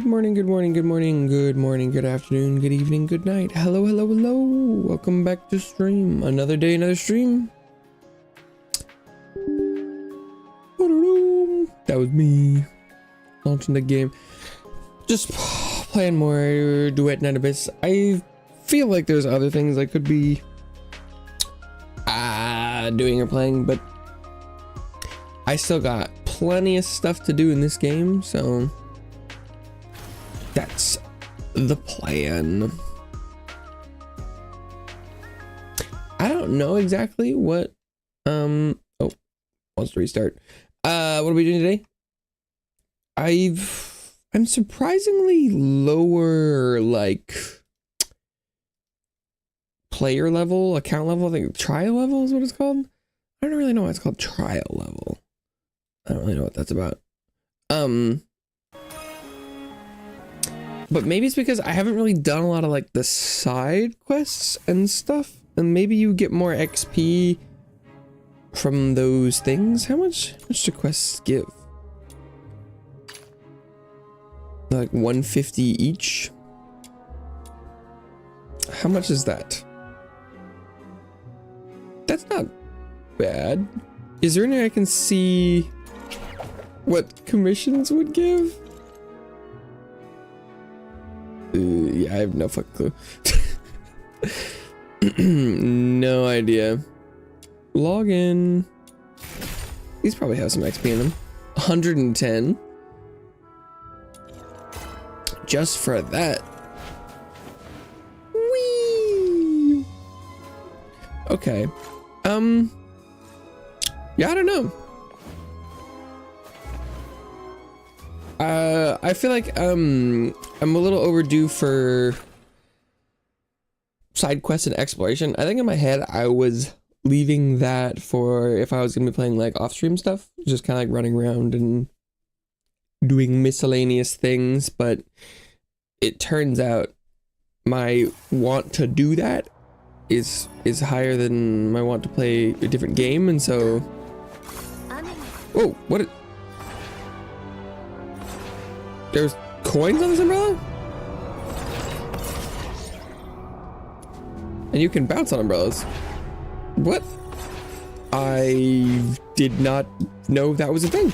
Good morning, good morning, good morning, good morning, good afternoon, good evening, good night. Hello, hello, hello. Welcome back to stream. Another day, another stream. That was me launching the game. Just playing more Duet Night Abyss. I feel like there's other things I could be doing or playing, but I still got plenty of stuff to do in this game, so that's the plan. I don't know exactly what oh, wants to restart. What are we doing today? I'm surprisingly lower, like player level, account level. I think trial level is what it's called. I don't really know why it's called trial level. I don't really know what that's about. But maybe it's because I haven't really done a lot of like the side quests and stuff, and maybe you get more XP from those things. How much do quests give? Like 150 each. How much is that? That's not bad. Is there any way I can see what commissions would give? Yeah, I have no fucking clue. No idea. Log in. These probably have some XP in them. 110. Just for that. Whee! Okay. Yeah, I don't know. I feel like I'm a little overdue for side quests and exploration. I think in my head I was leaving that for if I was gonna be playing like off-stream stuff, just kind of like running around and doing miscellaneous things, but it turns out my want to do that is higher than my want to play a different game, and so whoa, what? There's coins on this umbrella? And you can bounce on umbrellas. What? I did not know that was a thing.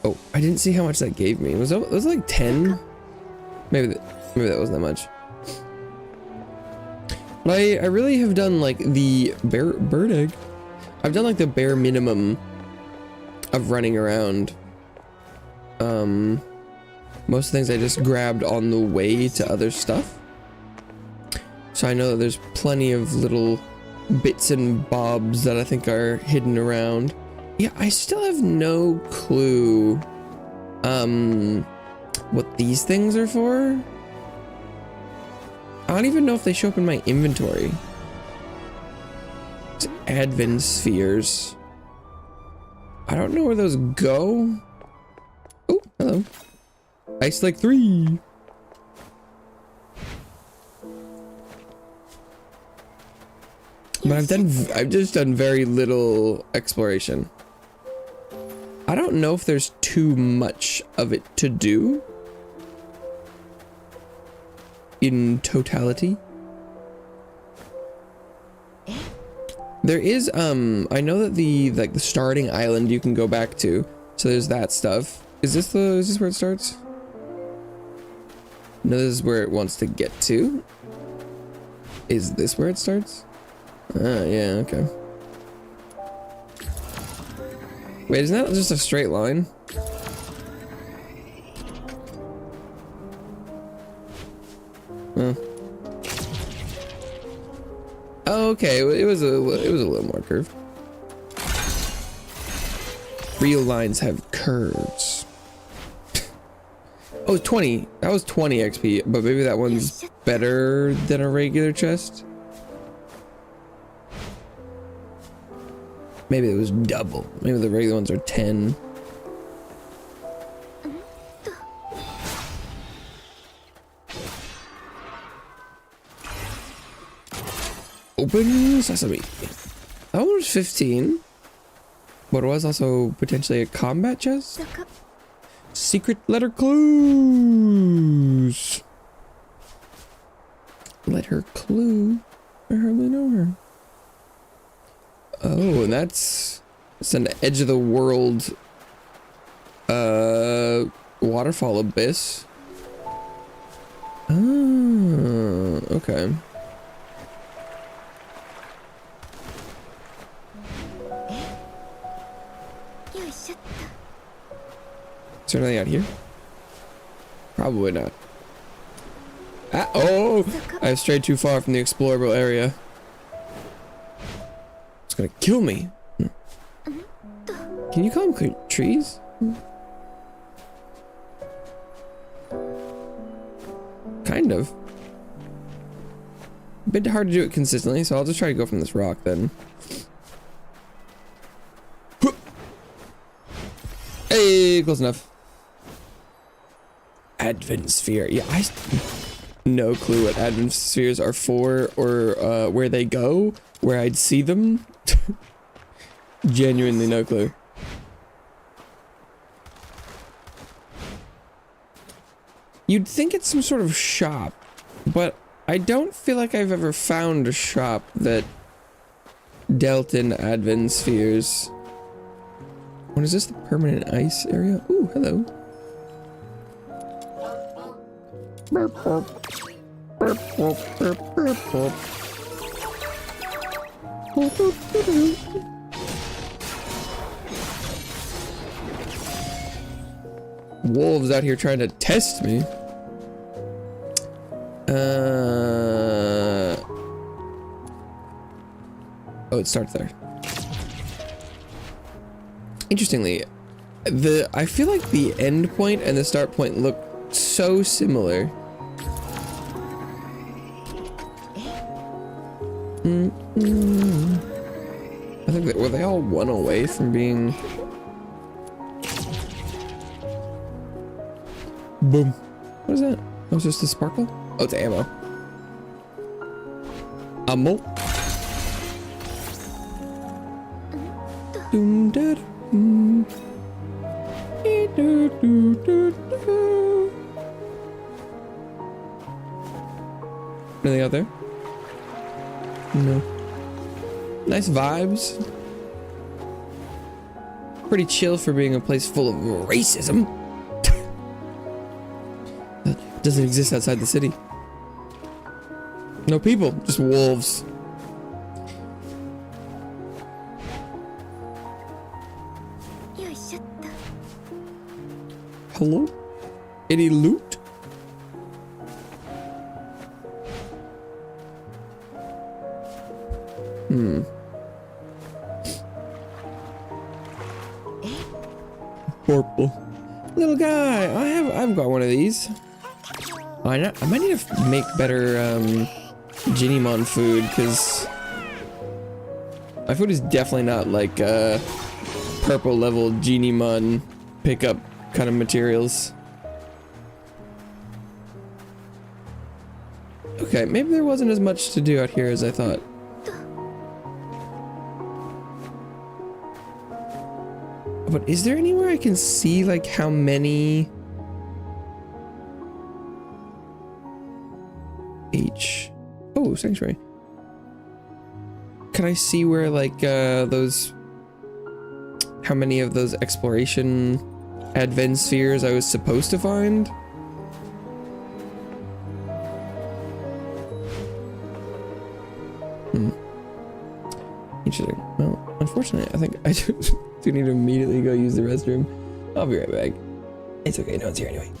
Oh, I didn't see how much that gave me. Was it like 10? Maybe that wasn't that much. But I really have done like the bird egg. I've done like the bare minimum of running around. Most of the things I just grabbed on the way to other stuff. So I know that there's plenty of little bits and bobs that I think are hidden around. Yeah, I still have no clue what these things are for. I don't even know if they show up in my inventory. It's Advent spheres. I don't know where those go. Oh, hello. Ice Lake 3. But I've just done very little exploration. I don't know if there's too much of it to do in totality. There is I know that the starting island you can go back to, so there's that stuff. Is this where it starts? No, this is where it wants to get to. Is this where it starts? Ah, yeah, okay. Wait, isn't that just a straight line? Huh. Oh, okay, it was a little more curved. Real lines have curves. Oh, 20. That was 20 XP, but maybe that one's better than a regular chest. Maybe it was double. Maybe the regular ones are 10. Open sesame. That one was 15. But it was also potentially a combat chest. Secret letter clues. Letter clue. I hardly know her. Oh, and that's an edge of the world waterfall abyss. Oh, okay. Is there anything out here? Probably not. Ah, oh! I strayed too far from the explorable area. It's gonna kill me. Can you call them trees? Kind of. A bit hard to do it consistently, so I'll just try to go from this rock then. Hey, close enough. Advent sphere. Yeah, I no clue what advent spheres are for or where they go, where I'd see them. Genuinely no clue. You'd think it's some sort of shop, but I don't feel like I've ever found a shop that dealt in advent spheres. What is this, the permanent ice area? Ooh, hello. Wolves out here trying to test me. Oh, it starts there. Interestingly, I feel like the end point and the start point look so similar. I think were they all one away from being... Boom. What is that? Oh, it's just a sparkle? Oh, it's ammo. Ammo. Doom da doom. Anything out there? No. Nice vibes. Pretty chill for being a place full of racism. That doesn't exist outside the city. No people, just wolves. Hello? Any loot? Purple. Little guy, I've got one of these. I might need to make better Ginimon food, because my food is definitely not like purple level Ginimon pickup kind of materials. Okay, maybe there wasn't as much to do out here as I thought. But is there anywhere I can see like how many Oh, sanctuary. Can I see where like those, how many of those exploration advent spheres I was supposed to find? Interesting. Well, unfortunately, I think I do need to immediately go use the restroom. I'll be right back. It's okay, no one's here anyway.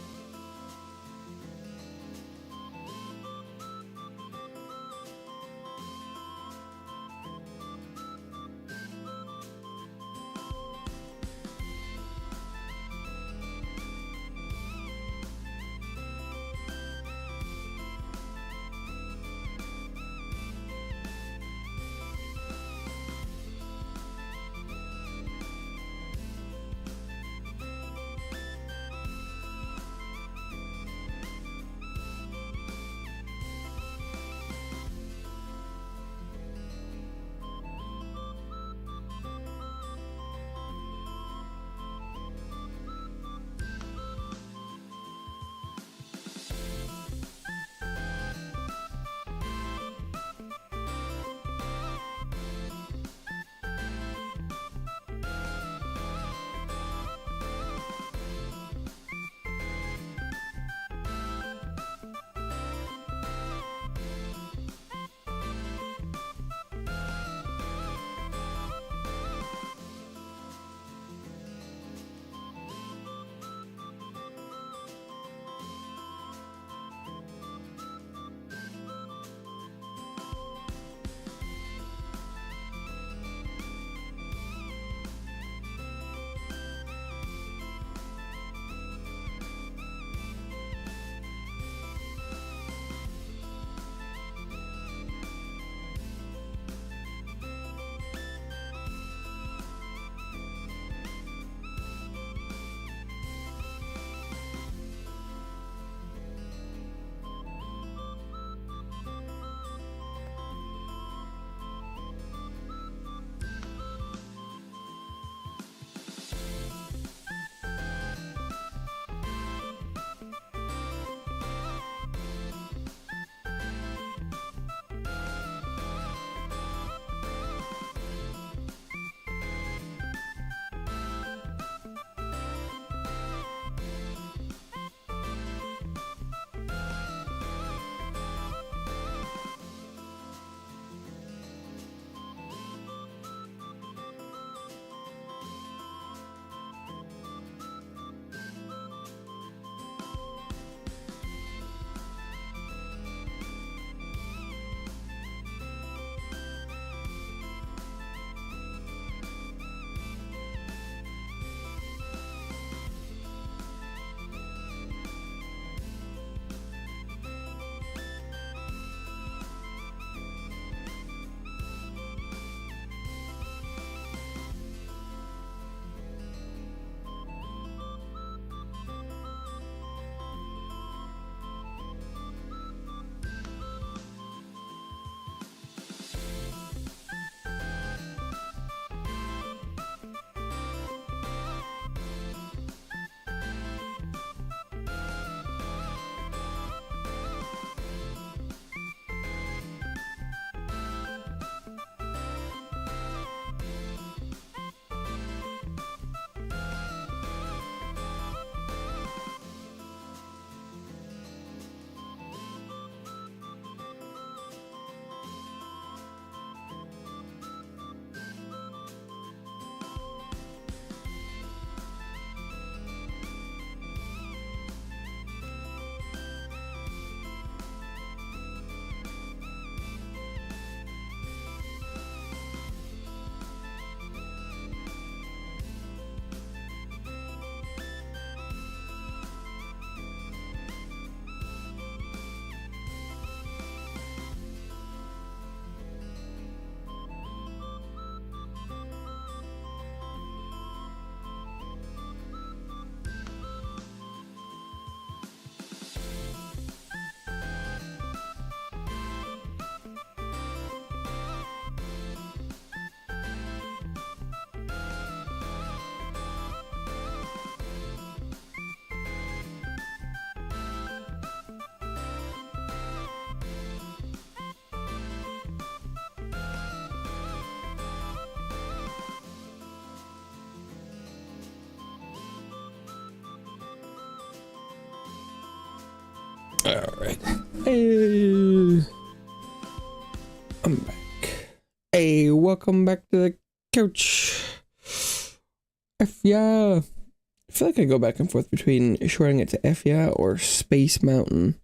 Alright. Hey, I'm back. Hey, welcome back to the couch. F yeah. I feel like I go back and forth between shorting it to F yeah or Space Mountain.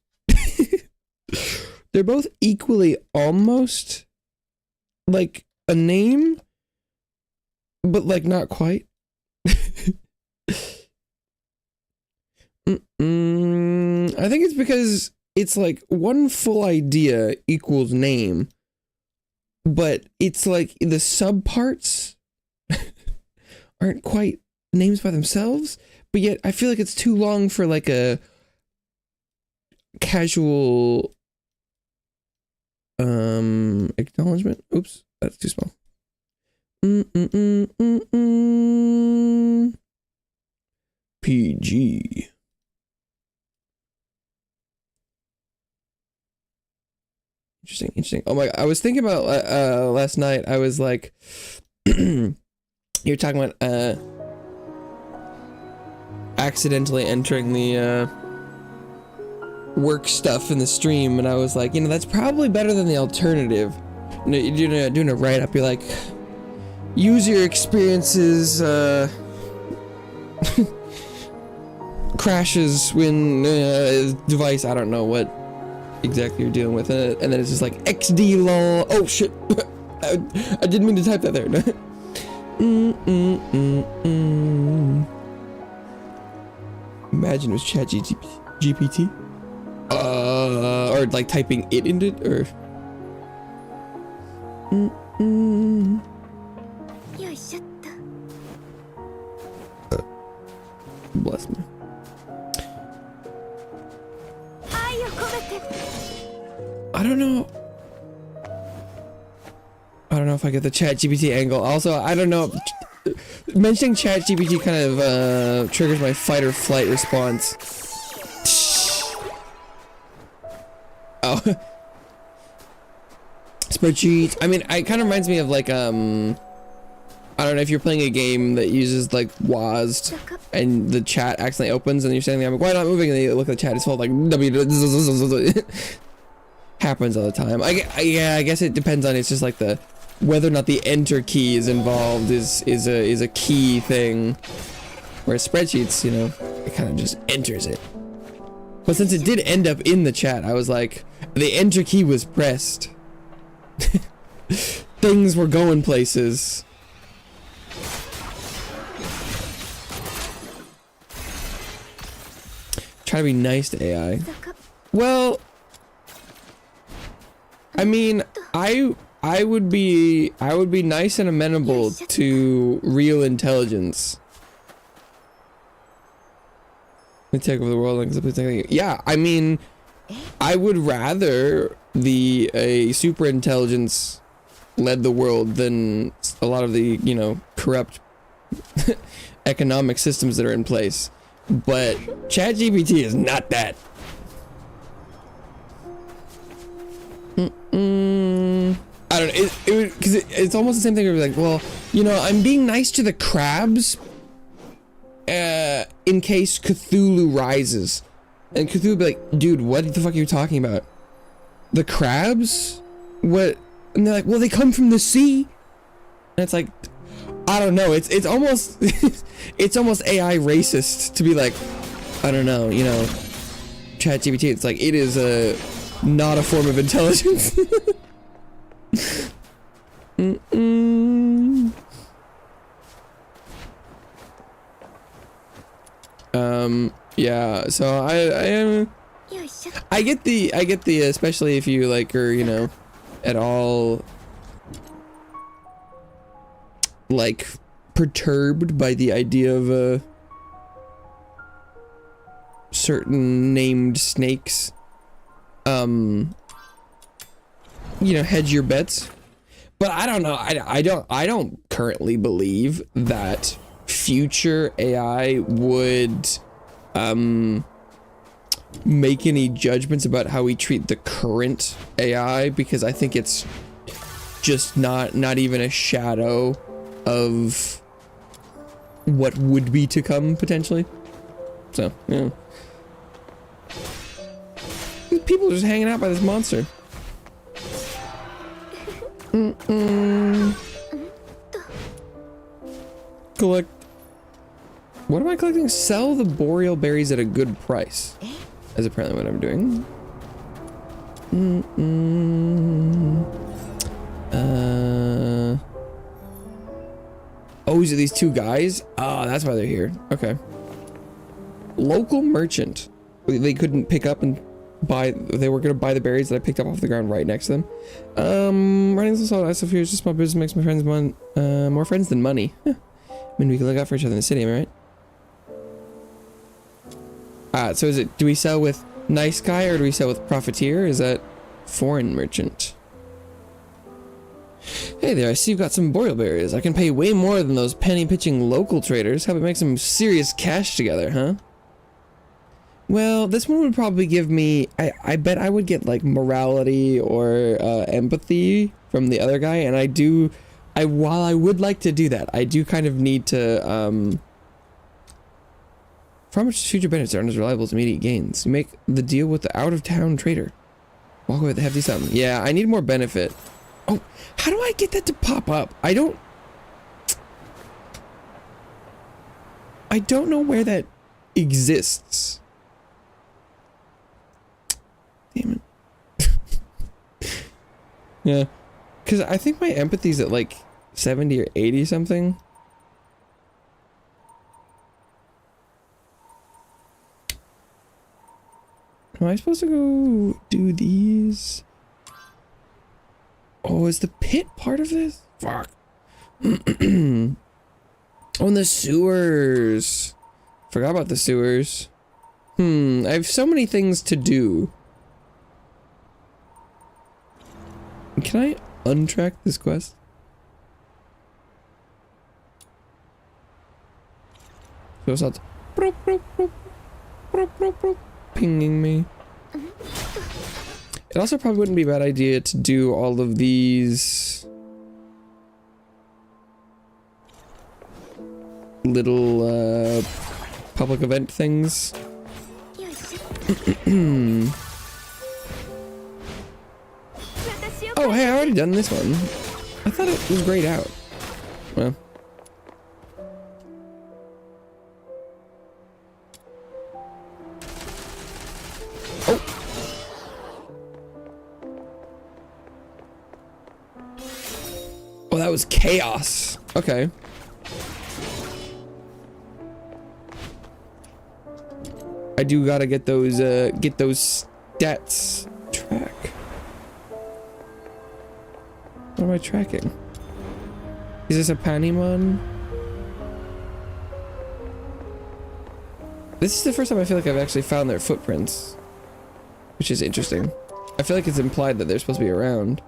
They're both equally almost like a name, but like not quite. I think it's because it's like one full idea equals name, but it's like the subparts aren't quite names by themselves, but yet I feel like it's too long for like a casual acknowledgement. Oops, that's too small. PG. Interesting. Oh my, I was thinking about last night. I was like, you're talking about accidentally entering the work stuff in the stream, and I was like, you know, that's probably better than the alternative. You know, you're doing a write-up, you're like, user experiences crashes when device, I don't know what exactly you're dealing with it, and then it's just like XD lol. Oh shit. I didn't mean to type that there. Imagine it was ChatGPT. Or like typing it into it, or bless me. I don't know if I get the ChatGPT angle. Also, I don't know. Mentioning ChatGPT kind of triggers my fight or flight response. Oh. Spreadsheets. I mean, it kind of reminds me of like, I don't know if you're playing a game that uses like WASD and the chat accidentally opens and you're standing there, I'm like, why not moving? And you look at the chat, it's full of like, happens all the time. Yeah, I guess it depends on, it's just like the, whether or not the enter key is involved is a key thing. Whereas spreadsheets, you know, it kind of just enters it. But since it did end up in the chat, I was like, the enter key was pressed. Things were going places. Try to be nice to AI. Well, I mean, I would be nice and amenable to real intelligence. Take over the world like something. Yeah, I mean, I would rather a super intelligence led the world than a lot of the, you know, corrupt economic systems that are in place. But ChatGPT is not that. I don't know. Because it's almost the same thing where you're like, well, you know, I'm being nice to the crabs in case Cthulhu rises. And Cthulhu would be like, dude, what the fuck are you talking about? The crabs? What? And they're like, well, they come from the sea. And it's like, I don't know. It's almost it's almost AI racist to be like, I don't know, you know, ChatGPT. It's like, it is not a form of intelligence. Yeah, so I get the especially if you like are, you know, at all like perturbed by the idea of certain named snakes, you know, hedge your bets. But I don't know, I don't currently believe that future AI would make any judgments about how we treat the current AI, because I think it's just not even a shadow of what would be to come potentially. So, yeah. people just hanging out by this monster. Collect. What am I collecting? Sell the boreal berries at a good price. That's apparently what I'm doing. Oh, is it these two guys? Ah, that's why they're here. Okay. Local merchant. They couldn't pick up and buy. They were gonna buy the berries that I picked up off the ground right next to them. Running some solid stuff here is just small business, makes my friends more friends than money. I mean, we can look out for each other in the city, am I right? So is it, do we sell with nice guy or do we sell with profiteer? Is that foreign merchant? Hey there, I see you've got some boreal berries. I can pay way more than those penny pitching local traders. How about make some serious cash together, huh? Well, this one would probably give me, I bet I would get like morality or empathy from the other guy, and while I would like to do that, I do kind of need to, for how much future benefits aren't as reliable as immediate gains? You make the deal with the out-of-town trader. Walk away with a hefty sum. Yeah, I need more benefit. Oh, how do I get that to pop up? I don't know where that exists. Damn it. Yeah, because I think my empathy's at like 70 or 80 something. Am I supposed to go do these? Oh, is the pit part of this? Fuck. Oh, and the sewers. Forgot about the sewers. I have so many things to do. Can I untrack this quest? So it's not pinging me. It also probably wouldn't be a bad idea to do all of these little public event things. Oh, hey, I already done this one. I thought it was grayed out. Well. Oh, that was chaos. Okay. I do gotta get those stats track. What am I tracking? Is this a Panemon? This is the first time I feel like I've actually found their footprints, which is interesting. I feel like it's implied that they're supposed to be around.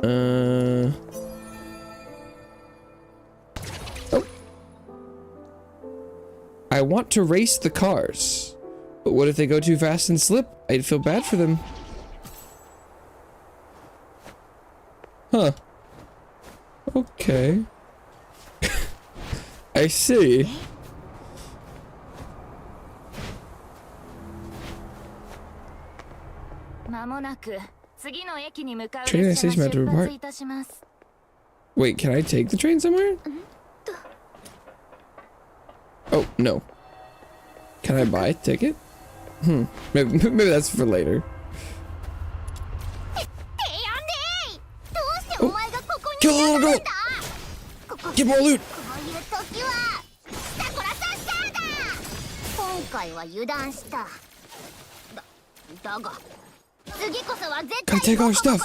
Oh. I want to race the cars, but what if they go too fast and slip? I'd feel bad for them. Huh. Okay. I see. Train station about to depart. Wait, can I take the train somewhere? Oh, no. Can I buy a ticket? Maybe that's for later. Oh. Kill the little girl! Get more loot! Gotta take our stuff.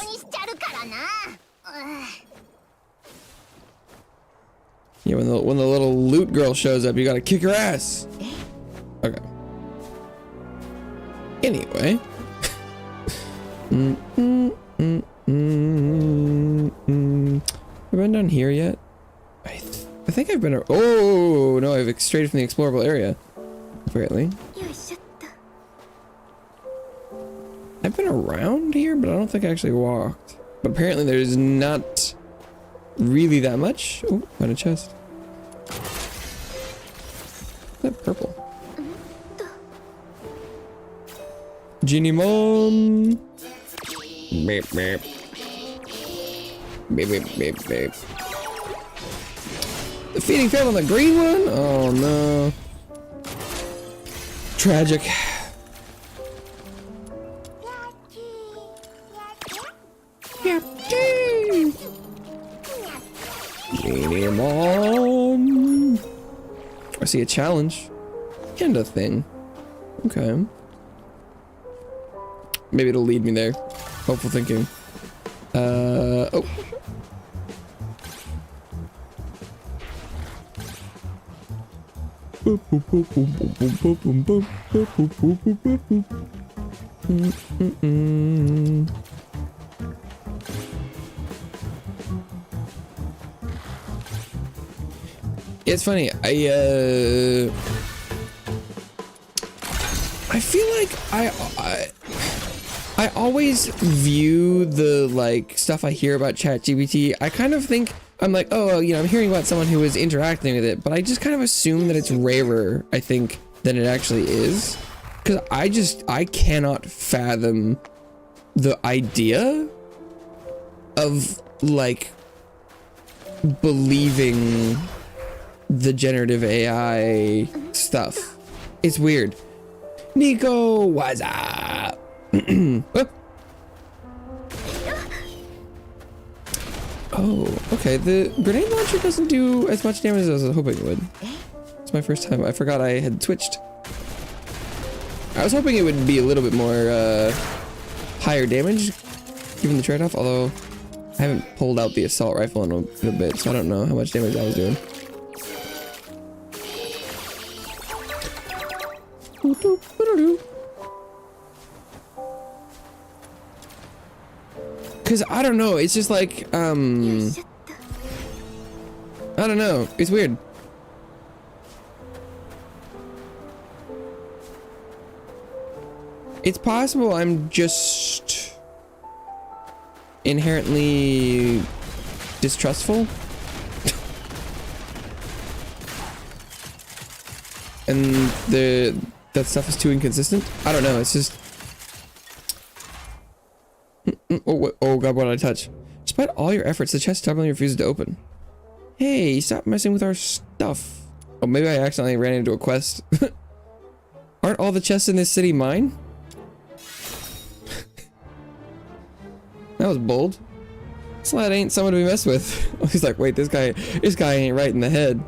Yeah, when the little loot girl shows up, you gotta kick her ass. Okay. Anyway. Have I been down here yet? I think I've been. Oh no! I've strayed from the explorable area. Apparently. I've been around here, but I don't think I actually walked. But apparently there's not really that much. Oh, found a chest. Is that purple? Genie Mom. Beep, beep. Beep, beep, beep, beep. The feeding failed on the green one? Oh no. Tragic. Genie Mom. I see a challenge. And a thing. Okay. Maybe it'll lead me there. Hopeful thinking. Oh. It's funny. I feel like I always view the like stuff I hear about ChatGPT. I kind of think I'm like, oh, you know, I'm hearing about someone who is interacting with it, but I just kind of assume that it's rarer, I think, than it actually is. Because I cannot fathom the idea of like believing the generative AI stuff. It's weird. Nico, what's up? Oh, okay. The grenade launcher doesn't do as much damage as I was hoping it would. It's my first time. I forgot I had switched. I was hoping it would be a little bit more higher damage, given the trade-off, although I haven't pulled out the assault rifle in a bit, so I don't know how much damage I was doing. Cause I don't know, it's just like, I don't know, it's weird. It's possible I'm just inherently distrustful. And that stuff is too inconsistent. I don't know, it's just... Oh god, what did I touch? Despite all your efforts, the chest stubbornly refuses to open. Hey, stop messing with our stuff. Oh, maybe I accidentally ran into a quest. Aren't all the chests in this city mine? That was bold. This lad ain't someone to be messed with. He's like, wait, this guy ain't right in the head.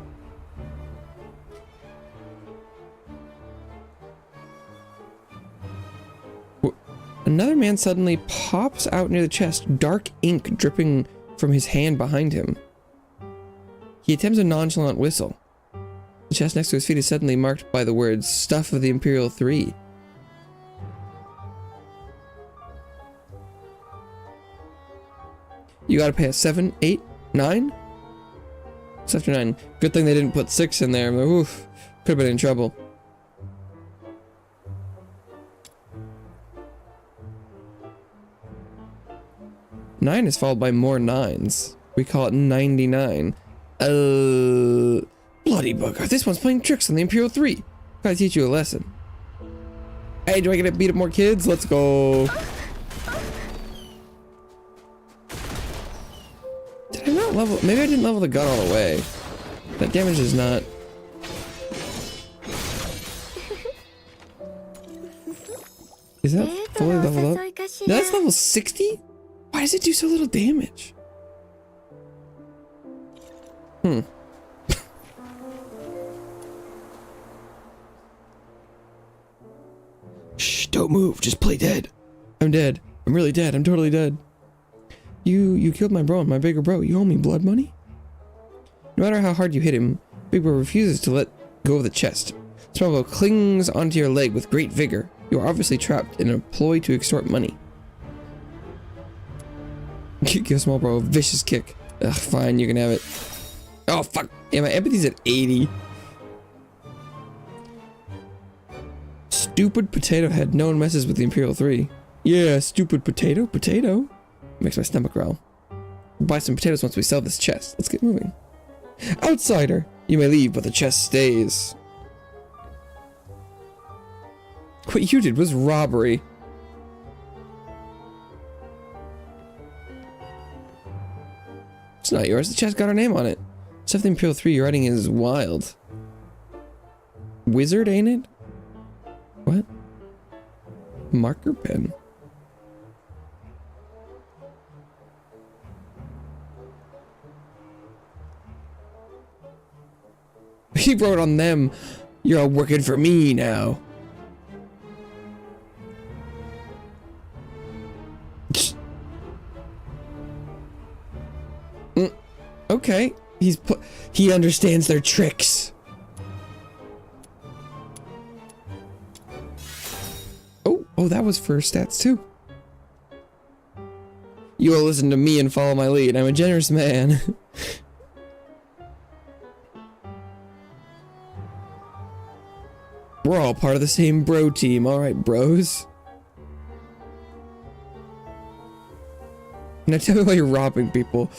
Another man suddenly pops out near the chest, dark ink dripping from his hand behind him. He attempts a nonchalant whistle. The chest next to his feet is suddenly marked by the words, "Stuff of the Imperial 3. You gotta pay a 7, 8, 9? It's after 9. Good thing they didn't put 6 in there. Oof, could have been in trouble. Nine is followed by more 9s. We call it 99. Bloody bugger. This one's playing tricks on the Imperial 3. Gotta teach you a lesson. Hey, do I get to beat up more kids? Let's go. Did I not level? Maybe I didn't level the gun all the way. That damage is not... Is that fully leveled up? No, that's level 60? Why does it do so little damage? Shh, don't move. Just play dead. I'm dead. I'm really dead. I'm totally dead. You killed my bro, my bigger bro. You owe me blood money? No matter how hard you hit him, Big Bro refuses to let go of the chest. Small Bro clings onto your leg with great vigor. You are obviously trapped in a ploy to extort money. Give Small Bro a vicious kick. Ugh, fine, you can have it. Oh, fuck. Yeah, my empathy's at 80. Stupid potato head. No one messes with the Imperial 3. Yeah, stupid potato. Potato. Makes my stomach growl. We'll buy some potatoes once we sell this chest. Let's get moving. Outsider. You may leave, but the chest stays. What you did was robbery. It's not yours. The chest got our name on it. 7th Imperial 3, your writing is wild. Wizard, ain't it? What? Marker pen. He wrote on them, you're all working for me now. Okay, he understands their tricks. Oh, that was for stats too. You will listen to me and follow my lead. I'm a generous man. We're all part of the same bro team. All right, bros. Now tell me why you're robbing people.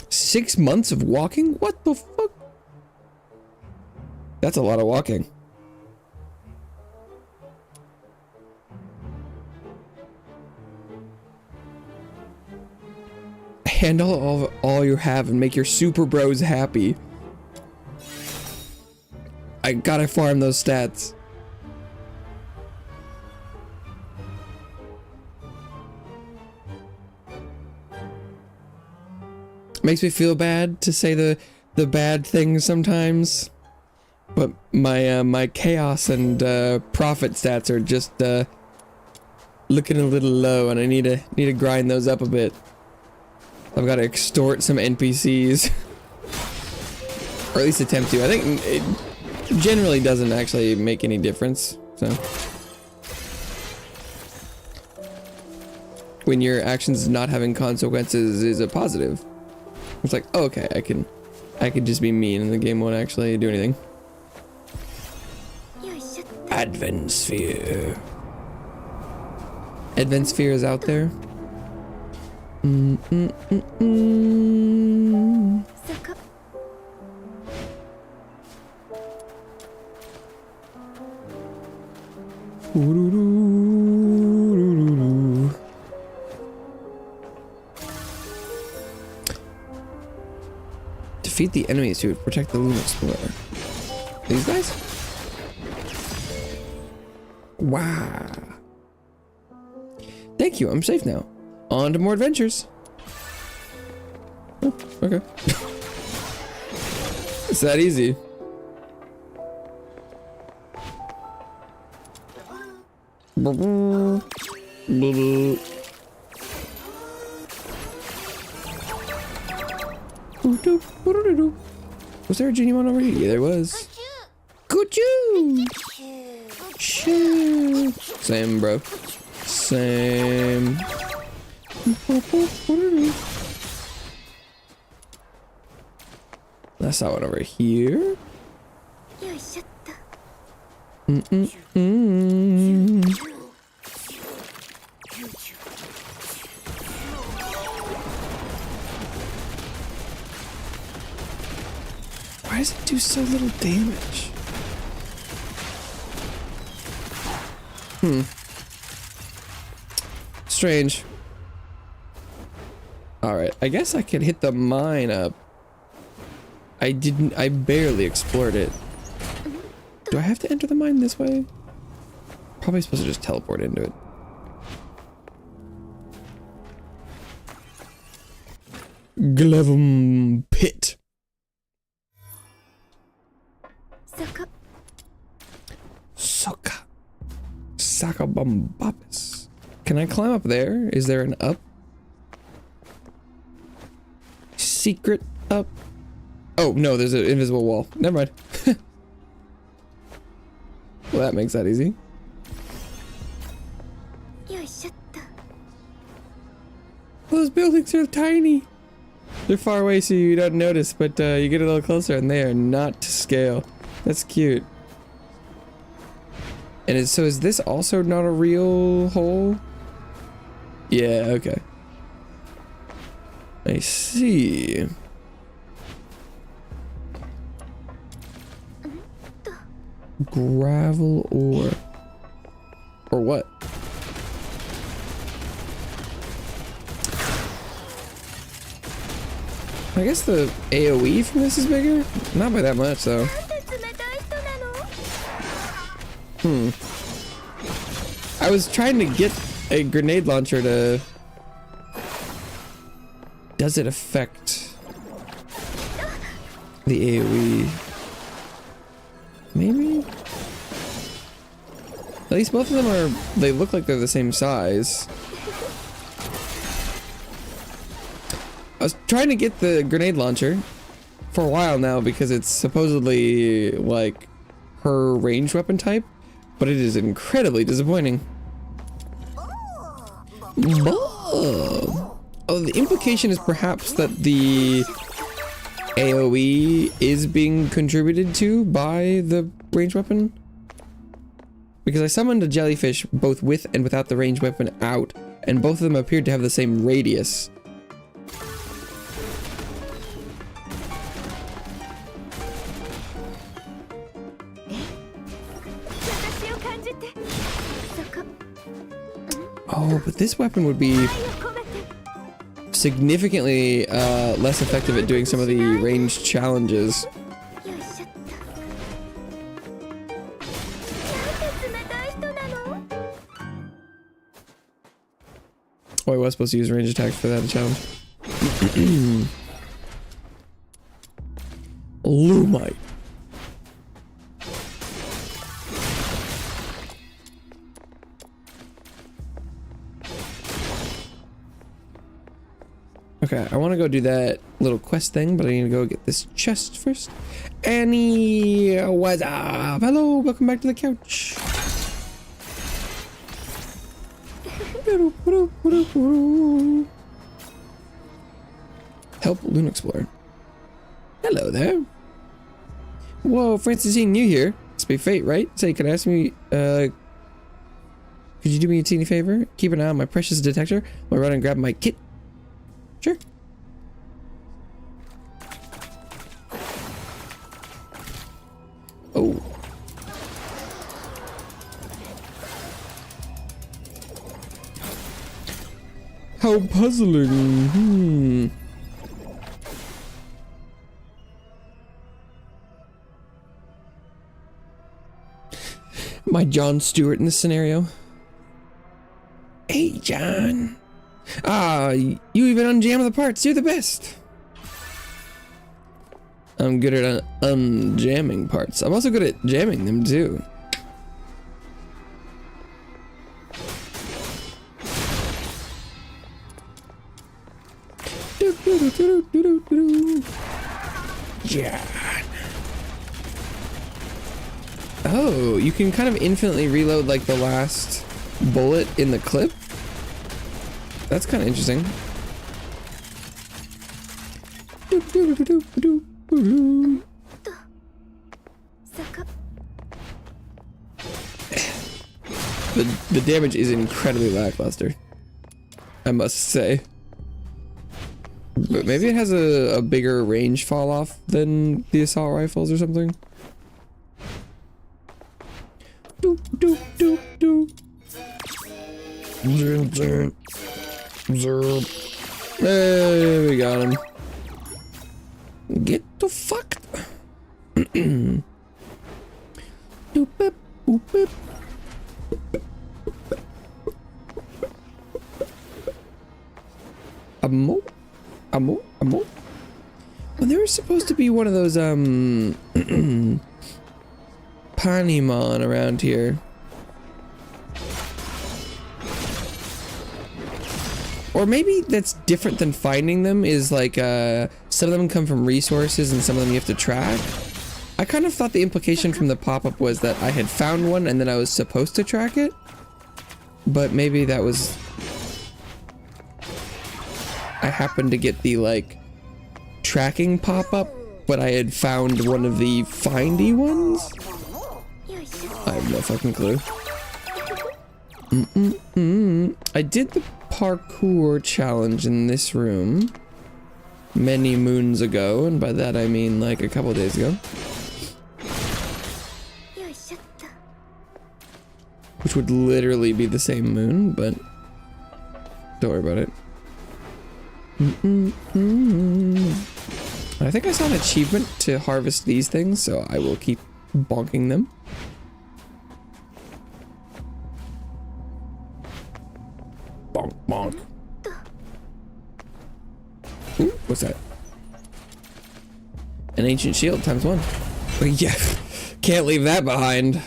Six months of walking? What the fuck? That's a lot of walking. Handle all you have and make your super bros happy. I gotta farm those stats. Makes me feel bad to say the bad things sometimes, but my my chaos and profit stats are just looking a little low, and I need to grind those up a bit. I've got to extort some NPCs, or at least attempt to. I think it generally doesn't actually make any difference. So when your actions not having consequences is a positive. It's like, oh, okay, I can just be mean and the game won't actually do anything. Advent Sphere. Advent Sphere is out there. Defeat the enemies who would protect the Lunar Explorer. These guys? Wow. Thank you, I'm safe now. On to more adventures. Oh, okay. It's that easy. Was there a Genimon over here? Yeah, there was. Kuchu! Choo! Same, bro. Same. I saw one over here. Why does it do so little damage? Strange. Alright, I guess I can hit the mine up. I barely explored it. Do I have to enter the mine this way? Probably supposed to just teleport into it. Glevum Pit. Soka. Sakabombapis. Can I climb up there? Is there an up? Secret up? Oh, no, there's an invisible wall. Never mind. Well, that makes that easy. Those buildings are tiny. They're far away so you don't notice, but you get a little closer and they are not to scale. That's cute. And so is this also not a real hole? Yeah, okay. I see. gravel ore. Or what? I guess the AoE from this is bigger? Not by that much, though. I was trying to get a grenade launcher to... Does it affect the AoE? Maybe? At least both of them are... They look like they're the same size. I was trying to get the grenade launcher for a while now because it's supposedly like her ranged weapon type, but it is incredibly disappointing. Oh, the implication is perhaps that the AoE is being contributed to by the ranged weapon. Because I summoned a jellyfish both with and without the ranged weapon out, and both of them appeared to have the same radius. Oh, but this weapon would be significantly less effective at doing some of the ranged challenges. Oh, I was supposed to use range attacks for that challenge. Lumite. Okay, I want to go do that little quest thing, but I need to go get this chest first. Annie, what's up? Hello, welcome back to the couch. Help Loon Explorer. Hello there. Whoa, Francine, you here? Must be fate, right? Say, can I ask me, could you do me a teeny favor? Keep an eye on my precious detector while I run and grab my kit. Sure. Oh. How puzzling. My Jon Stewart in this scenario. Hey, John. Ah, you even unjam the parts. You're the best. I'm good at unjamming parts. I'm also good at jamming them too. Yeah. Oh, you can kind of infinitely reload like the last bullet in the clip. That's kind of interesting. The damage is incredibly lackluster, I must say. But maybe it has a bigger range fall off than the assault rifles or something. Hey, we got him. Get the fuck. Amo. Well, there was supposed to be one of those Panemon around here. Or maybe that's different than finding them, is like some of them come from resources and some of them you have to track. I kind of thought the implication from the pop-up was that I had found one and then I was supposed to track it. But maybe that was... I happened to get the like tracking pop-up, but I had found one of the findy ones? I have no fucking clue. I did the parkour challenge in this room many moons ago, and by that I mean like a couple days ago. which would literally be the same moon, but don't worry about it. I think I saw an achievement to harvest these things, so I will keep bonking them. Bonk, bonk. Ooh, what's that? An ancient shield ×1. Oh, yeah, can't leave that behind.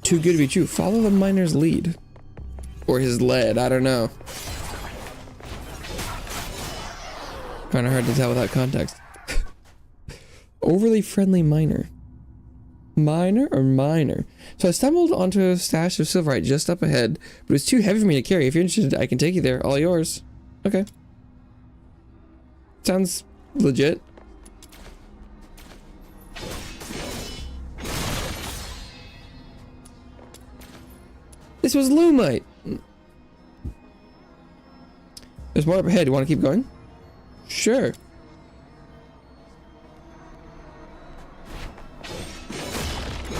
Too good to be true. Follow the miner's lead. Or his lead, I don't know. Kinda hard to tell without context. Overly friendly miner. Miner or miner? So I stumbled onto a stash of silverite just up ahead, but it was too heavy for me to carry. If you're interested, I can take you there. All yours. Okay. Sounds legit. This was Lumite. There's more up ahead. You want to keep going? Sure.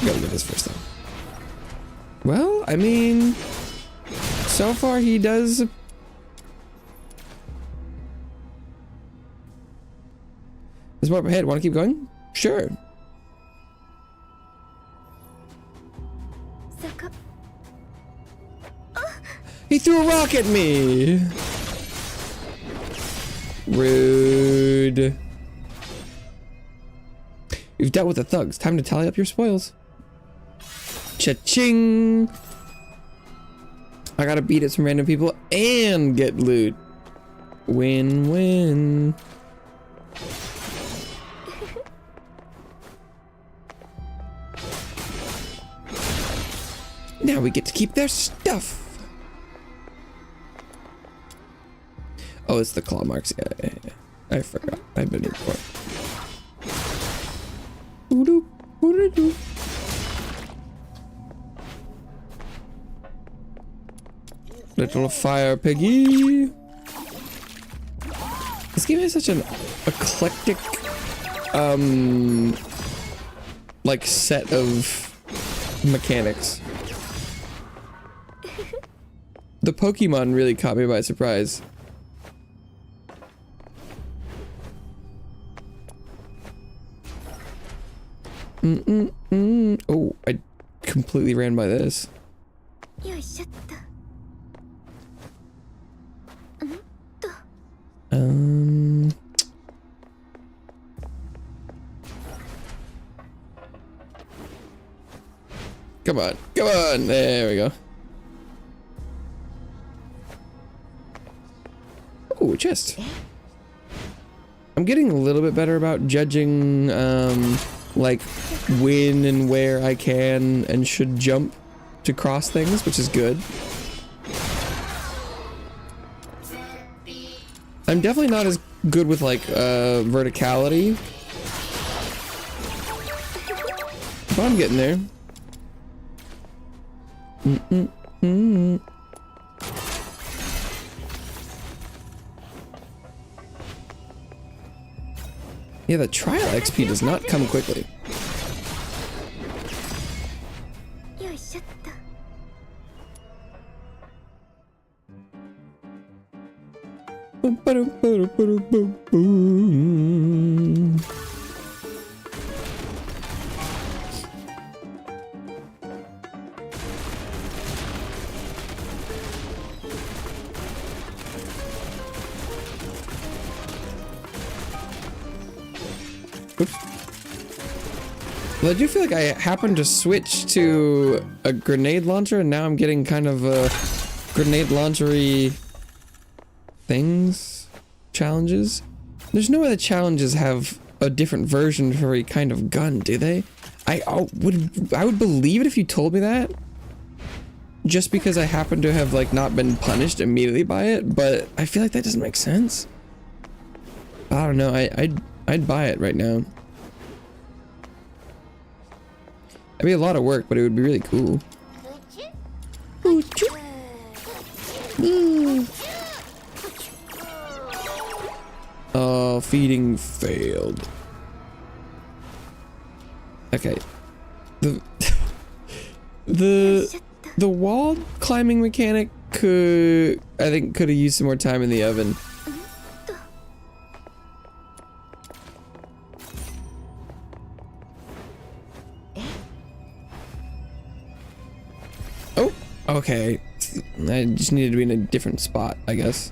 Gotta get this first though. Well, I mean, so far he does. There's more up ahead. Want to keep going? Sure. He threw a rock at me. Rude. You've dealt with the thugs. Time to tally up your spoils. Cha-ching! I gotta beat at some random people and get loot. Win-win. Now we get to keep their stuff. Oh, it's the claw marks. Yeah. I forgot. I've been here before. Little fire piggy. This game has such an eclectic, like set of mechanics. The Pokemon really caught me by surprise. Oh, I completely ran by this. Come on, come on, there we go. Oh, chest. I'm getting a little bit better about judging, like when and where I can and should jump to cross things, which is good. I'm definitely not as good with like verticality, but I'm getting there. Yeah, the trial XP does not come quickly. Oops. Well, I do feel like I happened to switch to a grenade launcher, and now I'm getting kind of grenade launchery things, challenges. There's no way the challenges have a different version for every kind of gun, do they? I would believe it if you told me that, just because I happen to have like not been punished immediately by it, but I feel like that doesn't make sense. I don't know. I'd buy it right now. It'd be a lot of work, but it would be really cool. Oh, while feeding failed. Okay. The wall climbing mechanic I think could have used some more time in the oven. Oh, okay. I just needed to be in a different spot, I guess.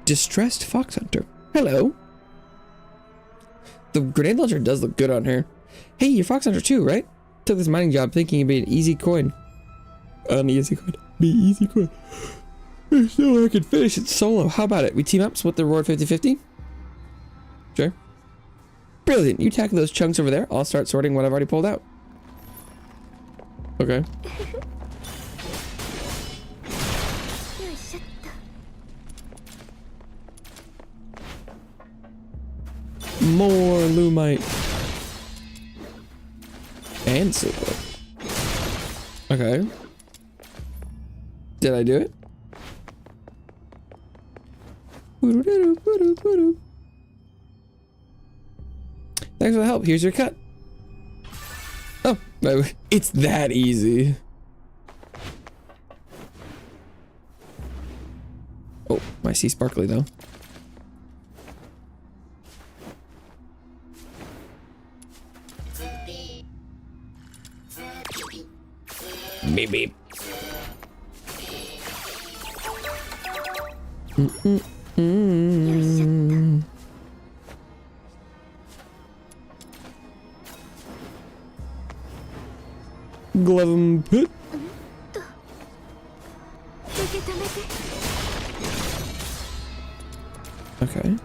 Distressed fox hunter. Hello. The grenade launcher does look good on her. Hey, you're fox hunter too, right? Took this mining job thinking it'd be an easy coin. An easy coin. Be easy coin. There's no way I could finish it solo. How about it? We team up, split the reward 50-50? Sure. Brilliant. You tackle those chunks over there. I'll start sorting what I've already pulled out. Okay. More lumite. And silver. Okay. Did I do it? Thanks for the help. Here's your cut. Oh, it's that easy. Oh, I see sparkly though. Beep beep. Glove him pit. Okay.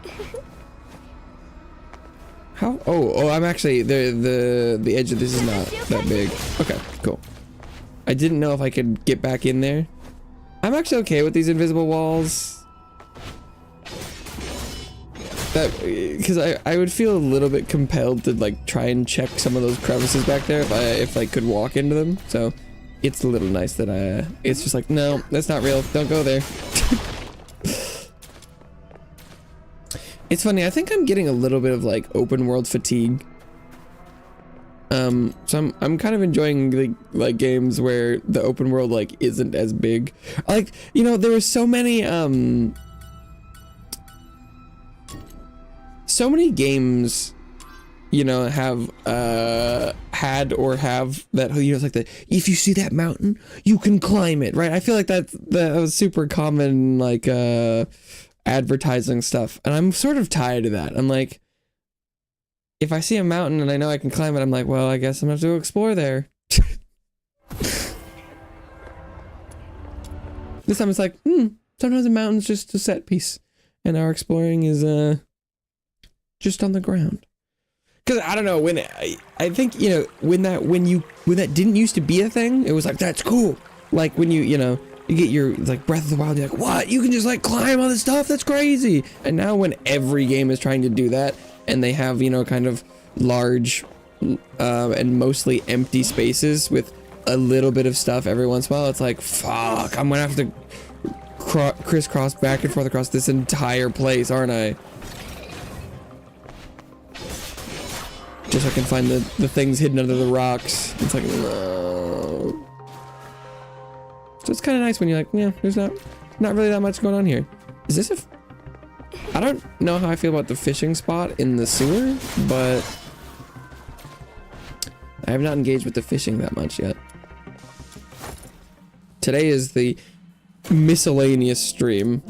How? Oh, I'm actually the edge of this is not that big. Okay, cool. I didn't know if I could get back in there. I'm actually okay with these invisible walls. That because I would feel a little bit compelled to like try and check some of those crevices back there if I could walk into them. So it's a little nice that it's just like, no, that's not real. Don't go there. It's funny. I think I'm getting a little bit of like open world fatigue. So I'm kind of enjoying the like games where the open world like isn't as big. Like, you know, there were so many games, you know, have had or have that, you know, it's like the if you see that mountain you can climb it, right? I feel like that was super common, like advertising stuff, and I'm sort of tired of that. I'm like, if I see a mountain and I know I can climb it, I'm like, well, I guess I'm gonna have to go explore there. This time it's like, sometimes a mountain's just a set piece and our exploring is just on the ground. Because I don't know, when I think, you know, when that didn't used to be a thing, it was like, that's cool. Like when you know, you get your like Breath of the Wild, you're like, what? You can just like climb all this stuff? That's crazy. And now when every game is trying to do that and they have, you know, kind of large and mostly empty spaces with a little bit of stuff every once in a while, it's like, fuck, I'm gonna have to crisscross back and forth across this entire place, aren't I? Just so I can find the things hidden under the rocks. It's like, no. So it's kind of nice when you're like, yeah, there's not really that much going on here. Is this I don't know how I feel about the fishing spot in the sewer, but I have not engaged with the fishing that much yet. Today is the miscellaneous stream.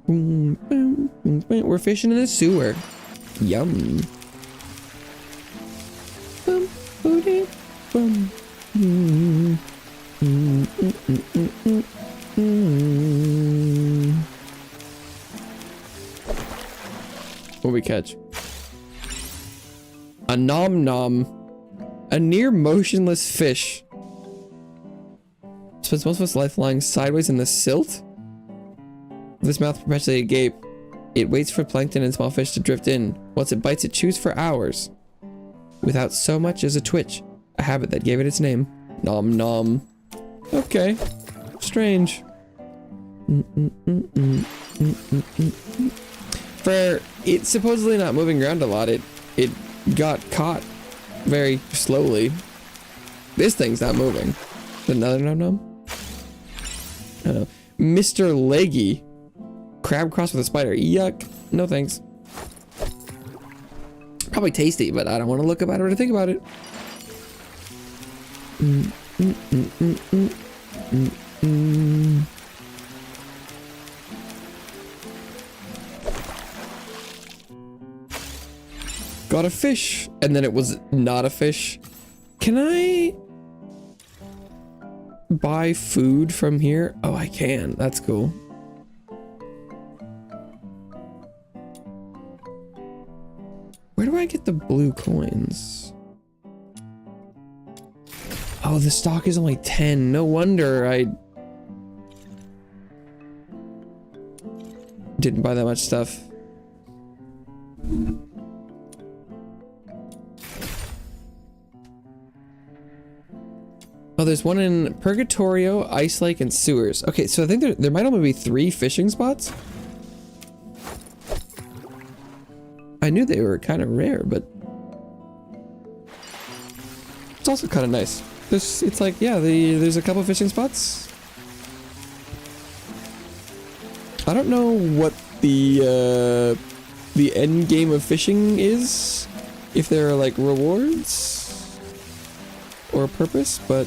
We're fishing in the sewer. Yum. What we catch? A nom nom. A near motionless fish. Spends most of its life lying sideways in the silt. With its mouth perpetually agape, it waits for plankton and small fish to drift in. Once it bites, it chews for hours. without so much as a twitch, a habit that gave it its name. Nom nom. Okay. Strange. For it supposedly not moving around a lot, it got caught very slowly. This thing's not moving. Another nom nom? I don't know. Mr. Leggy. Crab crossed with a spider. Yuck. No thanks. Probably tasty, but I don't want to look about it or think about it. Got a fish, and then it was not a fish. Can I buy food from here? Oh, I can. That's cool. Where do I get the blue coins? Oh, the stock is only 10. No wonder I didn't buy that much stuff. Oh, there's one in Purgatorio, Ice Lake, and Sewers. Okay, so I think there might only be 3 fishing spots. I knew they were kind of rare, but it's also kind of nice. It's like, yeah, there's a couple fishing spots. I don't know what the end game of fishing is, if there are like rewards or a purpose, but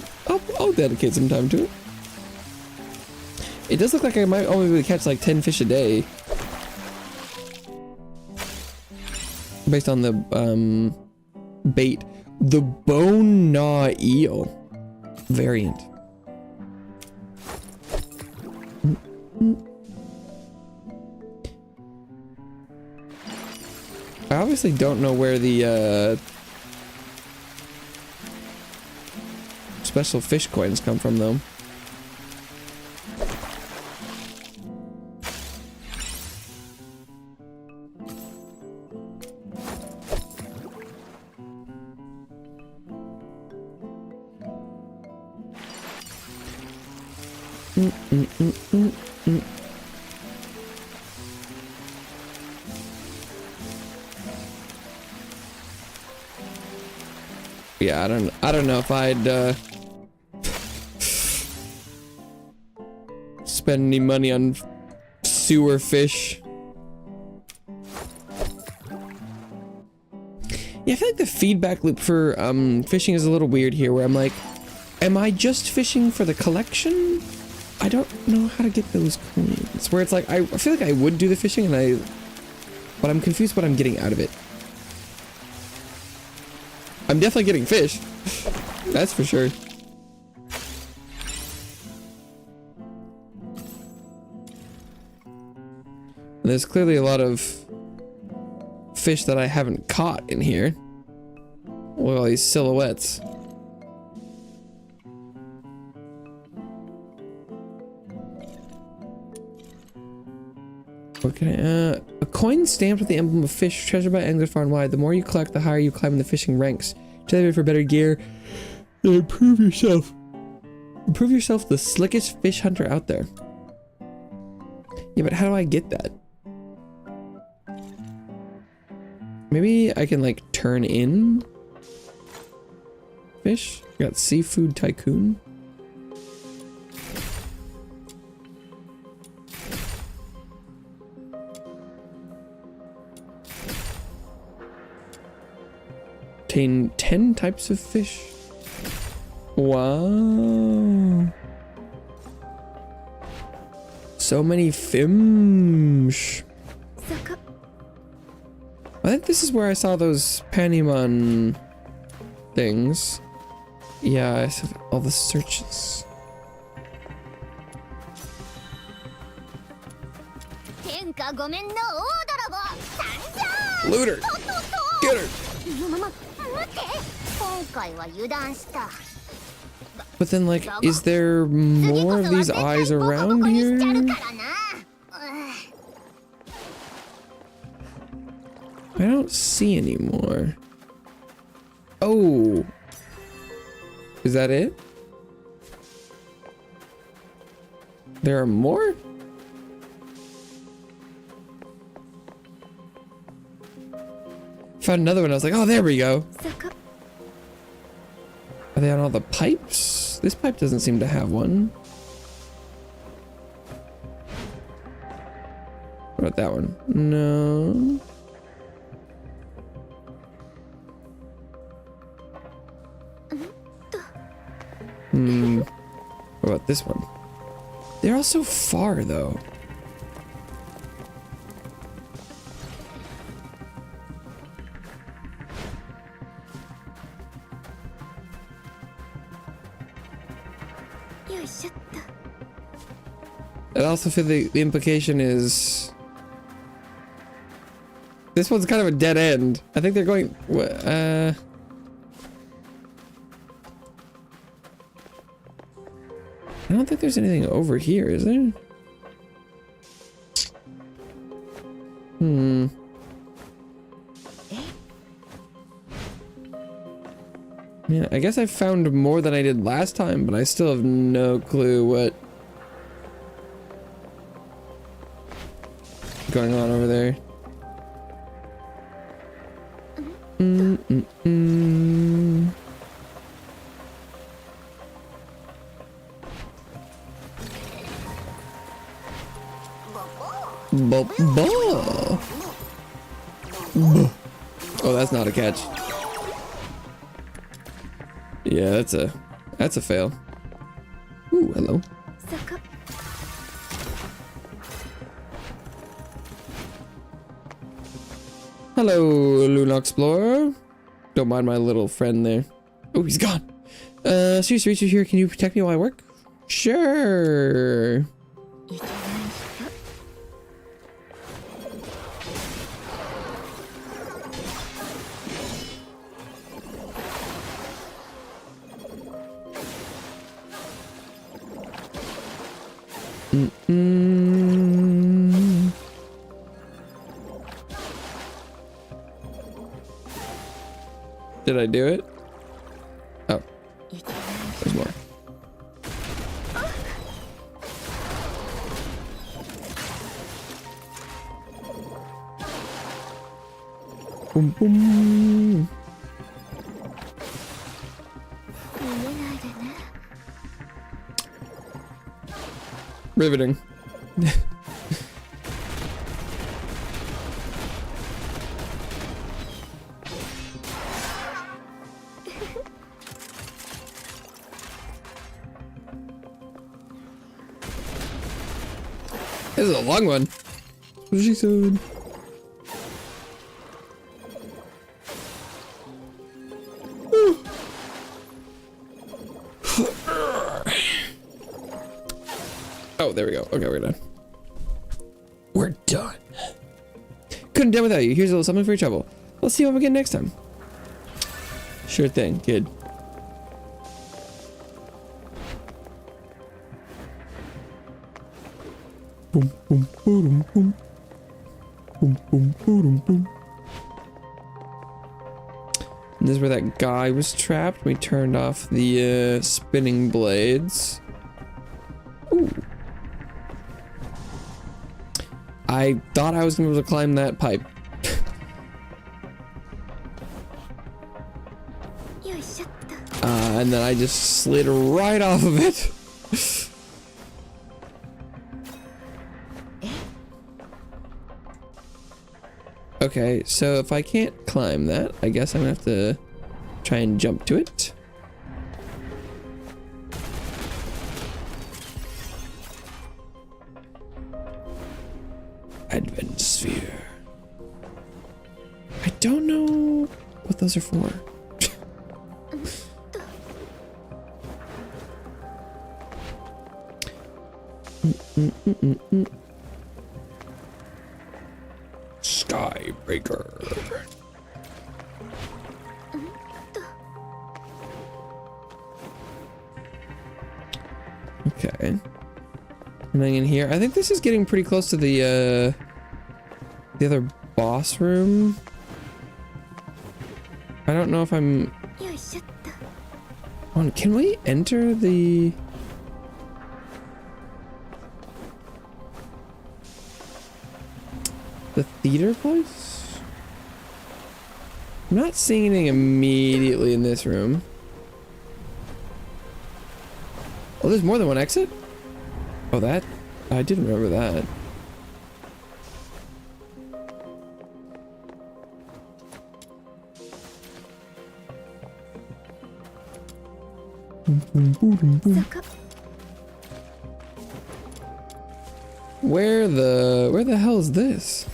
I'll dedicate some time to it. It does look like I might only be able to catch like 10 fish a day, based on the bait. The bone gnaw eel variant. I obviously don't know where the special fish coins come from though. Yeah, I don't know if I'd spend any money on sewer fish. Yeah, I feel like the feedback loop for fishing is a little weird here, where I'm like, am I just fishing for the collection? I don't know how to get those coins. Where it's like, I feel like I would do the fishing, but I'm confused what I'm getting out of it. I'm definitely getting fish. That's for sure. And there's clearly a lot of fish that I haven't caught in here. Look at all these silhouettes. Okay, a coin stamped with the emblem of fish, treasured by anglers far and wide. The more you collect, the higher you climb in the fishing ranks. Together for better gear, and improve yourself. Improve yourself, the slickest fish hunter out there. Yeah, but how do I get that? Maybe I can like turn in fish. Got seafood tycoon. Obtain 10 types of fish. Wow. So many fish. I think this is where I saw those Panimon things. Yeah, I saw all the searches. Looter! Get her! But then, like, is there more of these eyes around here? I don't see any more. Oh. Is that it? There are more? Found another one. I was like, oh, there we go. Are they on all the pipes? This pipe doesn't seem to have one. What about that one? No. What about this one? They're all so far, though. I also feel the implication is this one's kind of a dead end. I think they're going. I don't think there's anything over here, is there? Yeah, I guess I found more than I did last time, but I still have no clue what's going on over there. Oh, that's not a catch. Yeah, that's a fail. Ooh, hello. Hello, Luna Explorer. Don't mind my little friend there. Oh, he's gone. Serious Reacher here. Can you protect me while I work? Sure. Did I do it? Oh. There's more. Boom, boom. Riveting. This is a long one. What did she say? Oh, there we go. Okay, we're done. We're done. Couldn't do without you. Here's a little something for your trouble. Let's see what we get next time. Sure thing, kid. Boom, boom, boom, boom. Boom, boom, boom, boom. And this is where that guy was trapped. We turned off the spinning blades. Ooh. I thought I was gonna be able to climb that pipe. And then I just slid right off of it. Okay, so if I can't climb that, I guess I'm gonna have to try and jump to it. Advent sphere. I don't know what those are for. Skybreaker. Okay. Nothing in here. I think this is getting pretty close to the other boss room. I don't know if I'm Can we enter the... theater place? I'm not seeing anything immediately in this room. Oh, there's more than one exit? Oh, that... I didn't remember that. Where the hell is this?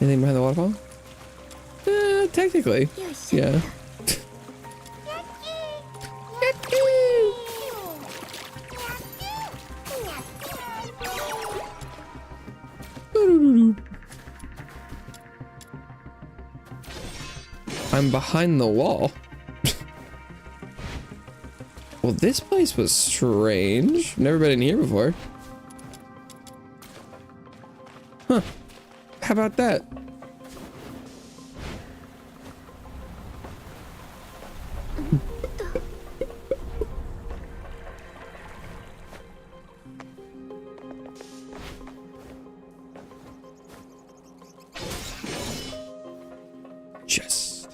Anything behind the waterfall? Technically. Yeah. I'm behind the wall. Well, this place was strange. Never been in here before. Huh. How about that? Chest.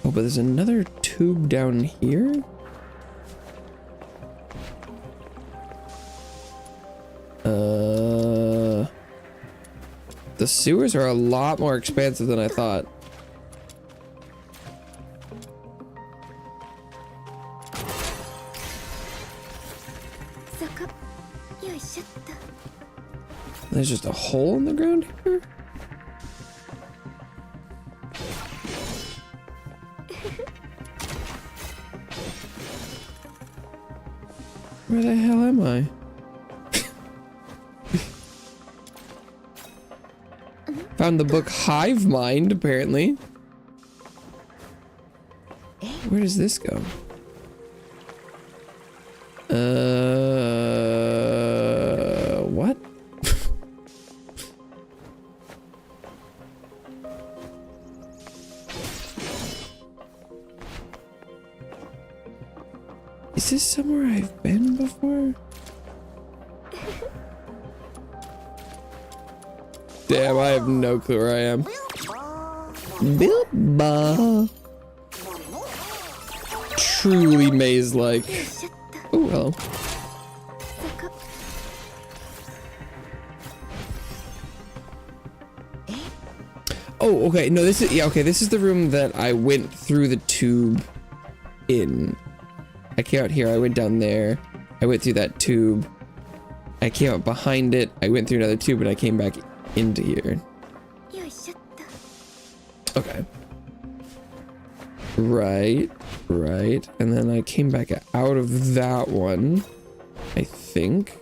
Oh, but there's another tube down here? The sewers are a lot more expansive than I thought. There's just a hole in the ground here? Where the hell am I? Found the book Hive Mind, apparently. Where does this go? What? Is this somewhere I've been before? Damn, I have no clue where I am. Bilba. Truly maze-like. Oh, hello. Oh, okay. No, this is... Yeah, okay. This is the room that I went through the tube in. I came out here. I went down there. I went through that tube. I came out behind it. I went through another tube, and I came back into here. Okay. Right. And then I came back out of that one, I think.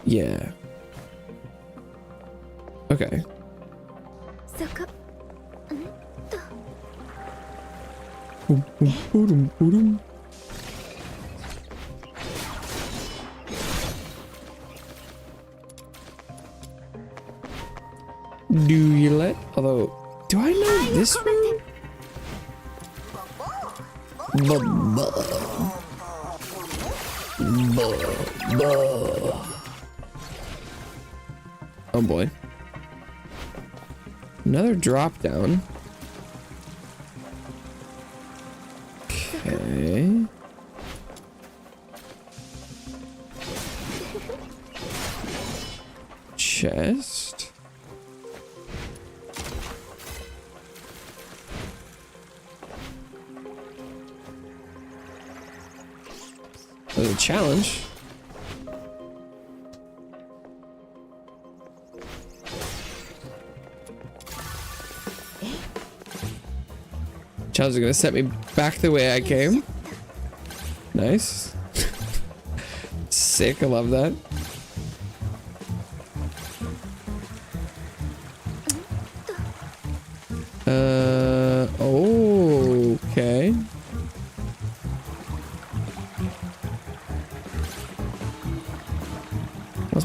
Yeah. Okay. Do you let? Although, do I know this room? Oh boy. Another drop down. Okay. Chest. There's a challenge. Challenge is gonna set me back the way I came. Nice. Sick, I love that. Okay.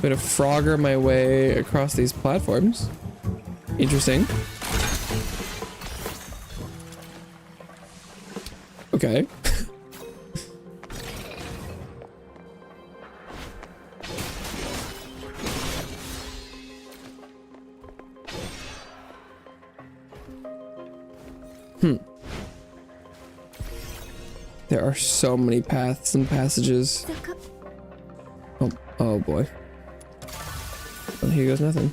allows me to Frogger my way across these platforms. Interesting. Okay. There are so many paths and passages. Oh boy. Well, here goes nothing.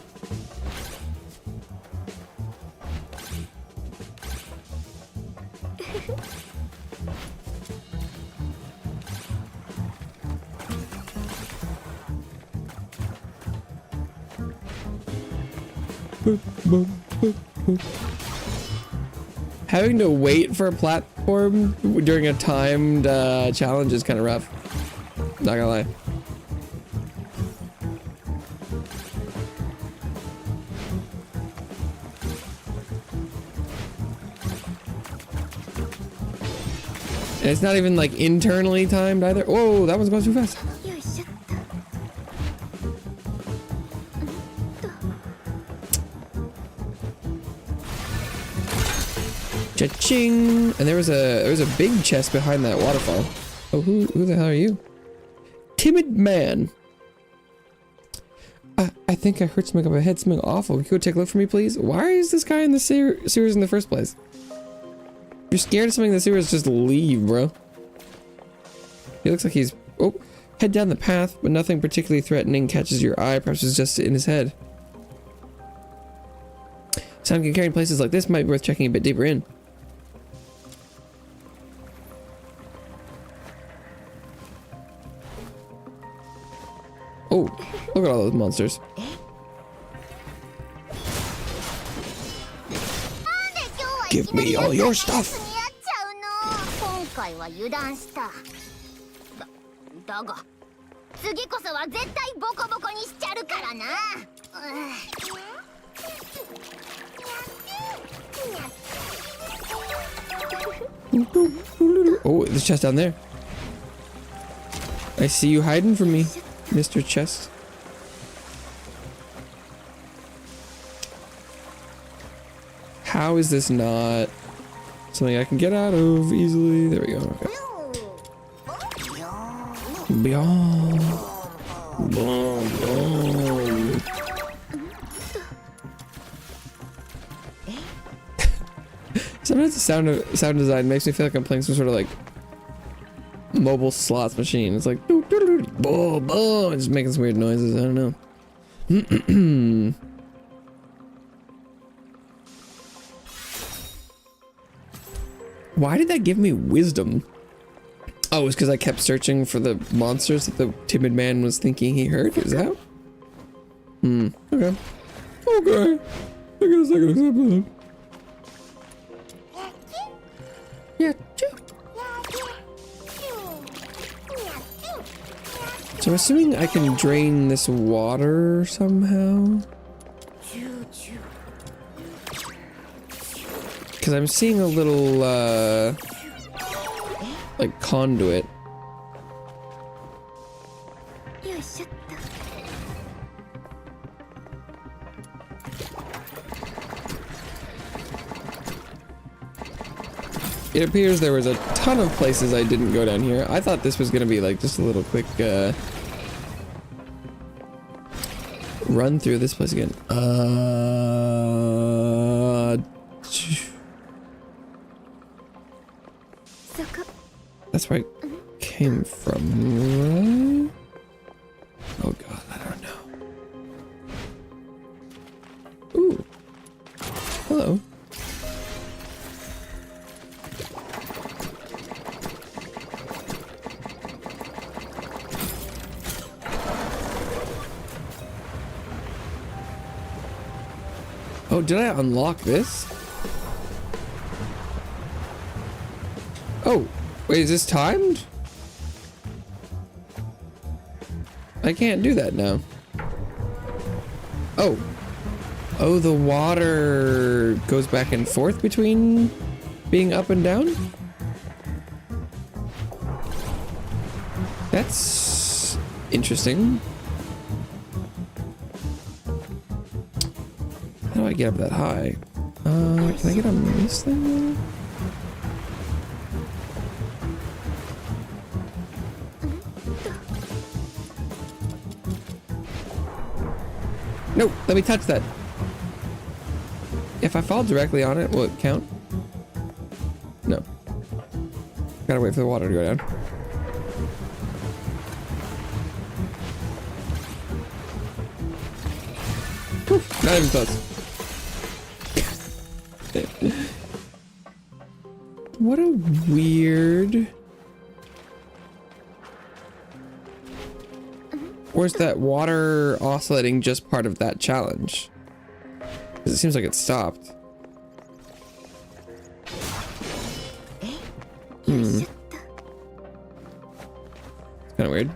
Having to wait for a platform during a timed challenge is kind of rough. Not gonna lie. And it's not even like internally timed either. Whoa, that one's going too fast. Cha-ching! And there was a big chest behind that waterfall. Oh, who the hell are you? Timid man. I think I heard something up ahead, something awful. Can you go take a look for me, please? Why is this guy in the sewers in the first place? If you're scared of something in the sewers, just leave, bro. He looks like he's... Oh, head down the path, but nothing particularly threatening catches your eye. Perhaps it's just in his head. Sound can carry in places like this might be worth checking a bit deeper in. Oh, look at all those monsters. Give me all your stuff. Oh, there's a chest down there. I see you hiding from me, Mr. Chest. How is this not something I can get out of easily? There we go. Okay. Beyond. Boom, boom. Sometimes the sound design makes me feel like I'm playing some sort of like mobile slots machine. It's like boom, boom, it's making some weird noises. I don't know. Why did that give me wisdom? Oh, it's because I kept searching for the monsters that the timid man was thinking he heard. Is that? Okay. Okay. I guess I can accept that. Yeah. So I'm assuming I can drain this water somehow. Because I'm seeing a little, like conduit. It appears there was a ton of places I didn't go down here. I thought this was gonna be like just a little quick, run through this place again. That's where I came from, right? Oh god, I don't know. Ooh. Hello. Oh, did I unlock this? Oh. Wait, is this timed? I can't do that now. Oh. Oh, the water goes back and forth between being up and down? That's interesting. I get up that high? Can I get on this thing? No, let me touch that. If I fall directly on it, will it count? No. Gotta wait for the water to go down. Whew, not even close. What a weird... Or is that water oscillating just part of that challenge? Because it seems like it stopped. It's kind of weird.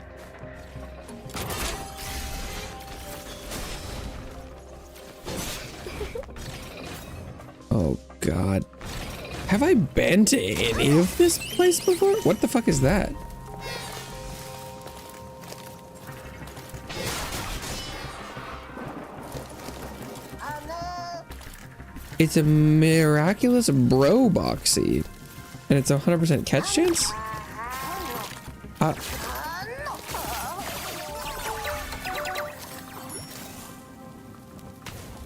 Oh god. Have I been to any of this place before? What the fuck is that? It's a miraculous bro box seed. And it's a 100% catch chance?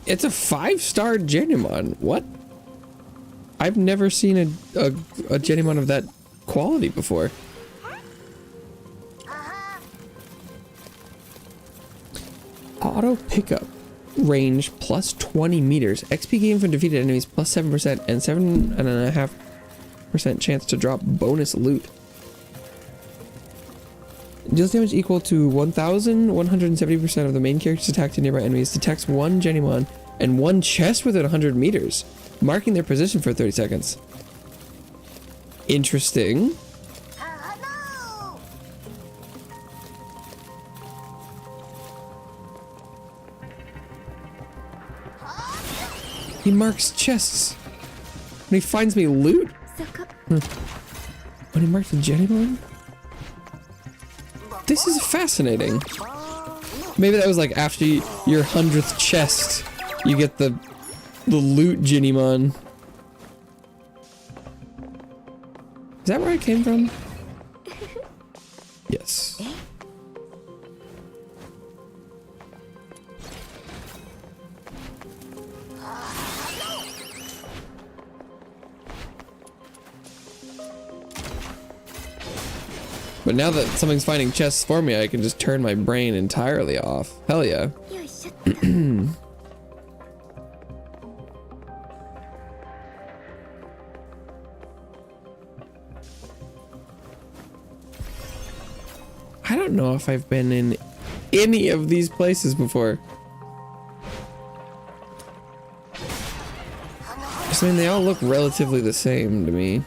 It's a 5-star Genimon. What? I've never seen a Genimon of that quality before. Auto pickup. Range plus 20 meters. XP gained from defeated enemies plus 7% and 7.5% chance to drop bonus loot. Deals damage equal to 1,170% of the main character's attack to nearby enemies. Detects one Genimon and one chest within 100 meters, marking their position for 30 seconds. Interesting. He marks chests. When he finds me loot? When he marks a Genimon? This is fascinating. Maybe that was like after your 100th chest, you get the loot Genimon. Is that where I came from? Yes. But now that something's finding chests for me, I can just turn my brain entirely off. Hell yeah. I don't know if I've been in any of these places before. I mean, they all look relatively the same to me.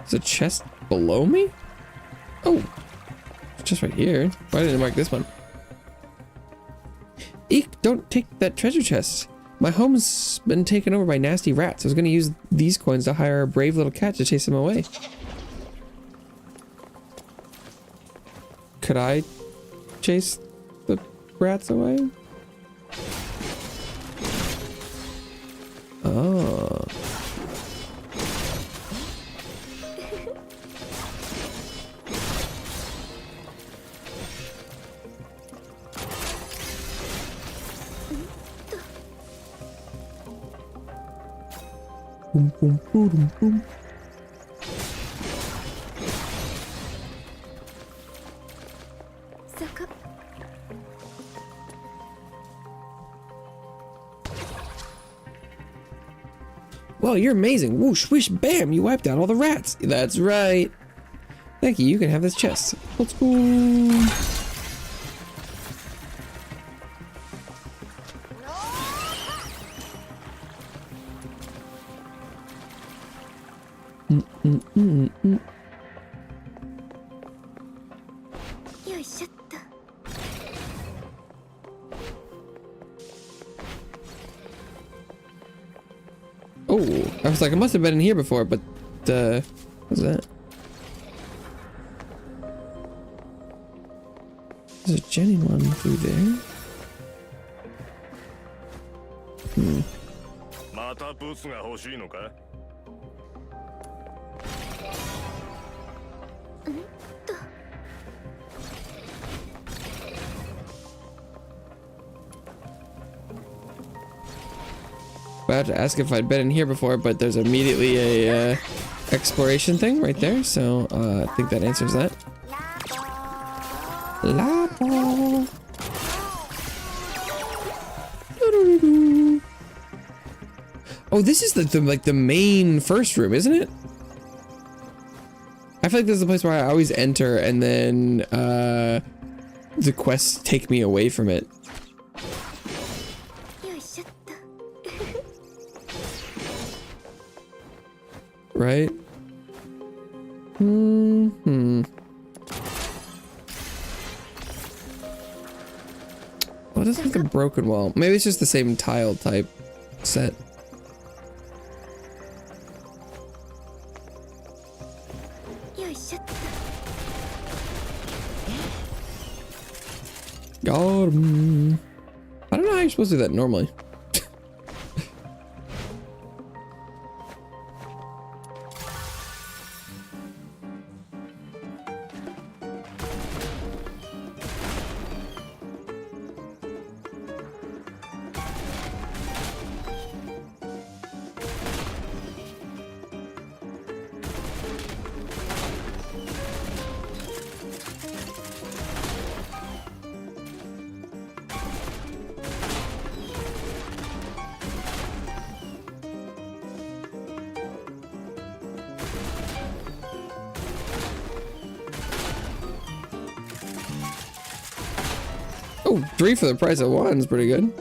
Is a chest below me? Oh, it's just right here. Why didn't I mark this one? Eek, don't take that treasure chest. My home's been taken over by nasty rats. I was gonna use these coins to hire a brave little cat to chase them away. Could I chase the rats away? Oh. Boom, boom, boom, boom. Well, you're amazing. Whoosh, whoosh, bam, you wiped out all the rats. That's right. Thank you, you can have this chest. Let's go. Oh, I was like, I must have been in here before, but what's that? There's a Genimon through there. About to ask if I'd been in here before, but there's immediately a exploration thing right there, so I think that answers that. Lapo. Oh, this is the main first room, isn't it? I feel like this is the place where I always enter and then the quests take me away from it. Right? Well, it doesn't look like a broken wall. Maybe it's just the same tile type set. Got him. I don't know how you're supposed to do that normally. Oh, 3 for the price of 1 is pretty good.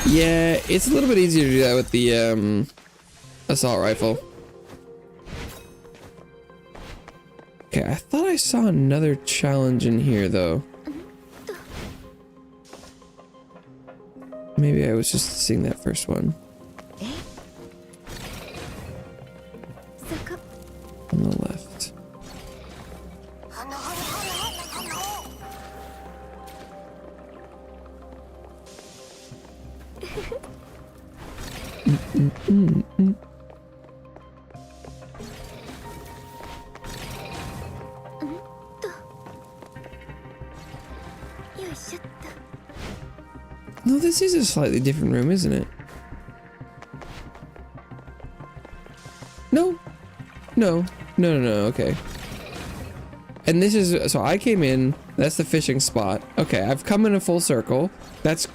Yeah, it's a little bit easier to do that with the assault rifle. Okay, I thought I saw another challenge in here though. Maybe I was just seeing that first one. On the left. No, this is a slightly different room, isn't it? No. No, okay. And this is, so I came in, that's the fishing spot. Okay, I've come in a full circle. That's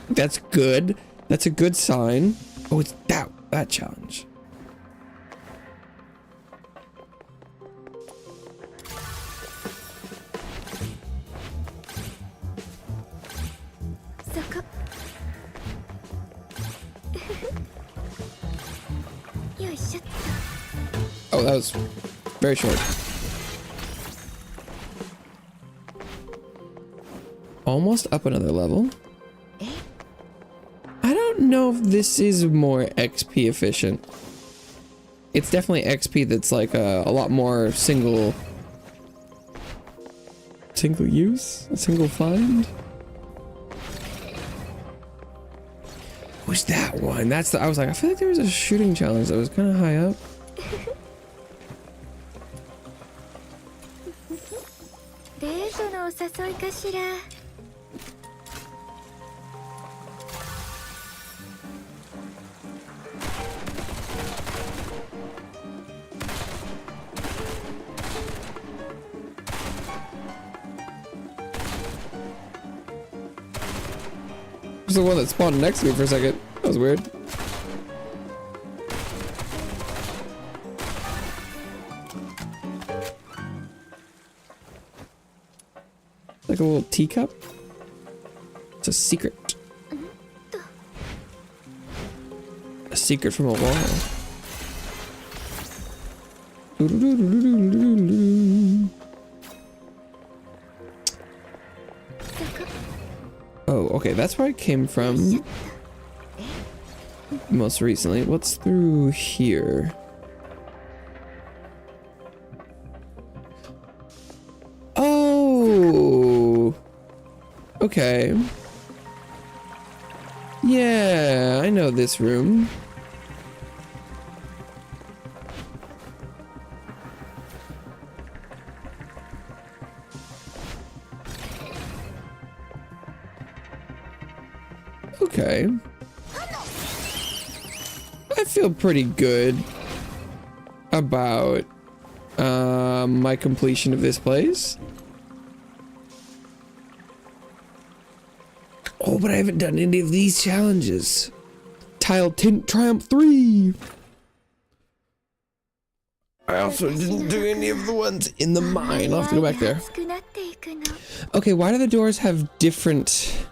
good. That's a good sign. Oh, it's that challenge. Oh, that was very short. Almost up another level. I don't know if this is more XP efficient. It's definitely XP that's like a lot more single use, a single find. What's that one? That's the, I was like, I feel like there was a shooting challenge that was kind of high up. Was the one that spawned next to me for a second. That was weird. Like a little teacup. It's a secret. A secret from a wall. Oh, okay, that's where I came from most recently. What's through here? Okay. Yeah, I know this room. Okay. I feel pretty good about my completion of this place. Oh, but I haven't done any of these challenges. Tile Tint Triumph 3. I also didn't do any of the ones in the mine. I'll have to go back there. Okay, why do the doors have different...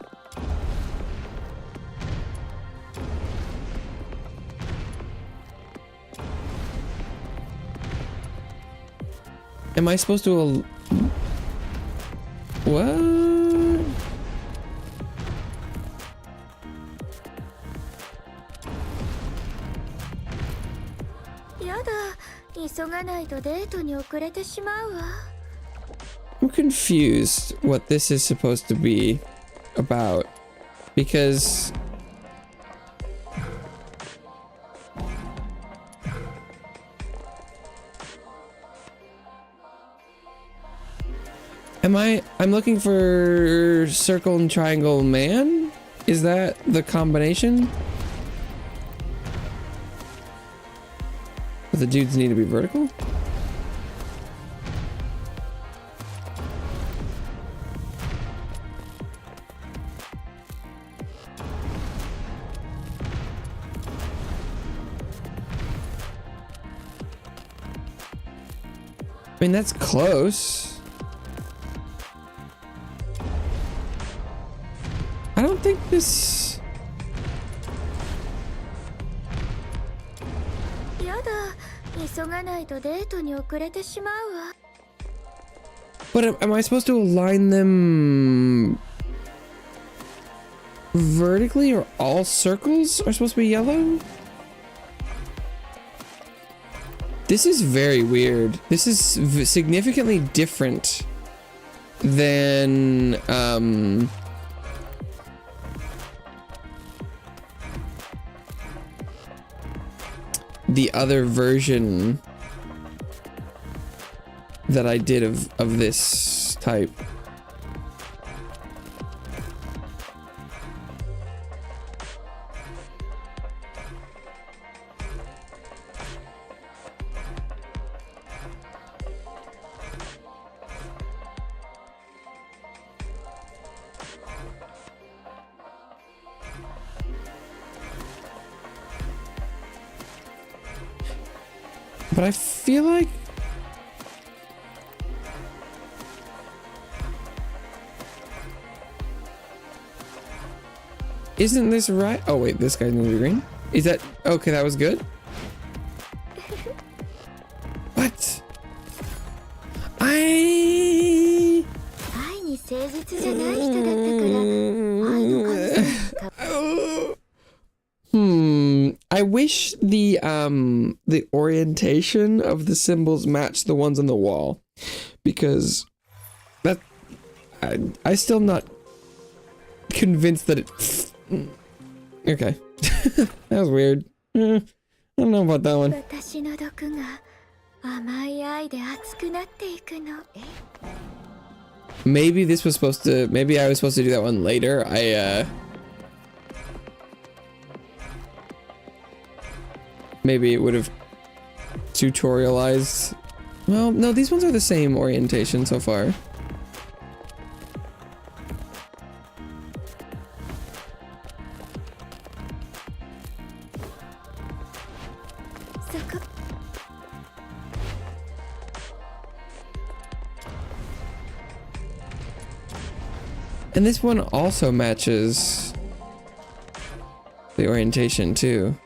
Am I supposed to... What? I'm confused what this is supposed to be about, because I'm looking for circle and triangle man? Is that the combination? The dudes need to be vertical? I mean, that's close. I don't think this... But am I supposed to align them vertically, or all circles are supposed to be yellow? This is very weird. This is significantly different than the other version that I did of this type. But I feel like isn't this right? Oh wait, this guy's gonna be green. Is that okay? That was good. What? I wish the orientation of the symbols matched the ones on the wall, because that I still not convinced that it. Okay, that was weird. I don't know about that one. Maybe this was supposed to. Maybe I was supposed to do that one later. Maybe it would have tutorialized. Well, no, these ones are the same orientation so far. And this one also matches the orientation too.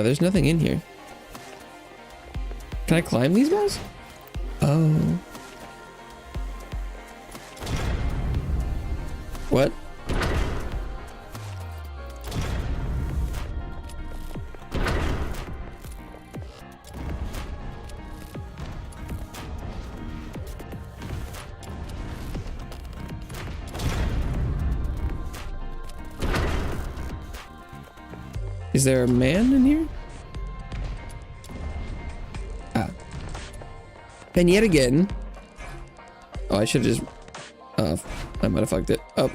There's nothing in here. Can I climb these walls? Oh. What? Is there a man in here? Ah. And yet again. Oh, I should just. I might have fucked it up.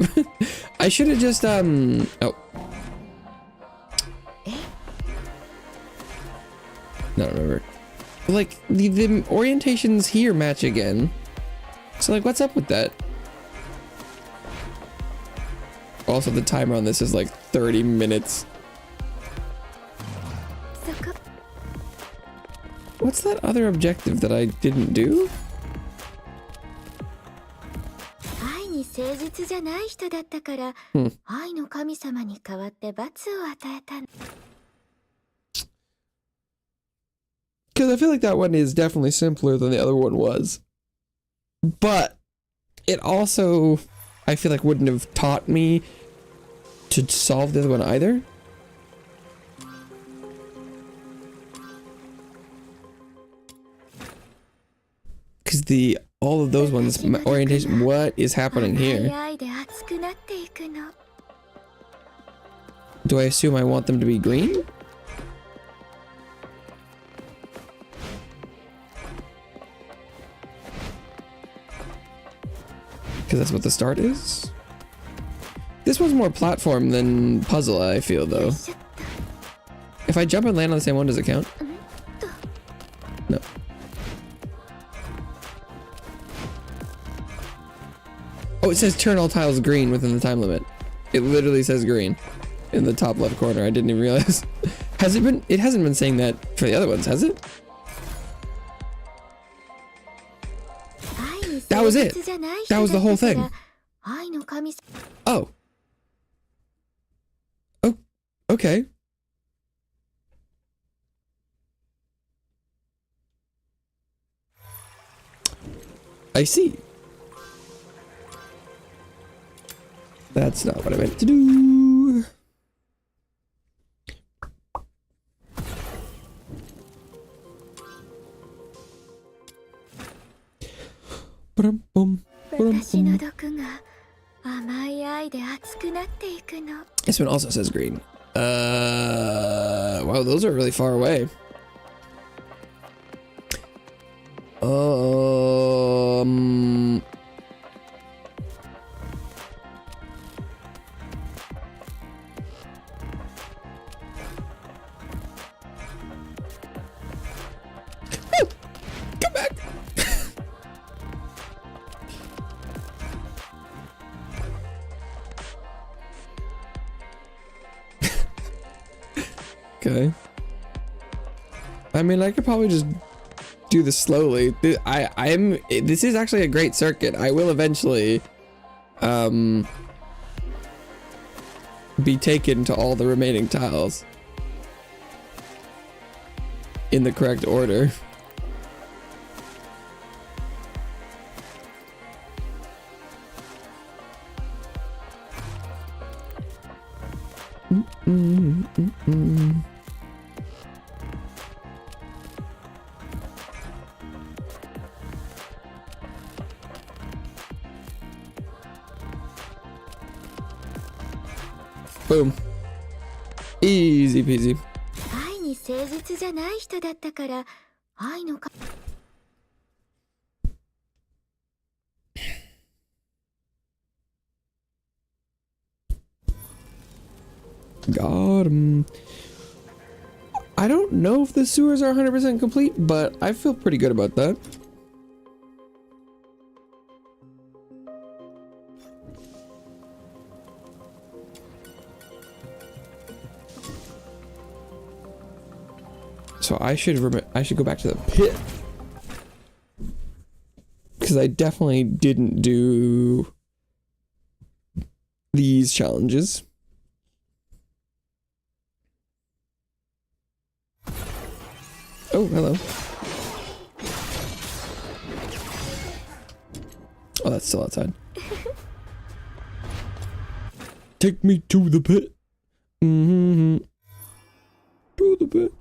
I should have just oh. No, remember. Like the orientations here match again. So like, what's up with that? Also, the timer on this is like 30 minutes. What's that other objective that I didn't do? Because I feel like that one is definitely simpler than the other one was. But it also, I feel like, wouldn't have taught me to solve the other one either. Because all of those ones, orientation, what is happening here? Do I assume I want them to be green? Because that's what the start is? This one's more platform than puzzle, I feel, though. If I jump and land on the same one, does it count? No. Oh, it says turn all tiles green within the time limit. It literally says green in the top left corner. I didn't even realize. Has it been? It hasn't been saying that for the other ones, has it? That was it. That was the whole thing. Oh. Oh, okay. I see. That's not what I meant to do. This one also says green. Wow, those are really far away. Come back. Okay. I mean, I could probably just do this slowly. This is actually a great circuit. I will eventually be taken to all the remaining tiles in the correct order. Boom. Easy peasy. Got him. I don't know if the sewers are 100% complete, but I feel pretty good about that. So I should go back to the pit, because I definitely didn't do these challenges. Oh, hello. Oh, that's still outside. Take me to the pit. To the pit.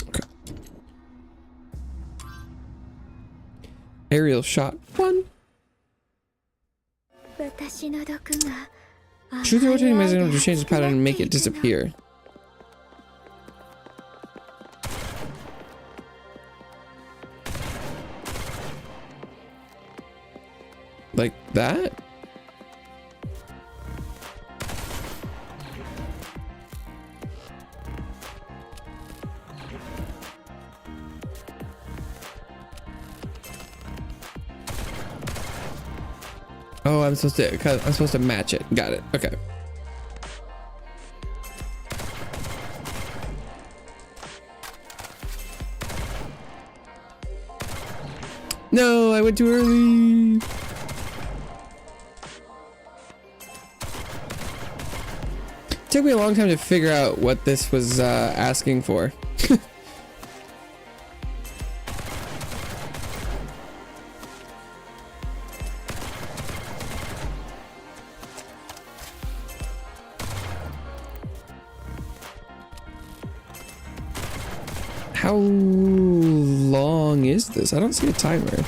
Okay. I aerial shot one. Shoot the rotating mechanism to change its pattern and make it disappear. Like that? Oh, I'm supposed to match it. Got it. Okay. No, I went too early. It took me a long time to figure out what this was asking for. How long is this? I don't see a timer.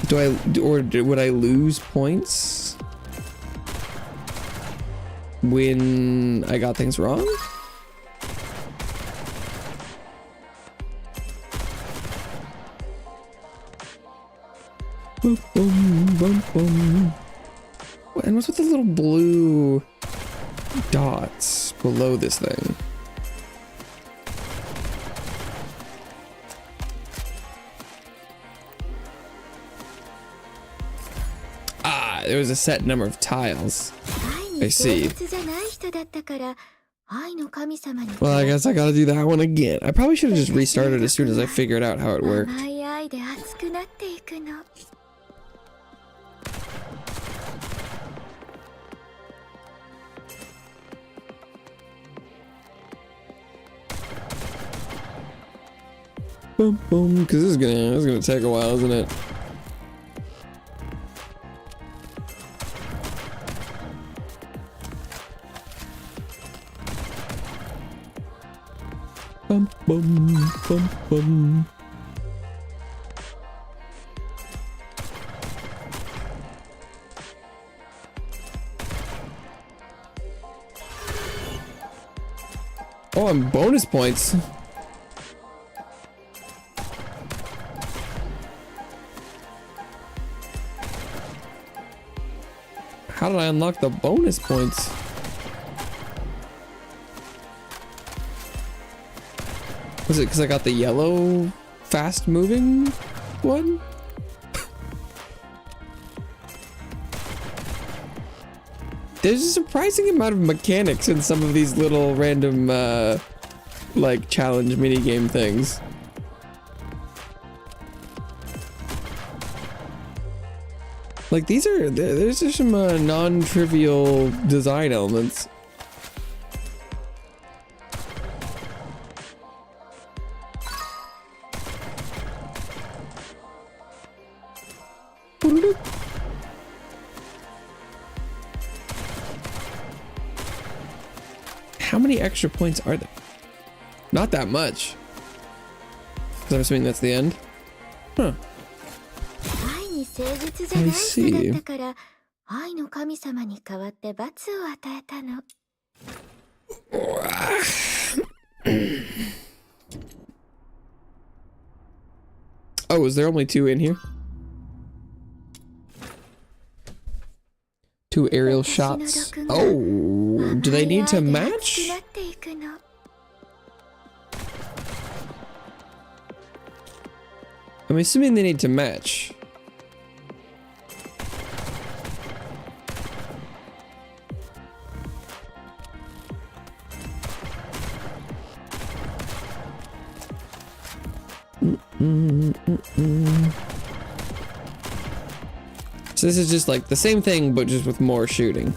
Would I lose points when I got things wrong? Boom, boom, boom, boom. And what's with the little blue dots below this thing? Ah, there was a set number of tiles. I see. Well, I guess I gotta do that one again. I probably should have just restarted as soon as I figured out how it worked. Boom, boom, because this is gonna take a while, isn't it? Bum, bum, bum, bum. Oh, and bonus points. How did I unlock the bonus points? Was it because I got the yellow fast moving one? There's a surprising amount of mechanics in some of these little random like challenge minigame things. Like there's just some non-trivial design elements. How many extra points are there? Not that much. 'Cause I'm assuming that's the end. Huh. I see. Oh, is there only two in here? Two aerial shots. Oh, do they need to match? I'm assuming they need to match. So this is just like the same thing, but just with more shooting.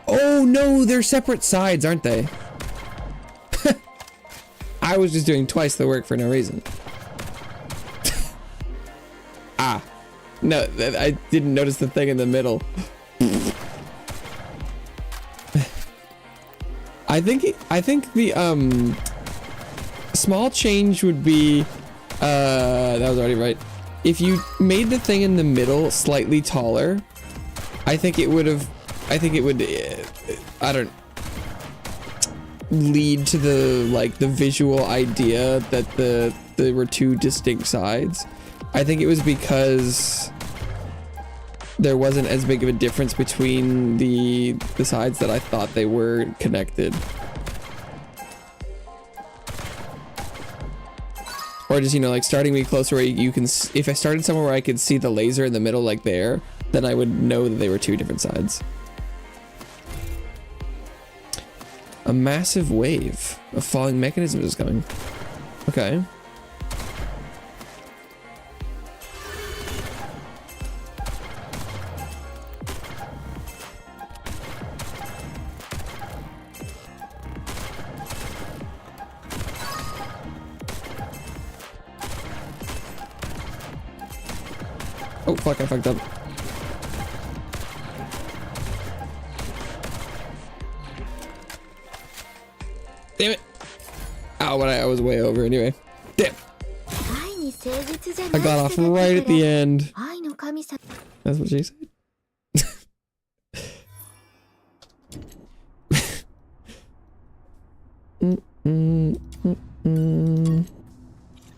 Oh no, they're separate sides, aren't they? I was just doing twice the work for no reason. Ah, no, I didn't notice the thing in the middle. I think the small change would be that was already right. If you made the thing in the middle slightly taller, I think it would I don't lead to the visual idea that there were two distinct sides. I think it was because there wasn't as big of a difference between the sides that I thought they were connected. Or just, you know, like starting me closer where you can, if I started somewhere where I could see the laser in the middle, like there, then I would know that they were two different sides. A massive wave of falling mechanisms is coming. Okay. Oh fuck, I fucked up. Damn it. Ow, but I was way over anyway. Damn. I got off right at the end. That's what she said.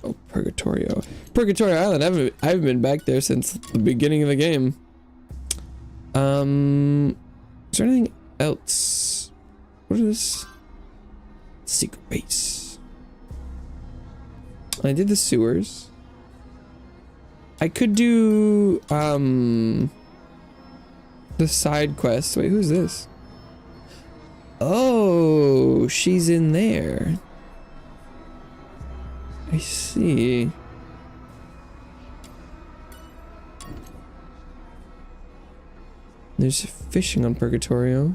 Oh, Purgatorio. Purgatorio Island. I haven't been back there since the beginning of the game. Is there anything else? What is this? Secret base. I did the sewers. I could do the side quest. Wait, who's this? Oh, she's in there. I see. There's fishing on Purgatorio.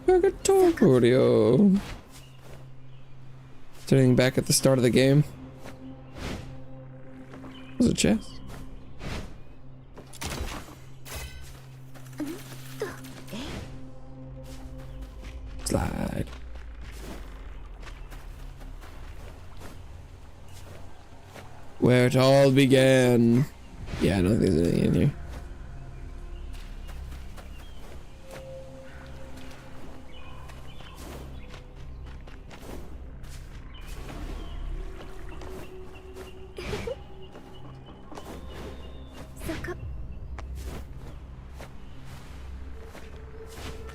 Purgatorio. Starting back at the start of the game. There's a chest. Slide. Where it all began. Yeah, I don't think there's anything in here.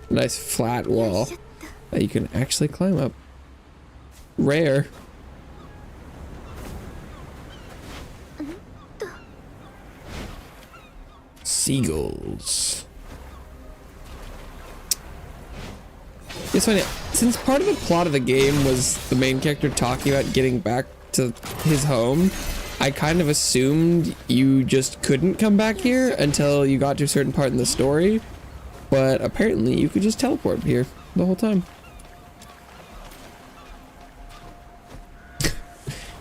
Nice flat wall that you can actually climb up. Rare. Seagulls. It's funny, since part of the plot of the game was the main character talking about getting back to his home, I kind of assumed you just couldn't come back here until you got to a certain part in the story. But apparently you could just teleport here the whole time.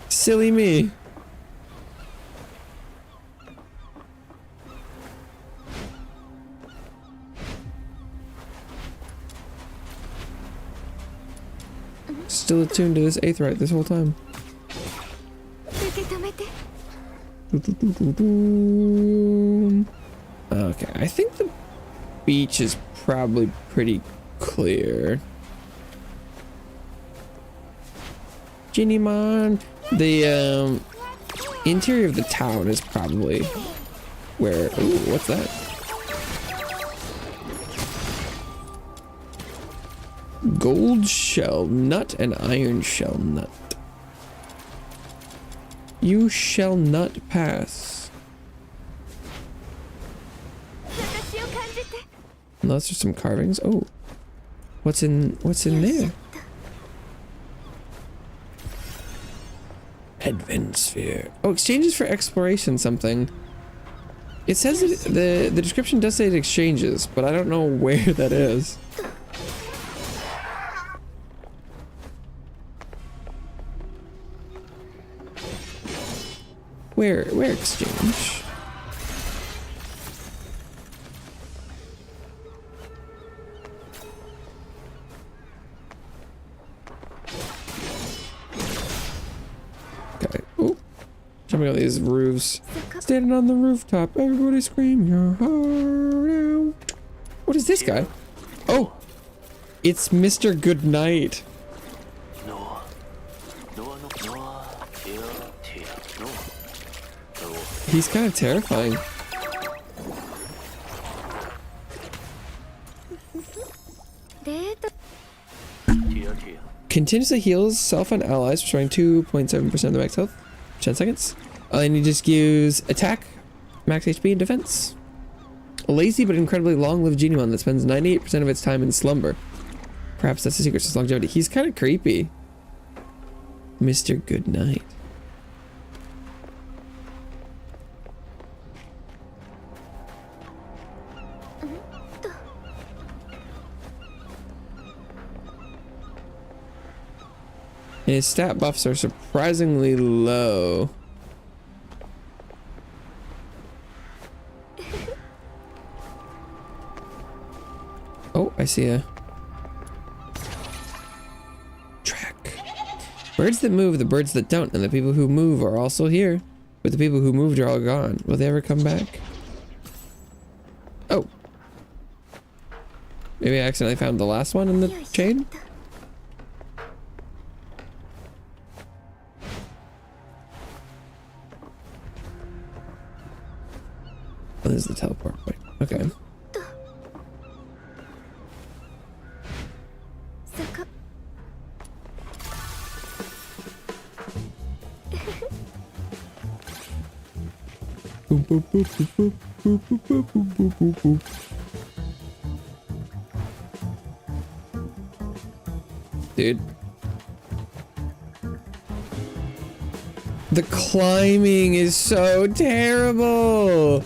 Silly me. Still attuned to this aetheryte this whole time. Okay, I think the beach is probably pretty clear. Jinnymon. The interior of the town is probably where. Ooh, what's that? Gold shell nut and iron shell nut. You shall not pass. Unless there's some carvings. Oh, what's in there? Advent sphere. Oh, exchanges for exploration something. It says the description does say it exchanges, but I don't know where that is. Where exchange? Okay. Ooh. Jumping on these roofs. Standing on the rooftop, everybody scream your heart out. What is this guy? Oh! It's Mr. Goodnight. He's kind of terrifying. Continuously heals self and allies, restoring 2.7% of the max health. 10 seconds. And he just gives attack, max HP, and defense. A lazy but incredibly long-lived Genimon that spends 98% of its time in slumber. Perhaps that's the secret to his longevity. He's kind of creepy. Mr. Goodnight. His stat buffs are surprisingly low. Oh, I see a track. Birds that move, the birds that don't, and the people who move are also here. But the people who moved are all gone. Will they ever come back? Oh. Maybe I accidentally found the last one in the chain? Oh, this is the teleport point. Okay. Boop, boop, boop, boop, boop, boop, boop, boop, boop, boop. Dude. The climbing is so terrible.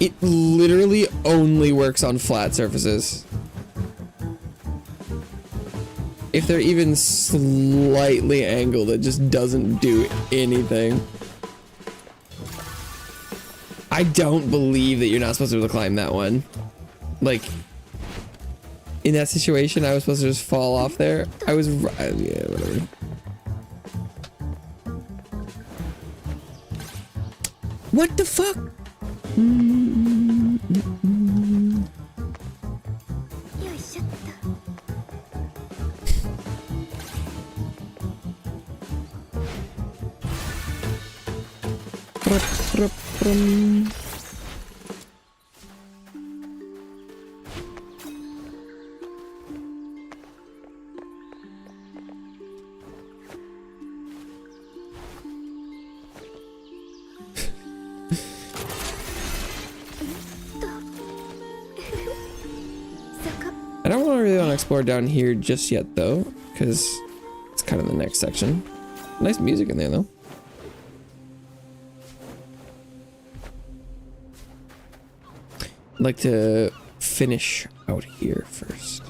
It literally only works on flat surfaces. If they're even slightly angled, it just doesn't do anything. I don't believe that you're not supposed to be able to climb that one. Like, in that situation, I was supposed to just fall off there. I was, yeah, whatever. What the fuck? I don't really want to explore down here just yet though, because it's kind of the next section. Nice music in there though. I'd like to finish out here first.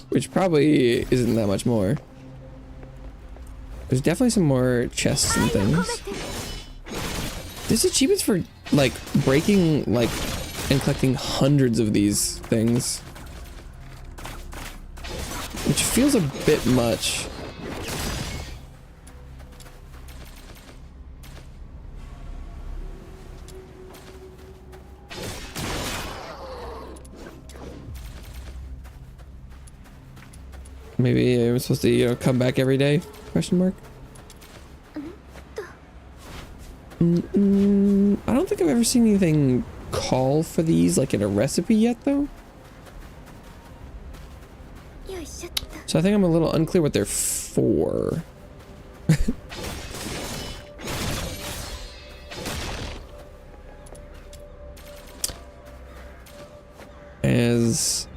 Which probably isn't that much more. There's definitely some more chests and things. There's achievements for like breaking like and collecting hundreds of these things, which feels a bit much. Maybe I'm supposed to, you know, come back every day? Question mark. I don't think I've ever seen anything call for these like in a recipe yet though. So I think I'm a little unclear what they're for. As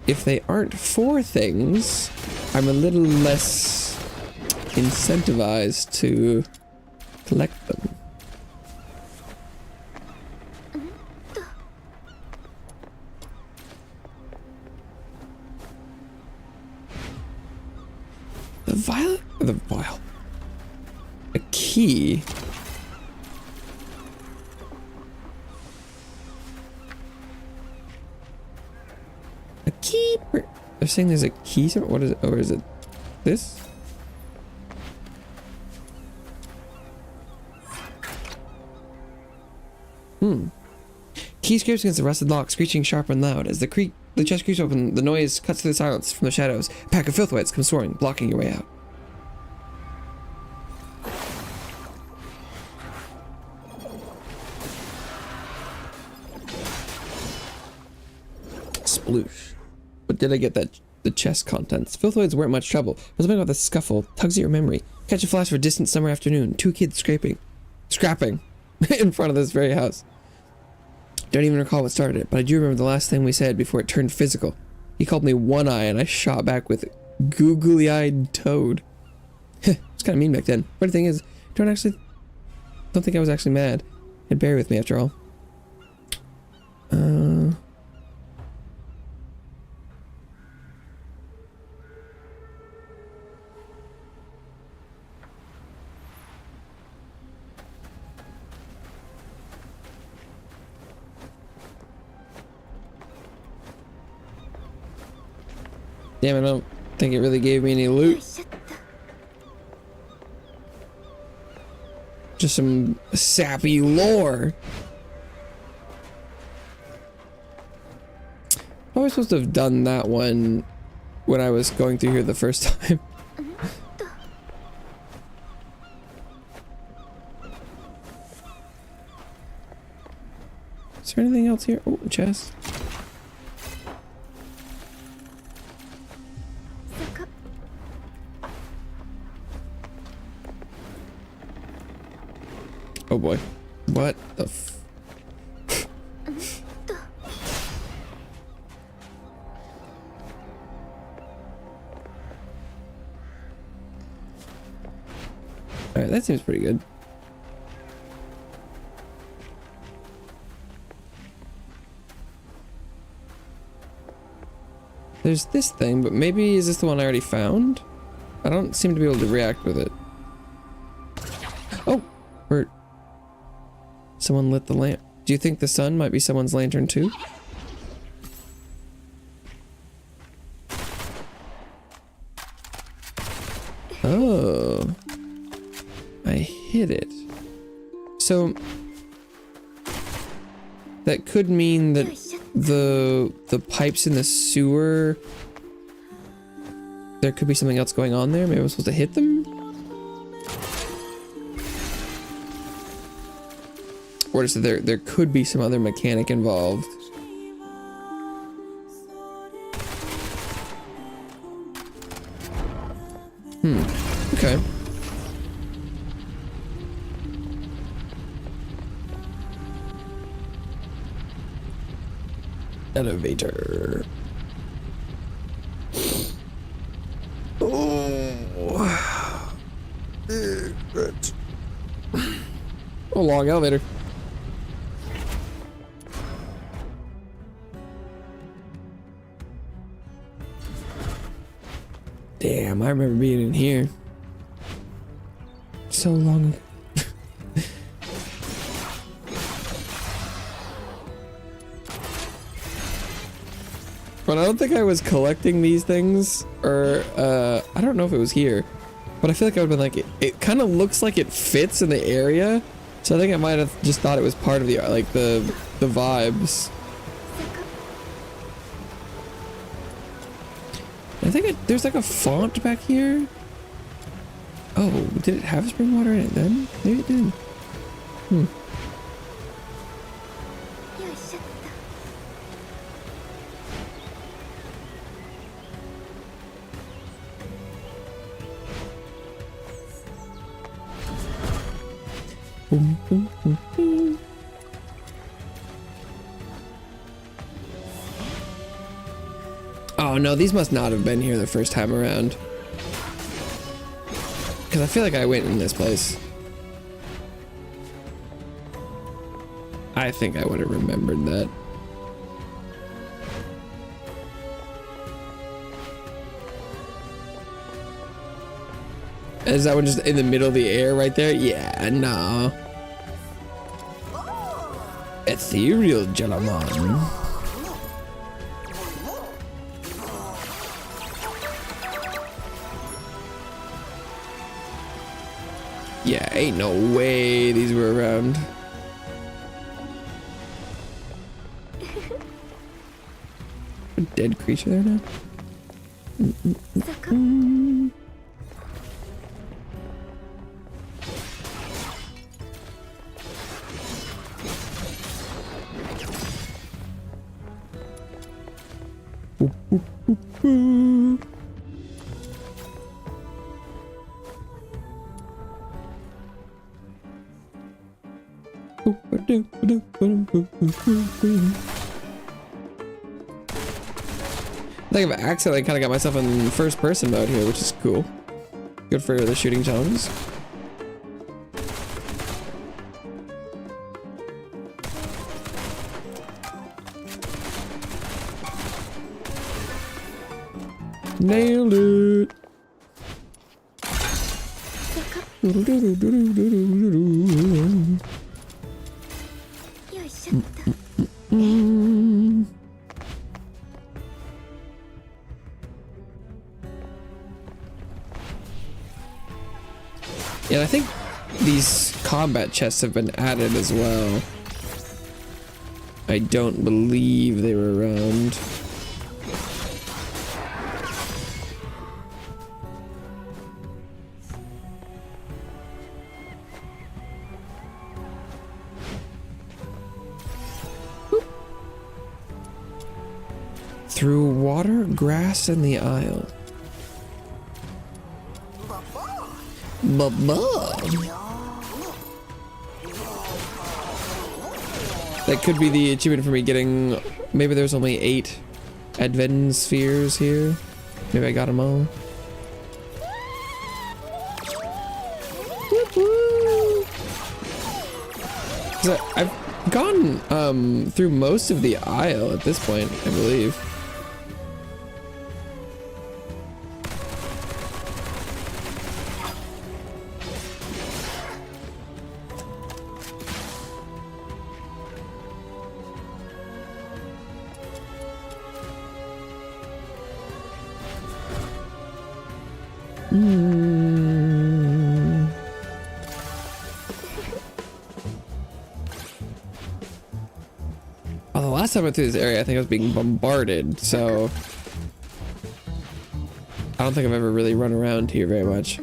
if they aren't for things, I'm a little less incentivized to collect them. The vial. A key. A key. They're saying there's a key somewhere. What is it? Or is it this? Key scrapes against the rusted lock, screeching sharp and loud. As the chest creaks open, the noise cuts through the silence. From the shadows, a pack of filthwites come soaring, blocking your way out. Sploosh. But did I get that? The chest contents. Filthwites weren't much trouble, but something about the scuffle tugs at your memory. Catch a flash of a distant summer afternoon. Two kids scrapping in front of this very house. Don't even recall what started it, but I do remember the last thing we said before it turned physical. He called me One Eye, and I shot back with googly-eyed toad. It's kind of mean back then. But the thing is, don't think I was actually mad. It'd bear with me after all. Damn, I don't think it really gave me any loot. Just some sappy lore. I was supposed to have done that one when I was going through here the first time. Is there anything else here? Oh, chest. Oh boy. What the f... Alright, that seems pretty good. There's this thing, but maybe is this the one I already found? I don't seem to be able to react with it. Oh! Or... someone lit the lamp. Do you think the sun might be someone's lantern too? Oh. I hit it. So that could mean that the pipes in the sewer, there could be something else going on there. Maybe I was supposed to hit them? Or just that there could be some other mechanic involved. Okay. Elevator. Oh. Oh, long elevator. Damn, I remember being in here. So long ago. But I don't think I was collecting these things, or I don't know if it was here, but I feel like I would have been like, it kind of looks like it fits in the area, so I think I might have just thought it was part of the, like, the vibes. I think there's like a font back here. Oh, did it have spring water in it then? Maybe it did. Boom, boom, boom, boom. Oh no, these must not have been here the first time around. Because I feel like I went in this place. I think I would have remembered that. Is that one just in the middle of the air right there? Yeah, no. Ethereal gentleman. Yeah, ain't no way these were around. A dead creature there now? I think I've accidentally kind of got myself in first person mode here, which is cool. Good for the shooting challenges. Nailed it. Yeah, I think these combat chests have been added as well. I don't believe they were around. Through water, grass, and the aisle. That could be the achievement for me getting. Maybe there's only 8 Advent spheres here. Maybe I got them all. I've gone through most of the aisle at this point, I believe. Oh, the last time I went through this area, I think I was being bombarded, so I don't think I've ever really run around here very much.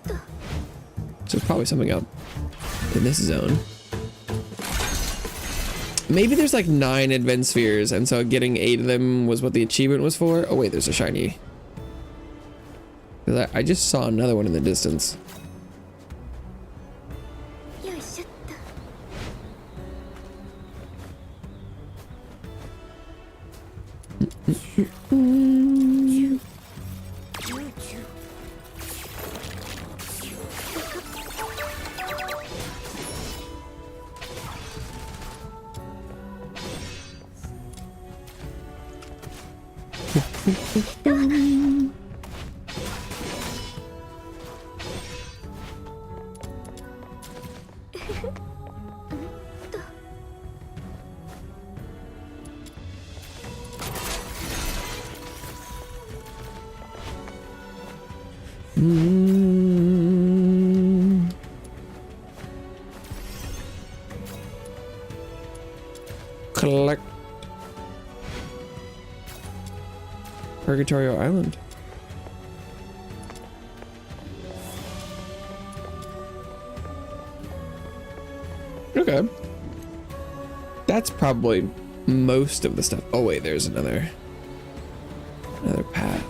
So there's probably something up in this zone. Maybe there's like 9 Advent spheres, and so getting 8 of them was what the achievement was for. Oh wait, there's a shiny. I just saw another one in the distance. Collect Purgatorio Island. Okay. That's probably most of the stuff. Oh wait, there's another path.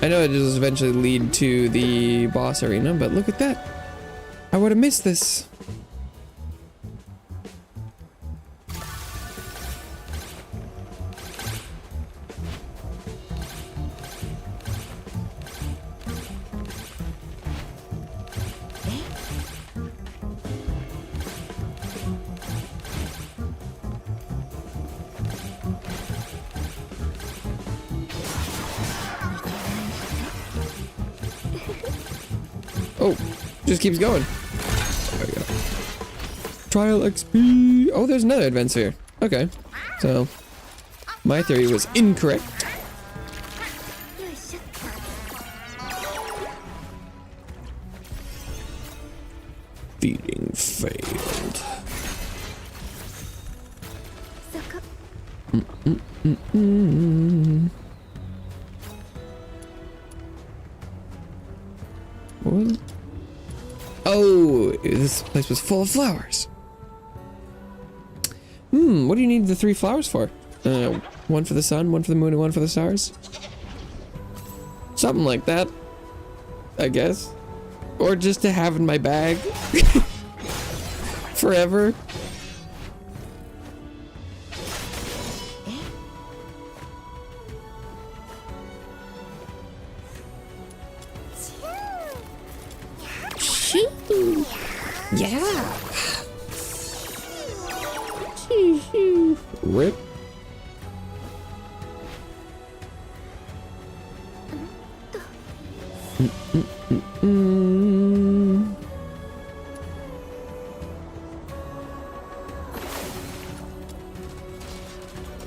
I know it does eventually lead to the boss arena, but look at that. I would have missed this. Oh, just keeps going. There we go. Trial XP. Oh, there's another advance here. Okay, so my theory was incorrect. Feeding failed. What? Oh, this place was full of flowers. What do you need the 3 flowers for? One for the sun, one for the moon, and one for the stars? Something like that, I guess. Or just to have in my bag forever. Yeah. Rip.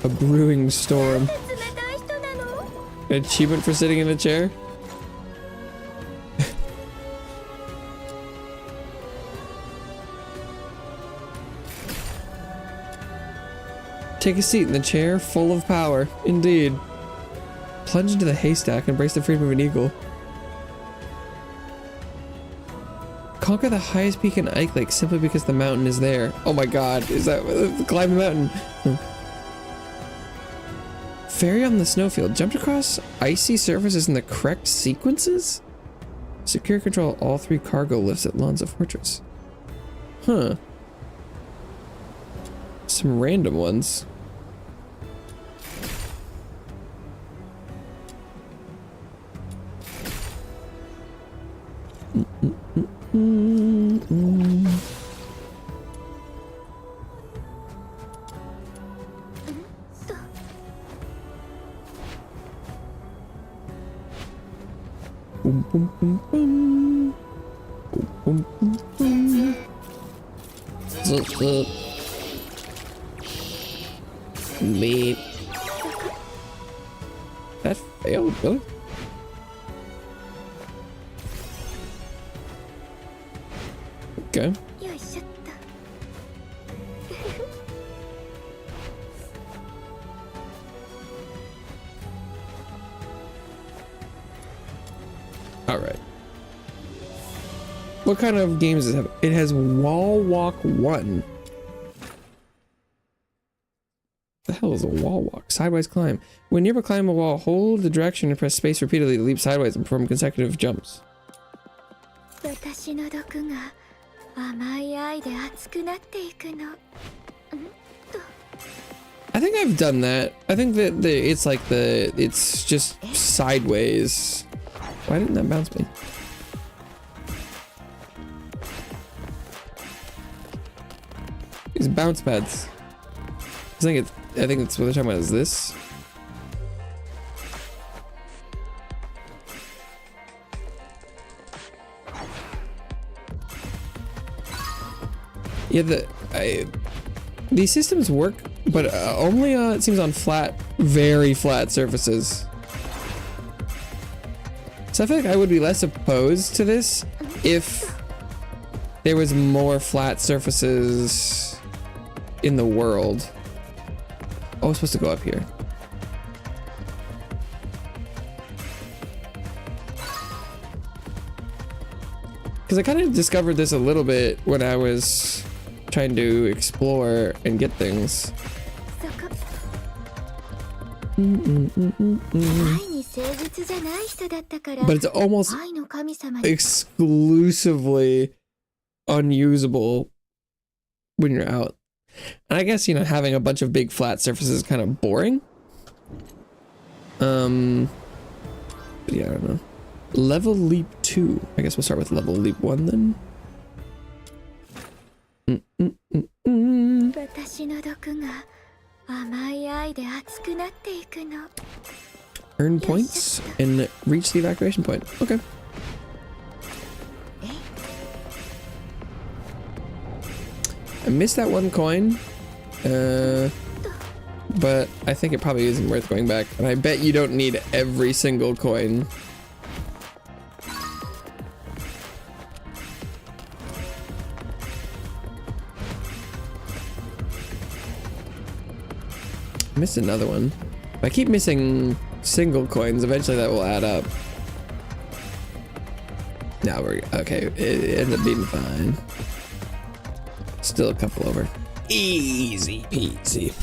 A brewing storm. An achievement for sitting in a chair? Take a seat in the chair full of power. Indeed. Plunge into the haystack and embrace the freedom of an eagle. Conquer the highest peak in Ike Lake simply because the mountain is there. Oh my god, is that climb the mountain? Ferry on the snowfield. Jumped across icy surfaces in the correct sequences? Secure control of all 3 cargo lifts at Lanza Fortress. Huh. Some random ones. Boom, boom, boom, boom. Boom, boom, boom, boom. Beep. That failed, really? Okay. Alright. What kind of games does it have? It has Wall Walk 1. The hell is a wall walk? Sideways climb. When nearby climb a wall, hold the direction and press space repeatedly to leap sideways and perform consecutive jumps. I think I've done that. I think that it's like it's just sideways. Why didn't that bounce me? These bounce pads. I think that's what they're talking about is this. Yeah, these systems work, but only it seems on flat, very flat surfaces. So I feel like I would be less opposed to this if there was more flat surfaces in the world. Oh, it's supposed to go up here. Because I kind of discovered this a little bit when I was trying to explore and get things. But it's almost exclusively unusable when you're out. And I guess, you know, having a bunch of big flat surfaces is kind of boring. But yeah, I don't know. Level Leap 2. I guess we'll start with Level Leap 1 then. Earn points and reach the evacuation point. Okay. I missed that one coin. But I think it probably isn't worth going back. And I bet you don't need every single coin. Missed another one. If I keep missing single coins, eventually that will add up. Now we're okay. It ends up being fine. Still a couple over. Easy peasy.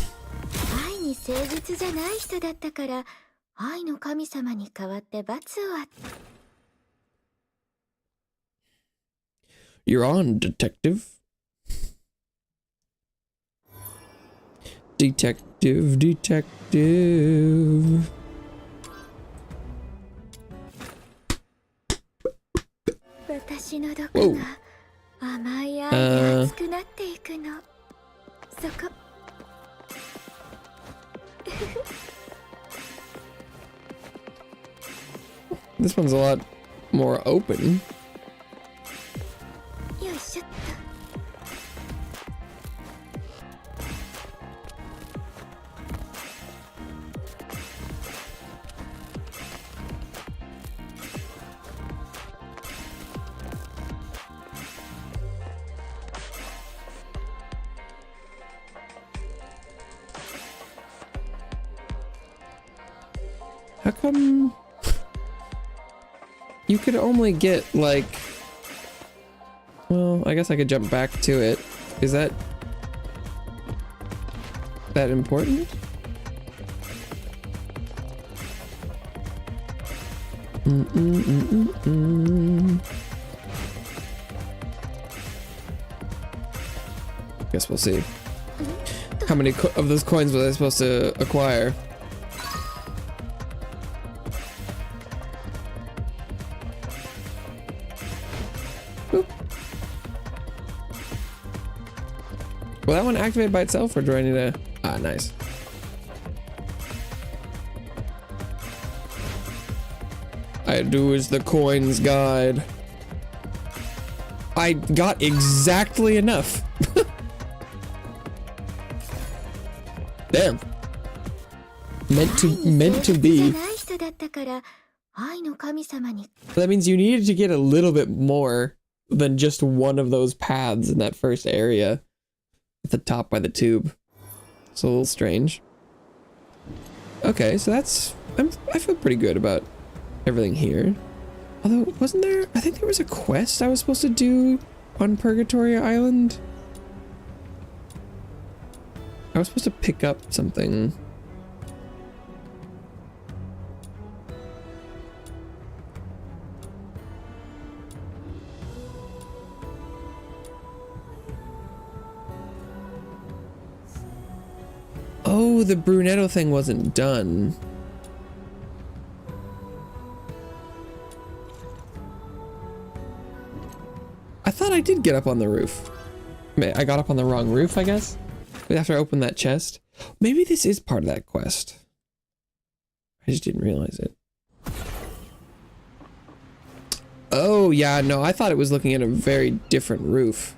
You're on, detective. Detective. Whoa. This one's a lot more open. How come you could only get like, well, I guess I could jump back to it. Is that important? Guess we'll see. How many of those coins was I supposed to acquire? Will that one activate by itself, or do I need to... Ah, nice. I do as the coins guide. I got exactly enough. Damn. Meant to be. That means you needed to get a little bit more than just one of those paths in that first area. At the top by the tube. It's a little strange. Okay, so that's... I feel pretty good about everything here. Although, wasn't there... I think there was a quest I was supposed to do on Purgatory Island. I was supposed to pick up something. Oh, the Brunetto thing wasn't done. I thought I did get up on the roof. I got up on the wrong roof, I guess. But after I opened that chest. Maybe this is part of that quest. I just didn't realize it. Oh, yeah, no, I thought it was looking at a very different roof.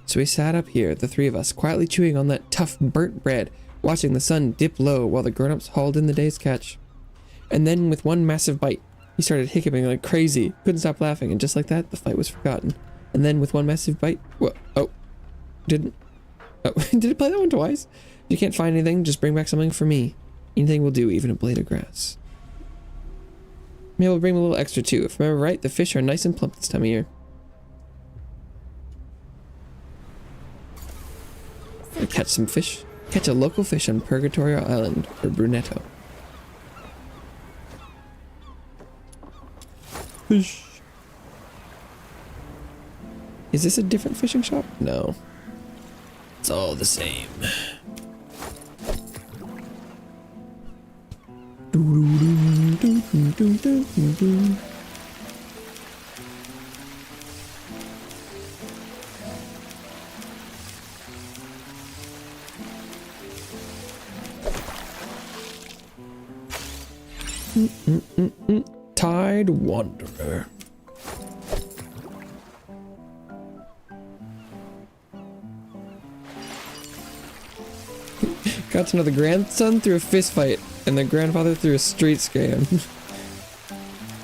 So we sat up here, the three of us, quietly chewing on that tough, burnt bread, watching the sun dip low while the grown-ups hauled in the day's catch. And then, with one massive bite, he started hiccuping like crazy, couldn't stop laughing, and just like that, the fight was forgotten. And then, with one massive bite... Whoa, oh. Didn't... Oh, did it play that one twice? If you can't find anything, just bring back something for me. Anything will do, even a blade of grass. Maybe we'll bring a little extra too. If I remember right, the fish are nice and plump this time of year. Catch some fish. Catch a local fish on Purgatory Island or Brunetto. Fish. Is this a different fishing shop? No. It's all the same. Tide Wanderer. Got to know the grandson through a fist fight and the grandfather through a street scam.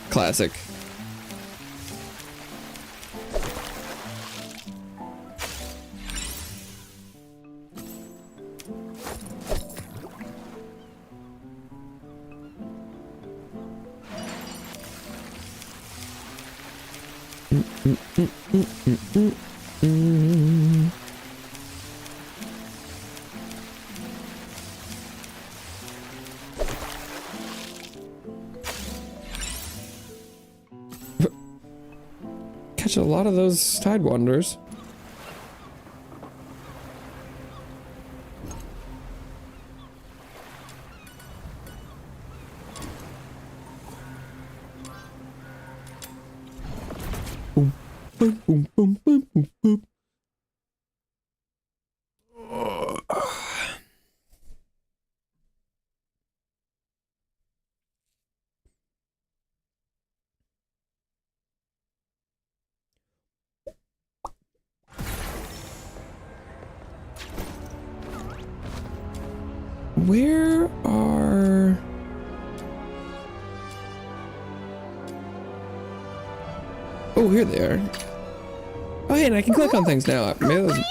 Classic. Catch a lot of those Tide Wanderers. Boom, boom, boom, boom, boom, boom, boom. Where are... Oh, here they are. Oh, hey, and I can click on things now. Maybe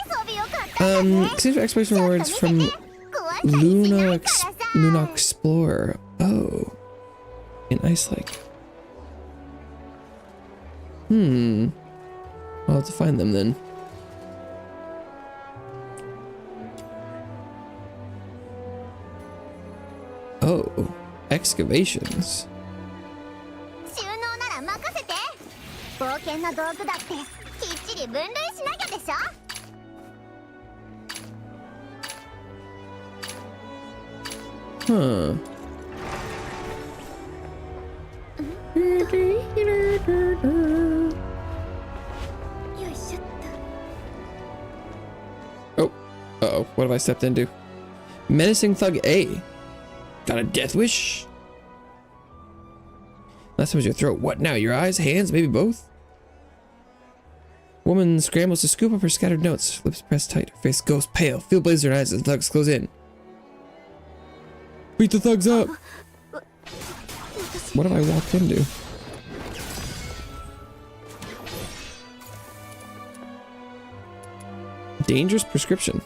receive exploration rewards from Luna Explorer. Oh. In Ice Lake. I'll have to find them then. Oh, excavations. Huh. Oh, uh-oh, what have I stepped into? Menacing Thug A. Got a death wish? Last time was your throat. What now? Your eyes, hands, maybe both? Woman scrambles to scoop up her scattered notes. Lips pressed tight. Her face goes pale. Feel blazes her eyes as the thugs close in. Beat the thugs up! What have I walked into? Dangerous prescription.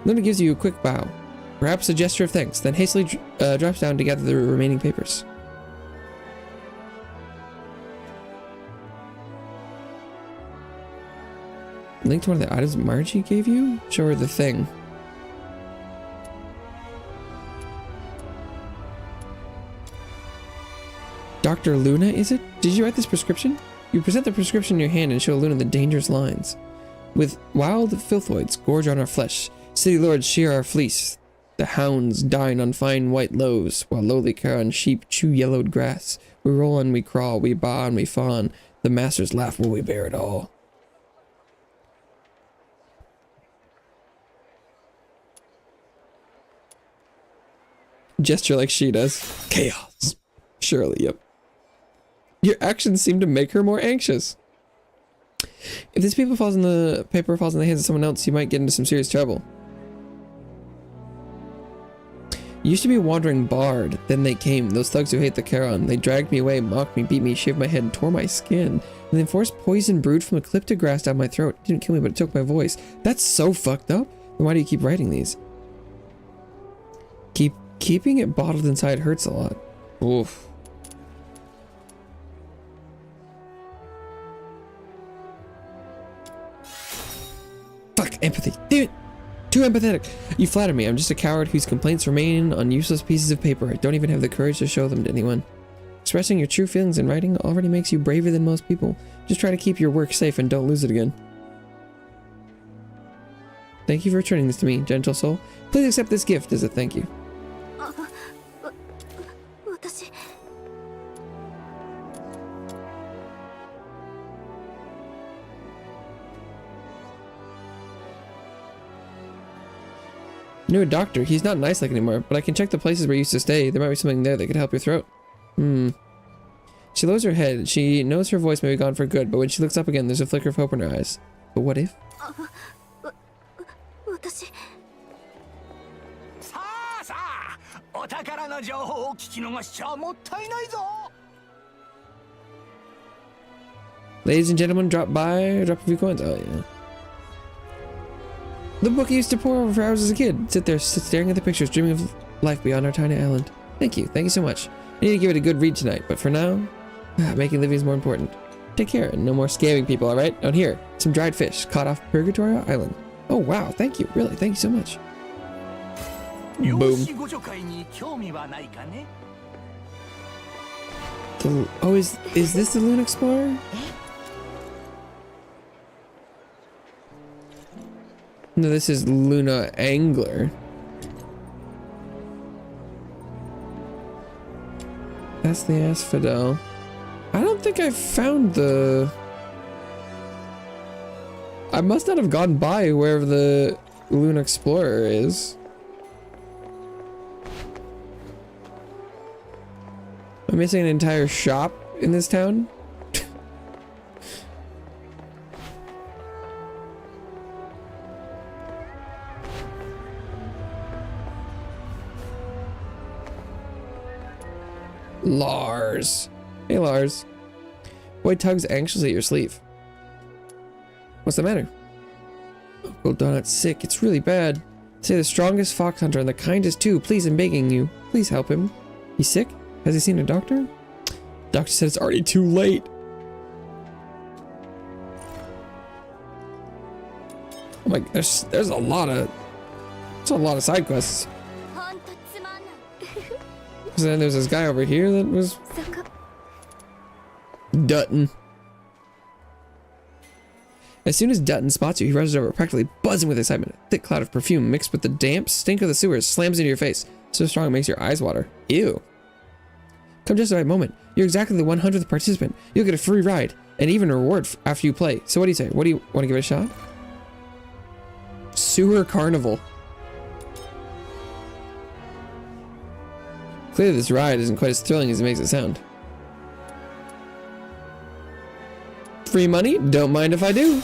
Luna gives you a quick bow. Perhaps a gesture of thanks, then hastily drops down to gather the remaining papers. Link to one of the items Margie gave you? Show her the thing. Dr. Luna, is it? Did you write this prescription? You present the prescription in your hand and show Luna the dangerous lines. With wild filthoids gorge on our flesh, city lords shear our fleece. The hounds dine on fine white loaves, while lowly Charon sheep chew yellowed grass. We roll and we crawl, we baa and we fawn. The masters laugh while we bear it all. Gesture like she does. Chaos. Surely, yep. Your actions seem to make her more anxious. If this paper falls in the hands of someone else, you might get into some serious trouble. You used to be a wandering bard, then they came, those thugs who hate the Charon. They dragged me away, mocked me, beat me, shaved my head, tore my skin, and then forced poison brewed from eucalyptus down my throat. It didn't kill me, but it took my voice. That's so fucked up. Then why do you keep writing these? Keeping it bottled inside hurts a lot. Oof. Fuck, empathy. Damn it. Too empathetic. You flatter me. I'm just a coward whose complaints remain on useless pieces of paper. I don't even have the courage to show them to anyone. Expressing your true feelings in writing already makes you braver than most people. Just try to keep your work safe and don't lose it again. Thank you for returning this to me, gentle soul. Please accept this gift as a thank you. Knew a doctor. He's not nice like anymore, but I can check the places where you used to stay. There might be something there that could help your throat. She lowers her head. She knows her voice may be gone for good, but when she looks up again, there's a flicker of hope in her eyes. But what if? Ladies and gentlemen, drop by, drop a few coins. Oh, yeah. The book I used to pore over for hours as a kid. Sit there, staring at the pictures, dreaming of life beyond our tiny island. Thank you so much. I need to give it a good read tonight, but for now, making living is more important. Take care, and no more scamming people, alright? Down here, some dried fish, caught off Purgatorio Island. Oh wow, thank you, really, thank you so much. Boom. Oh, is this the Loon Explorer? No, this is Luna Angler. That's the Asphodel. I don't think I found the... I must not have gone by wherever the Luna Explorer is. I'm missing an entire shop in this town. Lars. Hey, Lars. Boy tugs anxiously at your sleeve. What's the matter? Uncle Donut's sick. It's really bad. Say the strongest fox hunter and the kindest too. Please, I'm begging you. Please help him. He's sick? Has he seen a doctor? Doctor said it's already too late. Oh my, there's a lot of side quests. So then there's this guy over here that was Dutton. As soon as Dutton spots you, he rushes over, practically buzzing with excitement. A thick cloud of perfume mixed with the damp stink of the sewers slams into your face, so strong it makes your eyes water. Ew. Come just the right moment. You're exactly the 100th participant. You'll get a free ride, and even a reward after you play. So what do you say? What do you want to give it a shot? Sewer Carnival. Clearly this ride isn't quite as thrilling as it makes it sound. Free money? Don't mind if I do.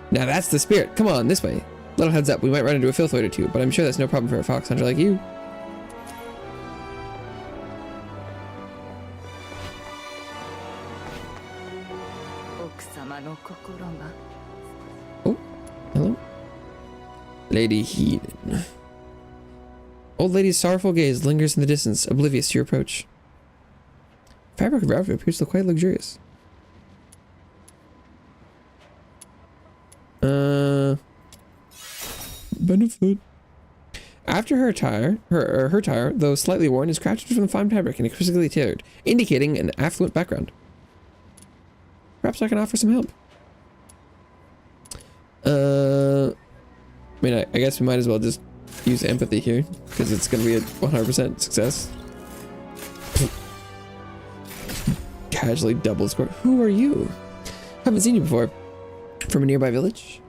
Now that's the spirit. Come on, this way. Little heads up, we might run into a filthwaite or two, but I'm sure that's no problem for a fox hunter like you. Oh, hello. Lady Heathen. Old lady's sorrowful gaze lingers in the distance, oblivious to your approach. Fabric of your outfit appears to look quite luxurious. Benefit. After her attire, her attire, though slightly worn, is crafted from the fine fabric and exquisitely tailored, indicating an affluent background. Perhaps I can offer some help. I mean, I guess we might as well just use empathy here, because it's going to be a 100% success. Casually double score. Who are you? Haven't seen you before. From a nearby village?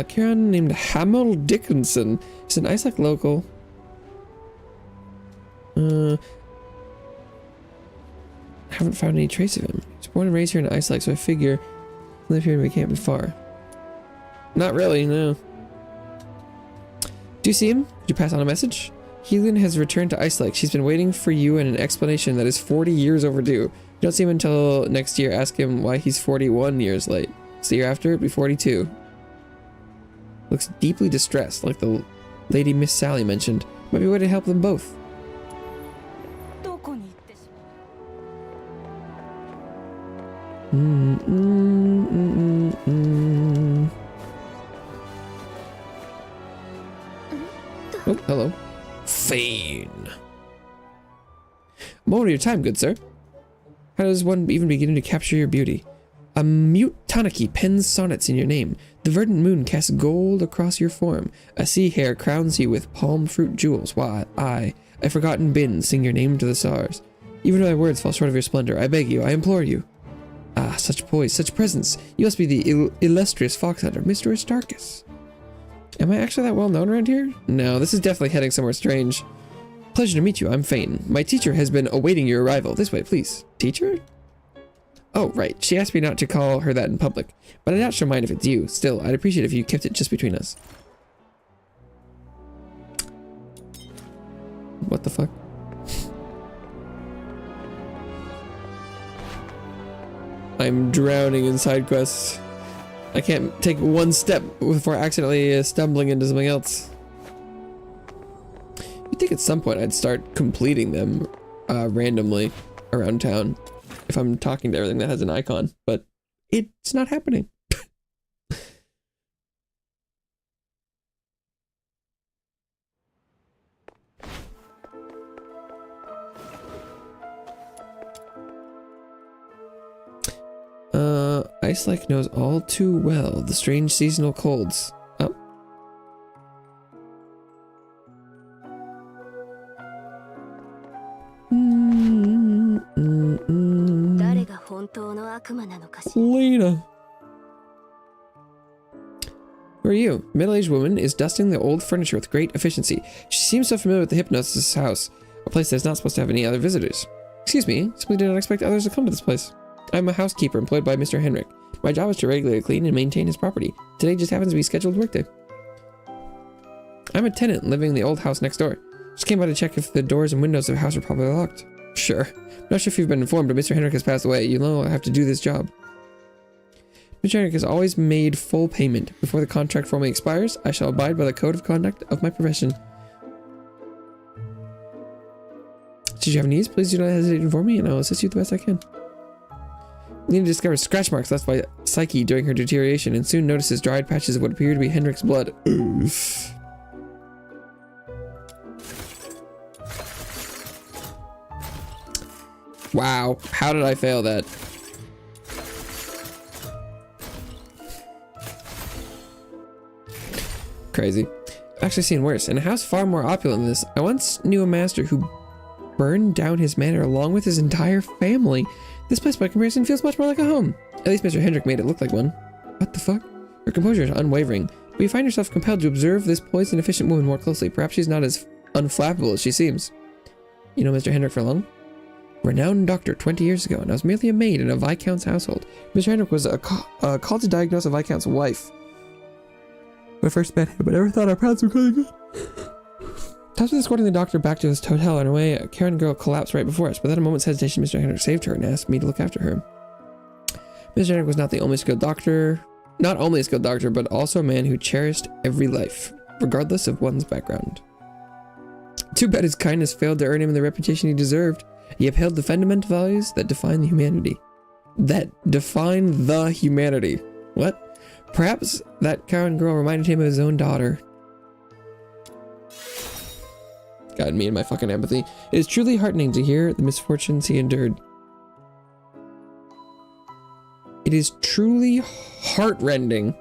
Karen named Hamill Dickinson. She's an Iceland local. Haven't found any trace of him. He's born and raised here in Iceland, so I figure live here and we can't be far. Not really, no. Do you see him? Could you pass on a message? Helion has returned to Iceland. She's been waiting for you and an explanation that is 40 years overdue. You don't see him until next year. Ask him why he's 41 years late. So the year after, it'd be 42. Looks deeply distressed, like the lady Miss Sally mentioned. Might be a way to help them both. Oh, hello. Fane. Moment of your time, good sir. How does one even begin to capture your beauty? A mute Tanaki pens sonnets in your name. The verdant moon casts gold across your form. A sea hare crowns you with palm fruit jewels, while I, a forgotten bin, sing your name to the stars. Even though my words fall short of your splendor, I beg you, I implore you. Ah, such poise, such presence. You must be the illustrious fox hunter, Mr. Aristarchus. Am I actually that well known around here? No, this is definitely heading somewhere strange. Pleasure to meet you, I'm Fane. My teacher has been awaiting your arrival. This way, please. Teacher? Oh, right. She asked me not to call her that in public, but I doubt she'll mind if it's you. Still, I'd appreciate if you kept it just between us. What the fuck? I'm drowning in side quests. I can't take one step before accidentally stumbling into something else. You'd think at some point I'd start completing them randomly around town if I'm talking to everything that has an icon, but it's not happening. Ice Lake knows all too well the strange seasonal colds. Oh. Lena. Who are you? Middle-aged woman is dusting the old furniture with great efficiency. She seems so familiar with the hypnosis house, a place that's not supposed to have any other visitors. Excuse me, simply did not expect others to come to this place. I'm a housekeeper employed by Mr. Henrik. My job is to regularly clean and maintain his property. Today just happens to be scheduled workday. I'm a tenant living in the old house next door. Just came by to check if the doors and windows of the house are properly locked. Sure. Not sure if you've been informed, but Mr. Henrik has passed away. You know I have to do this job. Mr. Henrik has always made full payment. Before the contract formally expires, I shall abide by the code of conduct of my profession. Should you have needs, please do not hesitate to inform me, and I will assist you the best I can. Lena discovers scratch marks left by Psyche during her deterioration and soon notices dried patches of what appear to be Henrik's blood. Oof. Wow, how did I fail that? Crazy. I've actually seen worse. In a house far more opulent than this, I once knew a master who burned down his manor along with his entire family. This place, by comparison, feels much more like a home. At least Mr. Henrik made it look like one. What the fuck? Her composure is unwavering, but you find yourself compelled to observe this poised and efficient woman more closely. Perhaps she's not as unflappable as she seems. You know Mr. Henrik for long? Renowned doctor 20 years ago, and I was merely a maid in a Viscount's household. Mr. Henrik was called to diagnose a Viscount's wife. When I first met him, I never thought our paths were going good. After escorting the doctor back to his hotel on her way, a Karen girl collapsed right before us. Without a moment's hesitation, Mr. Henrik saved her and asked me to look after her. Mr. Henrik was not only a skilled doctor, but also a man who cherished every life, regardless of one's background. Too bad his kindness failed to earn him the reputation he deserved. He upheld the fundamental values that define the humanity. What? Perhaps that Karen girl reminded him of his own daughter. God, me and my fucking empathy. It is truly heartening to hear the misfortunes he endured. It is truly heartrending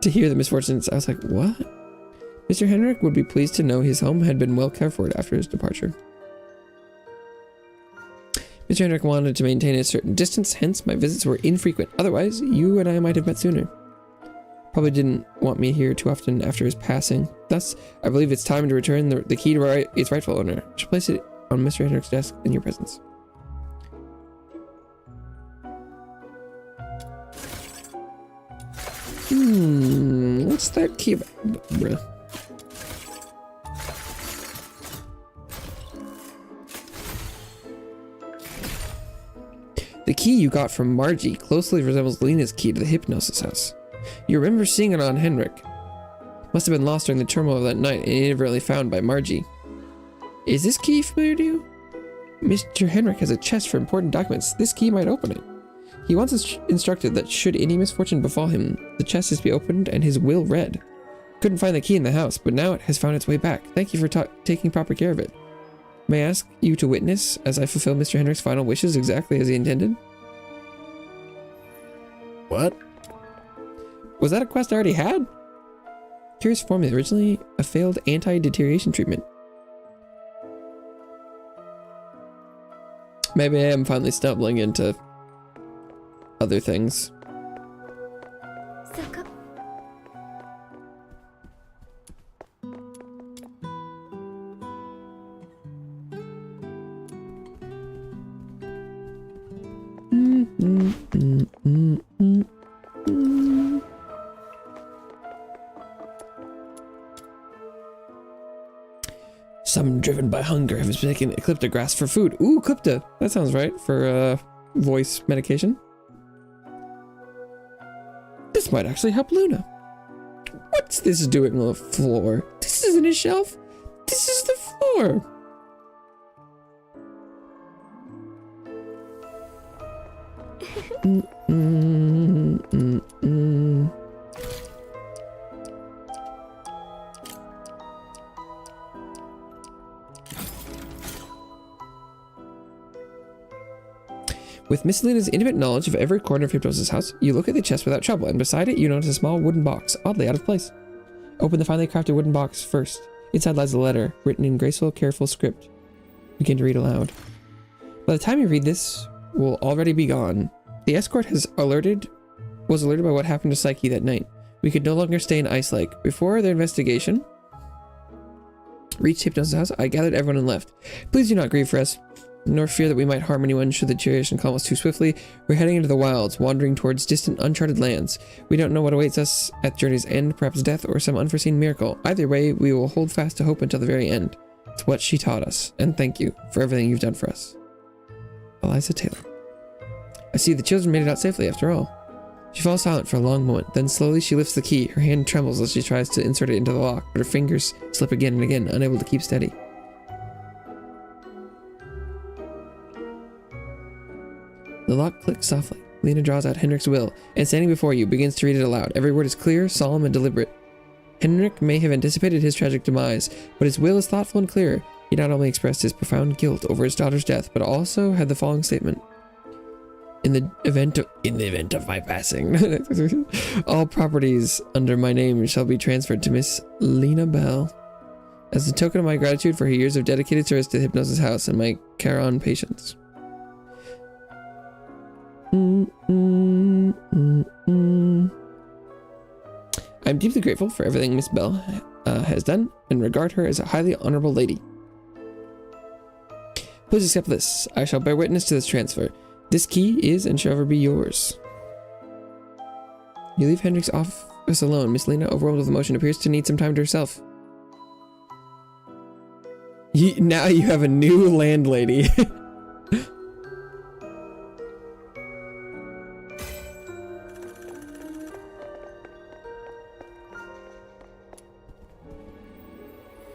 to hear the misfortunes. I was like, what? Mr. Henrik would be pleased to know his home had been well cared for after his departure. Mr. Henrik wanted to maintain a certain distance, hence my visits were infrequent. Otherwise, you and I might have met sooner. Probably didn't want me here too often after his passing. Thus, I believe it's time to return the key to its rightful owner. I should place it on Mr. Henrik's desk in your presence. What's that key about? Bruh. The key you got from Margie closely resembles Lena's key to the hypnosis house. You remember seeing it on Henrik. Must have been lost during the turmoil of that night and inadvertently found by Margie. Is this key familiar to you? Mr. Henrik has a chest for important documents. This key might open it. He once instructed that should any misfortune befall him, the chest is to be opened and his will read. Couldn't find the key in the house, but now it has found its way back. Thank you for taking proper care of it. May I ask you to witness as I fulfill Mr. Henrik's final wishes exactly as he intended? What? Was that a quest I already had? Curious formula, originally a failed anti-deterioration treatment. Maybe I am finally stumbling into other things. Some driven by hunger have mistaken Eclipta grass for food. Ooh, Eclipta. That sounds right for voice medication. This might actually help Luna. What's this doing on the floor? This isn't a shelf. This is the floor. With Miss Luna's intimate knowledge of every corner of Hypnos's house, you look at the chest without trouble, and beside it you notice a small wooden box, oddly out of place. Open the finely crafted wooden box first. Inside lies a letter, written in graceful, careful script. Begin to read aloud. By the time you read this, will already be gone. The escort was alerted by what happened to Psyche that night. We could no longer stay in Ice Lake. Before their investigation reached Hypnos' house, I gathered everyone and left. Please do not grieve for us, nor fear that we might harm anyone should the duration calm us too swiftly. We're heading into the wilds, wandering towards distant, uncharted lands. We don't know what awaits us at journey's end, perhaps death or some unforeseen miracle. Either way, we will hold fast to hope until the very end. It's what she taught us, and thank you for everything you've done for us. Eliza Taylor. I see the children made it out safely after all. She falls silent for a long moment, then slowly she lifts the key. Her hand trembles as she tries to insert it into the lock, but her fingers slip again and again, unable to keep steady. The lock clicks softly. Lena draws out Henrik's will, and standing before you, begins to read it aloud. Every word is clear, solemn, and deliberate. Henrik may have anticipated his tragic demise, but his will is thoughtful and clear. He not only expressed his profound guilt over his daughter's death, but also had the following statement. In the event of my passing, all properties under my name shall be transferred to Miss Lena Bell. As a token of my gratitude for her years of dedicated service to Hypnos' house and my care on patients. I'm deeply grateful for everything Miss Bell has done and regard her as a highly honorable lady. Please accept this. I shall bear witness to this transfer. This key is and shall ever be yours. You leave Henrik's office alone. Miss Lena, overwhelmed with emotion, appears to need some time to herself. Now you have a new landlady.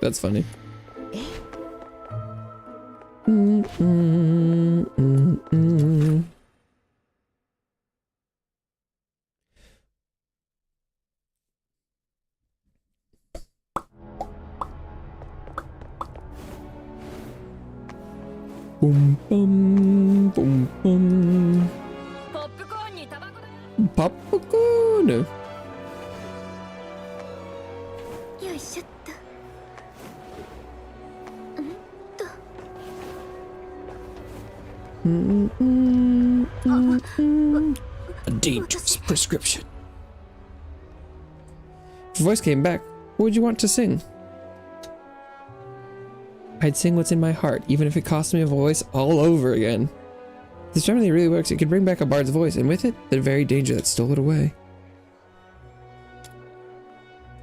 That's funny. Boom, boom, boom, boom. Popcorn. A dangerous prescription. If your voice came back, what would you want to sing? I'd sing what's in my heart, even if it cost me a voice all over again. This remedy really works. It could bring back a bard's voice, and with it, the very danger that stole it away.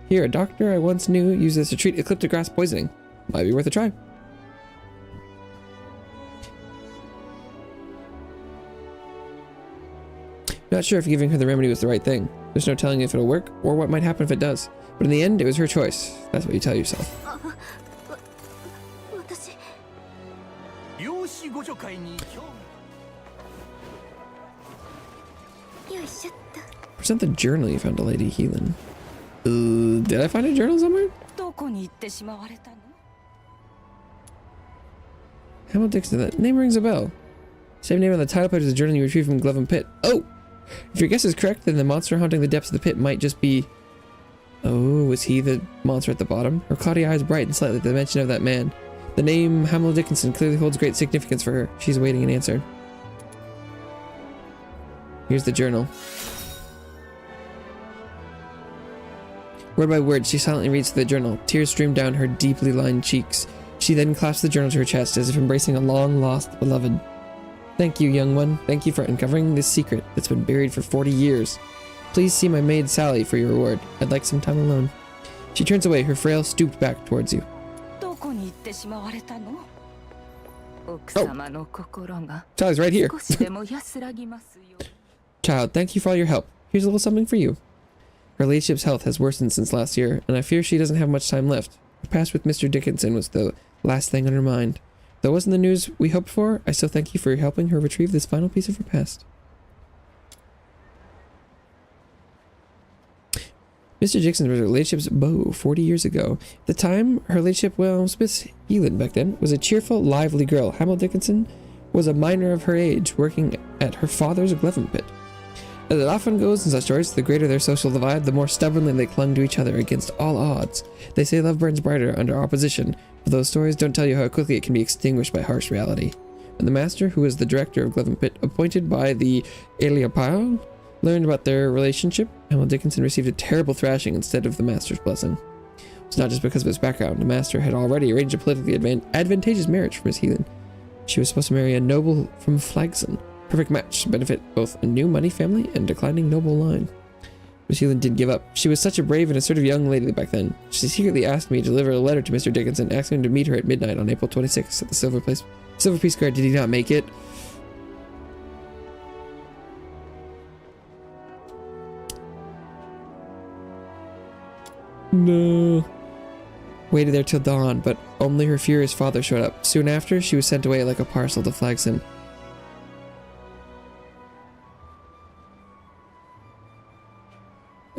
Here, a doctor I once knew used this to treat ecliptic grass poisoning. Might be worth a try. Not sure if giving her the remedy was the right thing. There's no telling if it'll work, or what might happen if it does. But in the end, it was her choice. That's what you tell yourself. Present the journal you found to Lady Heelan. Did I find a journal somewhere? Hamel Dixon, that name rings a bell. Same name on the title page as the journal you retrieved from Glevin Pit. Oh! If your guess is correct, then the monster haunting the depths of the pit might just be... Oh, was he the monster at the bottom? Her cloudy eyes brighten slightly at the mention of that man. The name Hamel Dickinson clearly holds great significance for her. She's awaiting an answer. Here's the journal. Word by word, she silently reads through the journal. Tears stream down her deeply lined cheeks. She then clasps the journal to her chest as if embracing a long-lost beloved. Thank you, young one. Thank you for uncovering this secret that's been buried for 40 years. Please see my maid Sally for your reward. I'd like some time alone. She turns away, her frail stooped back towards you. Oh, Sally's right here. Child, thank you for all your help. Here's a little something for you. Her ladyship's health has worsened since last year, and I fear she doesn't have much time left. Her past with Mr. Dickinson was the last thing on her mind. Though it wasn't the news we hoped for, I still thank you for helping her retrieve this final piece of her past. Mr. Dickinson was her ladyship's beau 40 years ago. At the time, her ladyship, well, Miss Heelan back then, was a cheerful, lively girl. Hamel Dickinson was a minor of her age, working at her father's glevin pit. As it often goes in such stories, the greater their social divide, the more stubbornly they clung to each other against all odds. They say love burns brighter under opposition, but those stories don't tell you how quickly it can be extinguished by harsh reality. When the master, who was the director of glevin pit, appointed by the Eliapile, learned about their relationship, Hamel Dickinson received a terrible thrashing instead of the master's blessing. It's not just because of his background. The master had already arranged a politically advantageous marriage for Miss Heelan. She was supposed to marry a noble from Flagson. Perfect match to benefit both a new money family and declining noble line. Miss Heelan didn't give up. She was such a brave and assertive young lady back then. She secretly asked me to deliver a letter to Mr. Dickinson, asking him to meet her at midnight on April 26th at the Silver Peace Guard. Did he not make it? No. Waited there till dawn, but only her furious father showed up. Soon after, she was sent away like a parcel to Flagson.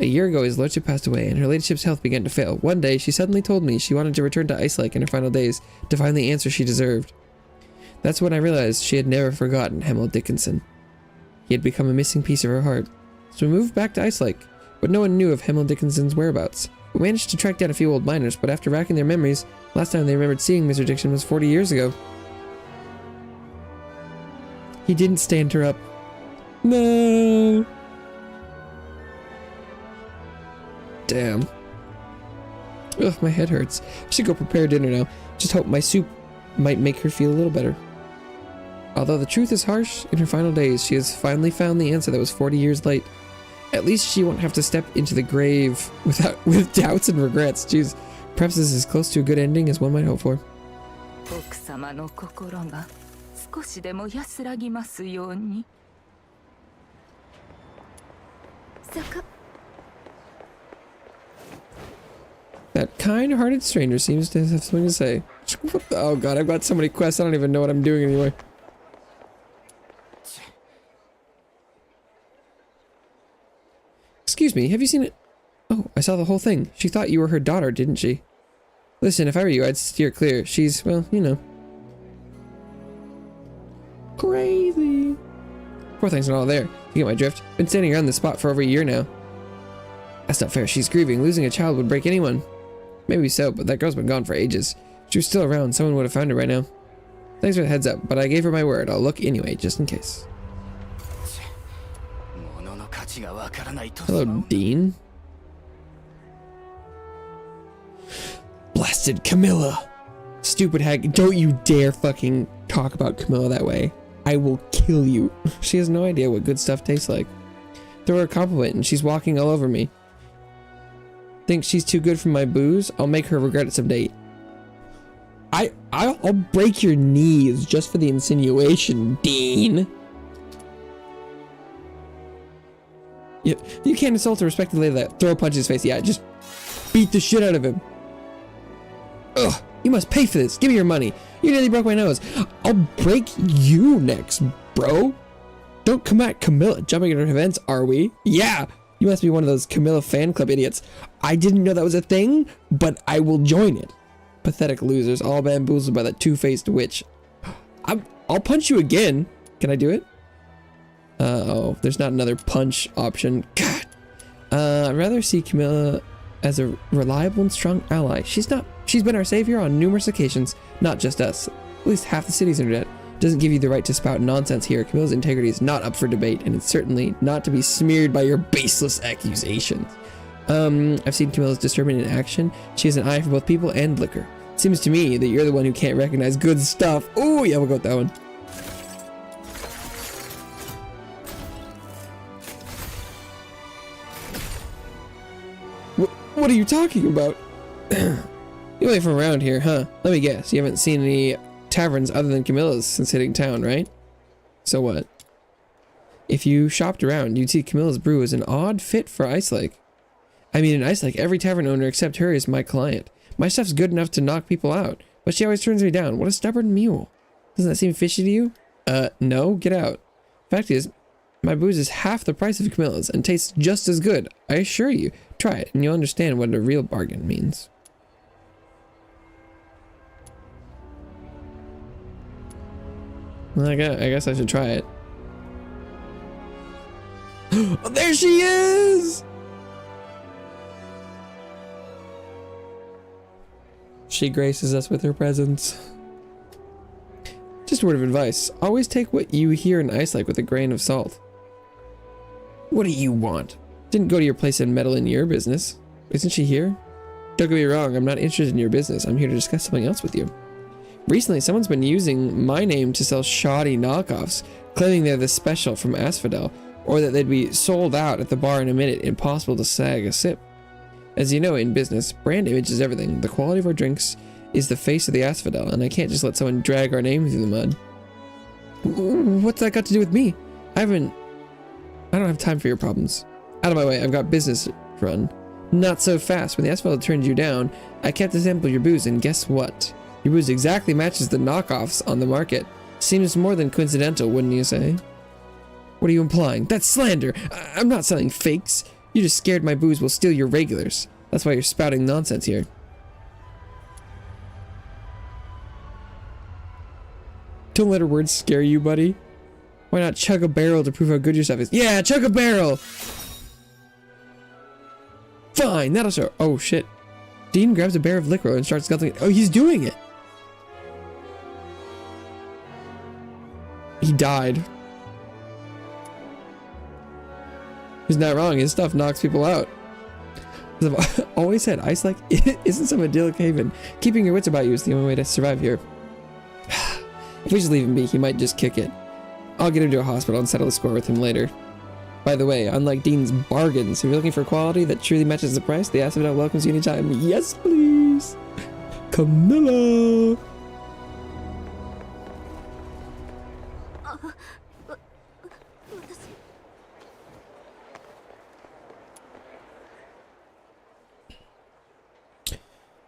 A year ago, his lordship passed away, and her ladyship's health began to fail. One day, she suddenly told me she wanted to return to Ice Lake in her final days to find the answer she deserved. That's when I realized she had never forgotten Hamel Dickinson. He had become a missing piece of her heart. So we moved back to Ice Lake, but no one knew of Hamel Dickinson's whereabouts. We managed to track down a few old miners, but after racking their memories, last time they remembered seeing Mr. Dickinson was 40 years ago. He didn't stand her up. No. Damn. Ugh, my head hurts. I should go prepare dinner now. Just hope my soup might make her feel a little better. Although the truth is harsh, in her final days, she has finally found the answer that was 40 years late. At least she won't have to step into the grave with doubts and regrets. Jeez, perhaps this is as close to a good ending as one might hope for. That kind-hearted stranger seems to have something to say. Oh god, I've got so many quests, I don't even know what I'm doing anymore. Excuse me, have you seen it? Oh, I saw the whole thing. She thought you were her daughter, didn't she? Listen, if I were you, I'd steer clear. She's, well, you know. Crazy. Poor thing's not all there. You get my drift? Been standing around this spot for over a year now. That's not fair. She's grieving. Losing a child would break anyone. Maybe so, but that girl's been gone for ages. If she was still around, someone would have found her right now. Thanks for the heads up, but I gave her my word. I'll look anyway, just in case. Hello, Dean. Blasted Camilla. Stupid hag. Don't you dare fucking talk about Camilla that way. I will kill you. She has no idea what good stuff tastes like. Throw her a compliment and she's walking all over me. Think she's too good for my booze? I'll make her regret it someday. I'll break your knees just for the insinuation, Dean. You can't insult a respected lady like that. Throw a punch in his face. Yeah, just beat the shit out of him. Ugh, you must pay for this. Give me your money. You nearly broke my nose. I'll break you next, bro. Don't come at Camilla. Jumping at her events, are we? Yeah. You must be one of those Camilla fan club idiots. I didn't know that was a thing, but I will join it. Pathetic losers, all bamboozled by that two-faced witch. I'll punch you again. Can I do it? Oh, there's not another punch option. God. I'd rather see Camilla as a reliable and strong ally. She's been our savior on numerous occasions, not just us. At least half the city's in her debt. Doesn't give you the right to spout nonsense here. Camilla's integrity is not up for debate, and it's certainly not to be smeared by your baseless accusations. I've seen Camilla's discernment in action. She has an eye for both people and liquor. Seems to me that you're the one who can't recognize good stuff. Oh, yeah, we'll go with that one. What are you talking about? You ain't from around here, huh? Let me guess, you haven't seen any taverns other than Camilla's since hitting town, right? So what? If you shopped around, you'd see Camilla's brew is an odd fit for Ice Lake. I mean, in Ice Lake, every tavern owner except her is my client. My stuff's good enough to knock people out, but she always turns me down. What a stubborn mule. Doesn't that seem fishy to you? No, get out. Fact is, my booze is half the price of Camilla's and tastes just as good. I assure you. Try it, and you'll understand what a real bargain means. Well, I guess I should try it. Oh, there she is! She graces us with her presence. Just a word of advice. Always take what you hear in Ice Lake with a grain of salt. What do you want? Didn't go to your place and meddle in your business. Isn't she here? Don't get me wrong, I'm not interested in your business. I'm here to discuss something else with you. Recently, someone's been using my name to sell shoddy knockoffs, claiming they're the special from Asphodel, or that they'd be sold out at the bar in a minute, impossible to snag a sip. As you know, in business, brand image is everything. The quality of our drinks is the face of the Asphodel, and I can't just let someone drag our name through the mud. What's that got to do with me? I don't have time for your problems. Out of my way, I've got business to run. Not so fast. When the Asphodel turned you down, I kept to sample your booze, and guess what? Your booze exactly matches the knockoffs on the market. Seems more than coincidental, wouldn't you say? What are you implying? That's slander! I'm not selling fakes. You just scared my booze will steal your regulars. That's why you're spouting nonsense here. Don't let her words scare you, buddy. Why not chug a barrel to prove how good your stuff is? Yeah, chug a barrel! Fine, that'll show. Oh, shit. Dean grabs a barrel of liquor and starts guzzling it. Oh, he's doing it! He died. He's not wrong. His stuff knocks people out. As I've always said, Ice Lake isn't some idyllic haven. Keeping your wits about you is the only way to survive here. If we just leave him be, he might just kick it. I'll get him to a hospital and settle the score with him later. By the way, unlike Dean's bargains, if you're looking for quality that truly matches the price, the Asphodel welcomes you anytime. Yes, please! Camilla!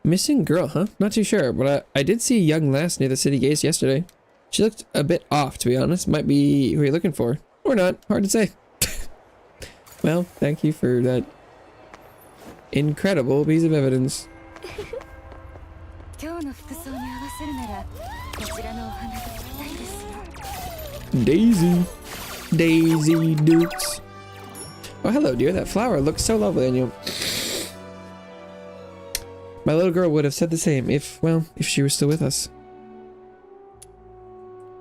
Missing girl, huh? Not too sure, but I did see a young lass near the city gates yesterday. She looked a bit off, to be honest. Might be who you're looking for. Or not. Hard to say. Well, thank you for that incredible piece of evidence. Daisy. Daisy Dukes. Oh, hello, dear. That flower looks so lovely on you. My little girl would have said the same if, well, if she were still with us.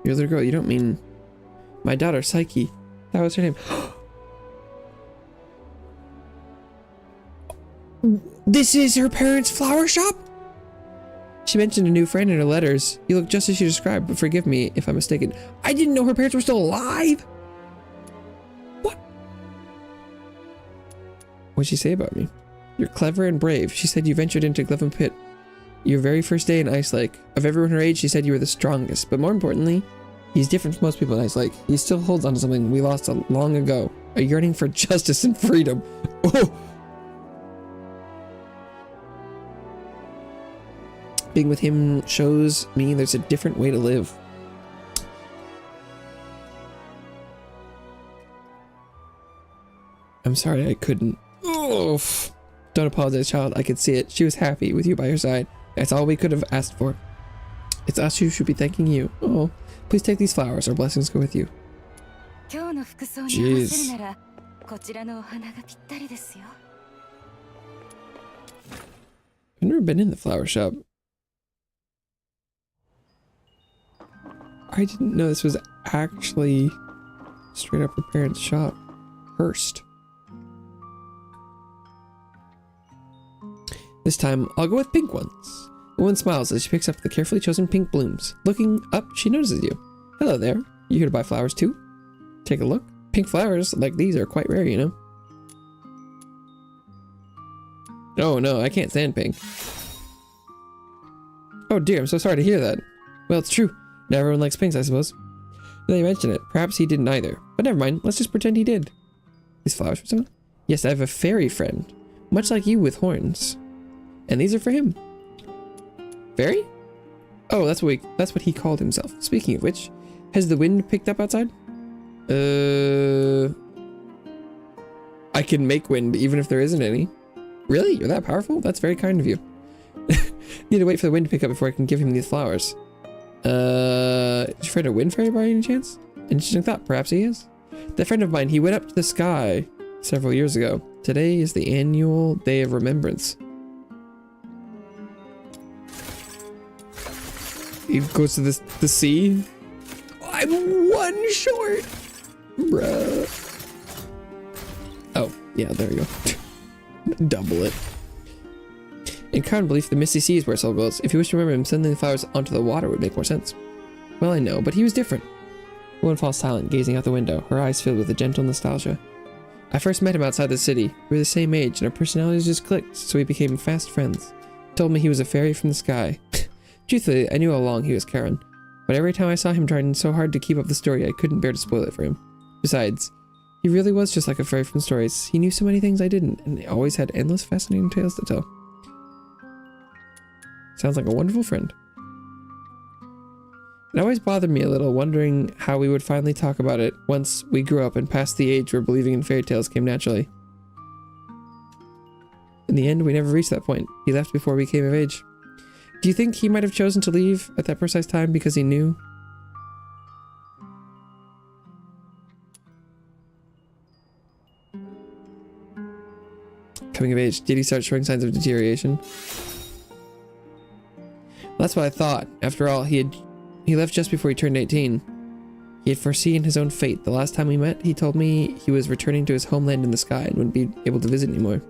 Your little girl, you don't mean... My daughter, Psyche. That was her name. This is her parents' flower shop? She mentioned a new friend in her letters. You look just as you described, but forgive me if I'm mistaken. I didn't know her parents were still alive! What? What'd she say about me? You're clever and brave. She said you ventured into Glypham Pit your very first day in Ice Lake. Of everyone her age, she said you were the strongest. But more importantly, he's different from most people in Ice Lake. He still holds on to something we lost long ago. A yearning for justice and freedom. Oh! Being with him shows me there's a different way to live. I'm sorry I couldn't. Oof. Don't apologize, child. I could see it. She was happy with you by her side. That's all we could have asked for. It's us who should be thanking you. Oh, please take these flowers. Our blessings go with you. Jeez. I've never been in the flower shop. I didn't know this was actually straight up her parents' shop. Hearst. This time, I'll go with pink ones. The woman smiles as she picks up the carefully chosen pink blooms. Looking up, she notices you. Hello there. You here to buy flowers too? Take a look. Pink flowers like these are quite rare, you know. Oh no, I can't stand pink. Oh dear, I'm so sorry to hear that. Well, it's true. Not everyone likes pinks, I suppose. Now you mention it, perhaps he didn't either. But never mind, let's just pretend he did. These flowers for someone? Yes, I have a fairy friend. Much like you with horns. And these are for him. Fairy? Oh, that's what he called himself. Speaking of which, has the wind picked up outside? I can make wind even if there isn't any. Really? You're that powerful? That's very kind of you. Need to wait for the wind to pick up before I can give him these flowers. Is your friend a wind fairy by any chance? Interesting thought, perhaps he is. That friend of mine, he went up to the sky several years ago. Today is the annual day of remembrance. He goes to the sea. I'm one short, bruh. Oh, yeah, there you go. Double it. In common belief, the misty sea is where Soul goes. If you wish to remember him, sending the flowers onto the water would make more sense. Well, I know, but he was different. The woman falls silent, gazing out the window, her eyes filled with a gentle nostalgia. I first met him outside the city. We were the same age, and our personalities just clicked, so we became fast friends. He told me he was a fairy from the sky. Truthfully, I knew all along he was Karen. But every time I saw him trying so hard to keep up the story, I couldn't bear to spoil it for him. Besides, he really was just like a fairy from stories. He knew so many things I didn't, and he always had endless fascinating tales to tell. Sounds like a wonderful friend. It always bothered me a little, wondering how we would finally talk about it once we grew up and passed the age where believing in fairy tales came naturally. In the end, we never reached that point. He left before we came of age. Do you think he might have chosen to leave at that precise time because he knew? Coming of age, did he start showing signs of deterioration? Well, that's what I thought. After all, he left just before he turned 18. He had foreseen his own fate. The last time we met, he told me he was returning to his homeland in the sky and wouldn't be able to visit anymore.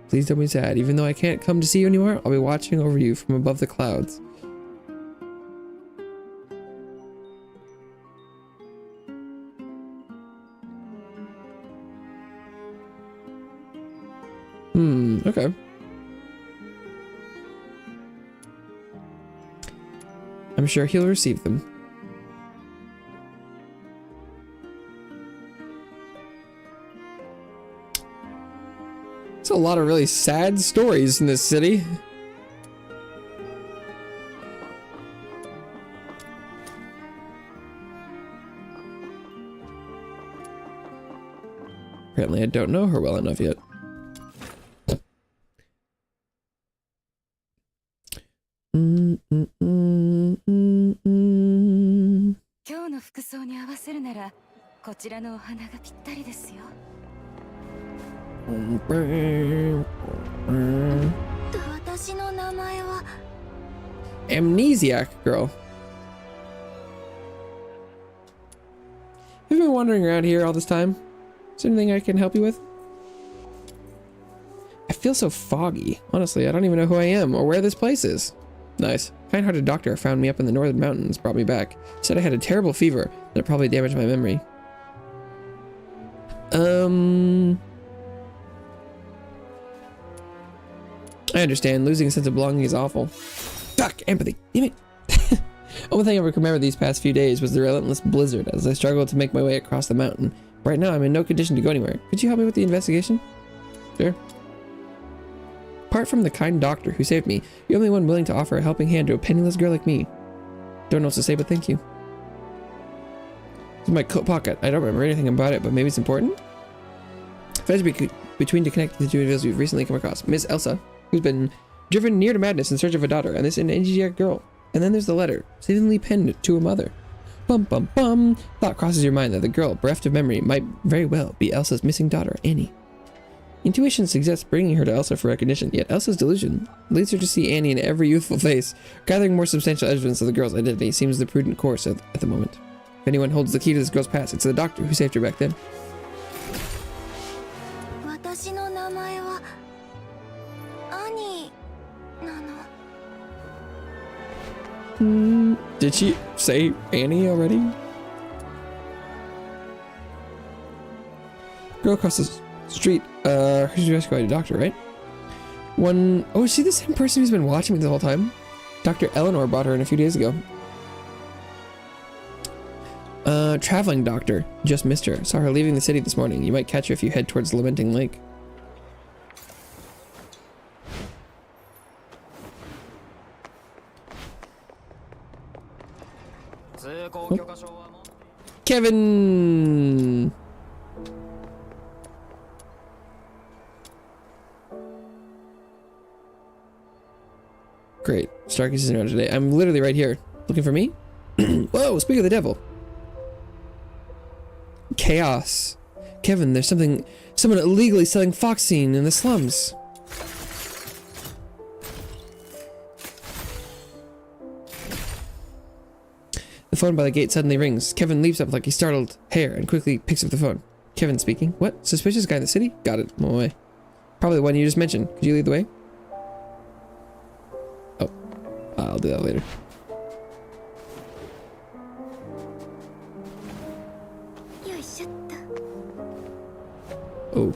Please don't be sad. Even though I can't come to see you anymore, I'll be watching over you from above the clouds. Okay. I'm sure he'll receive them. There's a lot of really sad stories in this city. Apparently I don't know her well enough yet. Amnesiac girl. Have you been wandering around here all this time? Is there anything I can help you with? I feel so foggy. Honestly, I don't even know who I am or where this place is. Nice. Kind-hearted doctor found me up in the northern mountains, brought me back. Said I had a terrible fever that probably damaged my memory. I understand. Losing a sense of belonging is awful. Fuck! Empathy. Damn it. Only thing I ever remember these past few days was the relentless blizzard as I struggled to make my way across the mountain. Right now, I'm in no condition to go anywhere. Could you help me with the investigation? Sure. Apart from the kind doctor who saved me, you're the only one willing to offer a helping hand to a penniless girl like me. Don't know what to say, but thank you. It's in my coat pocket. I don't remember anything about it, but maybe it's important? Feds between to connect the two individuals we've recently come across. Miss Elsa, who's been driven near to madness in search of a daughter, and this NGR girl. And then there's the letter, seemingly penned to a mother. Bum bum bum. Thought crosses your mind that the girl, bereft of memory, might very well be Elsa's missing daughter, Annie. Intuition suggests bringing her to Elsa for recognition, yet Elsa's delusion leads her to see Annie in every youthful face. Gathering more substantial evidence of the girl's identity seems the prudent course at the moment. If anyone holds the key to this girl's past, it's the doctor who saved her back then. Did she say Annie already? Girl across the street, here's your rescue doctor, right? Oh, is she the same person who's been watching me the whole time? Dr. Eleanor brought her in a few days ago. Traveling doctor. Just missed her. Saw her leaving the city this morning. You might catch her if you head towards the Lamenting Lake. Oh. Kevin! Great. Starkey isn't around today. I'm literally right here. Looking for me? Whoa, speak of the devil. Chaos. Kevin, there's someone illegally selling Foxine in the slums. The phone by the gate suddenly rings. Kevin leaps up like he's startled hare and quickly picks up the phone. Kevin speaking. What? Suspicious guy in the city? Got it. I'm on my way. Probably the one you just mentioned. Could you lead the way? Oh. I'll do that later. Oh.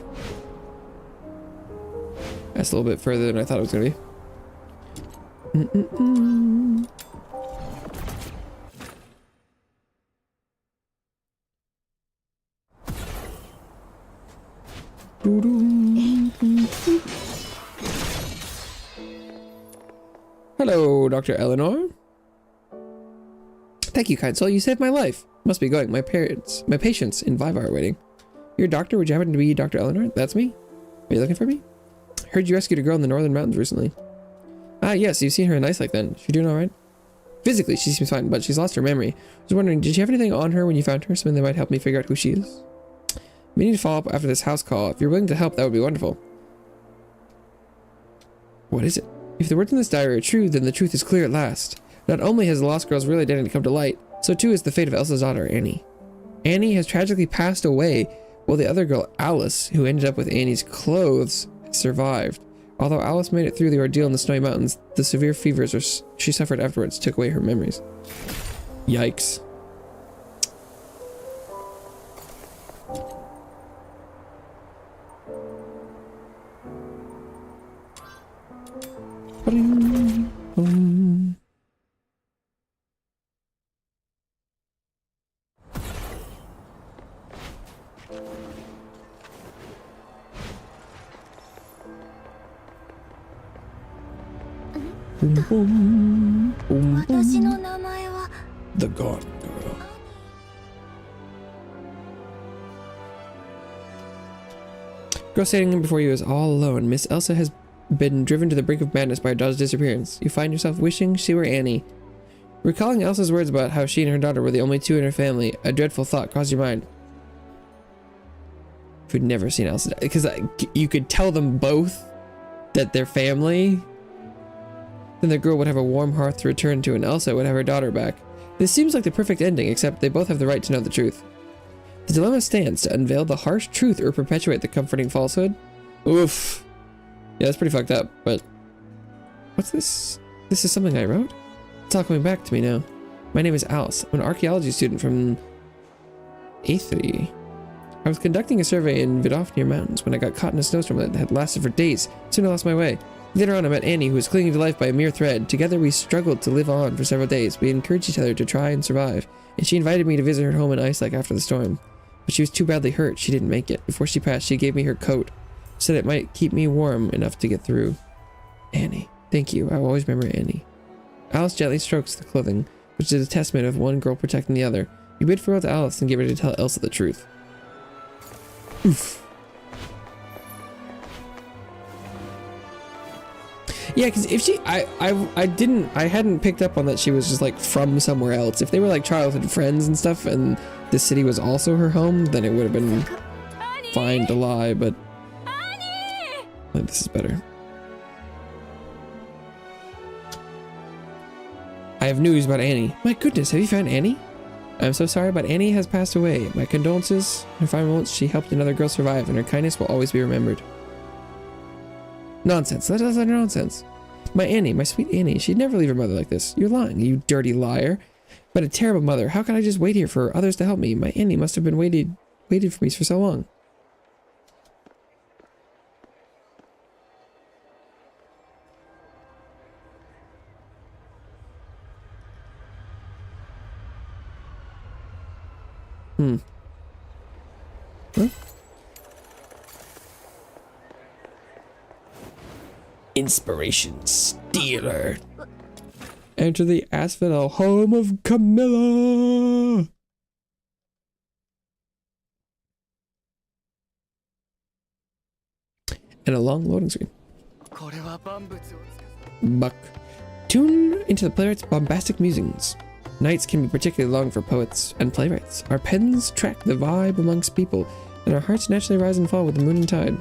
That's a little bit further than I thought it was going to be. Hello, Dr. Eleanor. Thank you, kind soul. You saved my life. Must be going. My patients in Viva are waiting. You're a doctor? Would you happen to be Dr. Eleanor? That's me? Are you looking for me? Heard you rescued a girl in the northern mountains recently. Ah, yes. You've seen her in ice like then. She doing alright? Physically, she seems fine, but she's lost her memory. I was wondering, did you have anything on her when you found her? Something that might help me figure out who she is? We need to follow up after this house call. If you're willing to help, that would be wonderful. What is it? If the words in this diary are true, then the truth is clear at last. Not only has the lost girl's real identity come to light, so too is the fate of Elsa's daughter, Annie. Annie has tragically passed away, while the other girl, Alice, who ended up with Annie's clothes, survived. Although Alice made it through the ordeal in the snowy mountains, the severe fevers she suffered afterwards took away her memories. Yikes. The Gone Girl. Girl standing before you is all alone. Miss Elsa has been driven to the brink of madness by her daughter's disappearance. You find yourself wishing she were Annie. Recalling Elsa's words about how she and her daughter were the only two in her family, a dreadful thought crossed your mind. If you'd never seen Elsa die, because you could tell them both that they're family, then the girl would have a warm hearth to return to and Elsa would have her daughter back. This seems like the perfect ending, except they both have the right to know the truth. The dilemma stands to unveil the harsh truth or perpetuate the comforting falsehood. Oof. Yeah, that's pretty fucked up, but... What's this? This is something I wrote? It's all coming back to me now. My name is Alice. I'm an archaeology student from... Aethri. I was conducting a survey in Vidofnir Mountains when I got caught in a snowstorm that had lasted for days. Soon I lost my way. Later on, I met Annie, who was clinging to life by a mere thread. Together, we struggled to live on for several days. We encouraged each other to try and survive, and she invited me to visit her home in Icelake after the storm. But she was too badly hurt. She didn't make it. Before she passed, she gave me her coat. Said it might keep me warm enough to get through. Annie. Thank you. I will always remember Annie. Alice gently strokes the clothing, which is a testament of one girl protecting the other. You bid farewell to Alice and get ready to tell Elsa the truth. Oof. Yeah, because if she, I hadn't picked up on that she was just like from somewhere else. If they were like childhood friends and stuff and the city was also her home, then it would have been fine to lie, but this is better. I have news about Annie. My goodness, have you found Annie? I'm so sorry, but Annie has passed away. My condolences. In 5 moments, she helped another girl survive, and her kindness will always be remembered. Nonsense. That is utter nonsense. My Annie, my sweet Annie, she'd never leave her mother like this. You're lying, you dirty liar. But a terrible mother. How could I just wait here for others to help me? My Annie must have been waited for me for so long. Huh? Inspiration Stealer. Enter the Asphodel, home of Camilla. And a long loading screen. Buck. Tune into the playwright's bombastic musings. Nights can be particularly long for poets and playwrights. Our pens track the vibe amongst people, and our hearts naturally rise and fall with the moon and tide.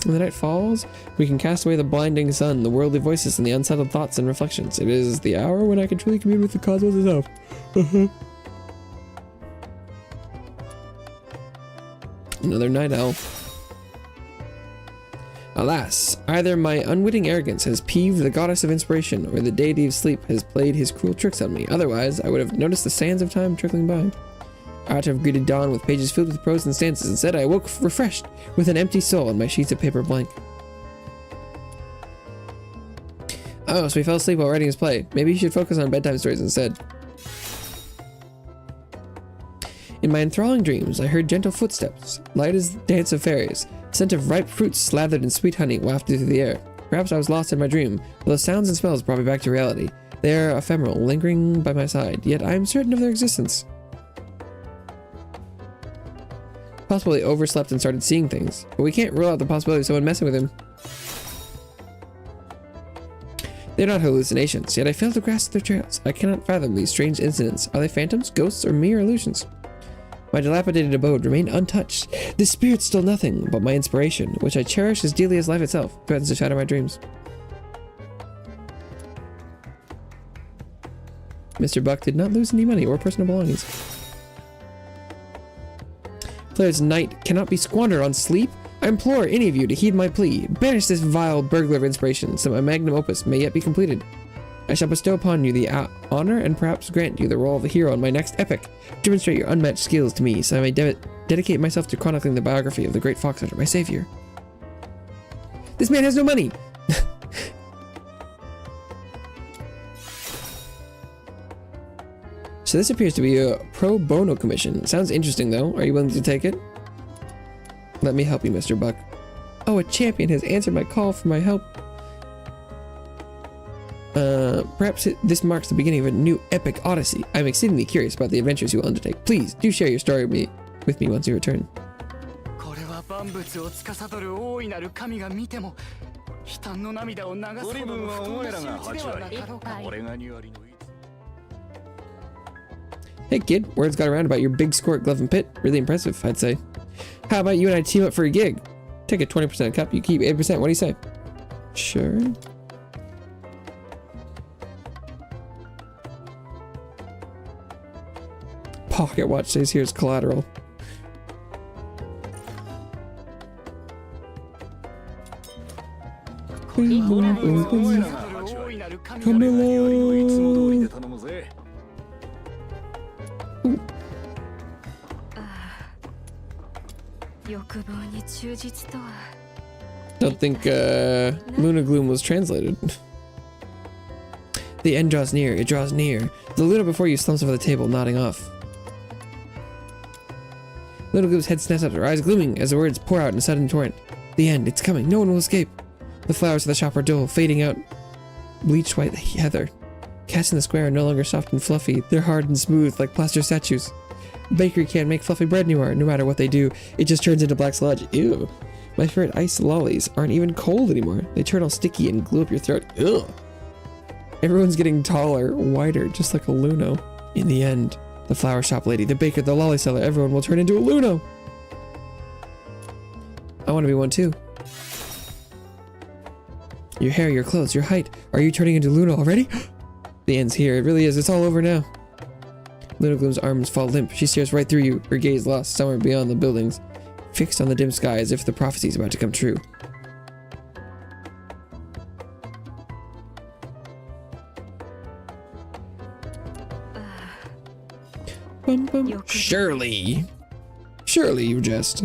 When the night falls, we can cast away the blinding sun, the worldly voices, and the unsettled thoughts and reflections. It is the hour when I can truly commune with the cosmos itself. Another night owl. Alas, either my unwitting arrogance has peeved the goddess of inspiration, or the deity of sleep has played his cruel tricks on me. Otherwise, I would have noticed the sands of time trickling by. I ought to have greeted dawn with pages filled with prose and stanzas. Instead, I woke refreshed with an empty soul and my sheets of paper blank. Oh, so he fell asleep while writing his play. Maybe he should focus on bedtime stories instead. In my enthralling dreams, I heard gentle footsteps, light as the dance of fairies. Scent of ripe fruits slathered in sweet honey wafted through the air. Perhaps I was lost in my dream, but those sounds and smells brought me back to reality. They are ephemeral, lingering by my side, yet I am certain of their existence. Possibly overslept and started seeing things, but we can't rule out the possibility of someone messing with him. They're not hallucinations, yet I fail to grasp their trails. I cannot fathom these strange incidents. Are they phantoms, ghosts, or mere illusions? My dilapidated abode remained untouched. This spirit stole nothing but my inspiration, which I cherish as dearly as life itself, threatens to shatter my dreams. Mr. Buck did not lose any money or personal belongings. Player's night cannot be squandered on sleep. I implore any of you to heed my plea. Banish this vile burglar of inspiration, so my magnum opus may yet be completed. I shall bestow upon you the honor and perhaps grant you the role of a hero in my next epic. Demonstrate your unmatched skills to me, so I may dedicate myself to chronicling the biography of the great fox hunter, my savior. This man has no money! So this appears to be a pro bono commission. Sounds interesting though. Are you willing to take it? Let me help you, Mr. Buck. Oh, a champion has answered my call for my help. Perhaps this marks the beginning of a new epic odyssey. I'm exceedingly curious about the adventures you will undertake. Please, do share your story with me once you return. Hey kid, words got around about your big squirt glove and pit. Really impressive, I'd say. How about you and I team up for a gig? Take a 20% cut, you keep 8%, what do you say? Sure. Pocket watch says here's collateral. Don't think Luna Gloom was translated. The end draws near, it draws near. The Luna before you slumps over the table, nodding off. Luna Gloom's head snaps up, her eyes glooming as the words pour out in a sudden torrent. The end, it's coming, no one will escape. The flowers of the shop are dull, fading out bleached white heather. Cats in the square are no longer soft and fluffy, they're hard and smooth like plaster statues. Bakery can't make fluffy bread anymore, no matter what they do, it just turns into black sludge. Ew. My favorite ice lollies aren't even cold anymore. They turn all sticky and glue up your throat. Ugh. Everyone's getting taller, wider, just like a Luno. In the end, the flower shop lady, the baker, the lolly seller, everyone will turn into a Luno. I want to be one too. Your hair, your clothes, your height. Are you turning into Luna already? The end's here. It really is. It's all over now. Luna Gloom's arms fall limp. She stares right through you, her gaze lost somewhere beyond the buildings, fixed on the dim sky as if the prophecy is about to come true. Surely. Surely you jest.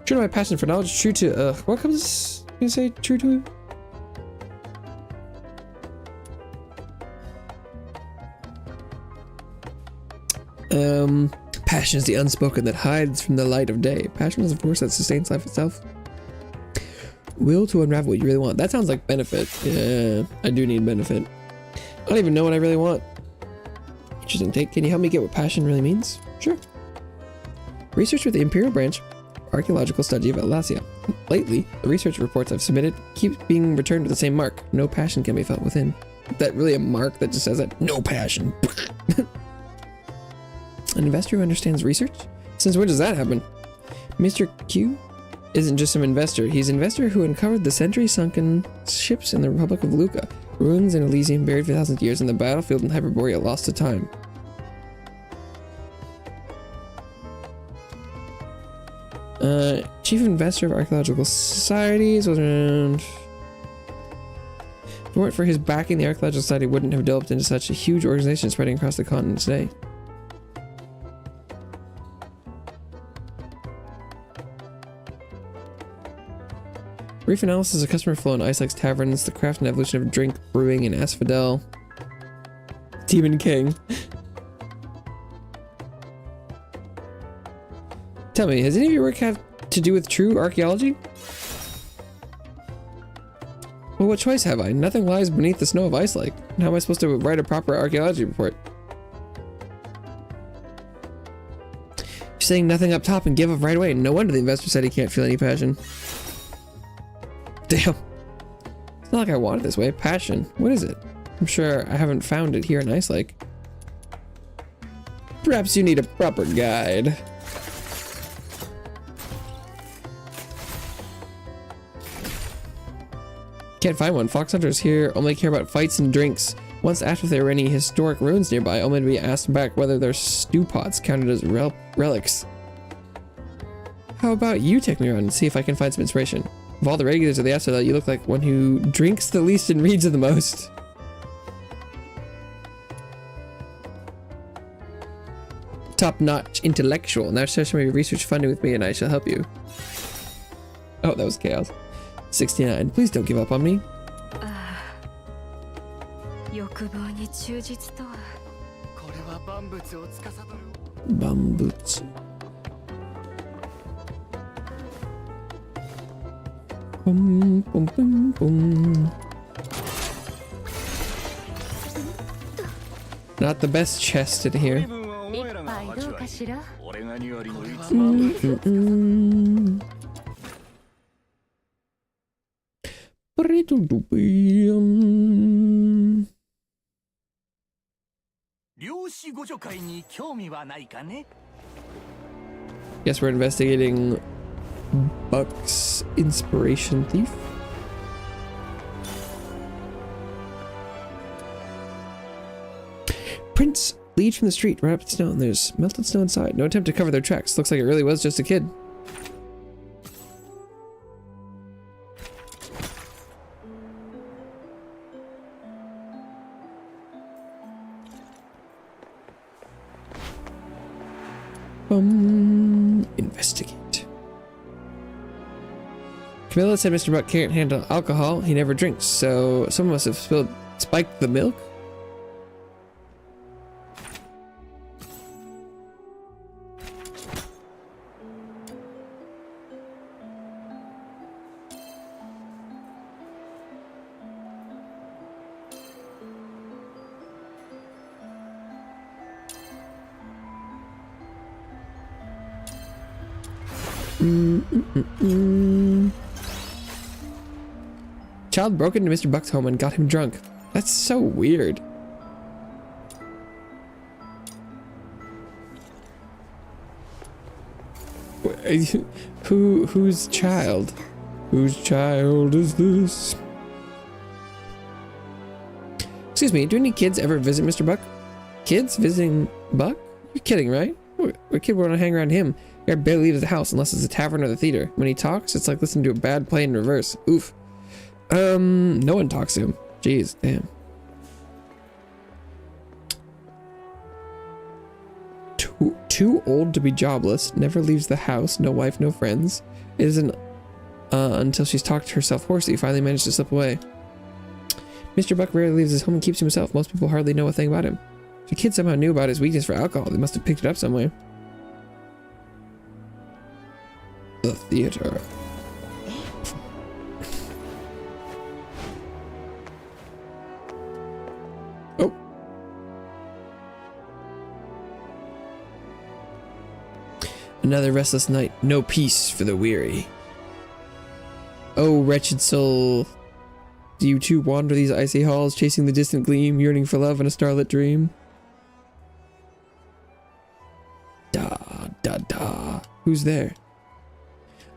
True to my passion for knowledge, true to, what comes you say true to it? Passion is the unspoken that hides from the light of day. Passion is a force that sustains life itself. Will to unravel what you really want. That sounds like benefit. Yeah, I do need benefit. I don't even know what I really want. Interesting take. Can you help me get what passion really means? Sure. Research with the Imperial Branch, archaeological study of Alasia. Lately, the research reports I've submitted keep being returned with the same mark. No passion can be felt within. Is that really a mark that just says that? No passion. An investor who understands research? Since when does that happen? Mr. Q isn't just some investor. He's an investor who uncovered the century-sunken ships in the Republic of Luca. Ruins in Elysium buried for thousands of years, and the battlefield in Hyperborea lost to time. Chief investor of archaeological societies was around. If it weren't for his backing, the archaeological society wouldn't have developed into such a huge organization spreading across the continent today. Brief analysis of customer flow in Icelake's taverns, the craft and evolution of drink brewing in Asphodel. Demon King. Tell me, has any of your work have to do with true archaeology? Well, what choice have I? Nothing lies beneath the snow of Icelake. How am I supposed to write a proper archaeology report? You're saying nothing up top and give up right away. No wonder the investor said he can't feel any passion. Damn. It's not like I want it this way. Passion. What is it? I'm sure I haven't found it here in Icelake. Perhaps you need a proper guide. Can't find one. Fox hunters here only care about fights and drinks. Once asked if there were any historic ruins nearby, only to be asked back whether their stew pots counted as relics. How about you take me around and see if I can find some inspiration? Of all the regulars of the Asphodel, you look like one who drinks the least and reads the most. Top-notch intellectual. Now share some of your research funding with me and I shall help you. Oh, that was chaos. 69. Please don't give up on me. Bambutsu. Boom, boom, boom, boom. Not the best chest in here. Guess we're investigating Buck's inspiration thief. Prints lead from the street right up to snow, and there's melted snow inside. No attempt to cover their tracks. Looks like it really was just a kid. Investigate. Camilla said Mr. Buck can't handle alcohol. He never drinks, so someone must have spiked the milk. Child broke into Mr. Buck's home and got him drunk. That's so weird. Whose child? Whose child is this? Excuse me, do any kids ever visit Mr. Buck? Kids visiting Buck? You're kidding, right? What kid would want to hang around him? He barely leaves the house unless it's a tavern or the theater. When he talks, it's like listening to a bad play in reverse. Oof. No one talks to him. Jeez, damn. Too old to be jobless, never leaves the house, no wife, no friends. It isn't until she's talked to herself hoarse that you finally manage to slip away. Mr. Buck rarely leaves his home and keeps to himself. Most people hardly know a thing about him. If the kid somehow knew about his weakness for alcohol, they must have picked it up somewhere. The theater. Oh. Another restless night, no peace for the weary. Oh, wretched soul. Do you too wander these icy halls, chasing the distant gleam, yearning for love in a starlit dream? Da, da, da. Who's there?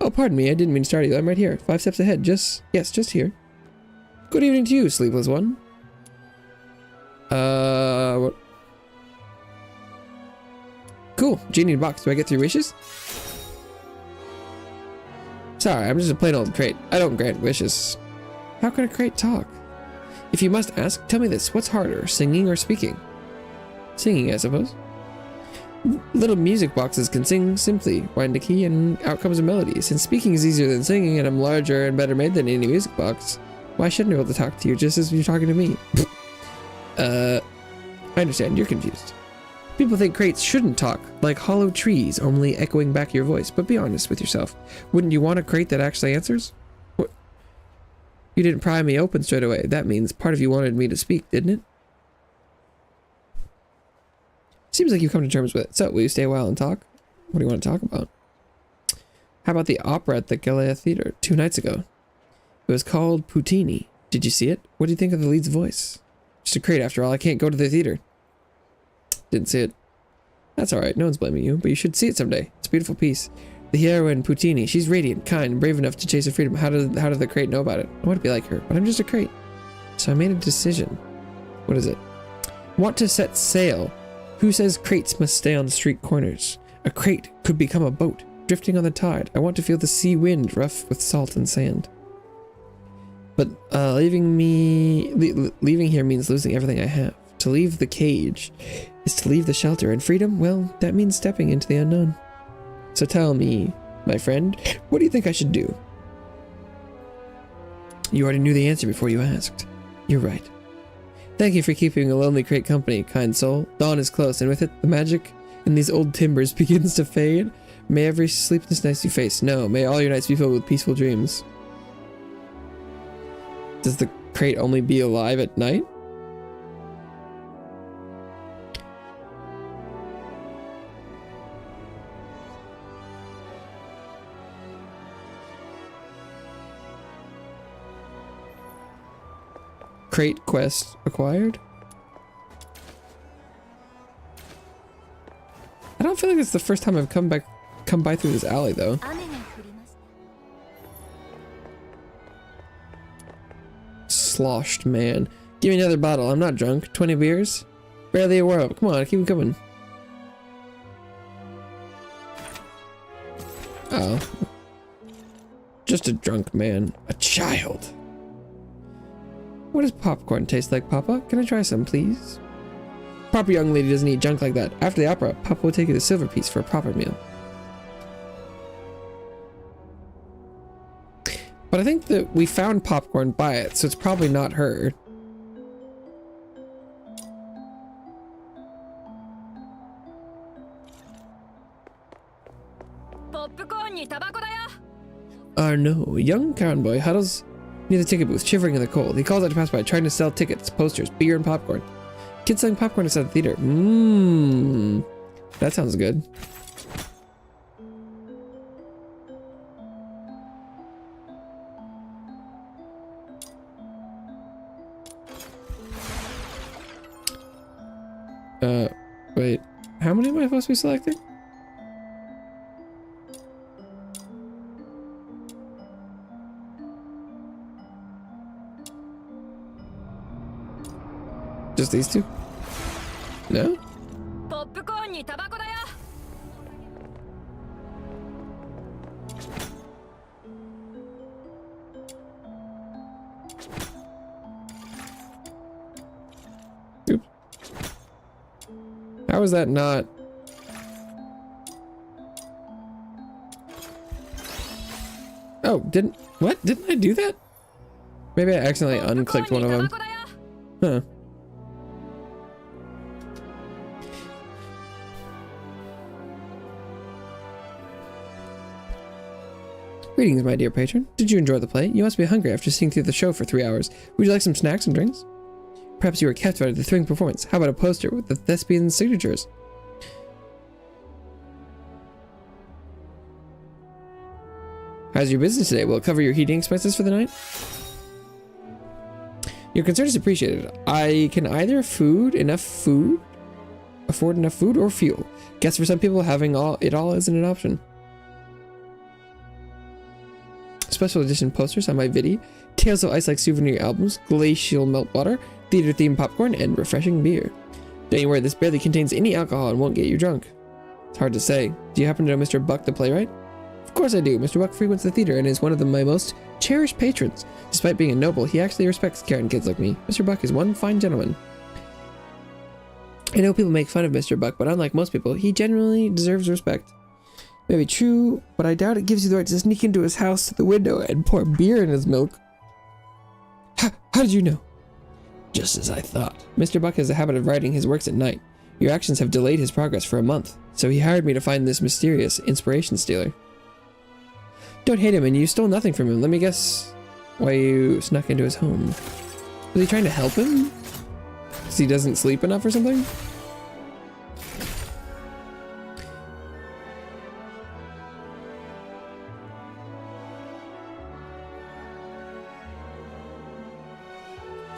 Oh, pardon me, I didn't mean to startle you. I'm right here, 5 steps ahead. Just here. Good evening to you, sleepless one. What? Cool, genie box. Do I get 3 wishes? Sorry, I'm just a plain old crate. I don't grant wishes. How can a crate talk? If you must ask, tell me this. What's harder, singing or speaking? Singing, I suppose. Little music boxes can sing simply. Wind a key and out comes a melody. Since speaking is easier than singing and I'm larger and better made than any music box, why shouldn't I be able to talk to you just as you're talking to me? I understand. You're confused. People think crates shouldn't talk, like hollow trees only echoing back your voice, but be honest with yourself. Wouldn't you want a crate that actually answers? What? You didn't pry me open straight away. That means part of you wanted me to speak, didn't it? Seems like you've come to terms with it. So, will you stay a while and talk? What do you want to talk about? How about the opera at the Galea Theater 2 nights ago? It was called Puccini. Did you see it? What do you think of the lead's voice? Just a crate after all. I can't go to the theater. Didn't see it. That's alright. No one's blaming you, but you should see it someday. It's a beautiful piece. The heroine Puccini. She's radiant, kind, and brave enough to chase her freedom. How did the crate know about it? I want to be like her, but I'm just a crate. So I made a decision. What is it? Want to set sail. Who says crates must stay on street corners? A crate could become a boat, drifting on the tide. I want to feel the sea wind rough with salt and sand. But leaving here means losing everything I have. To leave the cage is to leave the shelter, and freedom, well, that means stepping into the unknown. So tell me, my friend, what do you think I should do? You already knew the answer before you asked. You're right. Thank you for keeping a lonely crate company, kind soul. Dawn is close, and with it, the magic in these old timbers begins to fade. May every sleepless night you face, no, may all your nights be filled with peaceful dreams. Does the crate only be alive at night? Crate quest acquired? I don't feel like it's the first time I've come by through this alley though. Sloshed man. Give me another bottle. I'm not drunk. 20 beers? Barely aware of. Come on, keep them coming. Oh. Just a drunk man. A child. What does popcorn taste like, Papa? Can I try some, please? Proper young lady doesn't eat junk like that. After the opera, Papa will take you to Silver Piece for a proper meal. But I think that we found popcorn by it, so it's probably not her. No, a young cowboy huddles near the ticket booth, shivering in the cold. He calls out to pass by, trying to sell tickets, posters, beer, and popcorn. Kids selling popcorn inside the theater. That sounds good. Wait. How many am I supposed to be selecting? Just these two? No? Oops. How is that not? Oh, didn't I do that? Maybe I accidentally unclicked one of them. Huh. Greetings, my dear patron. Did you enjoy the play? You must be hungry after seeing through the show for 3 hours. Would you like some snacks and drinks? Perhaps you were captivated by the thrilling performance. How about a poster with the thespian signatures? How's your business today? Will it cover your heating expenses for the night? Your concern is appreciated. I can either afford enough food, or fuel. Guess for some people, having it all isn't an option. Special edition posters on my Vidi, Tales of Ice like souvenir albums, glacial meltwater, theater-themed popcorn, and refreshing beer. Don't you worry, this barely contains any alcohol and won't get you drunk. It's hard to say. Do you happen to know Mr. Buck, the playwright? Of course I do. Mr. Buck frequents the theater and is one of my most cherished patrons. Despite being a noble, he actually respects Karen kids like me. Mr. Buck is one fine gentleman. I know people make fun of Mr. Buck, but unlike most people, he genuinely deserves respect. Maybe true, but I doubt it gives you the right to sneak into his house through the window and pour beer in his milk. How did you know? Just as I thought. Mr. Buck has a habit of writing his works at night. Your actions have delayed his progress for a month, so he hired me to find this mysterious inspiration stealer. Don't hate him, and you stole nothing from him. Let me guess why you snuck into his home. Was he trying to help him? Because he doesn't sleep enough or something?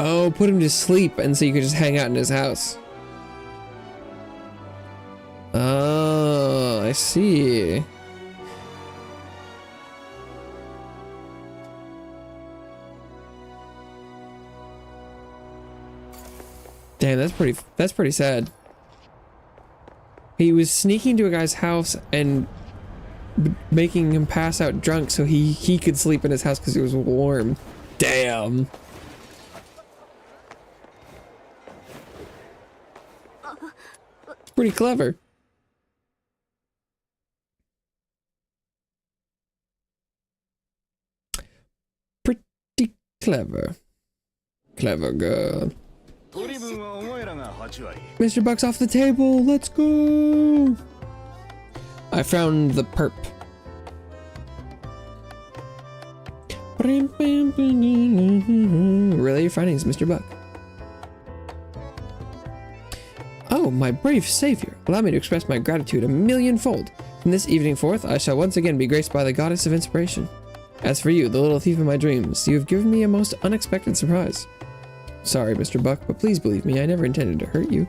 Oh, put him to sleep, and so you could just hang out in his house. Oh, I see. Damn, that's pretty sad. He was sneaking to a guy's house and making him pass out drunk so he could sleep in his house because it was warm. Damn. Pretty clever. Pretty clever. Clever girl. Mr. Buck's off the table. Let's go. I found the perp. Really? Your findings, Mr. Buck? Oh, my brave savior. Allow me to express my gratitude a millionfold. From this evening forth, I shall once again be graced by the goddess of inspiration. As for you, the little thief in my dreams, you have given me a most unexpected surprise. Sorry, Mr. Buck, but please believe me, I never intended to hurt you.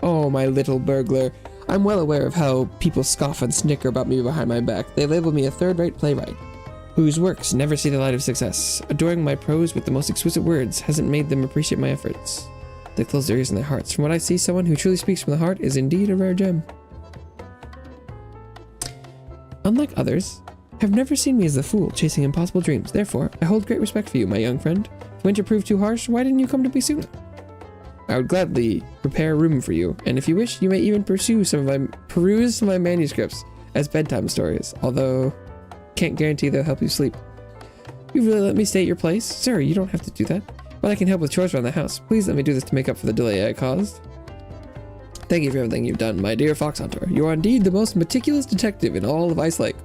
Oh, my little burglar. I'm well aware of how people scoff and snicker about me behind my back. They label me a third-rate playwright, whose works never see the light of success. Adoring my prose with the most exquisite words hasn't made them appreciate my efforts. They close their ears and their hearts. From what I see, someone who truly speaks from the heart is indeed a rare gem. Unlike others, have never seen me as the fool chasing impossible dreams. Therefore, I hold great respect for you, my young friend. If winter proved too harsh, why didn't you come to me sooner? I would gladly prepare a room for you, and if you wish, you may even peruse some of my manuscripts as bedtime stories, although can't guarantee they'll help you sleep. You really let me stay at your place? Sir, you don't have to do that. But I can help with chores around the house. Please let me do this to make up for the delay I caused. Thank you for everything you've done, my dear Fox Hunter. You are indeed the most meticulous detective in all of Ice Lake.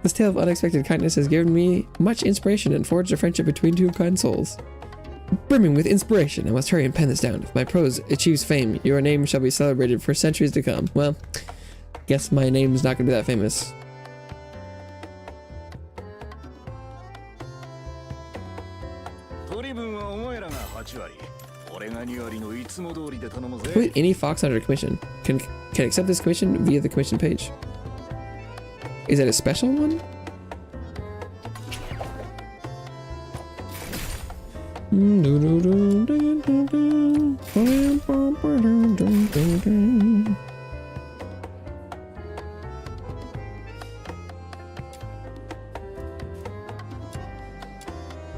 This tale of unexpected kindness has given me much inspiration and forged a friendship between two kind souls. Brimming with inspiration, I must hurry and pen this down. If my prose achieves fame, your name shall be celebrated for centuries to come. Well, guess my name's not gonna be that famous. Complete any Fox Hunter commission. Can accept this commission via the commission page. Is it a special one?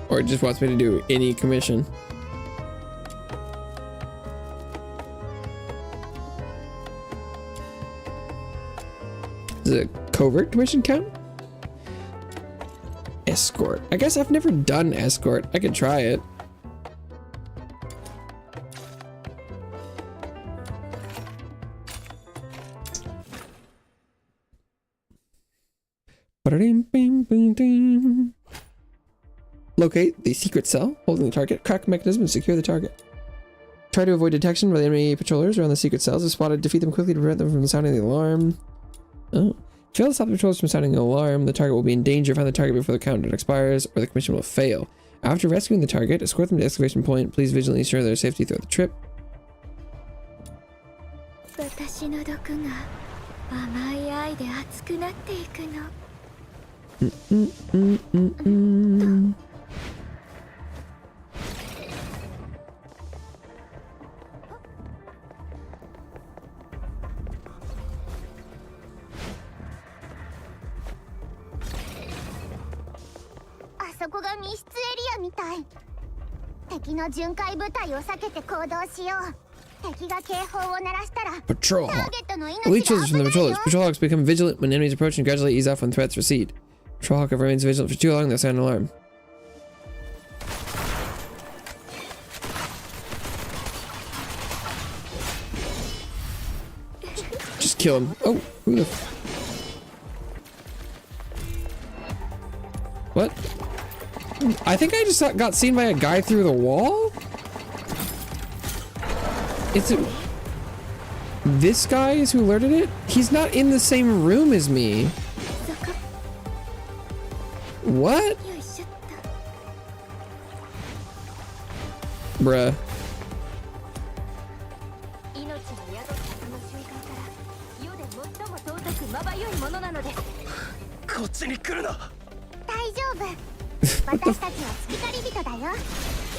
Or it just wants me to do any commission. Does a covert commission count? Escort. I guess I've never done escort. I could try it. Locate the secret cell holding the target. Crack the mechanism and secure the target. Try to avoid detection by the enemy patrollers around the secret cells. If spotted, defeat them quickly to prevent them from sounding the alarm. Oh. Fail to stop the patrollers from sounding an alarm. The target will be in danger. Find the target before the countdown expires, or the commission will fail. After rescuing the target, escort them to the excavation point. Please vigilantly ensure their safety throughout the trip. Patrol Hawk. Elite children from the patrollers. Patrol Hawks become vigilant when enemies approach and gradually ease off when threats recede. Patrol Hawk remains vigilant for too long, they'll sound an alarm. Just kill him. Oh, who the f— What? I think I just got seen by a guy through the wall? It's a— This guy is who alerted it? He's not in the same room as me. What? Bruh.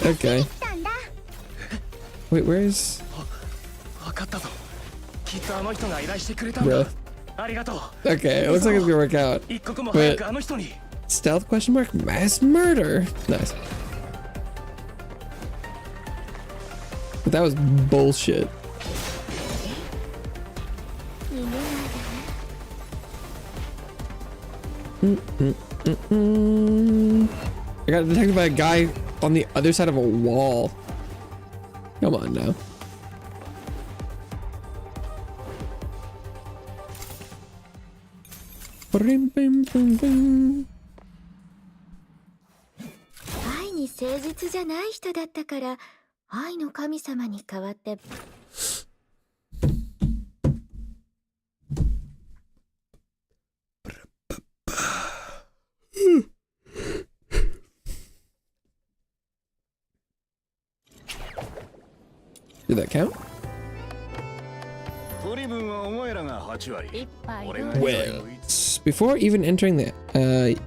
Okay. Wait, where is— Bruh. Okay, it looks like it's gonna work out. But stealth question mark? Mass murder. Nice. But that was bullshit. I got detected by a guy on the other side of a wall. Come on now. Did that count? Well, before even entering the asphodel,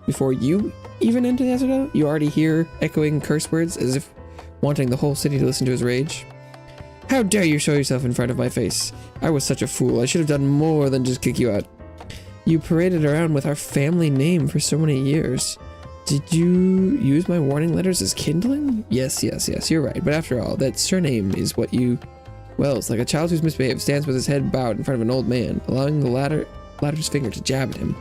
before you even enter the asphodel, you already hear echoing curse words as if wanting the whole city to listen to his rage. How dare you show yourself in front of my face? I was such a fool. I should have done more than just kick you out. You paraded around with our family name for so many years. Did you use my warning letters as kindling? Yes, you're right. But after all, that surname is what you— Well, it's like a child who's misbehaved stands with his head bowed in front of an old man, allowing the latter's finger to jab at him.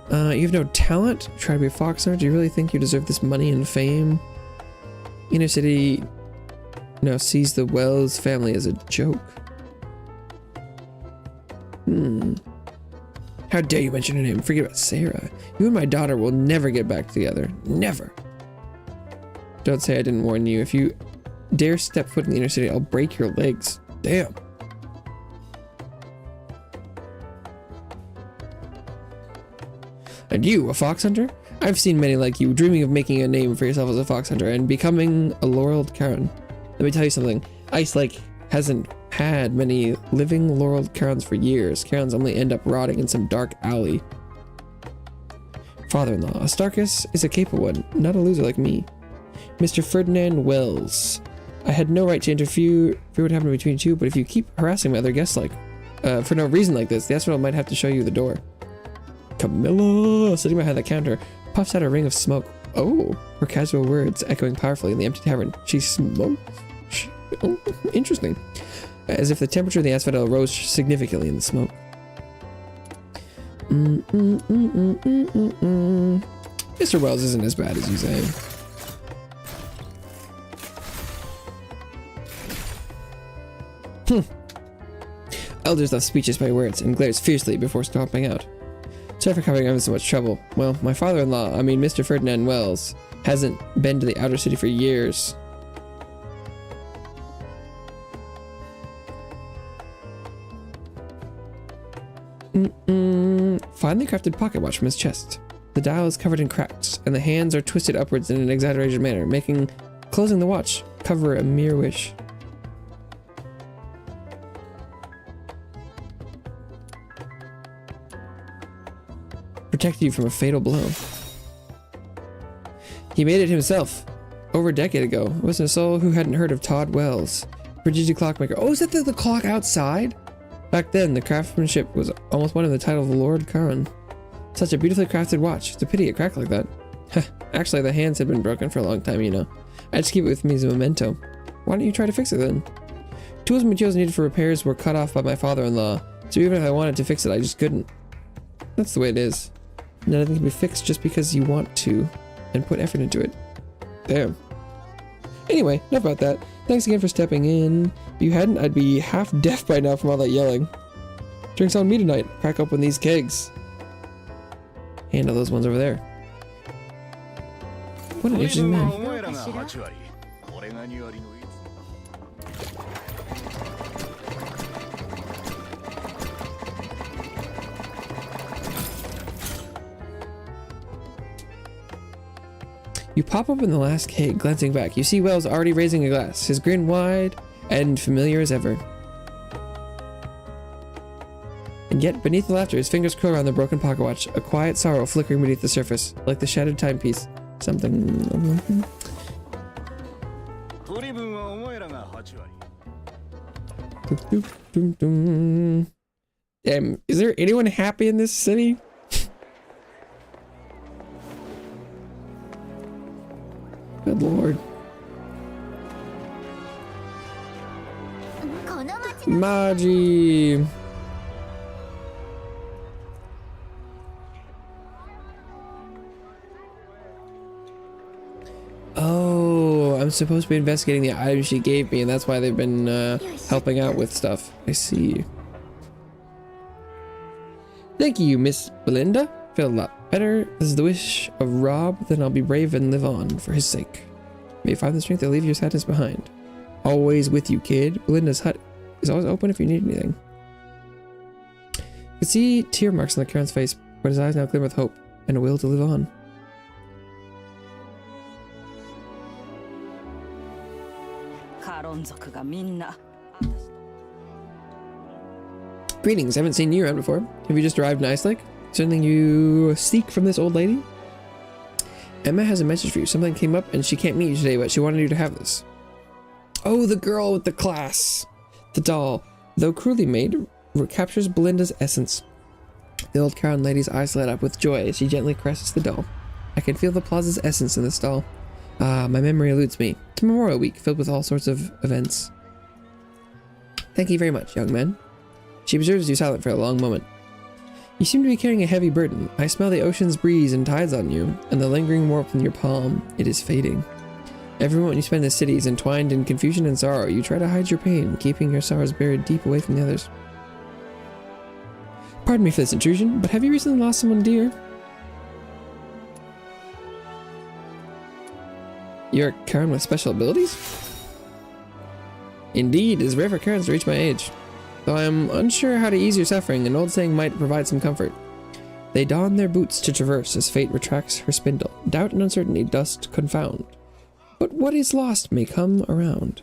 You have no talent? Try to be a fox hunter? Do you really think you deserve this money and fame? Inner City now sees the Wells family as a joke. How dare you mention her name? Forget about Sarah. You and my daughter will never get back together. Never. Don't say I didn't warn you. If you dare step foot in the inner city, I'll break your legs. Damn. And you, a fox hunter? I've seen many like you, dreaming of making a name for yourself as a fox hunter and becoming a laureled Karen. Let me tell you something. Ice Lake hasn't had many living laureled Karens for years. Karens only end up rotting in some dark alley. Father-in-law, Astarchus is a capable one, not a loser like me. Mr. Ferdinand Wells. I had no right to interfere what happened between you two, but if you keep harassing my other guests for no reason like this, the astronaut might have to show you the door. Camilla, sitting behind the counter, puffs out a ring of smoke. Oh, her casual words echoing powerfully in the empty tavern. She smokes? Oh, interesting. As if the temperature of the asphodel rose significantly in the smoke. Mr. Wells isn't as bad as you say. Elder's left speechless by words and glares fiercely before stomping out. Sorry for covering up in so much trouble. Well, my father-in-law, I mean Mr. Ferdinand Wells, hasn't been to the outer city for years. Finely crafted pocket watch from his chest. The dial is covered in cracks, and the hands are twisted upwards in an exaggerated manner, making closing the watch cover a mere wish. Protect you from a fatal blow. He made it himself over a decade ago. It wasn't a soul who hadn't heard of Todd Wells, prodigy clockmaker. Oh, is that the clock outside? Back then, the craftsmanship was almost one of the title of Lord Karan. Such a beautifully crafted watch. It's a pity it cracked like that. Actually, the hands had been broken for a long time, you know. I just keep it with me as a memento. Why don't you try to fix it then? Tools and materials needed for repairs were cut off by my father-in-law, so even if I wanted to fix it, I just couldn't. That's the way it is. Nothing can be fixed just because you want to, and put effort into it. Damn. Anyway, enough about that. Thanks again for stepping in. If you hadn't, I'd be half deaf by now from all that yelling. Drinks on me tonight. Crack open these kegs. Handle those ones over there. What an interesting man. You pop up in the last keg, glancing back. You see Wells already raising a glass, his grin wide and familiar as ever. And yet, beneath the laughter, his fingers curl around the broken pocket watch, a quiet sorrow flickering beneath the surface, like the shattered timepiece. Something... Damn, is there anyone happy in this city? Good lord. Maji. Oh, I'm supposed to be investigating the items she gave me, and that's why they've been helping out with stuff. I see. Thank you, Miss Belinda. Feel a lot better. This is the wish of Rob. Then I'll be brave and live on for his sake. May you find the strength to leave your sadness behind. Always with you, kid. Belinda's hut is always open if you need anything. You can see tear marks on the Karen's face, but his eyes now glimmer with hope and a will to live on. Greetings, haven't seen you around before. Have you just arrived in Ice Lake? Something you seek from this old lady? Emma has a message for you. Something came up and she can't meet you today, but she wanted you to have this. Oh, the girl with the class. The doll, though cruelly made, captures Belinda's essence. The old Karen lady's eyes light up with joy as she gently caresses the doll. I can feel the plaza's essence in this doll. Ah, my memory eludes me. It's Memorial Week, filled with all sorts of events. Thank you very much, young man. She observes you silent for a long moment. You seem to be carrying a heavy burden. I smell the ocean's breeze and tides on you, and the lingering warmth in your palm. It is fading. Every moment you spend in the city is entwined in confusion and sorrow. You try to hide your pain, keeping your sorrows buried deep away from the others. Pardon me for this intrusion, but have you recently lost someone dear? You're a Karen with special abilities? Indeed, it is rare for Karens to reach my age. Though I am unsure how to ease your suffering, an old saying might provide some comfort. They don their boots to traverse as fate retracts her spindle. Doubt and uncertainty dust confound. But what is lost may come around.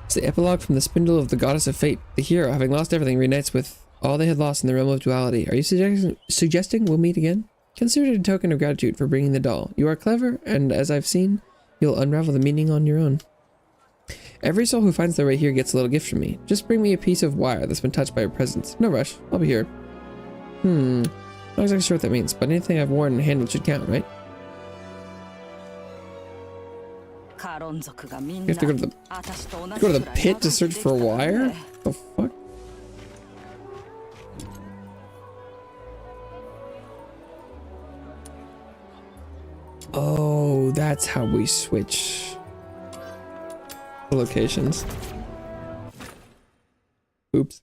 It's the epilogue from the spindle of the goddess of fate. The hero, having lost everything, reunites with all they had lost in the realm of duality. Are you suggesting we'll meet again? Consider it a token of gratitude for bringing the doll. You are clever, and as I've seen, you'll unravel the meaning on your own. Every soul who finds their way here gets a little gift from me. Just bring me a piece of wire that's been touched by your presence. No rush. I'll be here. Not exactly sure what that means, but anything I've worn and handled should count, right? You have to go to the pit to search for a wire? The fuck? Oh, that's how we switch the locations. Oops.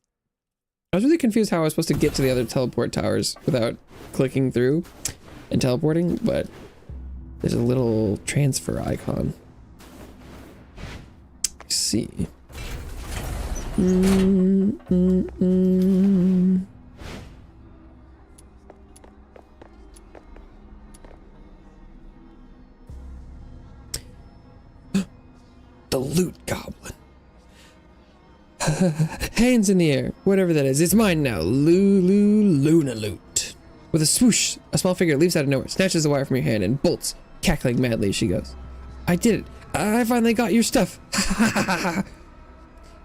I was really confused how I was supposed to get to the other teleport towers without clicking through and teleporting, but there's a little transfer icon. Let's see. The loot goblin. Hands in the air, whatever that is. It's mine now. Luna loot. With a swoosh, a small figure leaps out of nowhere, snatches the wire from your hand, and bolts, cackling madly as she goes. I did it. I finally got your stuff.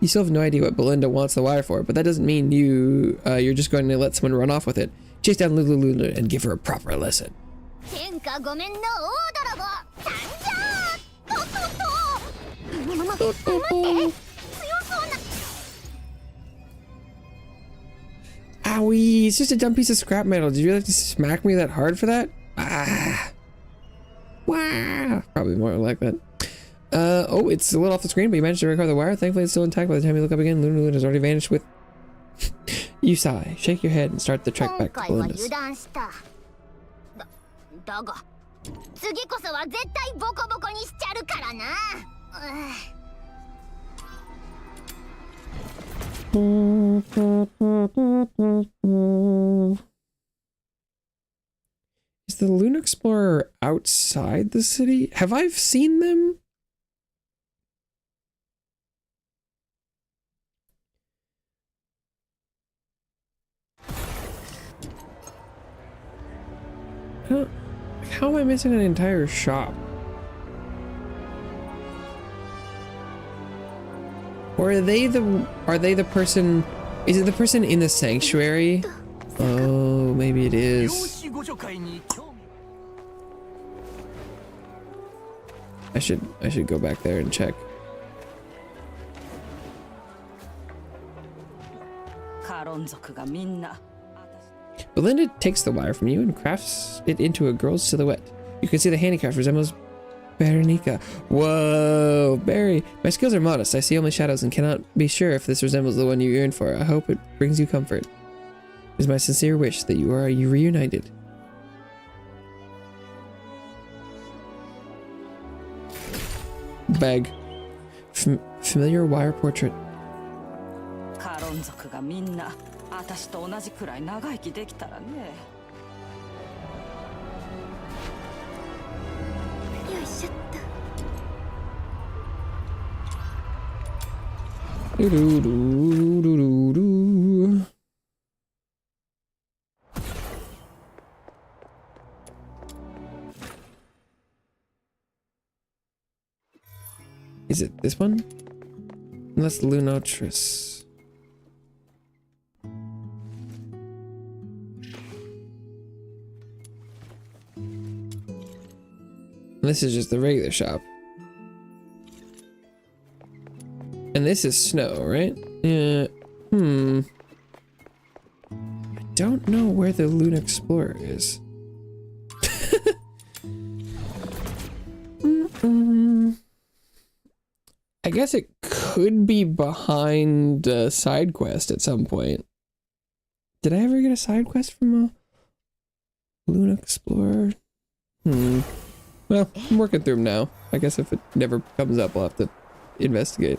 You still have no idea what Belinda wants the wire for, but that doesn't mean you're just going to let someone run off with it. Chase down Luna and give her a proper lesson. Owie, it's just a dumb piece of scrap metal. Did you really have to smack me that hard for that? Ah. Wow. Probably more like that. Oh, it's a little off the screen, but you managed to recover the wire. Thankfully, it's still intact by the time you look up again. Luna has already vanished with... You sigh, shake your head, and start the trek back to Belinda's. Is the Luna Explorer outside the city? Have I seen them? How am I missing an entire shop? Or are they the person? Is it the person in the sanctuary? Oh, maybe it is. I should go back there and check. Belinda takes the wire from you and crafts it into a girl's silhouette. You can see the handicraft resembles Berenica. Whoa, Barry. My skills are modest. I see only shadows and cannot be sure if this resembles the one you yearn for. I hope it brings you comfort. It is my sincere wish that you are reunited. Bag. Familiar wire portrait. Is it this one? Unless Lunotris. This is just the regular shop. And this is snow, right? Yeah. I don't know where the Luna Explorer is. I guess it could be behind a side quest at some point. Did I ever get a side quest from a Luna Explorer? Well, I'm working through them now. I guess if it never comes up, I'll have to investigate.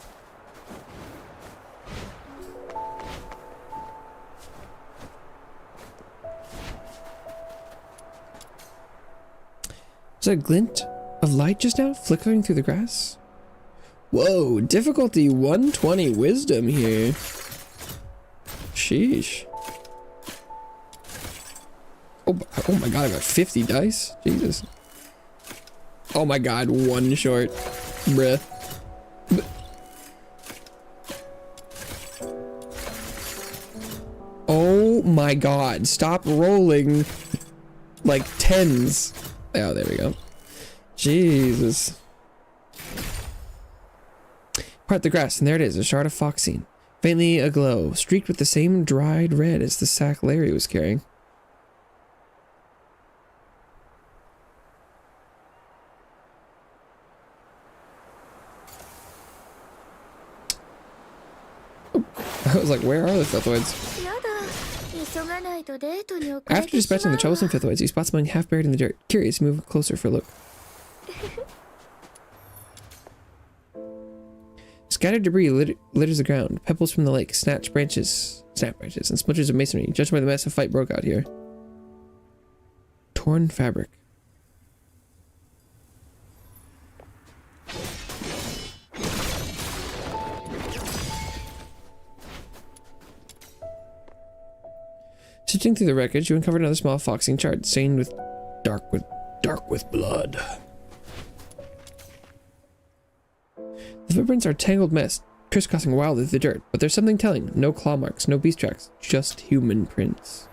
Was that a glint of light just now flickering through the grass? Whoa, difficulty 120 wisdom here. Sheesh. Oh my god, I got 50 dice? Jesus. Oh my god, one short. Bruh. Oh my god, stop rolling like tens. Oh, there we go. Jesus. Part the grass, and there it is, a shard of foxine. Faintly aglow, streaked with the same dried red as the sack Larry was carrying. was like, where are the Fifthwoods? After dispatching the troublesome Fifthwoods, you spot something half buried in the dirt. Curious, move closer for a look. Scattered debris litters the ground. Pebbles from the lake, snap branches, and splinters of masonry. Judged by the mess, a fight broke out here. Torn fabric. Sifting through the wreckage, you uncovered another small foxing chart, stained with dark with blood. The footprints are a tangled mess, crisscrossing wildly through the dirt, but there's something telling. No claw marks, no beast tracks, just human prints.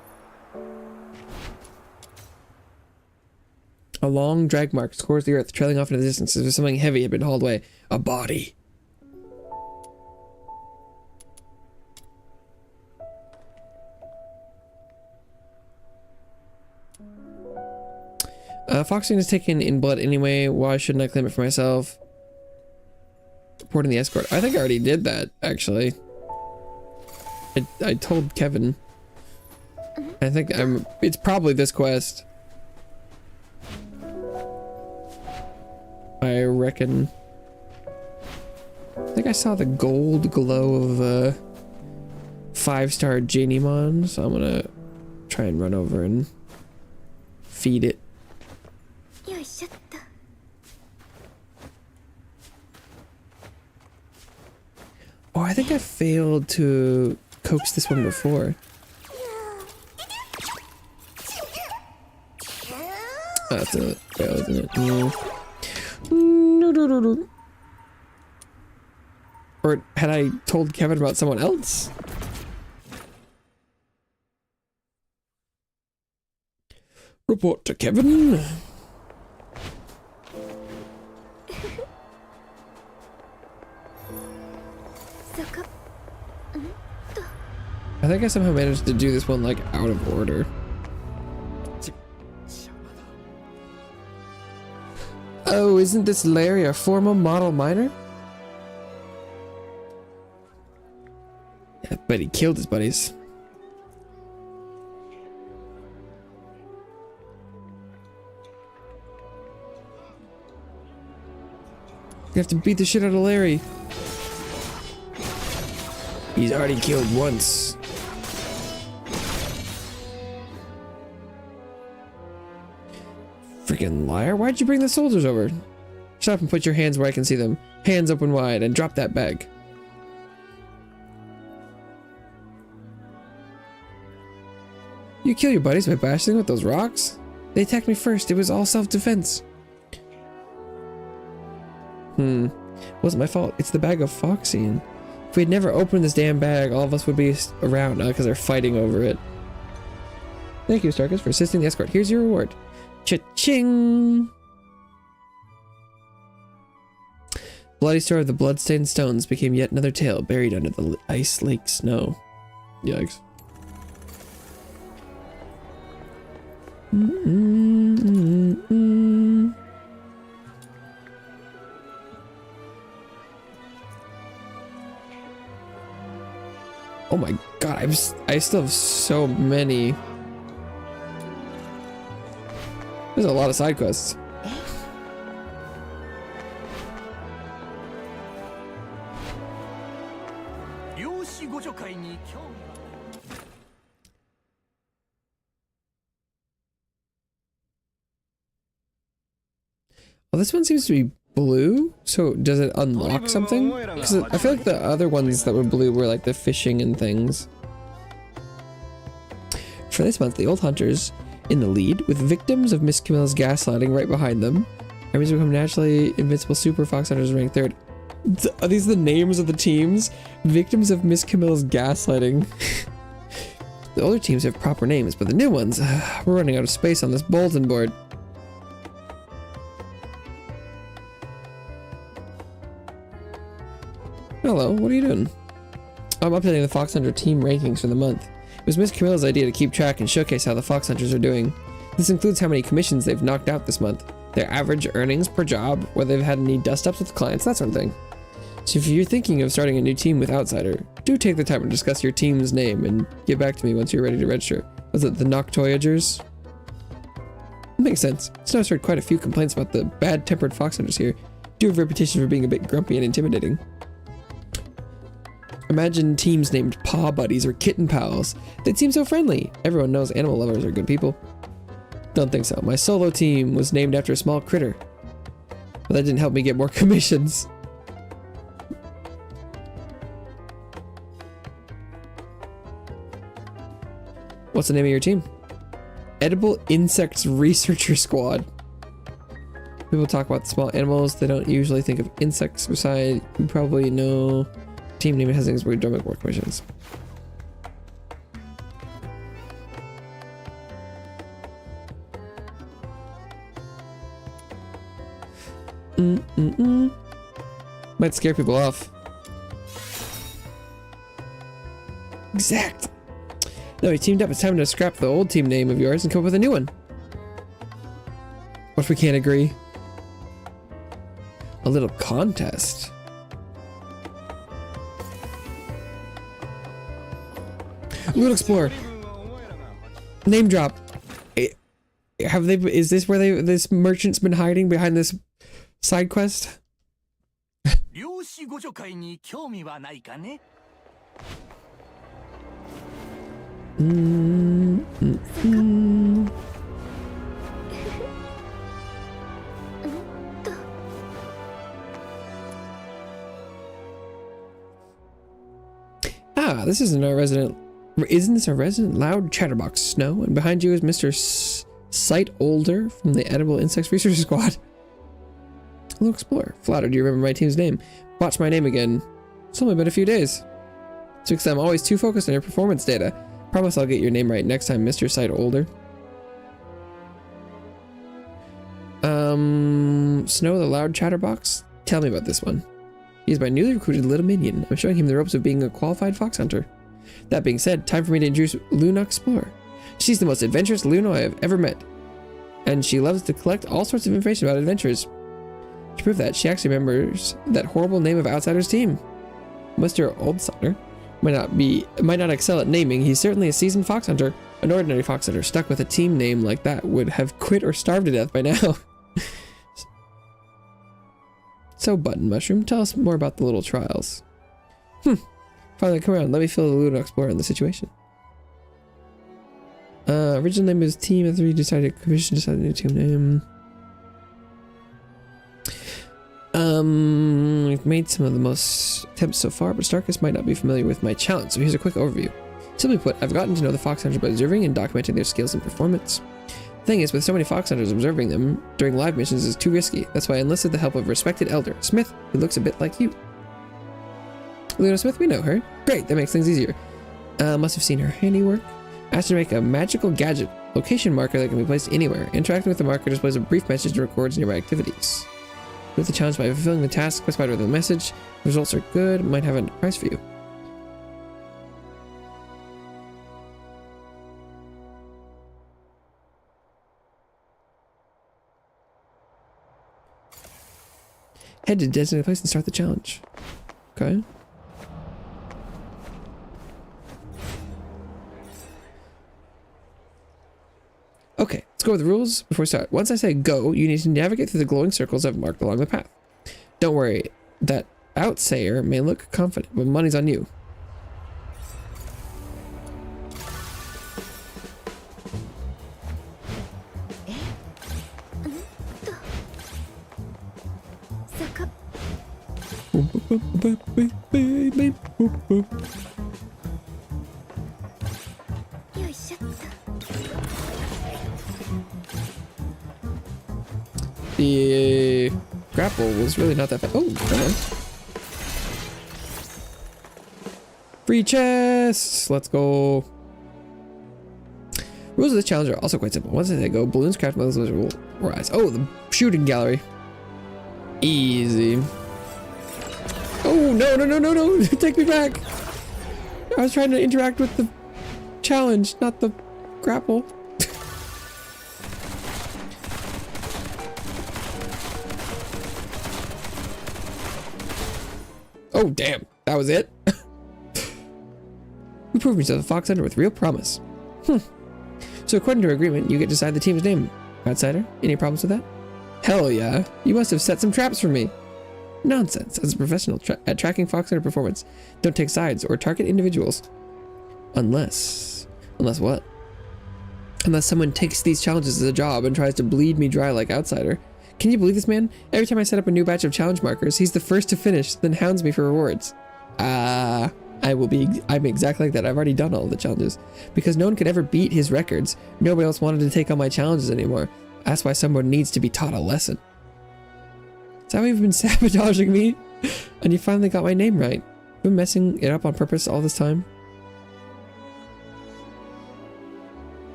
A long drag mark scores the earth, trailing off in the distance as if something heavy had been hauled away. A body. Foxing is taken in blood anyway. Why shouldn't I claim it for myself? Reporting the escort. I think I already did that, actually. I told Kevin. I think it's probably this quest. I reckon. I think I saw the gold glow of 5-star Janimon, so I'm gonna try and run over and feed it. Oh, I think I failed to coax this one before. Oh, that's a fail, isn't it? No. Or had I told Kevin about someone else? Report to Kevin. I think I somehow managed to do this one like out of order. Oh, isn't this Larry a former model miner? Yeah, but he killed his buddies. You have to beat the shit out of Larry. He's already killed once. Freaking liar. Why'd you bring the soldiers over? Shut up and put your hands where I can see them. Hands open wide and drop that bag. You kill your buddies by bashing them with those rocks? They attacked me first. It was all self-defense. Wasn't my fault. It's the bag of Foxine. If we had never opened this damn bag, all of us would be around now because they're fighting over it. Thank you, Starkus, for assisting the escort. Here's your reward. Cha-ching! Bloody story of the bloodstained stones became yet another tale buried under the ice lake snow. Yikes. Oh my god, I still have so many. There's a lot of side quests. Well, this one seems to be blue, so does it unlock something? Because I feel like the other ones that were blue were like the fishing and things. For this month, the old hunters in the lead, with victims of Miss Camilla's gaslighting right behind them. Enemies become naturally invincible super fox hunters ranked 3rd. Are these the names of the teams? Victims of Miss Camilla's gaslighting. The older teams have proper names, but the new ones, we're running out of space on this bulletin board. Hello, what are you doing? I'm updating the Fox Hunter team rankings for the month. It was Miss Camilla's idea to keep track and showcase how the Fox Hunters are doing. This includes how many commissions they've knocked out this month, their average earnings per job, whether they've had any dust-ups with clients, that sort of thing. So if you're thinking of starting a new team with Outsider, Do take the time to discuss your team's name and get back to me once you're ready to register. Was it the Noctoyagers? Makes sense. Snow's heard quite a few complaints about the bad-tempered fox hunters here. Do have a reputation for being a bit grumpy and intimidating. Imagine teams named Paw Buddies or Kitten Pals. They'd seem so friendly. Everyone knows animal lovers are good people. Don't think so. My solo team was named after a small critter. But that didn't help me get more commissions. What's the name of your team? Edible Insects Researcher Squad. People talk about the small animals. They don't usually think of insects. Besides, you probably know team name has things where we don't make more commissions. Might scare people off. Exact. No, we teamed up. It's time to scrap the old team name of yours and come up with a new one. What if we can't agree? A little contest. Loot Explorer. Name drop. Have they? Is this where this merchant's been hiding behind this side quest? Ah, this isn't our resident. Isn't this our resident loud chatterbox, Snow? And behind you is Mr. Sight Older from the Edible Insects Research Squad. Hello, Explorer. Flattered you remember my team's name. Watch my name again. It's only been a few days. It's because I'm always too focused on your performance data. Promise I'll get your name right next time, Mr. Sight Older. Snow the Loud Chatterbox? Tell me about this one. He's my newly recruited little minion. I'm showing him the ropes of being a qualified fox hunter. That being said, time for me to introduce Luna Explorer. She's the most adventurous Luna I have ever met. And she loves to collect all sorts of information about adventures. To prove that, she actually remembers that horrible name of Outsider's team. Mr. Oldsider might not excel at naming. He's certainly a seasoned fox hunter. An ordinary fox hunter stuck with a team name like that would have quit or starved to death by now. So, Button Mushroom, tell us more about the little trials. Finally, come around. Let me fill the Luna Explorer on the situation. Original name is Team. After we decided commission decided new team name. We've made some of the most attempts so far, but Starkus might not be familiar with my challenge, so here's a quick overview. Simply put, I've gotten to know the fox hunters by observing and documenting their skills and performance. The thing is, with so many fox hunters, observing them during live missions is too risky. That's why I enlisted the help of a respected elder, Smith, who looks a bit like you. Luna Smith, we know her. Great, that makes things easier. Must have seen her handiwork. Asked her to make a magical gadget, location marker that can be placed anywhere. Interacting with the marker displays a brief message and records nearby activities. With the challenge by fulfilling the task specified with the message. The results are good, might have a prize for you. Head to designated place and start the challenge. Okay. Okay, let's go with the rules before we start. Once I say go, you need to navigate through the glowing circles I've marked along the path. Don't worry, that outsayer may look confident, but money's on you. The grapple was really not that bad. Oh, come on. Free chests! Let's go. Rules of this challenge are also quite simple. Once they go, balloons craft models will rise. Oh, the shooting gallery. Easy. Oh, no, no, no, no, no. Take me back. I was trying to interact with the challenge, not the grapple. Oh, damn. That was it? You proved yourself a fox hunter with real promise. So according to our agreement, you get to decide the team's name. Outsider, any problems with that? Hell yeah. You must have set some traps for me. Nonsense. As a professional at tracking fox hunter performance, don't take sides or target individuals. Unless what? Unless someone takes these challenges as a job and tries to bleed me dry like Outsider. Can you believe this man? Every time I set up a new batch of challenge markers, he's the first to finish, then hounds me for rewards. I'm exactly like that. I've already done all the challenges. Because no one could ever beat his records. Nobody else wanted to take on my challenges anymore. That's why someone needs to be taught a lesson. Is that why you've been sabotaging me? And you finally got my name right. You've been messing it up on purpose all this time?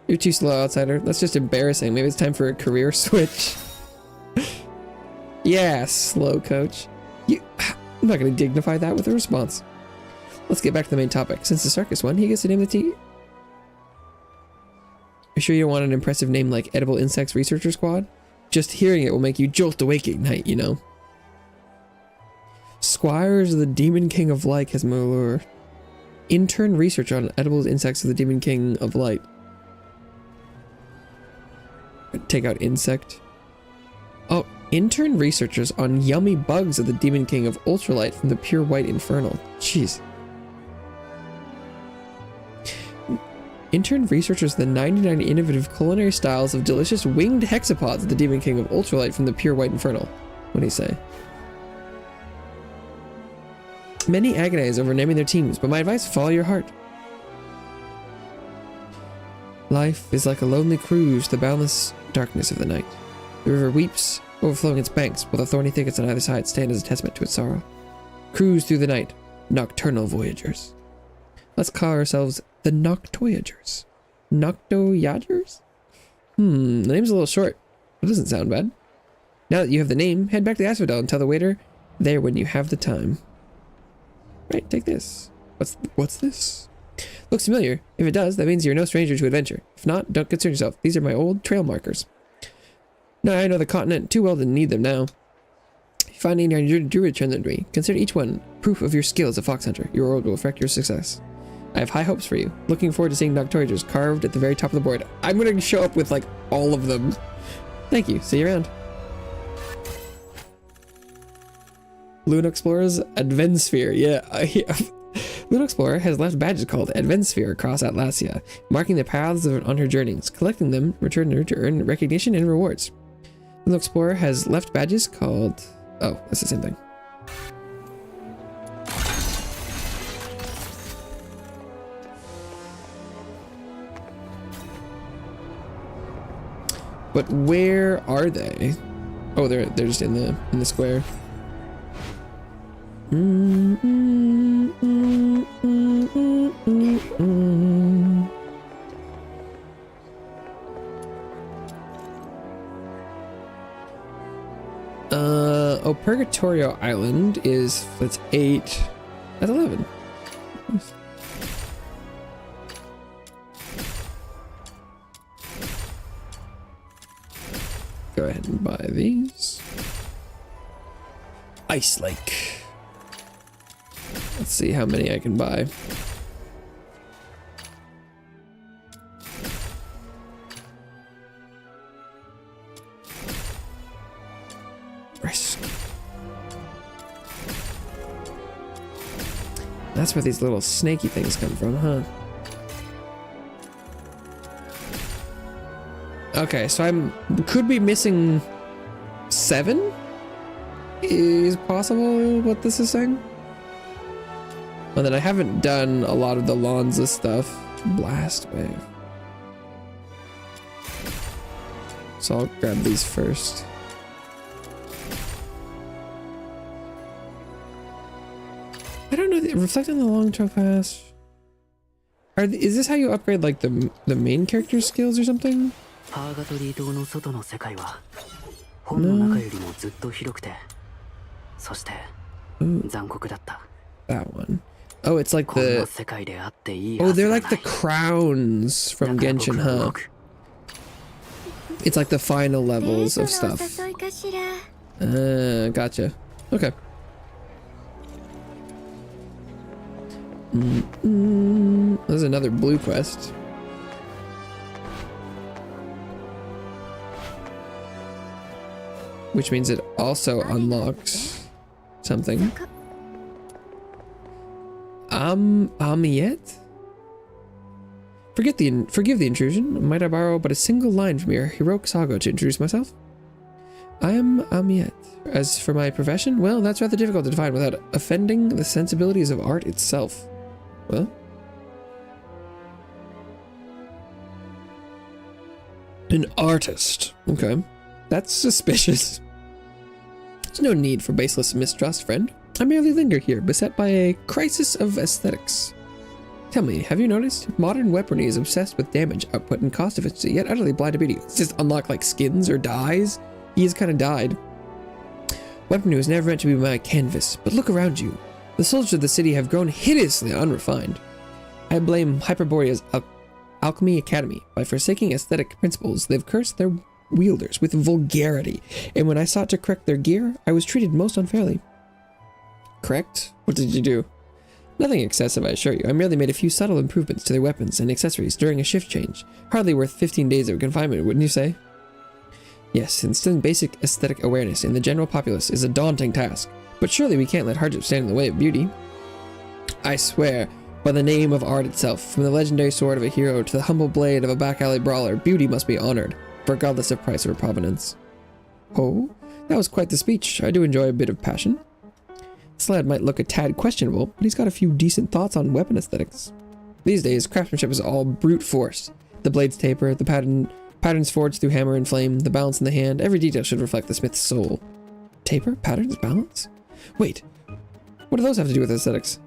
You're too slow, Outsider. That's just embarrassing. Maybe it's time for a career switch. Yeah, slow coach. I'm not going to dignify that with a response. Let's get back to the main topic. Since the circus won, he gets to name the team. You sure you don't want an impressive name like Edible Insects Researcher Squad? Just hearing it will make you jolt awake at night, you know. Squires of the Demon King of Light has more lure. Intern research on edible insects of the Demon King of Light. Take out insect. Oh, intern researchers on yummy bugs of the Demon King of Ultralight from the Pure White Infernal. Jeez. Intern researchers the 99 innovative culinary styles of delicious winged hexapods of the Demon King of Ultralight from the Pure White Infernal. What do you say? Many agonize over naming their teams, but my advice, follow your heart. Life is like a lonely cruise, the boundless darkness of the night. The river weeps, overflowing its banks, while the thorny thickets on either side stand as a testament to its sorrow. Cruise through the night, nocturnal voyagers. Let's call ourselves the Noctoyagers. Noctoyagers? The name's a little short. It doesn't sound bad. Now that you have the name, head back to the Asphodel and tell the waiter there when you have the time. Right, take this. What's this? Looks familiar. If it does, that means you're no stranger to adventure. If not, don't concern yourself. These are my old trail markers. Now I know the continent too well to need them now. If you find any on your druid, return them to me. Consider each one proof of your skill as a fox hunter. Your reward will affect your success. I have high hopes for you. Looking forward to seeing Noctoyagers carved at the very top of the board. I'm going to show up with like all of them. Thank you. See you around. Luna Explorer's Advensphere. Yeah. Luna Explorer has left badges called Advensphere across Atlasia, marking the paths on her journeys. Collecting them return her to earn recognition and rewards. Luna Explorer has left badges called... Oh, that's the same thing. But where are they? Oh, they're just in the square. Oh, Purgatorio Island is, that's 8. That's 11. Nice. Go ahead and buy these. Ice Lake. Let's see how many I can buy. Risk. That's where these little snaky things come from, huh? Okay, so could be missing 7? Is possible what this is saying? And then I haven't done a lot of the Lonza stuff. Blast Wave. So I'll grab these first. I don't know. Reflect on the long trail pass. Is this how you upgrade like the main character's skills or something? No. Ooh. That one. Oh, it's like the... Oh, they're like the crowns from Genshin, huh? It's like the final levels of stuff. Gotcha. Okay. There's another blue quest. Which means it also unlocks something. Yet? Forgive the intrusion. Might I borrow but a single line from your heroic saga to introduce myself? I am Amiet. As for my profession, well, that's rather difficult to define without offending the sensibilities of art itself. Well? An artist. Okay. That's suspicious. There's no need for baseless mistrust, friend. I merely linger here, beset by a crisis of aesthetics. Tell me, have you noticed? Modern weaponry is obsessed with damage output and cost efficiency, yet utterly blind to beauty. It's just unlock like skins or dyes. He has kind of died. Weaponry was never meant to be my canvas, but look around you. The soldiers of the city have grown hideously unrefined. I blame Hyperborea's Alchemy Academy. By forsaking aesthetic principles, they've cursed their wielders with vulgarity, and when I sought to correct their gear, I was treated most unfairly. Correct? What did you do? Nothing excessive, I assure you. I merely made a few subtle improvements to their weapons and accessories during a shift change. Hardly worth 15 days of confinement, wouldn't you say? Yes, instilling basic aesthetic awareness in the general populace is a daunting task, but surely we can't let hardship stand in the way of beauty. I swear, by the name of art itself, from the legendary sword of a hero to the humble blade of a back-alley brawler, beauty must be honored, regardless of price or provenance. Oh, that was quite the speech. I do enjoy a bit of passion. This lad might look a tad questionable, but he's got a few decent thoughts on weapon aesthetics. These days, craftsmanship is all brute force. The blades taper, the patterns forged through hammer and flame, the balance in the hand, every detail should reflect the smith's soul. Taper? Patterns? Balance? Wait, what do those have to do with aesthetics?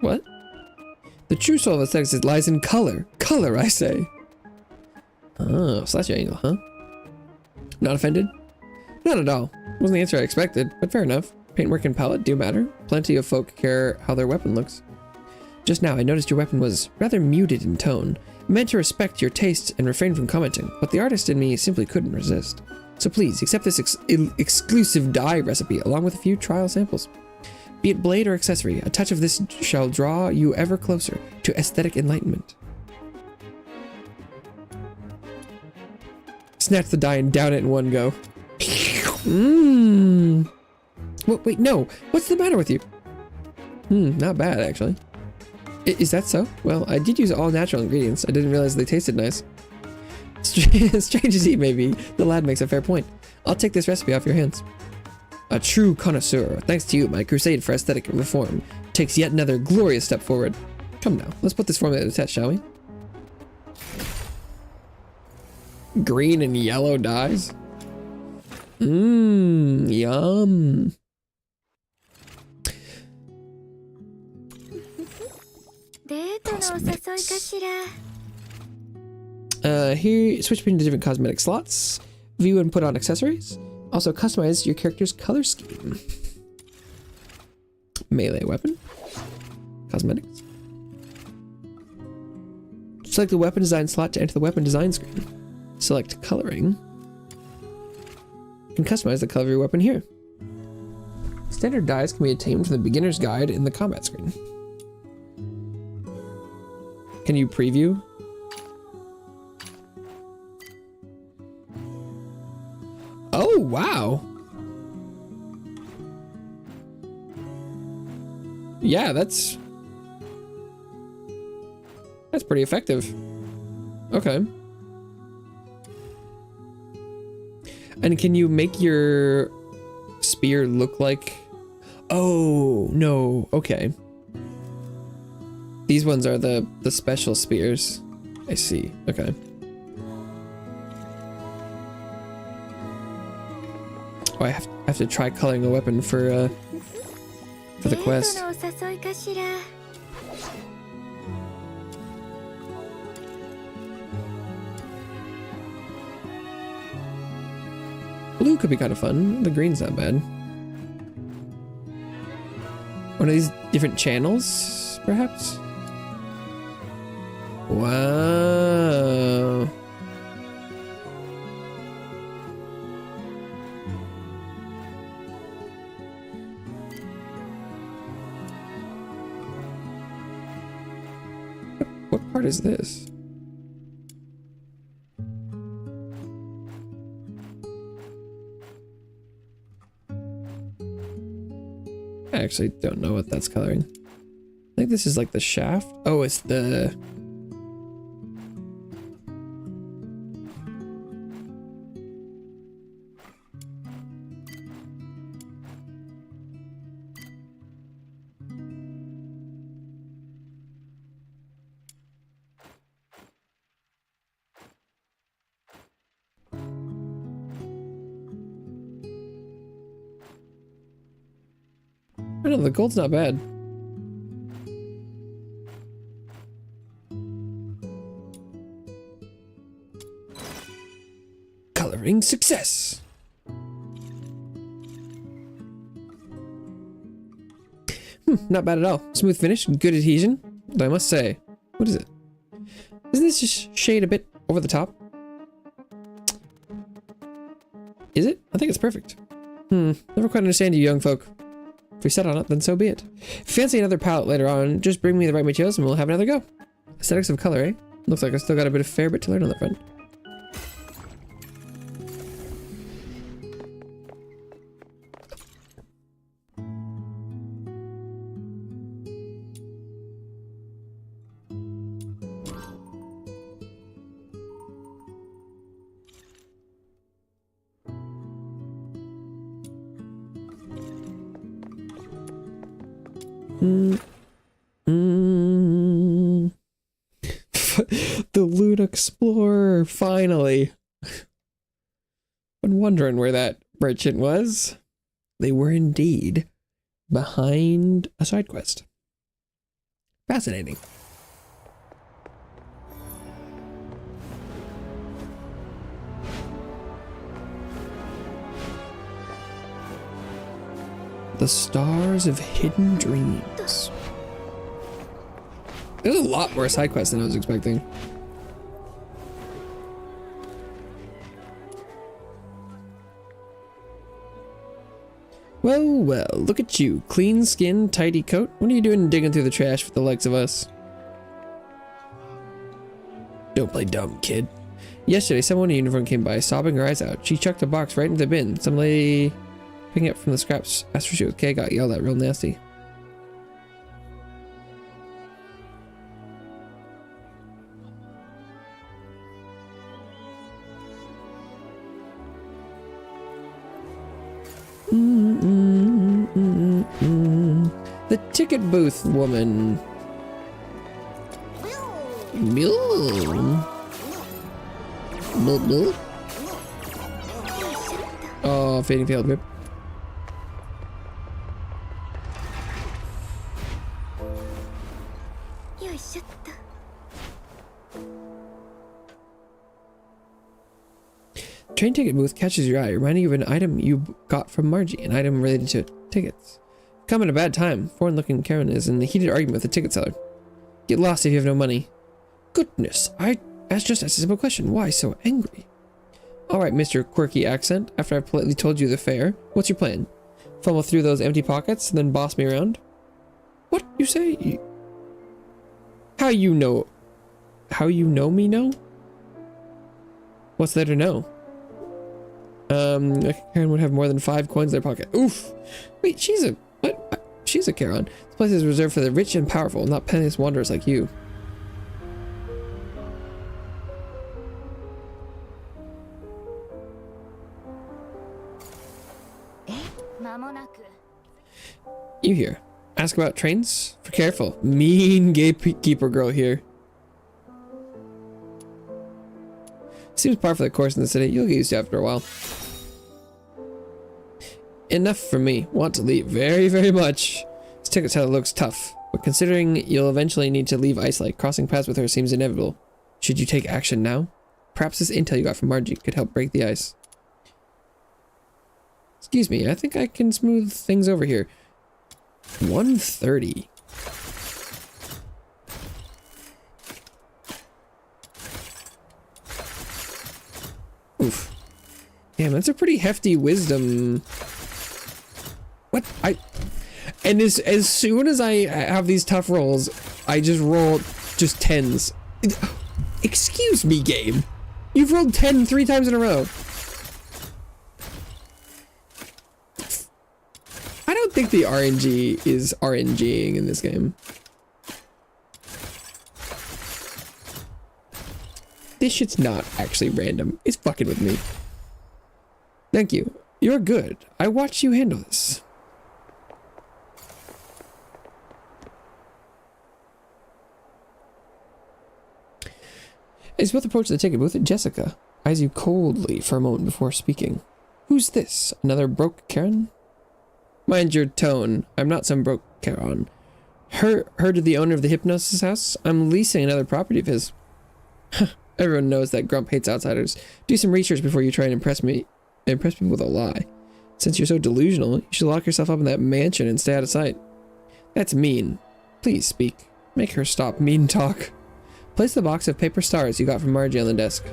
What? The true soul of aesthetics lies in color. Color, I say. Oh, slash angle, huh? Not offended? Not at all. Wasn't the answer I expected, but fair enough. Paintwork and palette do matter. Plenty of folk care how their weapon looks. Just now, I noticed your weapon was rather muted in tone. I meant to respect your taste and refrain from commenting, but the artist in me simply couldn't resist. So please, accept this exclusive dye recipe along with a few trial samples. Be it blade or accessory, a touch of this shall draw you ever closer to aesthetic enlightenment. Snatch the dye and down it in one go. Mmm. Wait, no. What's the matter with you? Not bad, actually. Is that so? Well, I did use all natural ingredients. I didn't realize they tasted nice. Strange as he may be, the lad makes a fair point. I'll take this recipe off your hands. A true connoisseur. Thanks to you, my crusade for aesthetic reform takes yet another glorious step forward. Come now, let's put this formula to the test, shall we? Green and yellow dyes? Yum. Here, switch between the different cosmetic slots. View and put on accessories. Also customize your character's color scheme. Melee weapon. Cosmetics. Select the weapon design slot to enter the weapon design screen. Select coloring. You can customize the color of your weapon here. Standard dyes can be obtained from the beginner's guide in the combat screen. Can you preview? Oh, wow. Yeah, that's pretty effective. Okay. And can you make your spear look like... Oh, no. Okay. These ones are the special spears. I see. Okay. Oh, I have to try coloring a weapon for the quest. Blue could be kind of fun. The green's not bad. One of these different channels, perhaps? Wow. part is this? I actually don't know what that's coloring. I think this is like the shaft. Oh, it's the... I don't know, the gold's not bad. Coloring success. Not bad at all. Smooth finish, good adhesion. Though I must say, what is it? Isn't this just shade a bit over the top? Is it? I think it's perfect. Never quite understand you young folk. If we set on it, then so be it. If you fancy another palette later on, just bring me the right materials and we'll have another go. Aesthetics of color, eh? Looks like I still got a fair bit to learn on that front. The Loot Explorer, finally. Been wondering where that merchant was. They were indeed behind a side quest. Fascinating. The Stars of Hidden Dreams. There's a lot more side quests than I was expecting. Well, well, look at you. Clean skin, tidy coat. What are you doing digging through the trash for the likes of us? Don't play dumb, kid. Yesterday, someone in uniform came by, sobbing her eyes out. She chucked a box right into the bin. Some lady picking it from the scraps asked her if she was okay, got yelled at real nasty. The ticket booth woman. Oh, fading field grip. Train ticket booth catches your eye, reminding you of an item you got from Margie, an item related to tickets. Come at a bad time. Foreign-looking Karen is in a heated argument with the ticket seller. Get lost if you have no money. Goodness, I asked just a simple question. Why so angry? Alright, Mr. Quirky Accent, after I've politely told you the fare, what's your plan? Fumble through those empty pockets, and then boss me around? What? You say? How you know? How you know me know? What's there to know? Karen would have more than 5 coins in their pocket. Oof! Wait, she's a... what? She's a Karen. This place is reserved for the rich and powerful, not penniless wanderers like you. You here. Ask about trains? For careful. Mean gatekeeper girl here. Seems par for the course in the city. You'll get used to it after a while. Enough from me. Want to leave. Very, very much. This ticket seller looks tough, but considering you'll eventually need to leave Isolite, crossing paths with her seems inevitable. Should you take action now? Perhaps this intel you got from Margie could help break the ice. Excuse me, I think I can smooth things over here. 130. Oof. Damn, that's a pretty hefty wisdom. What? And as soon as I have these tough rolls, I just roll just 10s. Excuse me, game. You've rolled 10 3 times in a row. I don't think the RNG is RNGing in this game. This shit's not actually random. It's fucking with me. Thank you. You're good. I watched you handle this. As you both approach the ticket booth, Jessica eyes you coldly for a moment before speaking. Who's this? Another broke Karen? Mind your tone. I'm not some broke Karen. Heard of the owner of the hypnosis house? I'm leasing another property of his. Everyone knows that Grump hates outsiders. Do some research before you try and impress me with a lie. Since you're so delusional, you should lock yourself up in that mansion and stay out of sight. That's mean. Please speak. Make her stop mean talk. Place the box of paper stars you got from Margie on the desk.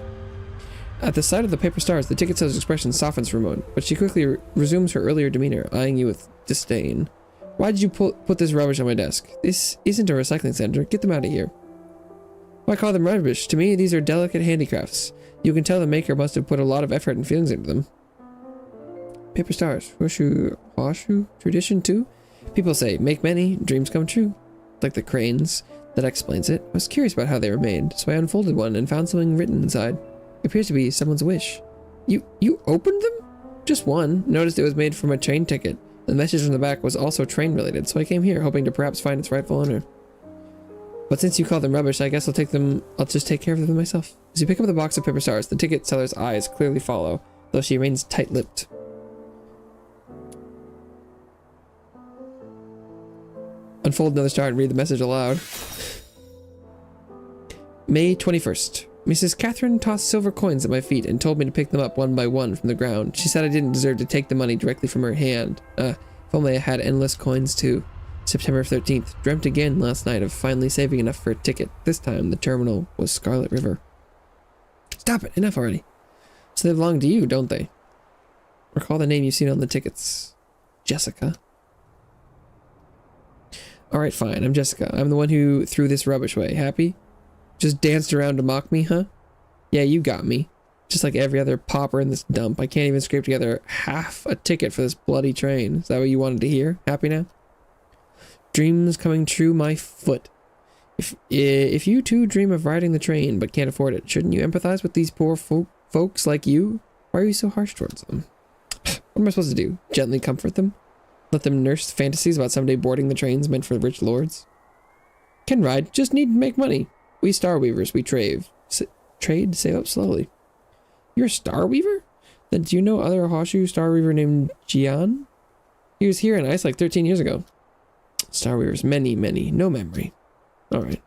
At the sight of the paper stars, the ticket seller's expression softens for a moment, but she quickly resumes her earlier demeanor, eyeing you with disdain. Why did you put this rubbish on my desk? This isn't a recycling center. Get them out of here. Why call them rubbish? To me, these are delicate handicrafts. You can tell the maker must have put a lot of effort and feelings into them. Paper stars. Hoshu? Tradition too? People say, make many, dreams come true. Like the cranes. That explains it. I was curious about how they were made, so I unfolded one and found something written inside. It appears to be someone's wish. You opened them? Just one. Noticed it was made from a train ticket. The message on the back was also train related, so I came here hoping to perhaps find its rightful owner. But since you call them rubbish, I guess I'll just take care of them myself. As you pick up the box of paper stars, the ticket seller's eyes clearly follow, though she remains tight-lipped. Unfold another star and read the message aloud. May 21st. Mrs. Catherine tossed silver coins at my feet and told me to pick them up one by one from the ground. She said I didn't deserve to take the money directly from her hand. If only I had endless coins too. September 13th. Dreamt again last night of finally saving enough for a ticket. This time the terminal was Scarlet River. Stop it! Enough already. So they belong to you, don't they? Recall the name you've seen on the tickets. Jessica. Alright, fine. I'm Jessica. I'm the one who threw this rubbish away. Happy? Just danced around to mock me, huh? Yeah, you got me. Just like every other pauper in this dump. I can't even scrape together half a ticket for this bloody train. Is that what you wanted to hear? Happy now? Dreams coming true, my foot. If you too dream of riding the train but can't afford it, shouldn't you empathize with these poor folks like you? Why are you so harsh towards them? What am I supposed to do? Gently comfort them? Let them nurse fantasies about someday boarding the trains meant for rich lords? Can ride, just need to make money. We Star Weavers, we trade, save up slowly. You're a Star Weaver? Then do you know other Hoshu Star Weaver named Jian? He was here in Ice like 13 years ago. Star Weavers, many, no memory. Alright.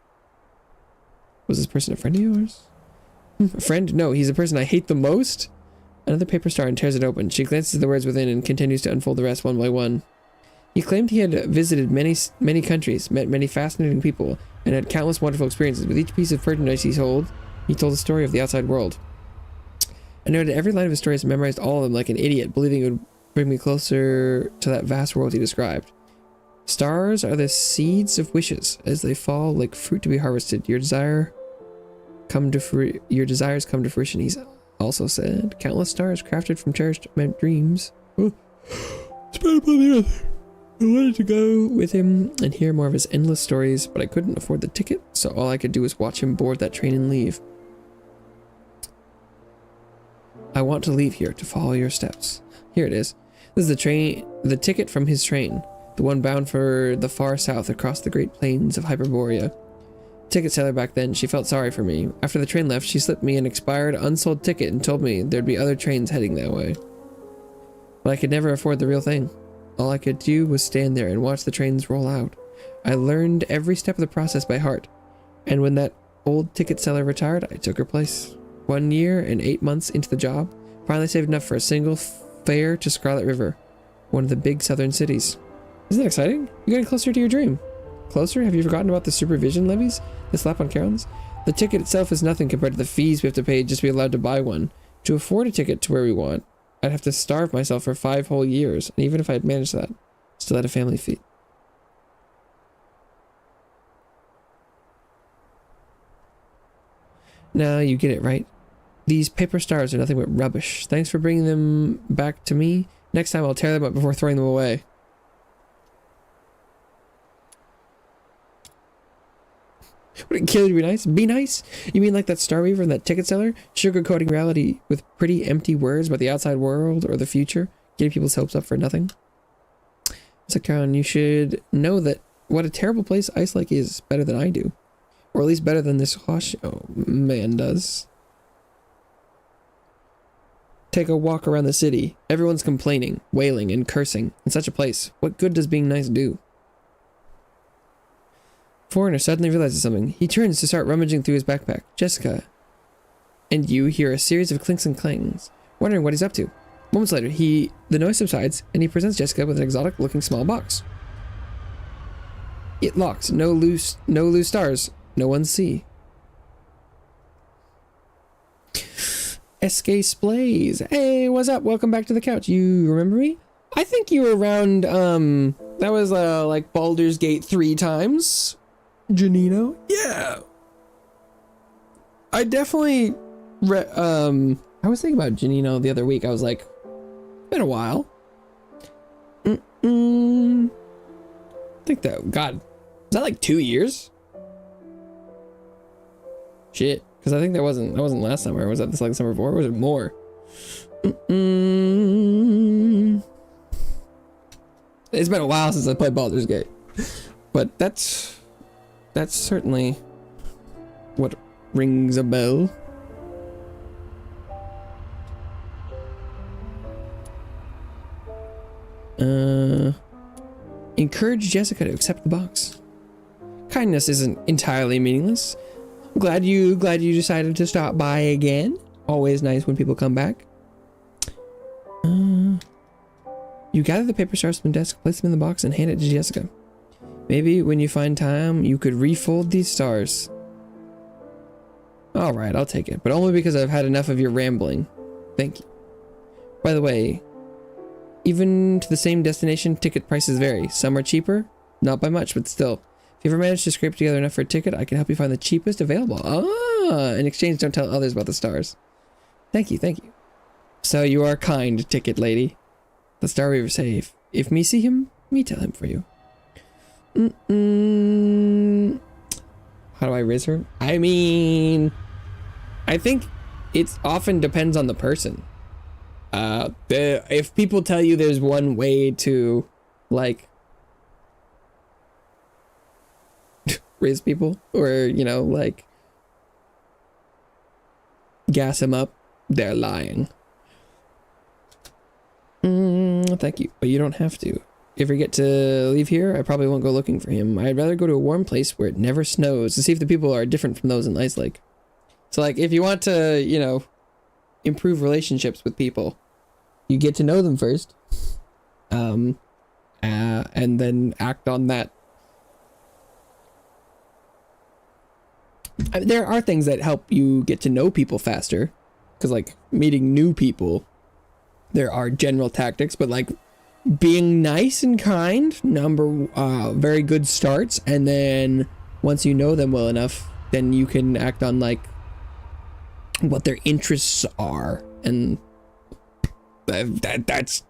Was this person a friend of yours? A friend? No, he's the person I hate the most. Another paper star and tears it open. She glances at the words within and continues to unfold the rest one by one. He claimed he had visited many countries, met many fascinating people, and had countless wonderful experiences. With each piece of merchandise he told the story of the outside world. I noted every line of his stories and memorized all of them like an idiot, believing it would bring me closer to that vast world he described. Stars are the seeds of wishes. As they fall like fruit to be harvested, your desires come to fruition, he's also said. Countless stars crafted from cherished dreams. Spread upon the earth. I wanted to go with him and hear more of his endless stories, but I couldn't afford the ticket, so all I could do was watch him board that train and leave. I want to leave here to follow your steps. Here it is. This is the ticket from his train, the one bound for the far south across the great plains of Hyperborea. Ticket seller back then, she felt sorry for me. After the train left, she slipped me an expired, unsold ticket and told me there'd be other trains heading that way. But I could never afford the real thing. All I could do was stand there and watch the trains roll out. I learned every step of the process by heart, and when that old ticket seller retired, I took her place. 1 year and 8 months into the job, finally saved enough for a single fare to Scarlet River, one of the big southern cities. Isn't that exciting? You're getting closer to your dream. Closer? Have you forgotten about the supervision levies? The slap on Karens? The ticket itself is nothing compared to the fees we have to pay just to be allowed to buy one. To afford a ticket to where we want, I'd have to starve myself for 5 whole years, and even if I'd managed that, still had a family fee. Now you get it, right? These paper stars are nothing but rubbish. Thanks for bringing them back to me. Next time I'll tear them up before throwing them away. Would it kill you to be nice? Be nice? You mean like that Star Weaver and that ticket seller? Sugarcoating reality with pretty empty words about the outside world or the future? Getting people's hopes up for nothing? It's like, Karen, you should know that what a terrible place Ice Lake is better than I do. Or at least better than this Uhhhhh man does. Take a walk around the city. Everyone's complaining, wailing, and cursing. In such a place, what good does being nice do? Foreigner suddenly realizes something. He turns to start rummaging through his backpack. Jessica and you hear a series of clinks and clangs, wondering what he's up to. Moments later, the noise subsides, and he presents Jessica with an exotic-looking small box. It locks. No loose stars. No one see. SK Splays. Hey, what's up? Welcome back to the couch. You remember me? I think you were around, that was, like Baldur's Gate 3 times. Janino? Yeah. I definitely, I was thinking about Janino the other week. I was like, it's been a while. I think that, God, is that like 2 years? Shit. Because I think that wasn't last summer. Was that this like summer before? Or was it more? It's been a while since I played Baldur's Gate. But that's certainly what rings a bell. Encourage Jessica to accept the box. Kindness isn't entirely meaningless. Glad you decided to stop by again. Always nice when people come back. You gather the paper stars from the desk, place them in the box, and hand it to Jessica. Maybe when you find time, you could refold these stars. Alright, I'll take it, but only because I've had enough of your rambling. Thank you. By the way, even to the same destination, ticket prices vary. Some are cheaper, not by much, but still. If you ever manage to scrape together enough for a ticket, I can help you find the cheapest available. Ah, in exchange, don't tell others about the stars. Thank you, thank you. So you are kind, ticket lady. The Star Weaver say, if me see him, me tell him for you. How do I raise her? I mean, I think it often depends on the person. If people tell you there's one way to, like, raise people, or, you know, like, gas them up, they're lying. Thank you, but you don't have to. If we get to leave here, I probably won't go looking for him. I'd rather go to a warm place where it never snows to see if the people are different from those in Ice Lake. So, like, if you want to, you know, improve relationships with people, you get to know them first, and then act on that. I mean, there are things that help you get to know people faster, because, like, meeting new people, there are general tactics, but, like, being nice and kind, very good starts, and then once you know them well enough, then you can act on, like, what their interests are, and that's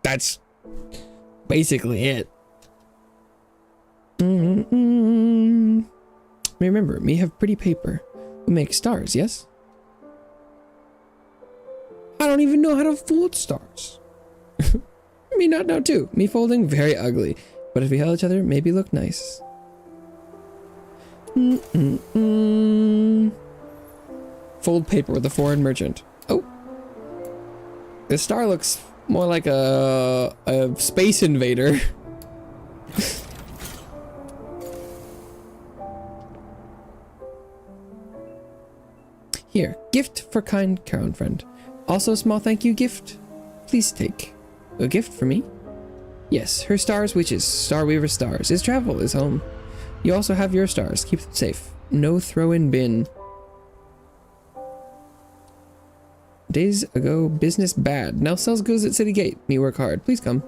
basically it. Remember, me have pretty paper. We make stars, yes? I don't even know how to fold stars. Me not know too. Me folding, very ugly. But if we held each other, maybe look nice. Fold paper with a foreign merchant. Oh. This star looks more like a space invader. Here, gift for kind Karen friend. Also, small thank you gift. Please take. A gift for me? Yes, her stars wishes. Star Weaver stars. His travel is home. You also have your stars. Keep them safe. No throw in bin. Days ago, business bad. Now sells goods at City Gate. Me work hard. Please come.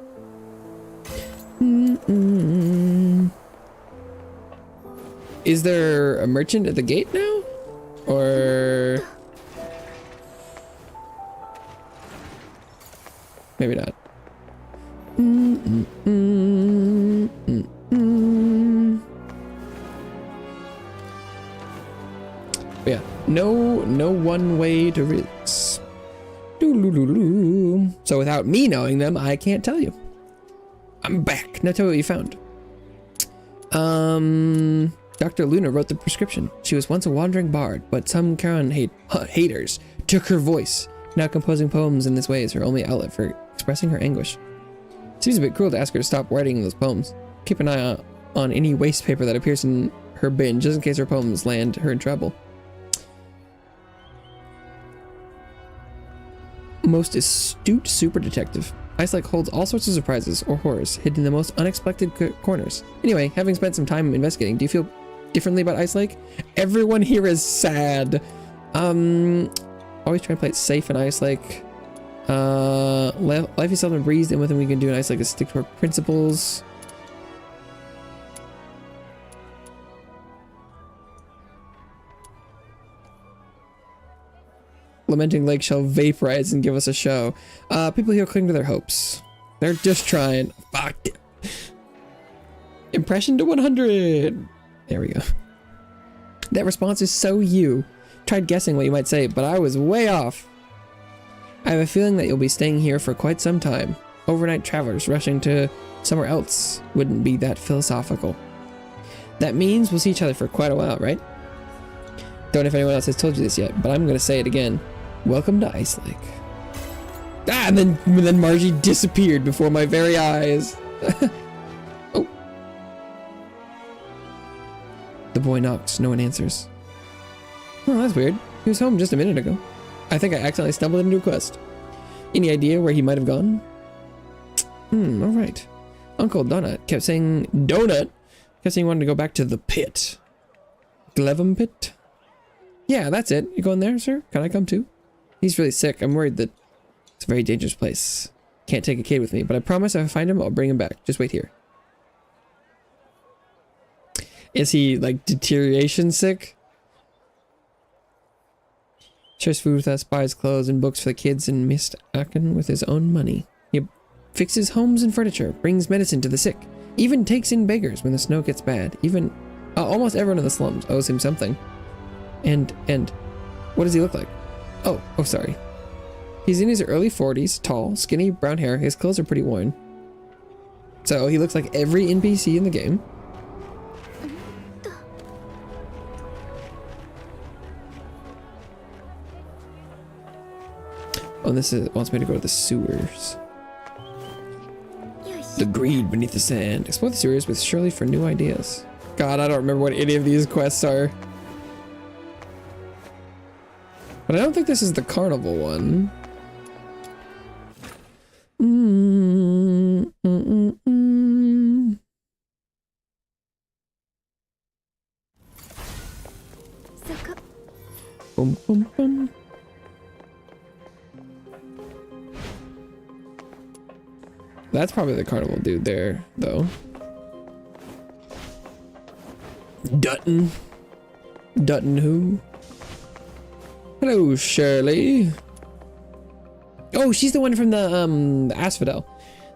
Is there a merchant at the gate now? Or Maybe not. Mm, mm, mm, mm. But yeah, no one way to Ritz. So without me knowing them, I can't tell you. I'm back. Now tell me what you found. Dr. Luna wrote the prescription. She was once a wandering bard, but some Charon haters took her voice. Now composing poems in this way is her only outlet for expressing her anguish. Seems a bit cruel to ask her to stop writing those poems. Keep an eye out on any waste paper that appears in her bin, just in case her poems land her in trouble. Most astute super detective. Ice-like holds all sorts of surprises or horrors hidden in the most unexpected corners. Anyway, having spent some time investigating, do you feel differently about Ice-like? Everyone here is sad. Always try to play it safe in Ice-like. Life is seldom breezed, and one thing we can do in Ice-like is stick to our principles. Lamenting Lake shall vaporize and give us a show. People here cling to their hopes. They're just trying. Fuck it. Impression to 100. There we go. That response is so you. Tried guessing what you might say, but I was way off. I have a feeling that you'll be staying here for quite some time. Overnight travelers rushing to somewhere else wouldn't be that philosophical. That means we'll see each other for quite a while, right? Don't know if anyone else has told you this yet, but I'm gonna say it again. Welcome to Ice Lake. Ah, and then Margie disappeared before my very eyes. Oh. The boy knocks, no one answers. Oh, that's weird. He was home just a minute ago. I think I accidentally stumbled into a quest. Any idea where he might have gone? Alright. Uncle Donut kept saying he wanted to go back to the pit. Glevum pit? Yeah, that's it. You going there, sir? Can I come too? He's really sick. I'm worried that it's a very dangerous place. Can't take a kid with me, but I promise if I find him, I'll bring him back. Just wait here. Is he, like, deterioration sick? Shares food with us, buys clothes and books for the kids, and Mist Aken with his own money. He fixes homes and furniture, brings medicine to the sick, even takes in beggars when the snow gets bad. Even almost everyone in the slums owes him something. And what does he look like? Oh, sorry. He's in his early 40s, tall, skinny, brown hair. His clothes are pretty worn. So he looks like every NPC in the game. Oh, and this wants me to go to the sewers. The greed beneath the sand. Explore the sewers with Shirley for new ideas. God, I don't remember what any of these quests are. But I don't think this is the carnival one. Boom, boom, boom. That's probably the carnival dude there, though. Dutton who? Hello, Shirley. Oh, she's the one from the Asphodel.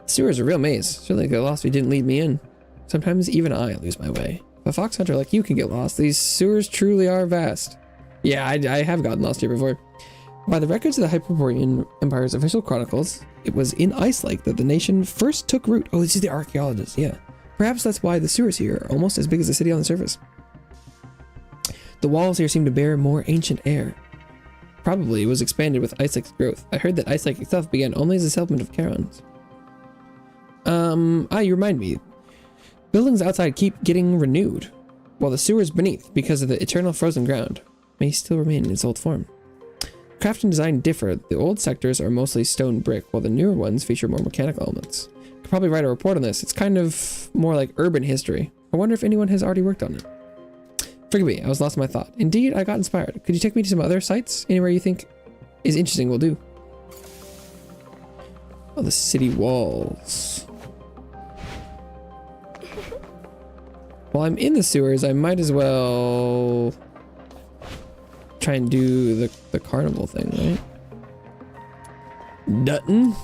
The sewer's a real maze. Certainly get lost if you didn't lead me in. Sometimes even I lose my way. If a fox hunter like you can get lost, these sewers truly are vast. Yeah, I have gotten lost here before. By the records of the Hyperborean Empire's official chronicles, it was in Ice Lake that the nation first took root. Oh, this is the archaeologists, yeah. Perhaps that's why the sewers here are almost as big as the city on the surface. The walls here seem to bear more ancient air. Probably it was expanded with Ice Lake's growth. I heard that Ice Lake itself began only as a settlement of Charons. You remind me. Buildings outside keep getting renewed, while the sewers beneath, because of the eternal frozen ground, may still remain in its old form. Craft and design differ. The old sectors are mostly stone brick, while the newer ones feature more mechanical elements. Could probably write a report on this. It's kind of more like urban history. I wonder if anyone has already worked on it. Forgive me, I was lost in my thought. Indeed, I got inspired. Could you take me to some other sites? Anywhere you think is interesting will do. Oh, the city walls. While I'm in the sewers, I might as well try and do the carnival thing, right? Dutton?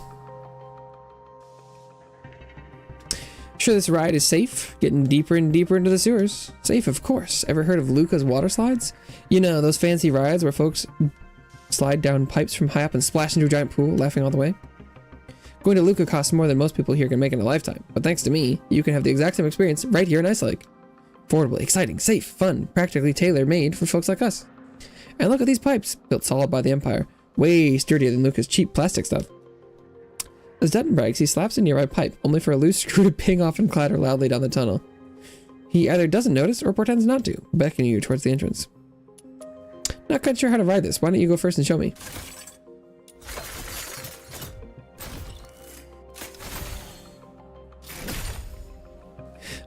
Sure, this ride is safe, getting deeper and deeper into the sewers. Safe, of course. Ever heard of Luca's water slides? You know, those fancy rides where folks slide down pipes from high up and splash into a giant pool, laughing all the way? Going to Luca costs more than most people here can make in a lifetime, but thanks to me, you can have the exact same experience right here in Ice Lake. Affordable, exciting, safe, fun, practically tailor-made for folks like us. And look at these pipes, built solid by the Empire. Way sturdier than Luca's cheap plastic stuff. As Dutton brags, he slaps a nearby pipe, only for a loose screw to ping off and clatter loudly down the tunnel. He either doesn't notice or pretends not to, beckoning you towards the entrance. Not quite sure how to ride this. Why don't you go first and show me?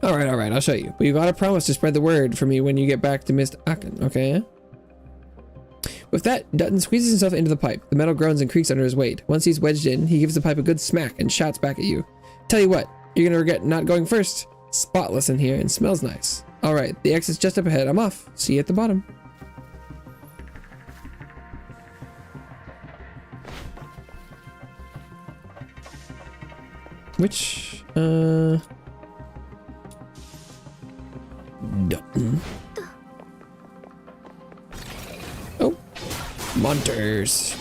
Alright, I'll show you. But you gotta promise to spread the word for me when you get back to Mist Aken, okay? With that, Dutton squeezes himself into the pipe. The metal groans and creaks under his weight. Once he's wedged in, he gives the pipe a good smack and shouts back at you. Tell you what, you're gonna regret not going first. Spotless in here and smells nice. Alright, the exit's just up ahead. I'm off. See you at the bottom. Which, Dutton. Oh, Monters.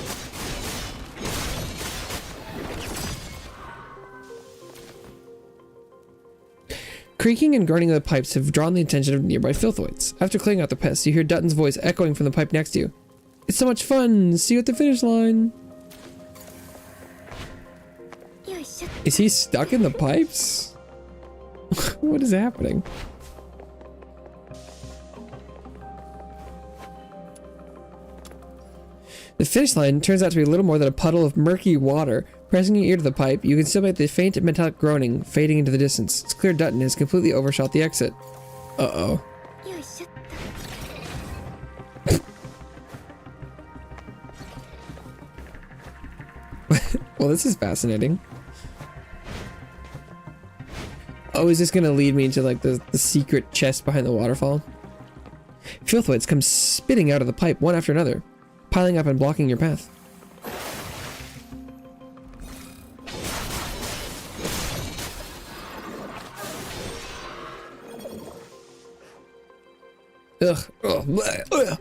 Creaking and groaning of the pipes have drawn the attention of nearby filthoids. After clearing out the pests, you hear Dutton's voice echoing from the pipe next to you. It's so much fun! See you at the finish line! Is he stuck in the pipes? What is happening? The finish line turns out to be little more than a puddle of murky water. Pressing your ear to the pipe, you can still make the faint metallic groaning fading into the distance. It's clear Dutton has completely overshot the exit. Uh-oh. Well, this is fascinating. Oh, is this gonna lead me to like the secret chest behind the waterfall? Filthwits come spitting out of the pipe one after another, piling up and blocking your path. Ugh. Ugh.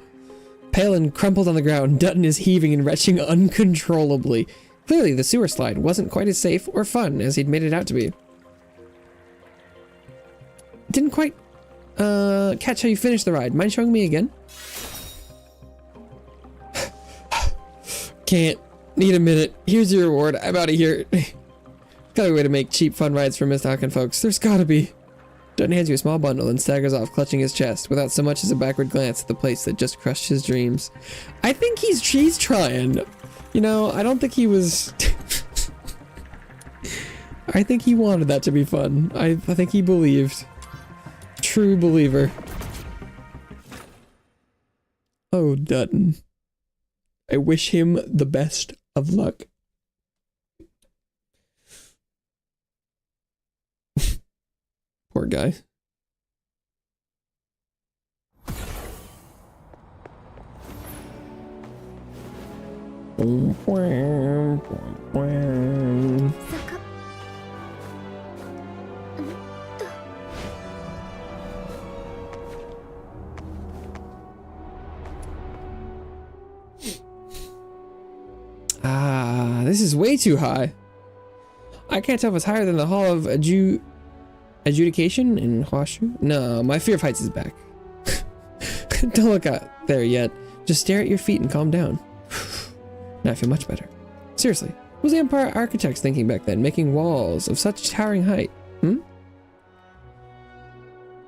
Pale and crumpled on the ground, Dutton is heaving and retching uncontrollably. Clearly, the sewer slide wasn't quite as safe or fun as he'd made it out to be. Didn't quite catch how you finished the ride. Mind showing me again? Can't. Need a minute. Here's your reward. I'm out of here. Gotta be a way to make cheap fun rides for Mist Aken folks. There's gotta be. Dutton hands you a small bundle and staggers off, clutching his chest, without so much as a backward glance at the place that just crushed his dreams. I think he's trying. You know, I don't think he was... I think he wanted that to be fun. I think he believed. True believer. Oh, Dutton. I wish him the best of luck. Poor guy. Ah, this is way too high. I can't tell if it's higher than the Hall of Adjudication in Huashu. No, my fear of heights is back. Don't look out there yet. Just stare at your feet and calm down. Now I feel much better. Seriously, what was the Empire architects thinking back then, making walls of such towering height?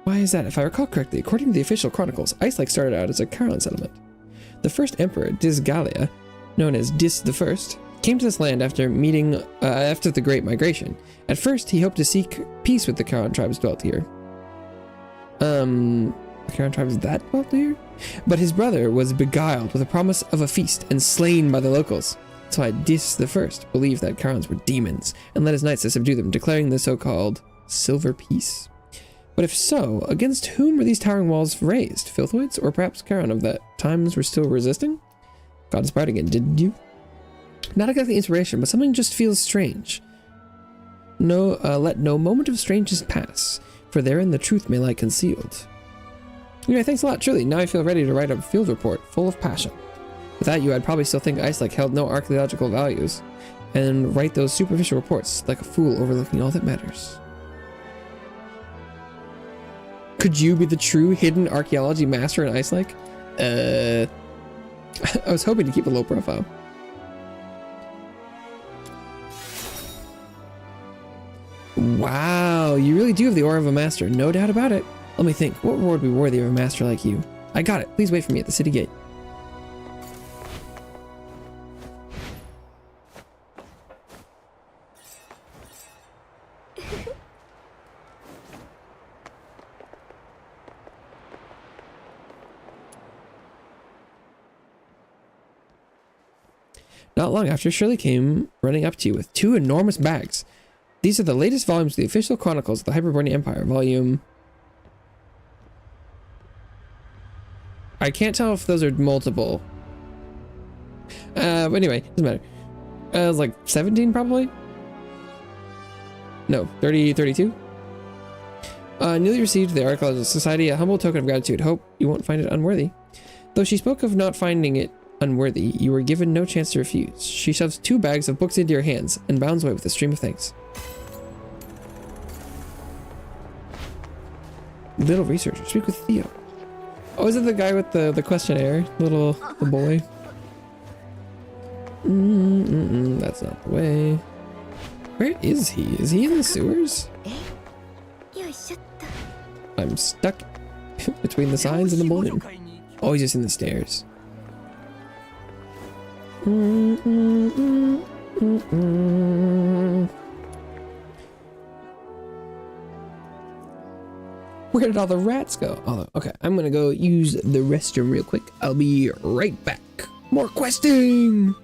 Why is that? If I recall correctly, according to the official chronicles, Ice Lake started out as a Caroline settlement. The first emperor, Disgalia, known as Dis the First, came to this land after after the Great Migration. At first, he hoped to seek peace with the Caron tribes dwelt here. The Caron tribes that dwelt here? But his brother was beguiled with a promise of a feast and slain by the locals. That's why Dis the First believed that Carons were demons and led his knights to subdue them, declaring the so-called Silver Peace. But if so, against whom were these towering walls raised? Filthoids? Or perhaps Caron of that times were still resisting? Got inspired again, didn't you? Not exactly inspiration, but something just feels strange. Let no moment of strangeness pass, for therein the truth may lie concealed. Yeah, thanks a lot, truly. Now I feel ready to write a field report full of passion. Without you, I'd probably still think Ice Lake held no archaeological values, and write those superficial reports like a fool overlooking all that matters. Could you be the true hidden archaeology master in Ice Lake? I was hoping to keep a low profile. Wow, you really do have the aura of a master, no doubt about it. Let me think, what reward would be worthy of a master like you? I got it, please wait for me at the city gate. Not long after, Shirley came running up to you with 2 enormous bags. These are the latest volumes of the official chronicles of the Hyperbornean Empire, volume... I can't tell if those are multiple. But anyway, doesn't matter. It was like 17 probably? No, 32? Newly received the Archaeological Society, a humble token of gratitude. Hope you won't find it unworthy. Though she spoke of not finding it unworthy, you were given no chance to refuse. She shoves 2 bags of books into your hands and bounds away with a stream of thanks. Little researcher, speak with Theo. Oh, is it the guy with the questionnaire? The boy? That's not the way. Where is he? Is he in the sewers? I'm stuck between the signs and the balloon. Oh, he's just in the stairs. Where did all the rats go? Oh, okay, I'm gonna go use the restroom real quick. I'll be right back. More questing!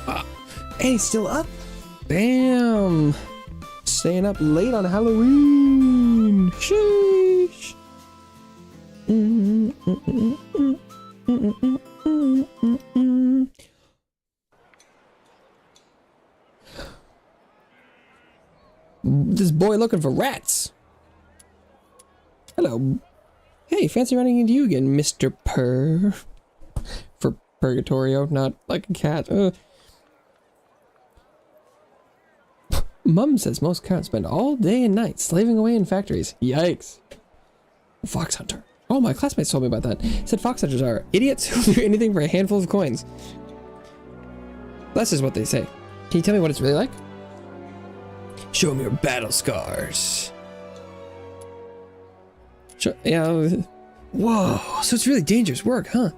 And he's still up? Damn. Staying up late on Halloween. Sheesh. This boy looking for rats. Hello. Hey, fancy running into you again, Mr. Purr. For Purgatorio, not like a cat. Mum says most cats spend all day and night slaving away in factories. Yikes. Fox hunter. Oh, my classmates told me about that. Said fox hunters are idiots who'll do anything for a handful of coins. That's just what they say. Can you tell me what it's really like? Show me your battle scars. Yeah. Whoa, so it's really dangerous work, huh?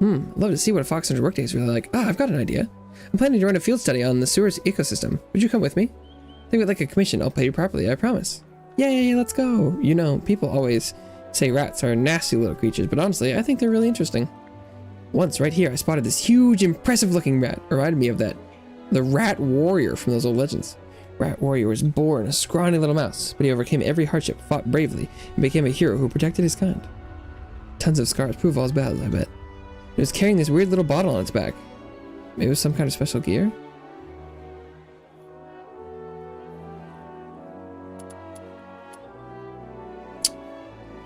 I'd love to see what a fox hunter's workday is really like. Ah, I've got an idea. I'm planning to run a field study on the sewers ecosystem. Would you come with me? I think we'd like a commission. I'll pay you properly, I promise. Yay, let's go. You know, people always say rats are nasty little creatures, but honestly, I think they're really interesting. Once, right here, I spotted this huge, impressive-looking rat. It reminded me of the rat warrior from those old legends. Rat warrior was born a scrawny little mouse, but he overcame every hardship, fought bravely, and became a hero who protected his kind. Tons of scars prove all his battles, I bet. It was carrying this weird little bottle on its back. Maybe it was some kind of special gear?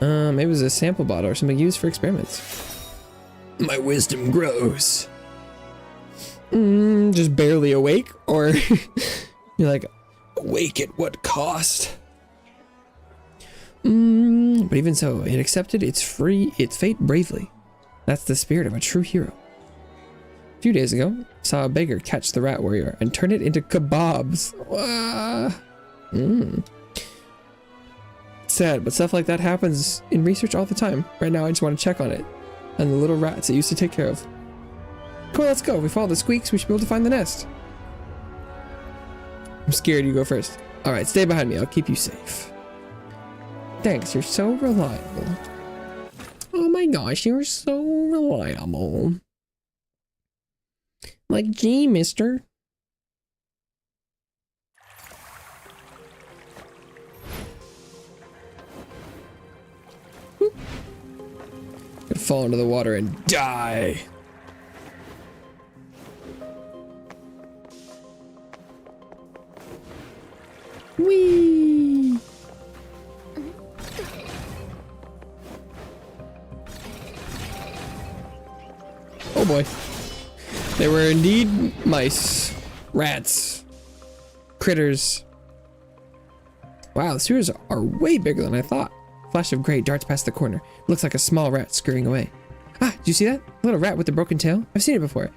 Maybe it was a sample bottle or something used for experiments. My wisdom grows. Just barely awake? Or you're like, awake at what cost? But even so, it accepted its fate bravely. That's the spirit of a true hero. A few days ago, saw a beggar catch the rat warrior and turn it into kebabs. Sad, but stuff like that happens in research all the time. Right now, I just want to check on it and the little rats it used to take care of. Cool, let's go. If we follow the squeaks, we should be able to find the nest. I'm scared. You go first. All right, stay behind me. I'll keep you safe. Thanks, you're so reliable. Oh my gosh, you're so reliable. Like, gee, mister. Gonna fall into the water and die. Whee! Oh boy. They were indeed mice, rats, critters. Wow, the sewers are way bigger than I thought. Flash of gray darts past the corner. Looks like a small rat scurrying away. Ah, did you see that? A little rat with a broken tail? I've seen it before. It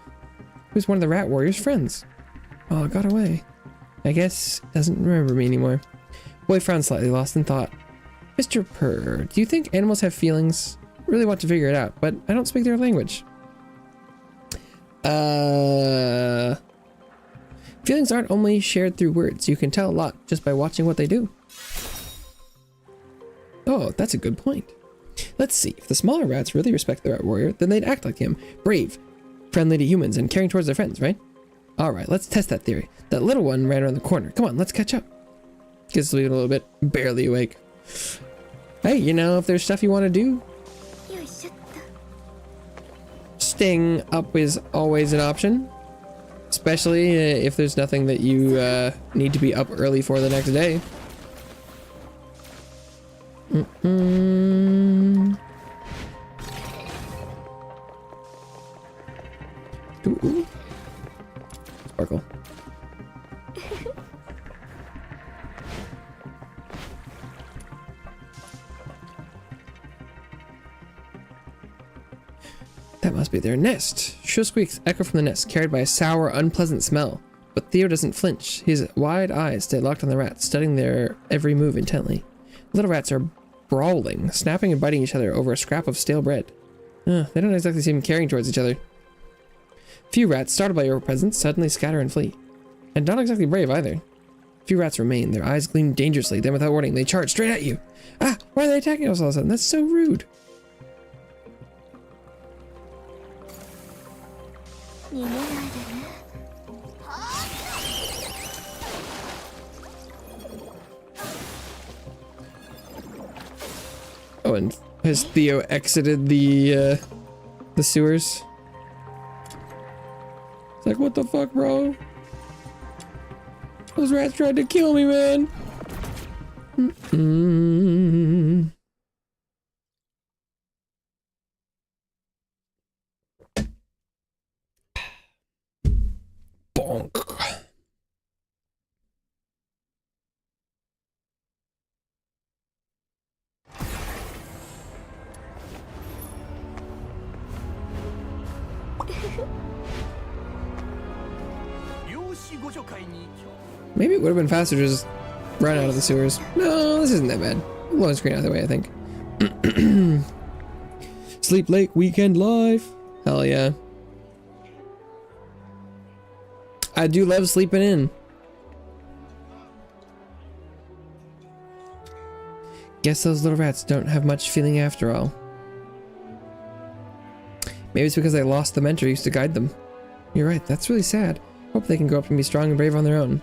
was one of the rat warrior's friends. Oh, it got away. I guess doesn't remember me anymore. Boy frowned slightly, lost in thought. Mr. Purr, do you think animals have feelings? Really want to figure it out, but I don't speak their language. Feelings aren't only shared through words. You can tell a lot just by watching what they do. Oh, that's a good point. Let's see. If the smaller rats really respect the rat warrior, then they'd act like him. Brave, friendly to humans, and caring towards their friends, right? Alright, let's test that theory. That little one ran around the corner. Come on, let's catch up. Gets sleeping a little bit. Barely awake. Hey, you know, if there's stuff you want to do, staying up is always an option. Especially if there's nothing that you need to be up early for the next day. Ooh. Sparkle. That must be their nest. Shrill squeaks echo from the nest, carried by a sour, unpleasant smell. But Theo doesn't flinch. His wide eyes stay locked on the rats, studying their every move intently. Little rats are brawling, snapping and biting each other over a scrap of stale bread. They don't exactly seem caring towards each other. Few rats, startled by your presence, suddenly scatter and flee. And not exactly brave either. Few rats remain, their eyes gleam dangerously, then without warning, they charge straight at you. Ah, why are they attacking us all of a sudden? That's so rude. Oh, and has Theo exited the sewers? It's like, what the fuck, bro? Those rats tried to kill me, man. Bonk. Maybe it would have been faster to just run out of the sewers. No, this isn't that bad. Loading screen either way, I think. Sleep Lake Weekend Live. Hell yeah. I do love sleeping in. Guess those little rats don't have much feeling after all. Maybe it's because they lost the mentor who used to guide them. You're right, that's really sad. Hope they can grow up and be strong and brave on their own.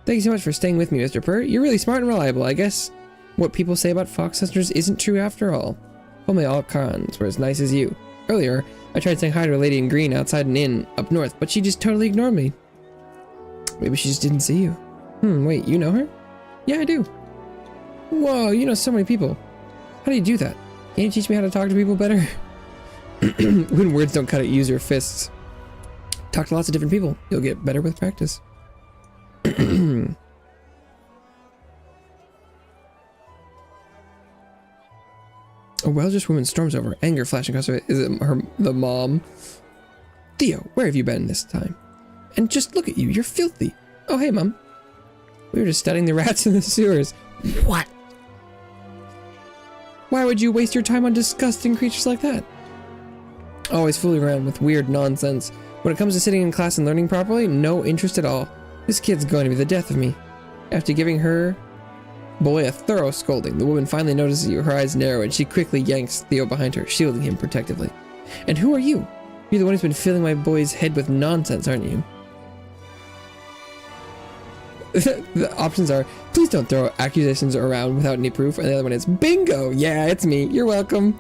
Thank you so much for staying with me, Mr. Purr. You're really smart and reliable. I guess what people say about fox hunters isn't true after all. Only all Karans were as nice as you. Earlier, I tried saying hi to a lady in green outside an inn up north, but she just totally ignored me. Maybe she just didn't see you. Wait, you know her? Yeah, I do. Whoa, you know so many people. How do you do that? Can you teach me how to talk to people better? When words don't cut it, use your fists. Talk to lots of different people. You'll get better with practice. A well-dressed woman storms over, anger flashing across her. Is it the mom? Theo, where have you been this time? And just look at you, you're filthy. Oh, hey, Mom. We were just studying the rats in the sewers. What? Why would you waste your time on disgusting creatures like that? Always fooling around with weird nonsense. When it comes to sitting in class and learning properly, no interest at all. This kid's going to be the death of me. After giving her boy a thorough scolding, the woman finally notices you, her eyes narrow, and she quickly yanks Theo behind her, shielding him protectively. And who are you? You're the one who's been filling my boy's head with nonsense, aren't you? The options are, please don't throw accusations around without any proof, and the other one is, bingo! Yeah, it's me. You're welcome.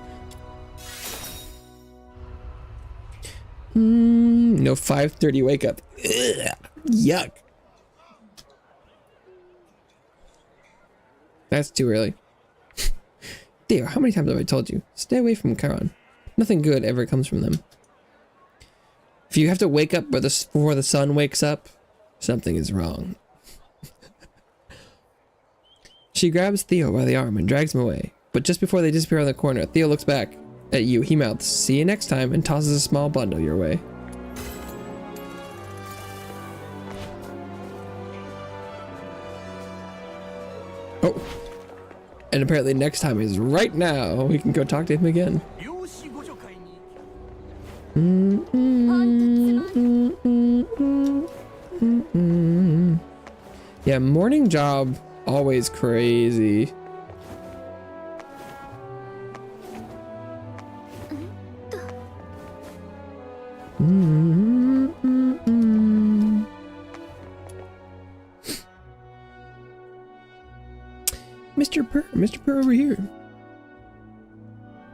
No 5:30 wake up. Ugh, yuck. That's too early. Theo, how many times have I told you? Stay away from Charon. Nothing good ever comes from them. If you have to wake up before the sun wakes up, something is wrong. She grabs Theo by the arm and drags him away. But just before they disappear on the corner, Theo looks back at you. He mouths, "See you next time," and tosses a small bundle your way. Oh. And apparently next time is right now. We can go talk to him again. Yeah, morning job, always crazy. Mr. Purr over here.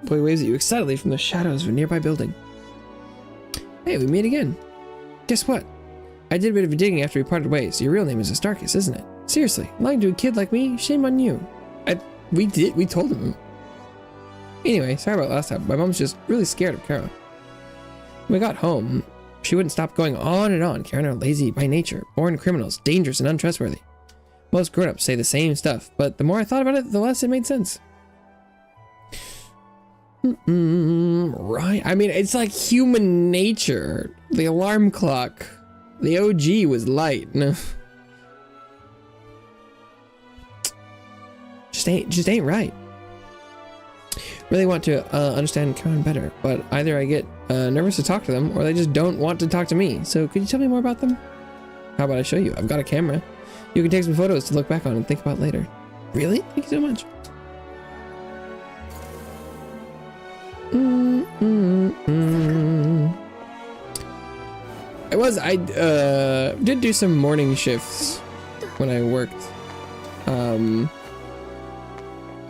Boy waves at you excitedly from the shadows of a nearby building. Hey, we meet again. Guess what? I did a bit of digging after we parted ways. Your real name is Astarchus, isn't it? Seriously, lying to a kid like me? Shame on you. We told him. Anyway, sorry about last time. My mom's just really scared of Kara. When we got home, she wouldn't stop going on and on. Karen are lazy by nature, born criminals, dangerous and untrustworthy. Most grown-ups say the same stuff, but the more I thought about it, the less it made sense. Right. I mean, it's like human nature. The alarm clock. The OG was light. No. Just ain't right. Really want to understand Karen better, but either I get nervous to talk to them, or they just don't want to talk to me. So could you tell me more about them? How about I show you? I've got a camera. You can take some photos to look back on and think about later. Really? Thank you so much. I did do some morning shifts when I worked.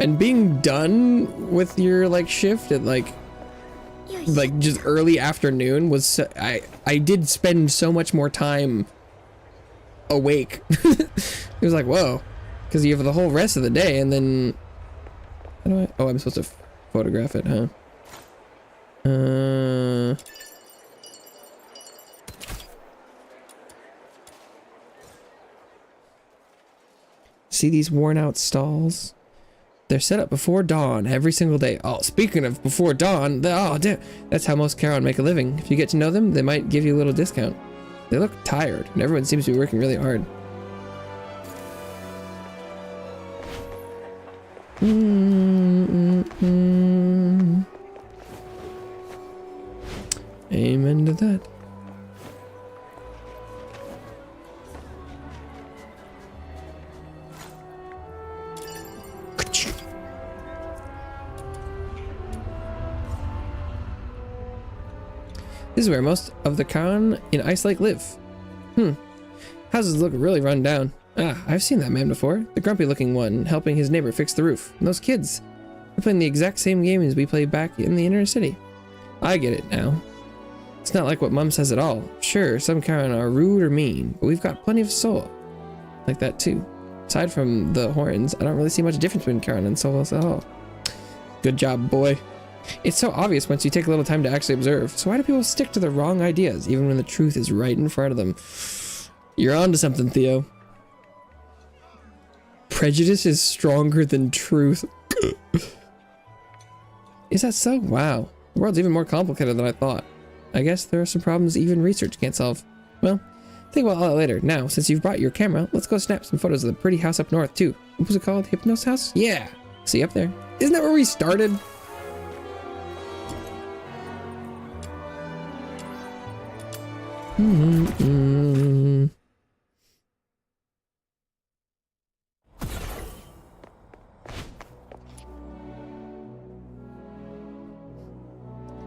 And being done with your like shift at like just early afternoon was so, I did spend so much more time awake. It was like, whoa, because you have the whole rest of the day, and then how do I, oh, I'm supposed to photograph it, huh? See these worn out stalls? They're set up before dawn every single day. Oh, speaking of before dawn, oh, damn, that's how most Charon make a living. If you get to know them, they might give you a little discount. They look tired, and everyone seems to be working really hard. Amen to that. This is where most of the Khan in Ice Lake live. Houses look really run down. Ah, I've seen that man before. The grumpy looking one helping his neighbor fix the roof. And those kids. They're playing the exact same game as we played back in the inner city. I get it now. It's not like what Mum says at all. Sure, some Khan are rude or mean, but we've got plenty of soul. Like that too. Aside from the horns, I don't really see much difference between Khan and Solos at all. Good job, boy. It's so obvious once you take a little time to actually observe. So why do people stick to the wrong ideas even when the truth is right in front of them? You're onto something, Theo. Prejudice is stronger than truth. Is that so? Wow. The world's even more complicated than I thought. I guess there are some problems even research can't solve. Well, think about all that later. Now, since you've brought your camera, let's go snap some photos of the pretty house up north too. What was it called? Hypnos House? Yeah. See up there? Isn't that where we started?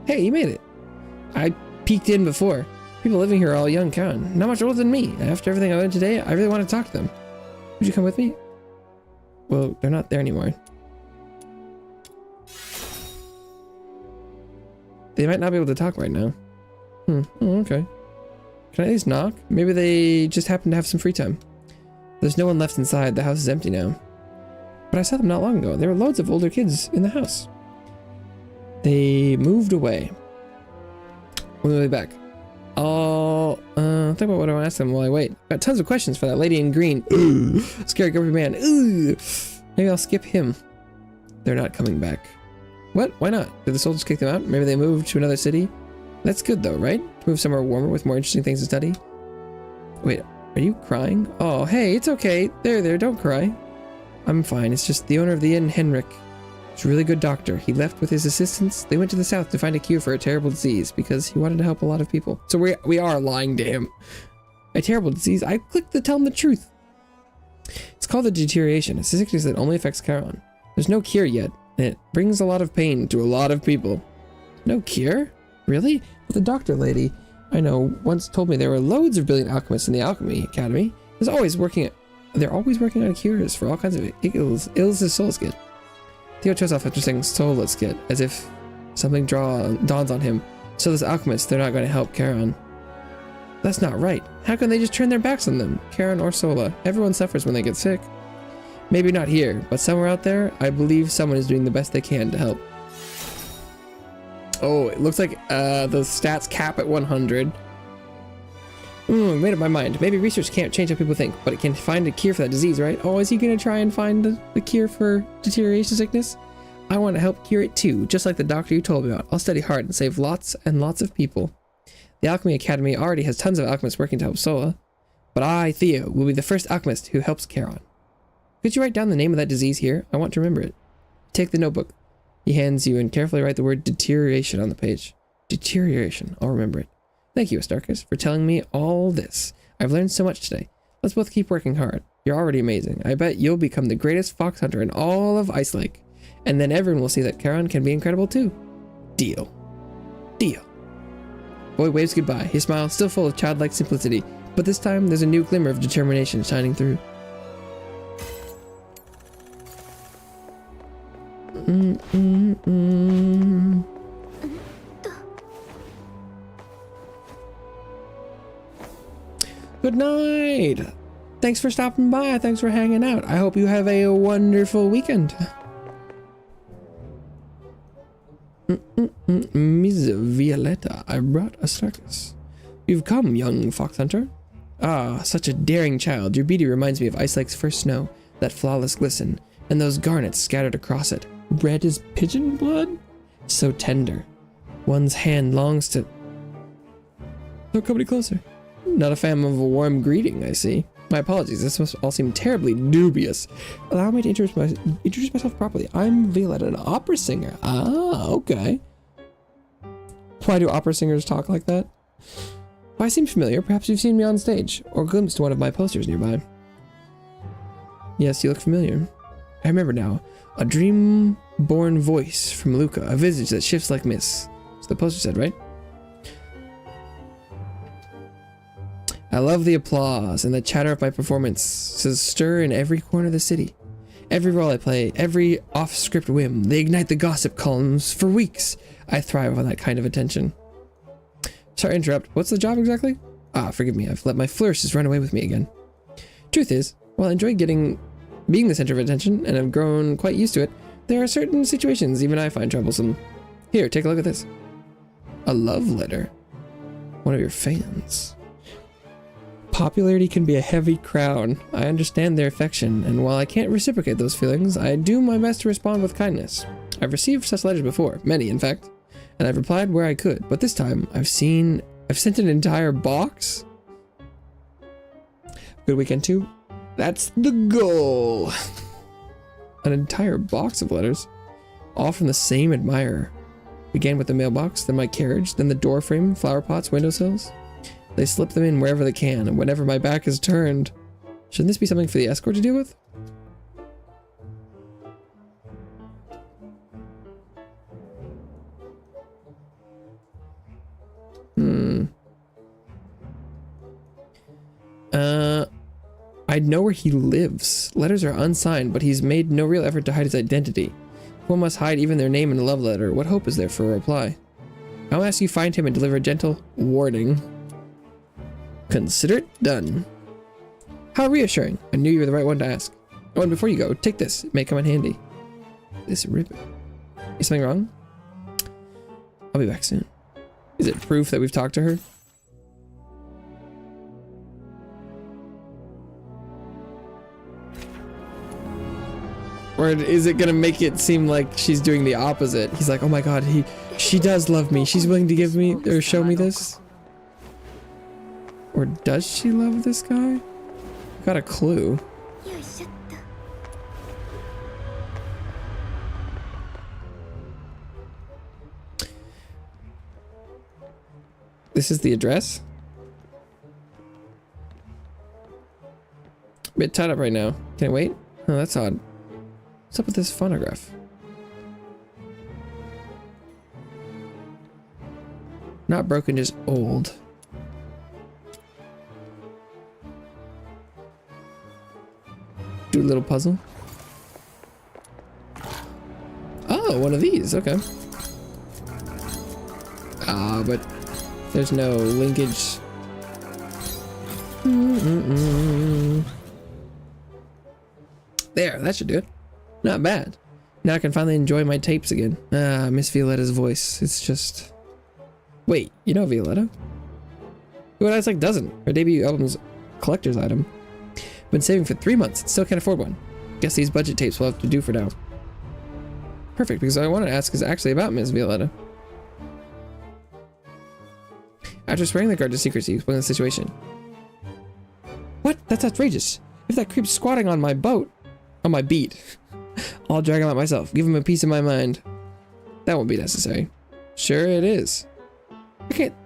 Hey, you made it. I peeked in before. People living here are all young Khan, not much older than me. After everything I learned today, I really want to talk to them. Would you come with me? Well, they're not there anymore. They might not be able to talk right now. Oh, okay. Can I at least knock? Maybe they just happen to have some free time. There's no one left inside. The house is empty now. But I saw them not long ago. There were loads of older kids in the house. They moved away. When will they be back? I'll think about what I want to ask them while I wait. Got tons of questions for that lady in green. Ooh, scary grumpy man. Ooh. Maybe I'll skip him. They're not coming back. What? Why not? Did the soldiers kick them out? Maybe they moved to another city? That's good though, right? Move somewhere warmer with more interesting things to study. Wait, are you crying? Oh, hey, it's okay. There, don't cry. I'm fine. It's just the owner of the inn, Henrik. He's a really good doctor. He left with his assistants. They went to the south to find a cure for a terrible disease because he wanted to help a lot of people. So we are lying to him. A terrible disease? I clicked to tell him the truth. It's called the deterioration. It's a sickness that only affects Charon. There's no cure yet, and it brings a lot of pain to a lot of people. No cure? Really? Well, the doctor lady I know once told me there were loads of brilliant alchemists in the Alchemy Academy. They're always working on cures for all kinds of ills as souls get. Theo chose off after saying soulless get, as if something dawns on him. So those alchemists, they're not going to help Charon. That's not right. How can they just turn their backs on them? Charon or Sola. Everyone suffers when they get sick. Maybe not here, but somewhere out there, I believe someone is doing the best they can to help. Oh, it looks like the stats cap at 100. Made up my mind. Maybe research can't change how people think, but it can find a cure for that disease, right? Oh, is he gonna try and find the cure for deterioration sickness? I want to help cure it too, just like the doctor you told me about. I'll study hard and save lots and lots of people. The Alchemy Academy already has tons of alchemists working to help Sola, but I, Theo, will be the first alchemist who helps Charon. Could you write down the name of that disease here? I want to remember it. Take the notebook. He hands you and carefully write the word deterioration on the page. Deterioration. I'll remember it. Thank you, Astarchus, for telling me all this. I've learned so much today. Let's both keep working hard. You're already amazing. I bet you'll become the greatest fox hunter in all of Ice Lake. And then everyone will see that Charon can be incredible too. Deal. Deal. Boy waves goodbye, his smile still full of childlike simplicity, but this time there's a new glimmer of determination shining through. Good night. Thanks for stopping by. Thanks for hanging out. I hope you have a wonderful weekend. Miss Violetta, I brought a circus. You've come, young fox hunter. Ah, such a daring child. Your beauty reminds me of Ice Lake's first snow, that flawless glisten, and those garnets scattered across it. Red as pigeon blood? So tender. One's hand longs to... Don't come any closer. Not a fan of a warm greeting, I see. My apologies, this must all seem terribly dubious. Allow me to introduce myself properly. I'm Violetta, an opera singer. Ah, okay. Why do opera singers talk like that? Well, I seem familiar. Perhaps you've seen me on stage, or glimpsed one of my posters nearby. Yes, you look familiar. I remember now. A dream-born voice from Luca, a visage that shifts like mist. So the poster said, right? I love the applause and the chatter of my performances stir in every corner of the city. Every role I play, every off-script whim, they ignite the gossip columns for weeks. I thrive on that kind of attention. Sorry to interrupt. What's the job exactly? Ah, forgive me. I've let my flourishes run away with me again. Truth is, while I enjoy being the center of attention and have grown quite used to it, there are certain situations even I find troublesome. Here, take a look at this. A love letter. One of your fans. Popularity can be a heavy crown. I understand their affection, and while I can't reciprocate those feelings, I do my best to respond with kindness. I've received such letters before, many in fact, and I've replied where I could, but this time I've sent an entire box. Good weekend too. That's the goal. An entire box of letters, all from the same admirer. Began with the mailbox, then my carriage, then the door frame, flower pots, windowsills. They slip them in wherever they can, and whenever my back is turned. Shouldn't this be something for the escort to deal with? I'd know where he lives. Letters are unsigned, but he's made no real effort to hide his identity. If one must hide even their name in a love letter, what hope is there for a reply? I'll ask you find him and deliver a gentle warning. Consider it done. How reassuring. I knew you were the right one to ask. Oh, and before you go, take this. It may come in handy. This ribbon. Is something wrong? I'll be back soon. Is it proof that we've talked to her? Or is it gonna make it seem like she's doing the opposite? He's like, oh my god, she does love me. She's willing to give me or show me this. Or does she love this guy? Got a clue. This is the address? A bit tied up right now. Can I wait? Oh, that's odd. What's up with this phonograph? Not broken, just old. Do a little puzzle. Oh, one of these. Okay. Ah, but there's no linkage. There, that should do it. Not bad. Now I can finally enjoy my tapes again. Ah, Miss Violetta's voice. It's just... Wait, you know Violetta? Who else like doesn't? Her debut album's a collector's item. Been saving for 3 months, still can't afford one. Guess these budget tapes will have to do for now. Perfect, because what I want to ask is actually about Miss Violetta. After swearing the guard to secrecy, explain the situation. What? That's outrageous. If that creep's squatting on my boat, on my beat, I'll drag him out myself. Give him a piece of my mind. That won't be necessary. Sure it is.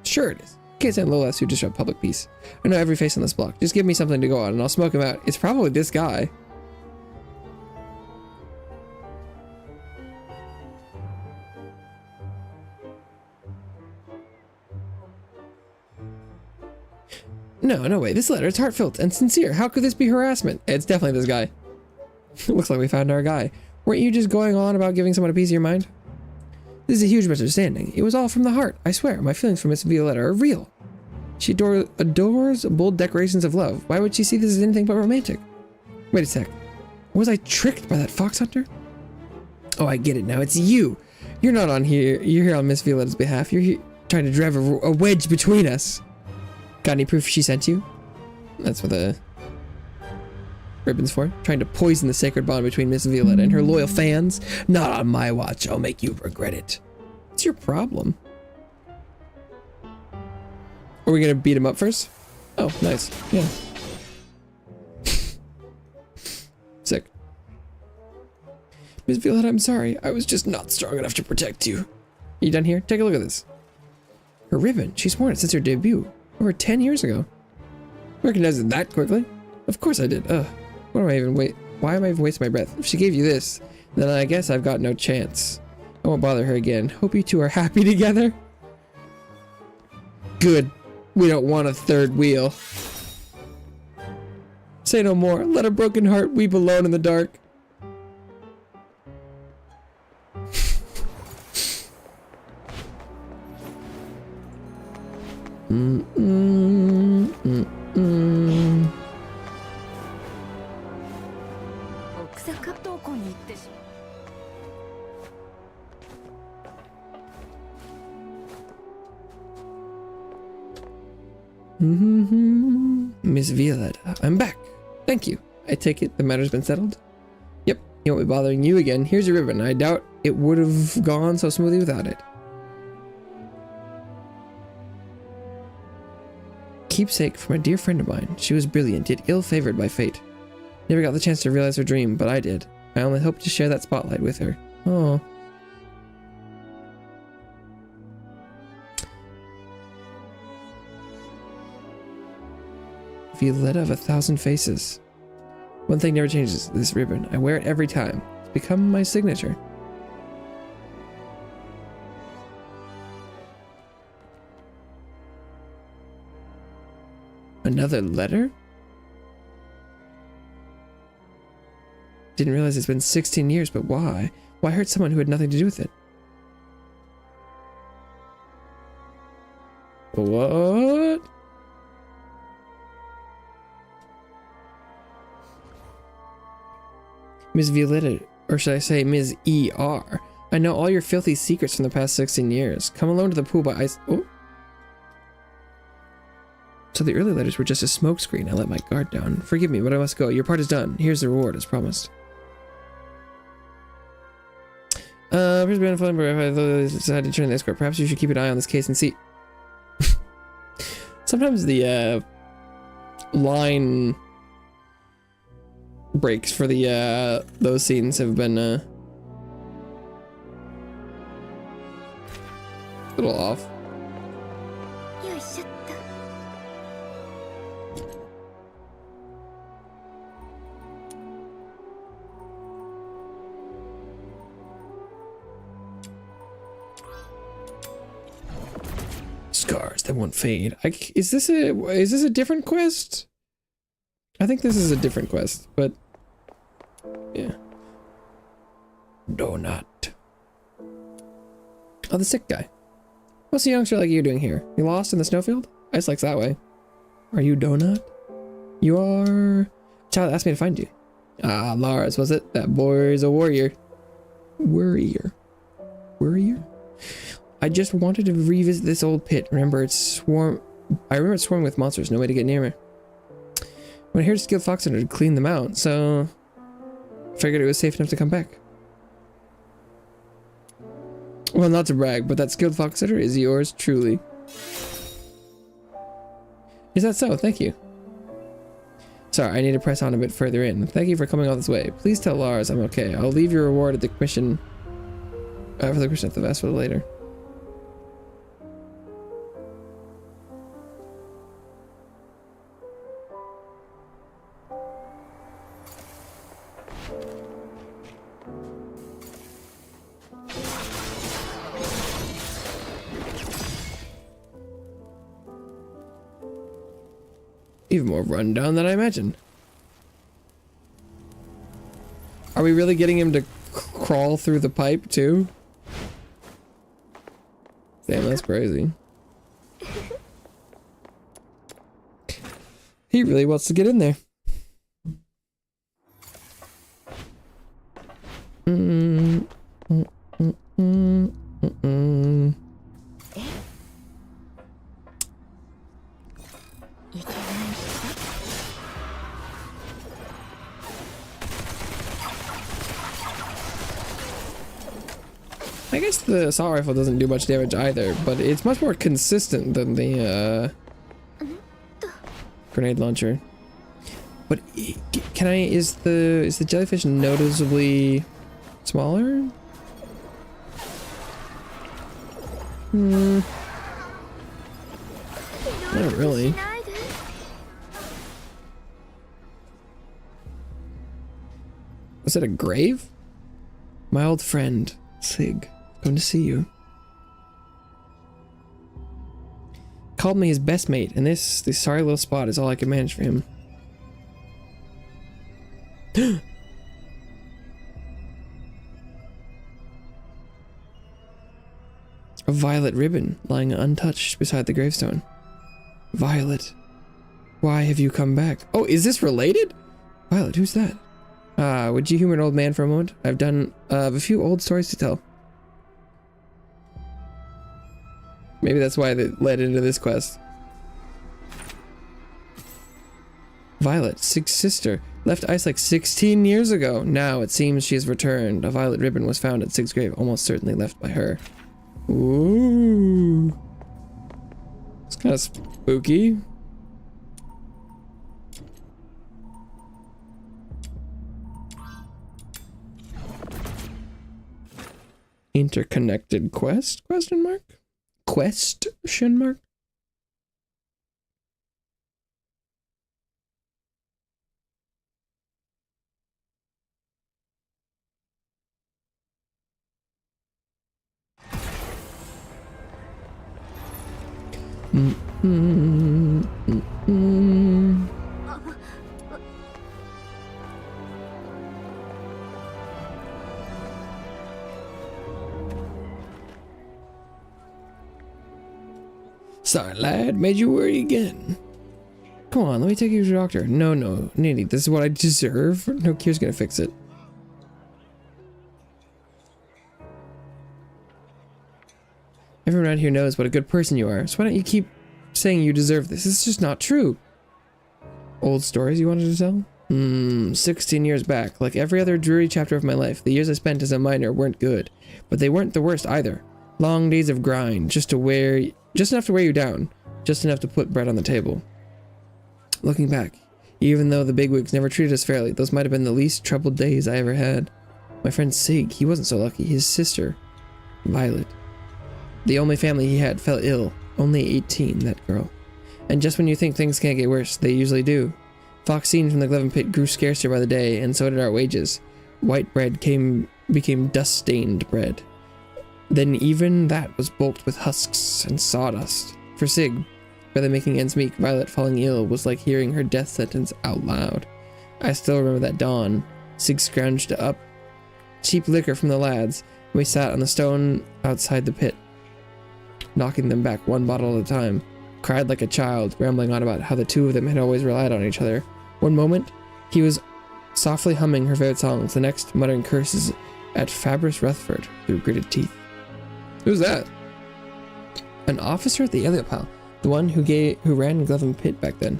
Sure it is. I can't stand low lads who disrupt public peace. I know every face on this block. Just give me something to go on and I'll smoke him out. It's probably this guy. No way. This letter is heartfelt and sincere. How could this be harassment? It's definitely this guy. Looks like we found our guy. Weren't you just going on about giving someone a piece of your mind? This is a huge misunderstanding. It was all from the heart. I swear, my feelings for Miss Violetta are real. She adores bold decorations of love. Why would she see this as anything but romantic? Wait a sec. Was I tricked by that fox hunter? Oh, I get it now. It's you. You're not on here. You're here on Miss Violetta's behalf. You're here trying to drive a wedge between us. Got any proof she sent you? That's what the ribbon's for. Trying to poison the sacred bond between Miss Violetta and her loyal fans. Not on my watch. I'll make you regret it. What's your problem? Are we gonna beat him up first? Oh, nice. Yeah. Sick. Miss Violetta, I'm sorry. I was just not strong enough to protect you. You done here? Take a look at this. Her ribbon. She's worn it since her debut. Over 10 years ago. Recognized it that quickly? Of course I did. Ugh. What am I even why am I even wasting my breath? If she gave you this, then I guess I've got no chance. I won't bother her again. Hope you two are happy together. Good. We don't want a third wheel. Say no more. Let a broken heart weep alone in the dark. Miss Violetta, I'm back. Thank you. I take it the matter's been settled? Yep, he won't be bothering you again. Here's your ribbon. I doubt it would have gone so smoothly without it. Keepsake from a dear friend of mine. She was brilliant, yet ill-favored by fate. Never got the chance to realize her dream, but I did. I only hope to share that spotlight with her. Oh. Violetta of 1,000 faces. One thing never changes, this ribbon. I wear it every time. It's become my signature. Another letter? Didn't realize it's been 16 years, but why? Why hurt someone who had nothing to do with it? What? Ms. Violetta, or should I say Ms. E.R. I know all your filthy secrets from the past 16 years. Come alone to the pool by ice. Oh. So the early letters were just a smokescreen. I let my guard down. Forgive me, but I must go. Your part is done. Here's the reward, as promised. Here's been a phone number. If I decided to turn the escort, perhaps you should keep an eye on this case and see. Sometimes the line breaks for the those scenes have been a little off. Scars that won't fade. Is this a different quest? I think this is a different quest, but yeah. Donut. Oh, the sick guy. What's a youngster like you doing here? You lost in the snowfield? Ice likes that way. Are you Donut? You are... Child asked me to find you. Ah, Lars, was it? That boy is a warrior. Warrior? I just wanted to revisit this old pit. I remember it's swarming with monsters. No way to get near me. When I heard skilled fox hunter to clean them out, so figured it was safe enough to come back. Well, not to brag, but that skilled fox hunter is yours truly. Is that so? Thank you. Sorry, I need to press on a bit further in. Thank you for coming all this way. Please tell Lars I'm okay. I'll leave your reward at the commission for the commission at the festival later. Even more rundown than I imagined. Are we really getting him to crawl through the pipe too? Damn, that's crazy. He really wants to get in there. I guess the assault rifle doesn't do much damage either, but it's much more consistent than the grenade launcher. But can I? Is the jellyfish noticeably smaller? Not really. Was it a grave? My old friend, Sig, come to see you. Called me his best mate, and this sorry little spot is all I can manage for him. A violet ribbon lying untouched beside the gravestone. Violet, why have you come back? Oh, is this related? Violet, who's that? Would you humor an old man for a moment? I've done a few old stories to tell. Maybe that's why they led into this quest. Violet, Sig's sister, left ice like 16 years ago. Now it seems she has returned. A violet ribbon was found at Sig's grave, almost certainly left by her. Ooh. It's kind of spooky. Interconnected quest? Question mark? Question mark? Sorry, lad, made you worry again. Come on, let me take you to the doctor. No, Nitty, this is what I deserve. No cure's gonna fix it. Everyone around here knows what a good person you are, so why don't you keep saying you deserve this? It's just not true. Old stories you wanted to tell? 16 years back, like every other dreary chapter of my life, the years I spent as a miner weren't good, but they weren't the worst either. Long days of grind, just enough to wear you down, just enough to put bread on the table. Looking back, even though the bigwigs never treated us fairly, those might have been the least troubled days I ever had. My friend Sig, he wasn't so lucky. His sister, Violet, the only family he had, fell ill. Only 18, that girl. And just when you think things can't get worse, they usually do. Foxine from the Glevin pit grew scarcer by the day, and so did our wages. White bread became dust-stained bread. Then even that was bulked with husks and sawdust. For Sig, barely making ends meet, Violet falling ill was like hearing her death sentence out loud. I still remember that dawn. Sig scrounged up cheap liquor from the lads, and we sat on the stone outside the pit, knocking them back one bottle at a time. Cried like a child, rambling on about how the two of them had always relied on each other. One moment, he was softly humming her favorite songs, the next muttering curses at Fabrice Rutherford through gritted teeth. Who's that? An officer at the Elliot pile, the one who ran Glevin pit back then.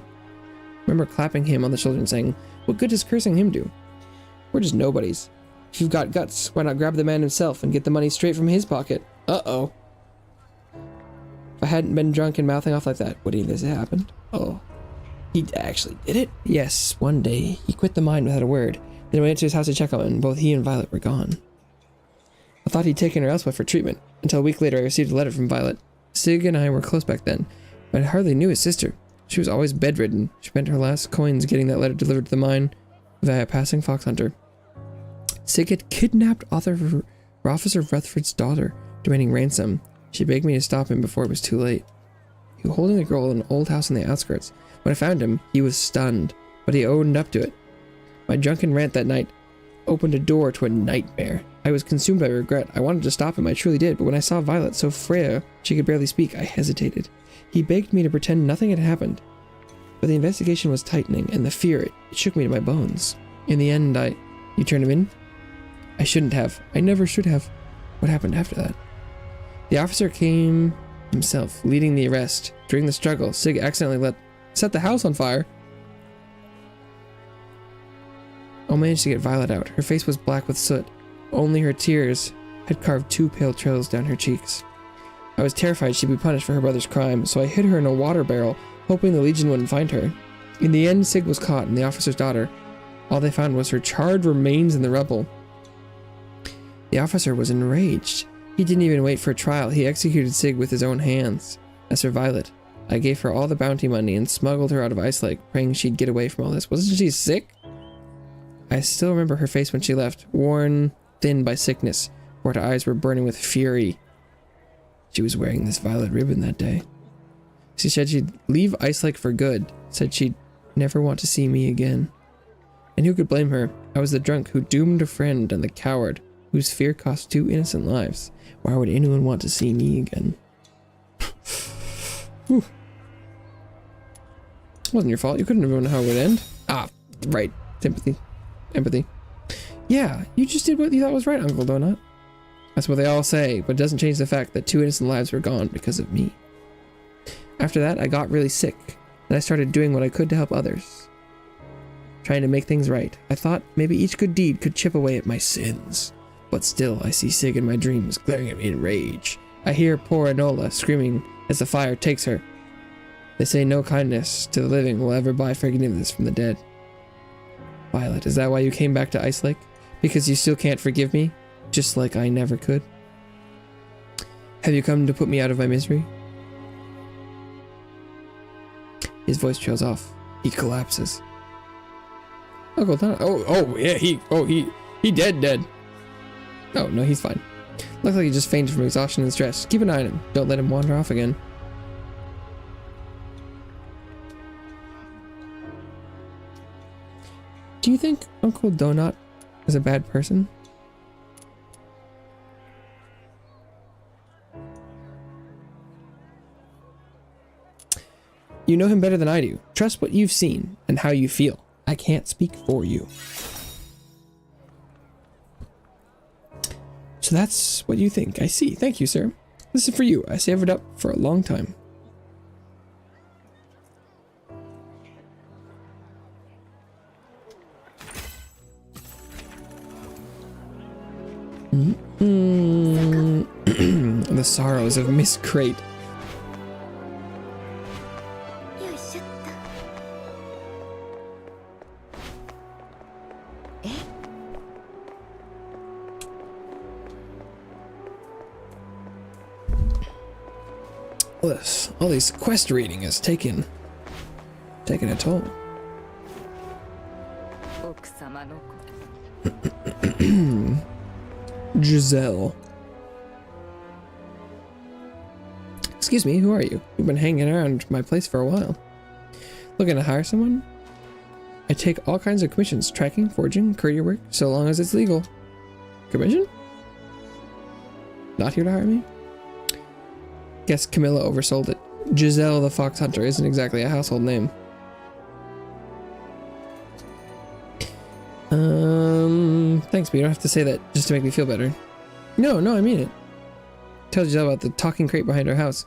Remember clapping him on the shoulder and saying, "What good does cursing him do? We're just nobodies. If you've got guts, why not grab the man himself and get the money straight from his pocket?" Uh-oh. If I hadn't been drunk and mouthing off like that, would any of this have happened? Oh. He actually did it? Yes, one day, he quit the mine without a word. Then went to his house to check on him, and both he and Violet were gone. I thought he'd taken her elsewhere for treatment, until a week later I received a letter from Violet. Sig and I were close back then, but I hardly knew his sister. She was always bedridden. She spent her last coins getting that letter delivered to the mine via a passing fox hunter. Sig had kidnapped Officer Rutherford's daughter, demanding ransom. She begged me to stop him before it was too late. He was holding a girl in an old house on the outskirts. When I found him, he was stunned, but he owned up to it. My drunken rant that night opened a door to a nightmare. I was consumed by regret. I wanted to stop him, I truly did, but when I saw Violet so frail she could barely speak, I hesitated. He begged me to pretend nothing had happened. But the investigation was tightening, and the fear, it shook me to my bones. In the end, You turned him in? I shouldn't have. I never should have. What happened after that? The officer came himself, leading the arrest. During the struggle, Sig accidentally set the house on fire. I managed to get Violet out. Her face was black with soot. Only her tears had carved 2 pale trails down her cheeks. I was terrified she'd be punished for her brother's crime, so I hid her in a water barrel, hoping the Legion wouldn't find her. In the end, Sig was caught and the officer's daughter. All they found was her charred remains in the rubble. The officer was enraged. He didn't even wait for a trial. He executed Sig with his own hands. As for Violet, I gave her all the bounty money and smuggled her out of Ice Lake, praying she'd get away from all this. Wasn't she sick? I still remember her face when she left, worn thin by sickness, where her eyes were burning with fury. She was wearing this violet ribbon that day. She said she'd leave Ice Lake for good, said she'd never want to see me again. And who could blame her? I was the drunk who doomed a friend and the coward whose fear cost 2 innocent lives. Why would anyone want to see me again? Whew. It wasn't your fault. You couldn't have known how it would end. Ah, right. Sympathy. Empathy. Yeah, you just did what you thought was right, Uncle Donut. That's what they all say, but it doesn't change the fact that 2 innocent lives were gone because of me. After that, I got really sick, and I started doing what I could to help others. Trying to make things right. I thought maybe each good deed could chip away at my sins. But still, I see Sig in my dreams, glaring at me in rage. I hear poor Enola screaming as the fire takes her. They say no kindness to the living will ever buy forgiveness from the dead. Violet, is that why you came back to Ice Lake? Because you still can't forgive me? Just like I never could? Have you come to put me out of my misery? His voice trails off. He collapses. Uncle Donut. Oh, yeah, he dead. Oh, no, he's fine. Looks like he just fainted from exhaustion and stress. Keep an eye on him. Don't let him wander off again. Do you think Uncle Donut is a bad person? You know him better than I do. Trust what you've seen and how you feel. I can't speak for you. So that's what you think. I see. Thank you, sir. This is for you. I saved it up for a long time. The sorrows of Miss Crate. All this quest reading has taken a toll. Giselle. Excuse me, who are you? You've been hanging around my place for a while. Looking to hire someone? I take all kinds of commissions, tracking, forging, courier work, so long as it's legal. Commission? Not here to hire me? Guess Camilla oversold it. Giselle the Fox Hunter isn't exactly a household name. Thanks, but you don't have to say that just to make me feel better. No, I mean it. Tell Giselle about the talking crate behind our house.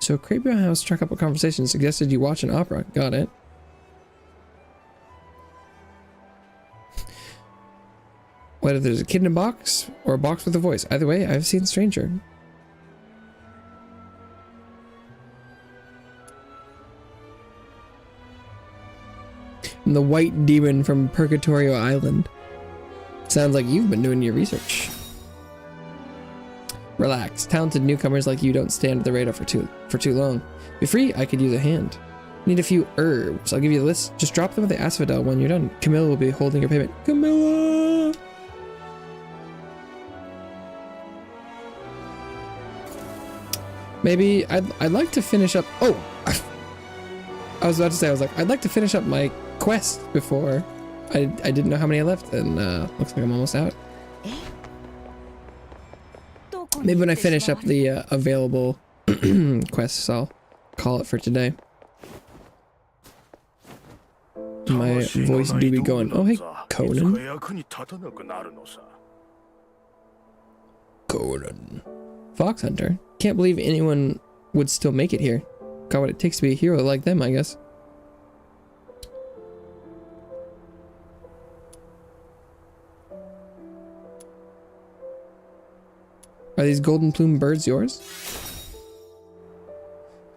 So a crate behind our house struck up a conversation, suggested you watch an opera. Got it. Whether there's a kid in a box or a box with a voice. Either way, I've seen Stranger. I'm the white demon from Purgatorio Island. Sounds like you've been doing your research. Relax. Talented newcomers like you don't stay under the radar for too long. Be free, I could use a hand. Need a few herbs. I'll give you the list. Just drop them at the asphodel when you're done. Camilla will be holding your payment. Camilla! Maybe I'd like to finish up. Oh, I was about to say, I'd like to finish up my quest before I didn't know how many I left, and looks like I'm almost out. Maybe when I finish up the available quests, I'll call it for today. My voice do be going, oh hey, Conan. Conan. Fox Hunter. Can't believe anyone would still make it here. Got what it takes to be a hero like them, I guess. Are these golden plume birds yours?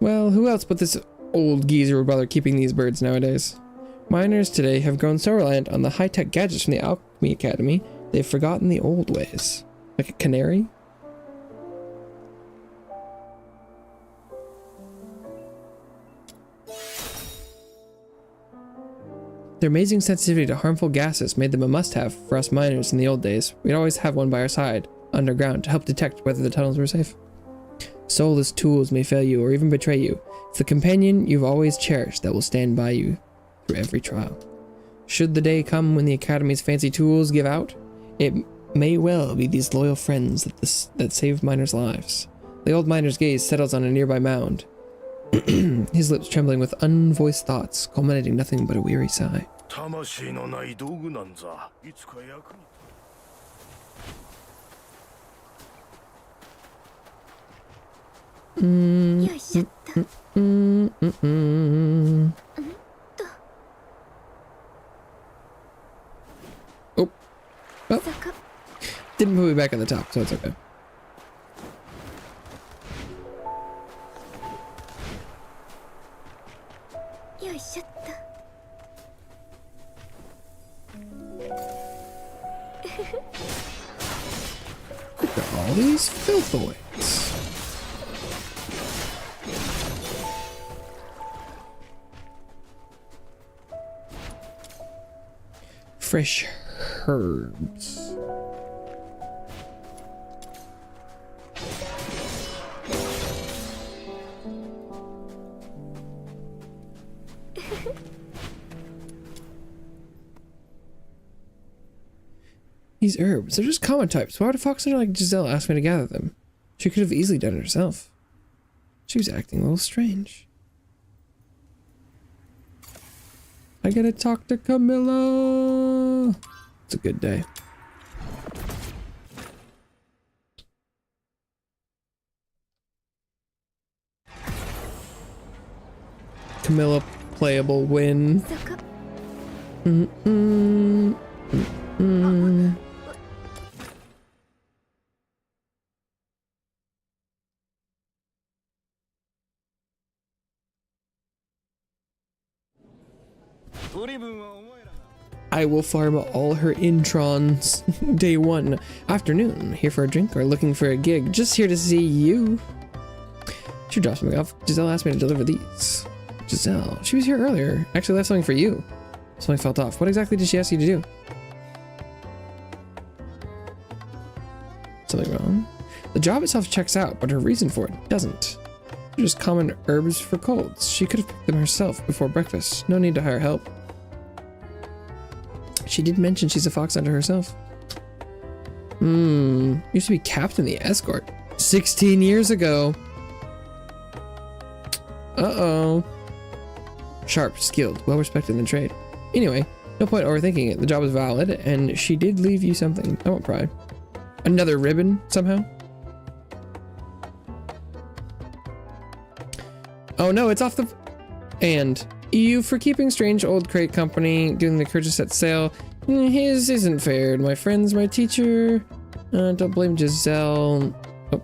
Well, who else but this old geezer would bother keeping these birds nowadays? Miners today have grown so reliant on the high-tech gadgets from the Alchemy Academy, they've forgotten the old ways. Like a canary? Their amazing sensitivity to harmful gases made them a must-have for us miners in the old days. We'd always have one by our side, underground, to help detect whether the tunnels were safe. Soulless tools may fail you or even betray you. It's the companion you've always cherished that will stand by you through every trial. Should the day come when the Academy's fancy tools give out, it may well be these loyal friends that save miners' lives. The old miner's gaze settles on a nearby mound, his lips trembling with unvoiced thoughts, culminating nothing but a weary sigh. Oh. Well, didn't put me back on the top, so it's okay. Look at all these filthoids. Fresh herbs. These herbs, they're just common types. Why would a fox hunter like Giselle ask me to gather them? She could have easily done it herself. She was acting a little strange. I gotta talk to Camilla. It's a good day. Camilla playable win. I will farm all her introns. Day 1. Afternoon. Here for a drink or looking for a gig. Just here to see you. She dropped something off. Giselle asked me to deliver these. Giselle. She was here earlier. Actually left something for you. Something felt off. What exactly did she ask you to do? Something wrong? The job itself checks out, but her reason for it doesn't. They're just common herbs for colds. She could have picked them herself before breakfast. No need to hire help. She did mention she's a fox hunter herself. Used to be captain of the escort. 16 years ago. Uh-oh. Sharp, skilled, well-respected in the trade. Anyway, no point overthinking it. The job is valid, and she did leave you something. I won't pry. Another ribbon, somehow? Oh no, it's off the... And... You for keeping strange old crate company, doing the purchase at sale. His isn't fair. My friend's my teacher. Don't blame Giselle. Oh.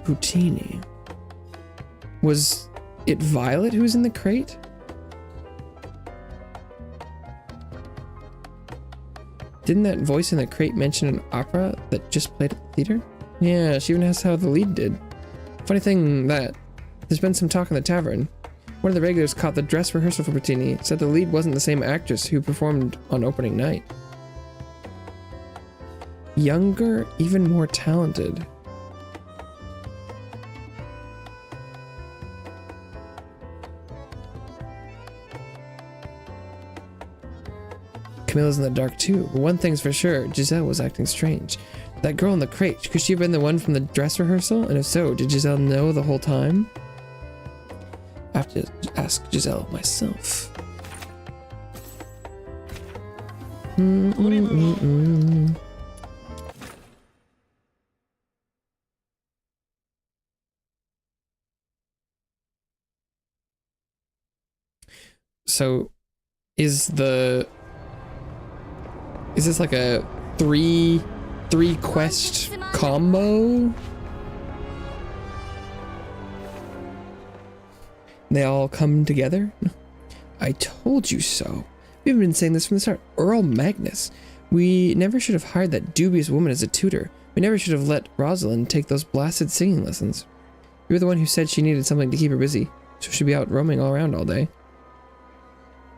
Poutini. Was it Violet who was in the crate? Didn't that voice in the crate mention an opera that just played at the theater? Yeah, she even asked how the lead did. Funny thing that, there's been some talk in the tavern. One of the regulars caught the dress rehearsal for Puccini, said the lead wasn't the same actress who performed on opening night. Younger, even more talented. Camilla's in the dark too. But one thing's for sure, Giselle was acting strange. That girl in the crate, could she have been the one from the dress rehearsal? And if so, did Giselle know the whole time? I have to ask Giselle myself. So, is this like a three quest combo? They all come together? I told you so. We've been saying this from the start. Earl Magnus. We never should have hired that dubious woman as a tutor. We never should have let Rosalind take those blasted singing lessons. You were the one who said she needed something to keep her busy, so she'd be out roaming all around all day.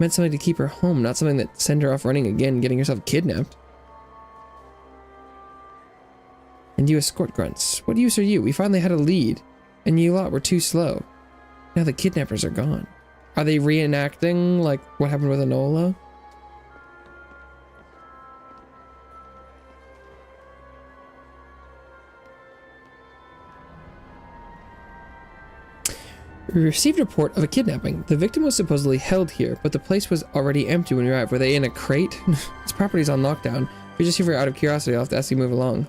Meant something to keep her home, not something that send her off running again, getting herself kidnapped. And you escort grunts. What use are you? We finally had a lead, and you lot were too slow. Now the kidnappers are gone. Are they reenacting, like, what happened with Enola? We received a report of a kidnapping. The victim was supposedly held here, but the place was already empty when we arrived. Were they in a crate? This property's on lockdown. If you're just here out of curiosity, I'll have to ask you to move along.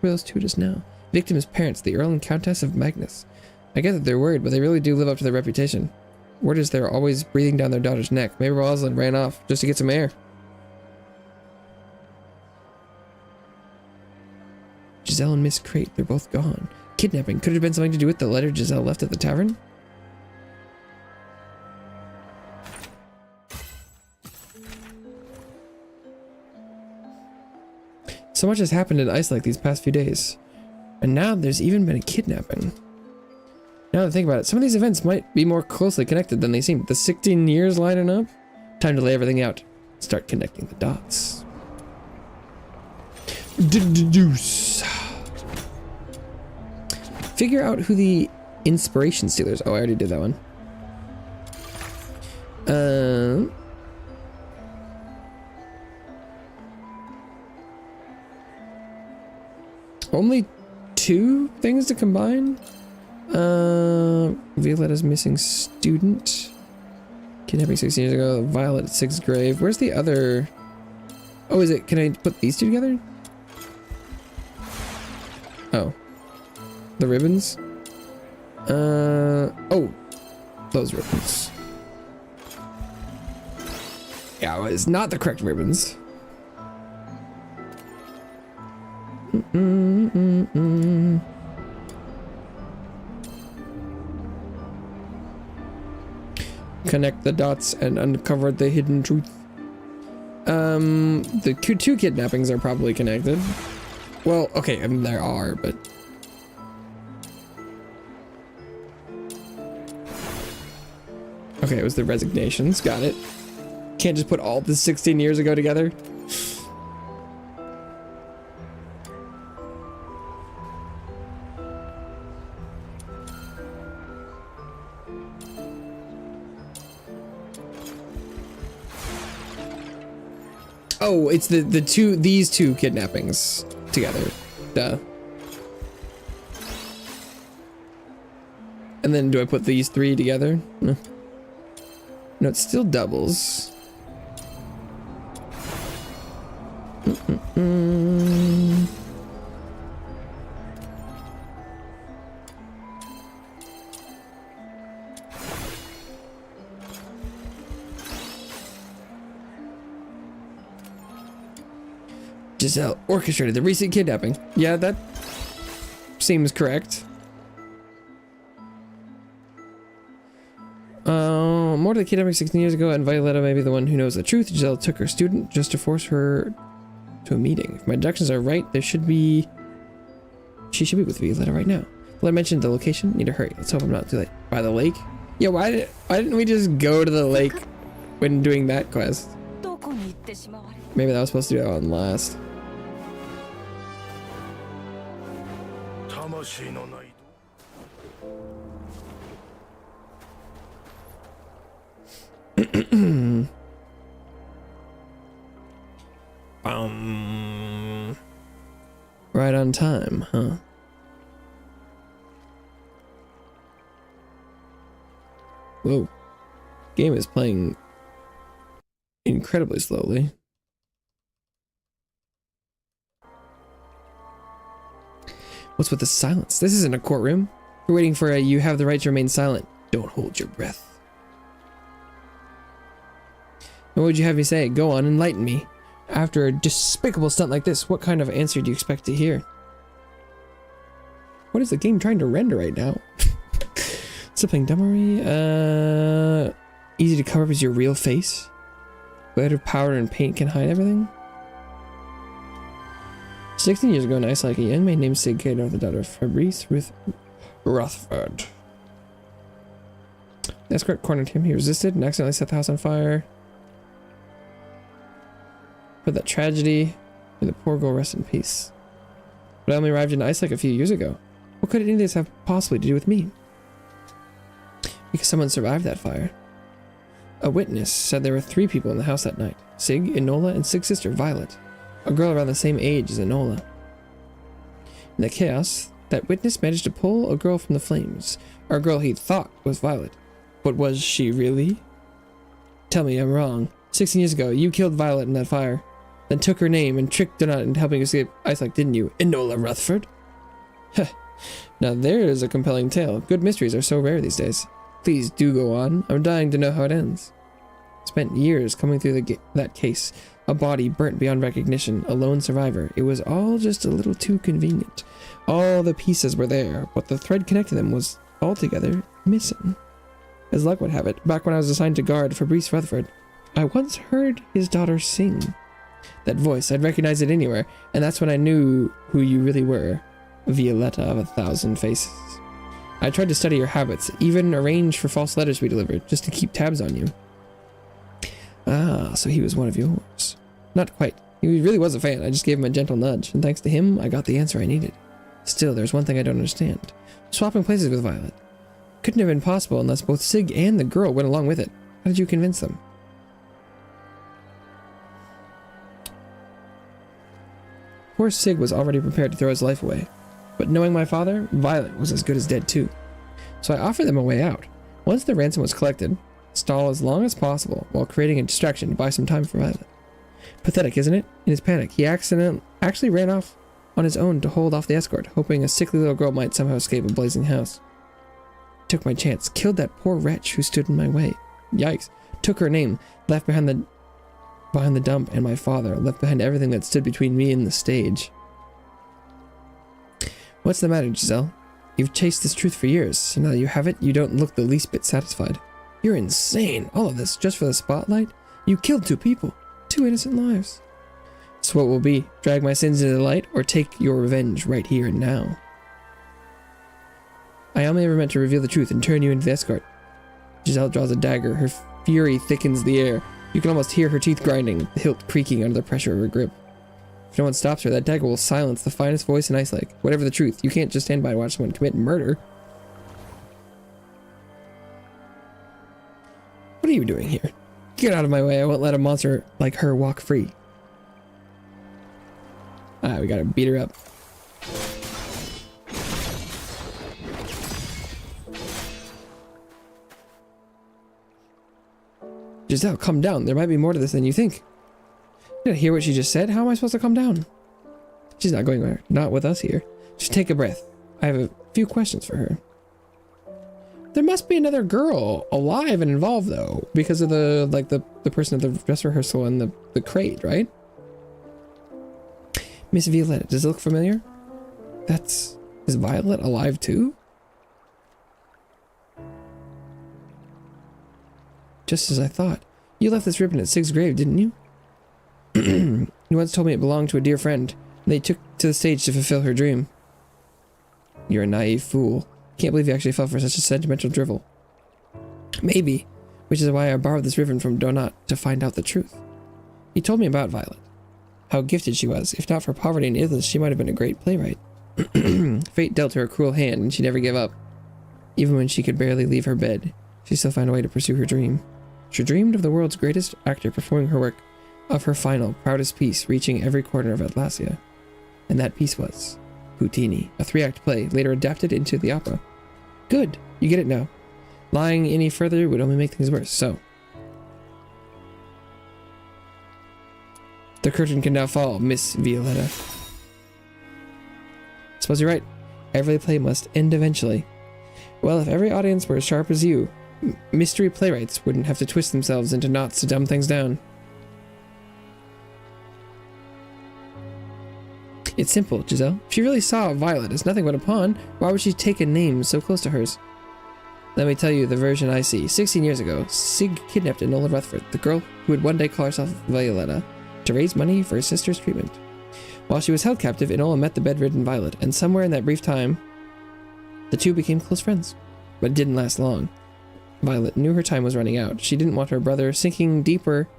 Who are those tutors now? Victim's parents, the Earl and Countess of Magnus. I get that they're worried, but they really do live up to their reputation. Word is they're always breathing down their daughter's neck. Maybe Rosalind ran off just to get some air. Giselle and Miss Crate, they're both gone. Kidnapping. Could it have been something to do with the letter Giselle left at the tavern? So much has happened in Ice Lake these past few days. And now there's even been a kidnapping. Now that I think about it, some of these events might be more closely connected than they seem. The 16 years lining up? Time to lay everything out. Start connecting the dots. Deuce. Figure out who the inspiration stealers. Oh, I already did that one. Only 2 things to combine. Violetta's missing student. Kidnapping 16 years ago. Violet at 6th grave. Where's the other? Oh, is it? Can I put these 2 together? Oh. The ribbons? Oh. Those ribbons. Yeah, it's not the correct ribbons. Connect the dots and uncover the hidden truth. The 2 kidnappings are probably connected. Well, okay, I mean, there are, but... Okay, it was the resignations. Got it. Can't just put all the 16 years ago together. Oh, it's these two kidnappings together. Duh. And then do I put these 3 together? No. No, it's still doubles. Giselle orchestrated the recent kidnapping. Yeah, that seems correct. More to the kidnapping 16 years ago, and Violetta may be the one who knows the truth. Giselle took her student just to force her to a meeting. If my deductions are right, she should be with Violetta right now. Well, I mentioned the location. Need to hurry. Let's hope I'm not too late. By the lake? Yeah, why didn't we just go to the lake when doing that quest? Maybe that was supposed to do that one last. Right on time, huh? Whoa. Game is playing incredibly slowly. What's with the silence? This isn't a courtroom. We're waiting for a you have the right to remain silent. Don't hold your breath. What would you have me say? Go on, enlighten me. After a despicable stunt like this, what kind of answer do you expect to hear? What is the game trying to render right now? Something dumbery. Easy to cover up is your real face. Glitter, powder, and paint can hide everything. 16 years ago in Iceland, a young man named Sig carried off the daughter of Fabrice Rutherford. The escort cornered him. He resisted and accidentally set the house on fire. For that tragedy, may the poor girl rest in peace. But I only arrived in Iceland a few years ago. What could any of this have possibly to do with me? Because someone survived that fire. A witness said there were 3 people in the house that night. Sig, Enola, and Sig's sister, Violet. A girl around the same age as Enola. In the chaos, that witness managed to pull a girl from the flames. Or a girl he thought was Violet. But was she really? Tell me I'm wrong. 16 years ago, you killed Violet in that fire. Then took her name and tricked Donut into helping escape Iceland, didn't you? Enola Rutherford? Heh. Now there is a compelling tale. Good mysteries are so rare these days. Please do go on. I'm dying to know how it ends. Spent years coming through that case. A body burnt beyond recognition. A lone survivor. It was all just a little too convenient. All the pieces were there, but the thread connecting them was altogether missing. As luck would have it, back when I was assigned to guard Fabrice Rutherford, I once heard his daughter sing. That voice, I'd recognize it anywhere, and that's when I knew who you really were. Violetta of 1,000 faces. I tried to study your habits, even arranged for false letters to be delivered, just to keep tabs on you. Ah, so he was one of yours. Not quite. He really was a fan. I just gave him a gentle nudge, and thanks to him, I got the answer I needed. Still, there's one thing I don't understand. Swapping places with Violet. Couldn't have been possible unless both Sig and the girl went along with it. How did you convince them? Poor Sig was already prepared to throw his life away. But knowing my father, Violet was as good as dead too. So I offered them a way out. Once the ransom was collected, stall as long as possible while creating a distraction to buy some time for Violet. Pathetic, isn't it? In his panic, he actually ran off on his own to hold off the escort, hoping a sickly little girl might somehow escape a blazing house. Took my chance, killed that poor wretch who stood in my way. Yikes. Took her name, left behind the dump, and my father, left behind everything that stood between me and the stage. What's the matter, Giselle? You've chased this truth for years, and now that you have it, you don't look the least bit satisfied. You're insane. All of this just for the spotlight? You killed 2 people. 2 innocent lives. So what will be? Drag my sins into the light, or take your revenge right here and now? I only ever meant to reveal the truth and turn you into the escort. Giselle draws a dagger. Her fury thickens the air. You can almost hear her teeth grinding, the hilt creaking under the pressure of her grip. If no one stops her, that dagger will silence the finest voice in Ice Lake. Whatever the truth, you can't just stand by and watch someone commit murder. What are you doing here? Get out of my way. I won't let a monster like her walk free. Ah, we gotta beat her up. Giselle, calm down. There might be more to this than you think. You didn't hear what she just said? How am I supposed to calm down? She's not going anywhere. Not with us here. Just take a breath. I have a few questions for her. There must be another girl alive and involved, though, because of the person at the dress rehearsal and the crate, right? Miss Violetta, does it look familiar? Is Violet alive too? Just as I thought. You left this ribbon at Sig's grave, didn't you? You once told me it belonged to a dear friend, and they took to the stage to fulfill her dream. You're a naive fool. Can't believe you actually fell for such a sentimental drivel. Maybe, which is why I borrowed this ribbon from Donut to find out the truth. He told me about Violet. How gifted she was. If not for poverty and illness, she might have been a great playwright. Fate dealt her a cruel hand, and she never gave up. Even when she could barely leave her bed, she still found a way to pursue her dream. She dreamed of the world's greatest actor performing her work of her final, proudest piece reaching every corner of Atlasia. And that piece was Puccini, a 3-act play, later adapted into the opera. Good, you get it now. Lying any further would only make things worse, so. The curtain can now fall, Miss Violetta. Suppose you're right. Every play must end eventually. Well, if every audience were as sharp as you, mystery playwrights wouldn't have to twist themselves into knots to dumb things down. It's simple, Giselle. If she really saw Violet as nothing but a pawn, why would she take a name so close to hers? Let me tell you the version I see. 16 years ago, Sig kidnapped Enola Rutherford, the girl who would one day call herself Violetta, to raise money for her sister's treatment. While she was held captive, Enola met the bedridden Violet, and somewhere in that brief time, the two became close friends. But it didn't last long. Violet knew her time was running out. She didn't want her brother sinking deeper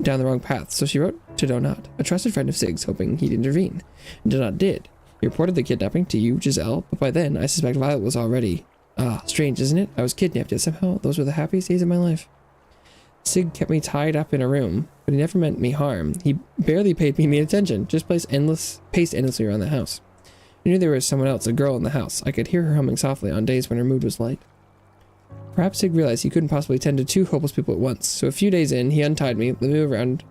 down the wrong path, so she wrote to Donat, a trusted friend of Sig's, hoping he'd intervene. And Donat did. He reported the kidnapping to you, Giselle, but by then, I suspect Violet was already... Ah, strange, isn't it? I was kidnapped, yet somehow those were the happiest days of my life. Sig kept me tied up in a room, but he never meant me harm. He barely paid me any attention, just paced endlessly around the house. I knew there was someone else, a girl in the house. I could hear her humming softly on days when her mood was light. Perhaps Sig realized he couldn't possibly tend to 2 hopeless people at once, so a few days in, he untied me, let me move around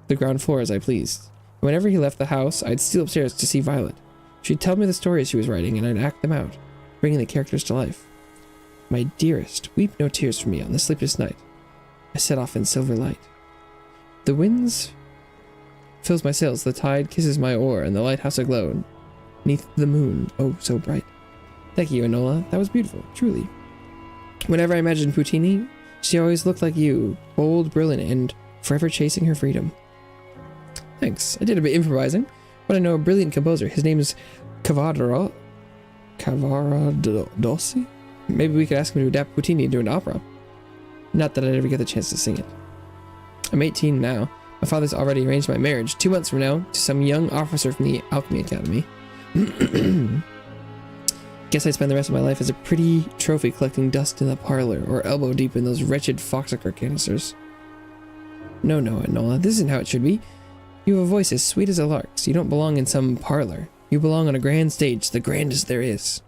the ground floor as I pleased. Whenever he left the house, I'd steal upstairs to see Violet. She'd tell me the stories she was writing, and I'd act them out, bringing the characters to life. My dearest, weep no tears for me on this sleepless night. I set off in silver light. The winds fills my sails, the tide kisses my oar, and the lighthouse aglow, 'neath the moon, oh so bright. Thank you, Enola, that was beautiful, truly. Whenever I imagined Puccini, she always looked like you, bold, brilliant, and forever chasing her freedom. Thanks, I did a bit improvising, but I know a brilliant composer. His name is Cavaradossi? Maybe we could ask him to adapt Puccini into an opera. Not that I'd ever get the chance to sing it. I'm 18 now. My father's already arranged my marriage 2 months from now to some young officer from the Alchemy Academy. Guess I'd spend the rest of my life as a pretty trophy collecting dust in the parlor or elbow deep in those wretched Foxacre canisters. No, Enola, this isn't how it should be. You have a voice as sweet as a lark's. You don't belong in some parlor. You belong on a grand stage, the grandest there is.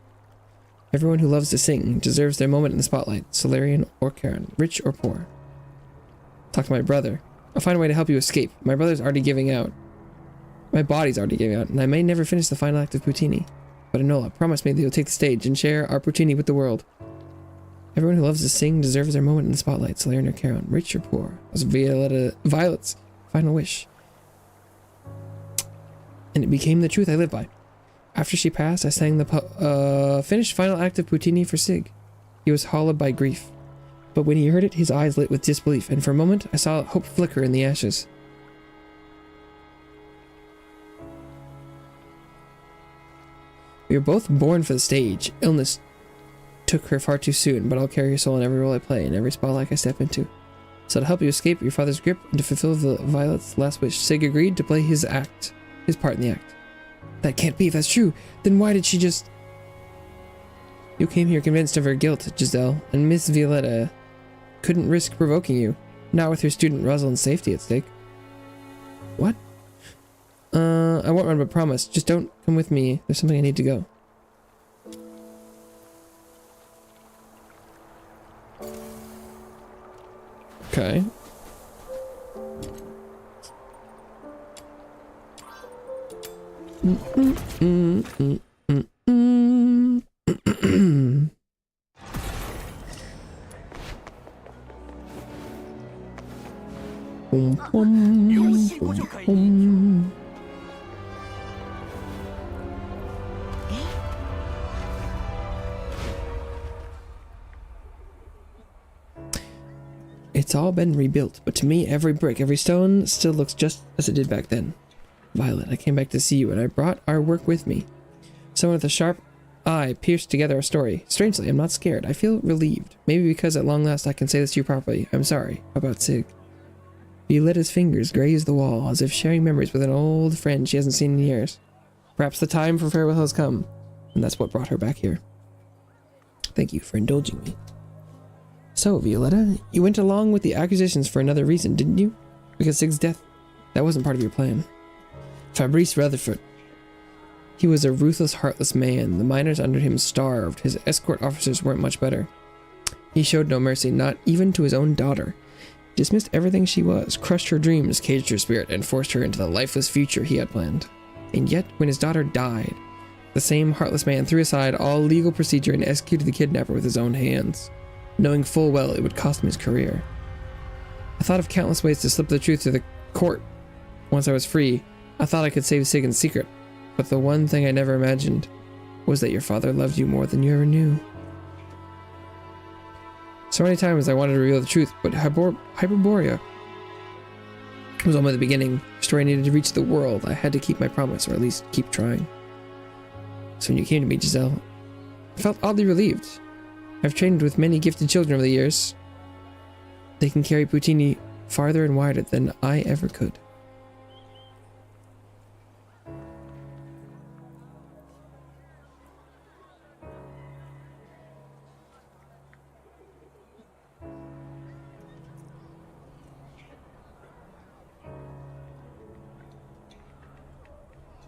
Everyone who loves to sing deserves their moment in the spotlight, Solarian or Karen, rich or poor. Talk to my brother. I'll find a way to help you escape. My brother's already giving out. My body's already giving out, and I may never finish the final act of Puccini. But Enola, promise me that you'll take the stage and share our Puccini with the world. Everyone who loves to sing deserves their moment in the spotlight, Solarian or Karen, rich or poor. That was Violet's final wish. And it became the truth I live by. After she passed, I sang the finished final act of Puccini for Sig. He was hollowed by grief. But when he heard it, his eyes lit with disbelief, and for a moment, I saw hope flicker in the ashes. We were both born for the stage. Illness took her far too soon, but I'll carry her soul in every role I play and every spotlight I step into. So to help you escape your father's grip and to fulfill Violet's last wish, Sig agreed to play his part in the act. That can't be, if that's true. Then why did she just... You came here convinced of her guilt, Giselle, and Miss Violetta couldn't risk provoking you, not with her student Rosalind's safety at stake. What? I won't run, but promise, just don't come with me. There's something I need to go. Okay. It's all been rebuilt, but to me, every brick, every stone still looks just as it did back then. Violet, I came back to see you, and I brought our work with me. Someone with a sharp eye pierced together our story. Strangely, I'm not scared. I feel relieved. Maybe because at long last I can say this to you properly. I'm sorry about Sig. Violetta's fingers grazed the wall, as if sharing memories with an old friend she hasn't seen in years. Perhaps the time for farewell has come, and that's what brought her back here. Thank you for indulging me. So, Violetta, you went along with the accusations for another reason, didn't you? Because Sig's death, that wasn't part of your plan. Fabrice Rutherford. He was a ruthless, heartless man. The miners under him starved. His escort officers weren't much better. He showed no mercy, not even to his own daughter. He dismissed everything she was, crushed her dreams, caged her spirit, and forced her into the lifeless future he had planned. And yet, when his daughter died, the same heartless man threw aside all legal procedure and executed the kidnapper with his own hands, knowing full well it would cost him his career. I thought of countless ways to slip the truth to the court. Once I was free, I thought I could save Sig in secret, but the one thing I never imagined was that your father loved you more than you ever knew. So many times I wanted to reveal the truth, but Hyperborea was only the beginning. The story needed to reach the world. I had to keep my promise, or at least keep trying. So when you came to me, Giselle, I felt oddly relieved. I've trained with many gifted children over the years. They can carry Poutini farther and wider than I ever could.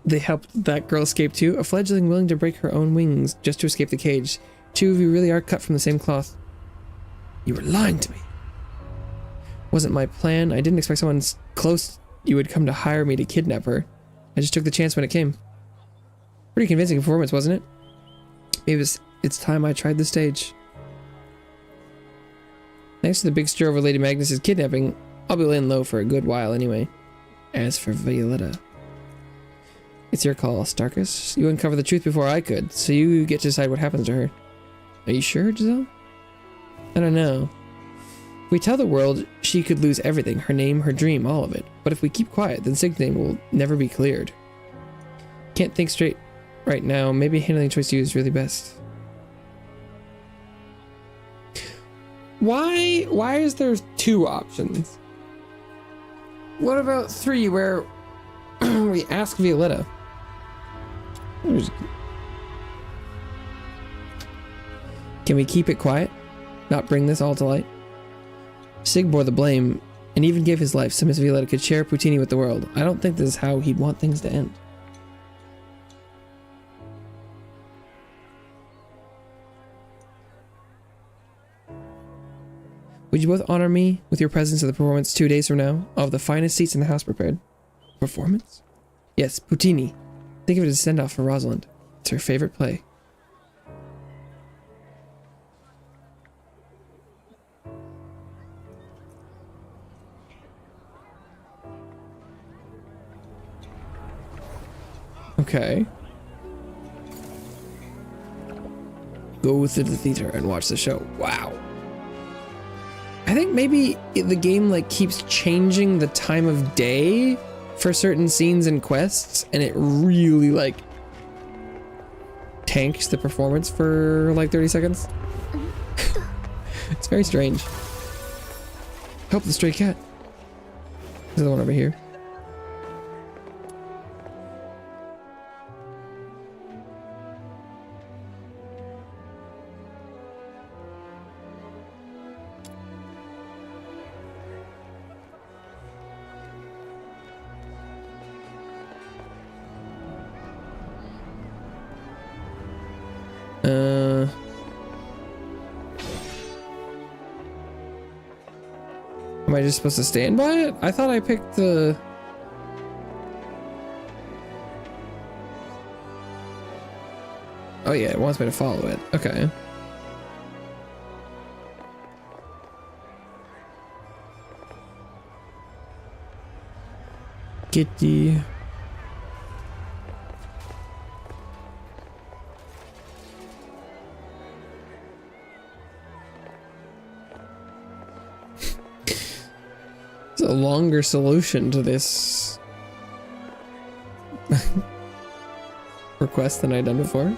They helped that girl escape too, a fledgling willing to break her own wings just to escape the cage. Two of you really are cut from the same cloth. You were lying to me. Wasn't my plan. I didn't expect someone close you would come to hire me to kidnap her. I just took the chance when it came. Pretty convincing performance, wasn't it? Maybe it's time I tried the stage. Thanks to the big stir over Lady Magnus's kidnapping, I'll be laying low for a good while anyway. As for Violetta, it's your call, Starkus. You uncovered the truth before I could, so you get to decide what happens to her. Are you sure, Giselle? I don't know. If we tell the world, she could lose everything, her name, her dream, all of it. But if we keep quiet, then Sig's name will never be cleared. Can't think straight right now. Maybe handling choice to you is really best. Why is there 2 options? What about 3 where we ask Violetta? Can we keep it quiet? Not bring this all to light? Sig bore the blame and even gave his life so Miss Violetta could share Poutini with the world. I don't think this is how he'd want things to end. Would you both honor me with your presence at the performance 2 days from now? I'll have the finest seats in the house prepared. Performance? Yes, Poutini. Think of it as a send-off for Rosalind. It's her favorite play. Okay. Go to the theater and watch the show. Wow. I think maybe the game like keeps changing the time of day for certain scenes and quests, and it really like tanks the performance for like 30 seconds. It's very strange. Help the stray cat. There's the one over here. Am I just supposed to stand by it? I thought I picked the... Oh yeah, it wants me to follow it. Okay. Kitty. A longer solution to this request than I'd done before.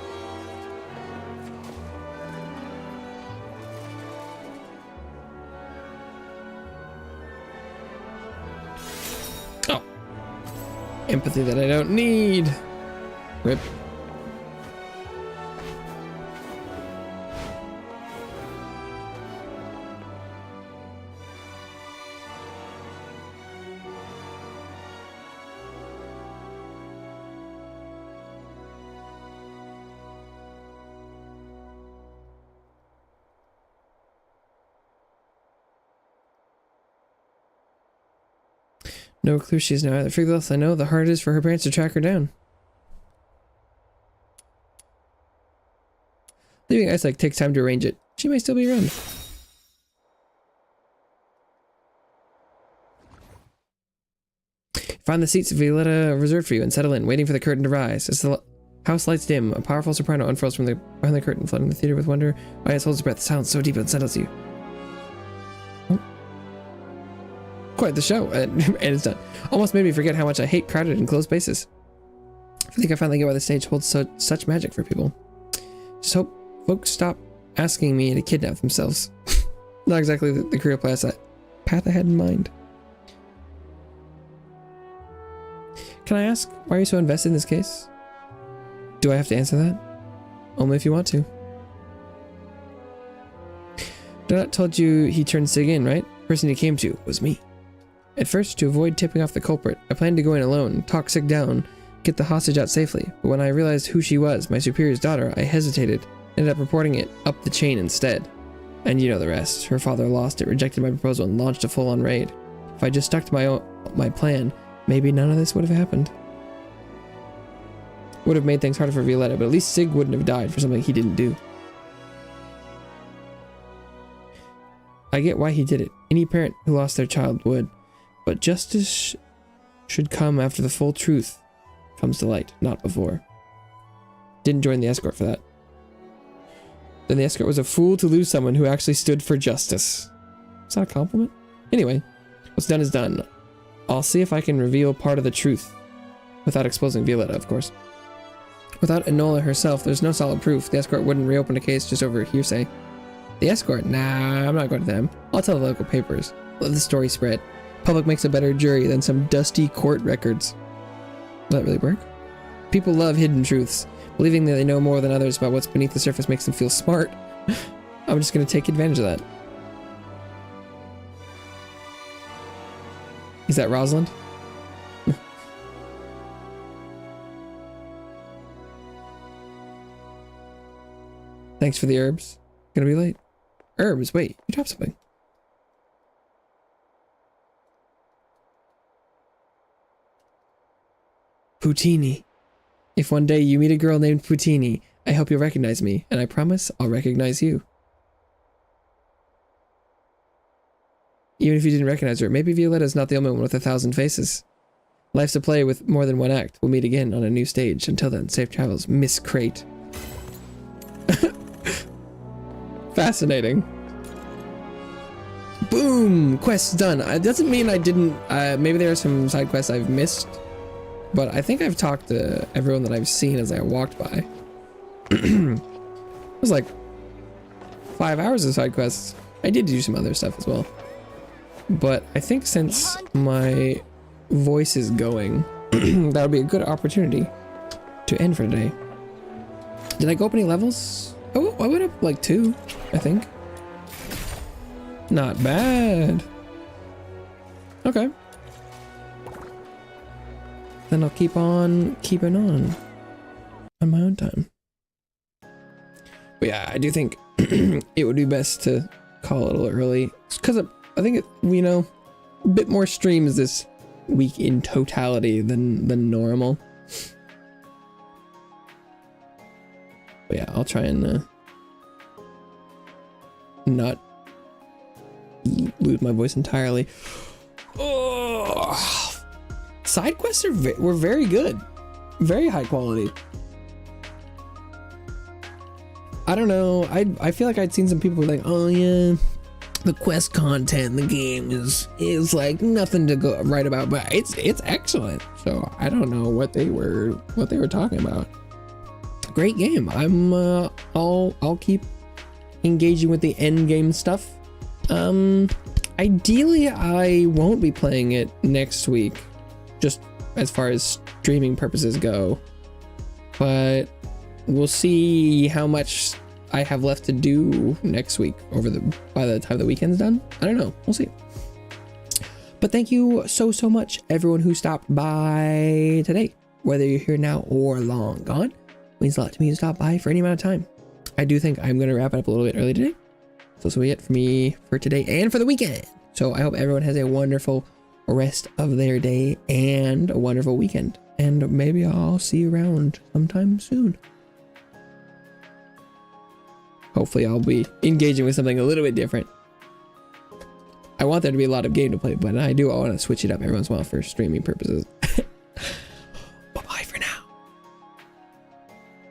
Oh, empathy that I don't need. Rip. No clue she's now. The figure else I know, the harder it is for her parents to track her down. Leaving Ice Lake takes time to arrange it. She may still be around. Find the seats Violetta reserved for you and settle in, waiting for the curtain to rise. As the house lights dim, a powerful soprano unfurls from behind the curtain, flooding the theater with wonder. Ice holds her breath, silence so deep it unsettles you. Oh. Quite the show, and it's done. Almost made me forget how much I hate crowded and closed spaces. I think I finally get why the stage holds such magic for people. Just hope folks stop asking me to kidnap themselves. Not exactly the career path I had in mind. Can I ask, why are you so invested in this case? Do I have to answer that? Only if you want to. Donut told you he turned Sig in, right? The person he came to was me. At first, to avoid tipping off the culprit, I planned to go in alone, talk Sig down, get the hostage out safely. But when I realized who she was, my superior's daughter, I hesitated, ended up reporting it up the chain instead. And you know the rest. Her father lost it, rejected my proposal, and launched a full-on raid. If I just stuck to my plan, maybe none of this would have happened. Would have made things harder for Violetta, but at least Sig wouldn't have died for something he didn't do. I get why he did it. Any parent who lost their child would. But justice should come after the full truth comes to light, not before. Didn't join the escort for that. Then the escort was a fool to lose someone who actually stood for justice. Is that a compliment? Anyway, what's done is done. I'll see if I can reveal part of the truth. Without exposing Violetta, of course. Without Enola herself, there's no solid proof. The escort wouldn't reopen a case just over hearsay. The escort? Nah, I'm not going to them. I'll tell the local papers. Let the story spread. Public makes a better jury than some dusty court records. Will that really work? People love hidden truths. Believing that they know more than others about what's beneath the surface makes them feel smart. I'm just going to take advantage of that. Is that Rosalind? Thanks for the herbs. Gonna be late. Herbs, wait, you dropped something. Poutini. If one day you meet a girl named Poutini, I hope you'll recognize me, and I promise I'll recognize you. Even if you didn't recognize her, maybe Violetta's not the only one with 1,000 faces. Life's a play with more than one act. We'll meet again on a new stage. Until then, safe travels, Miss Crate. Fascinating. Boom! Quest done. It doesn't mean I didn't... maybe there are some side quests I've missed. But I think I've talked to everyone that I've seen as I walked by. It was like 5 hours of side quests. I did do some other stuff as well. But I think since my voice is going, that would be a good opportunity to end for today. Did I go up any levels? Oh, I went up like 2, I think. Not bad. Okay. Then I'll keep on keeping on my own time. But yeah, I do think it would be best to call it a little early. Because I think, you know, a bit more streams this week in totality than normal. But yeah, I'll try and not lose my voice entirely. Oh. Side quests were very good. Very high quality. I don't know. I feel like I'd seen some people like, oh yeah, the quest content in the game is like nothing to go write about, but it's excellent. So I don't know what they were talking about. Great game. I'll keep engaging with the end game stuff. Ideally I won't be playing it next week, just as far as streaming purposes go, but we'll see how much I have left to do next week by the time the weekend's done. I don't know, we'll see. But thank you so much everyone who stopped by today, whether you're here now or long gone. It means a lot to me to stop by for any amount of time. I do think I'm going to wrap it up a little bit early today. So this will be it for me for today and for the weekend. So I hope everyone has a wonderful rest of their day and a wonderful weekend. And maybe I'll see you around sometime soon. Hopefully I'll be engaging with something a little bit different. I want there to be a lot of game to play, but I do want to switch it up every once in a while for streaming purposes.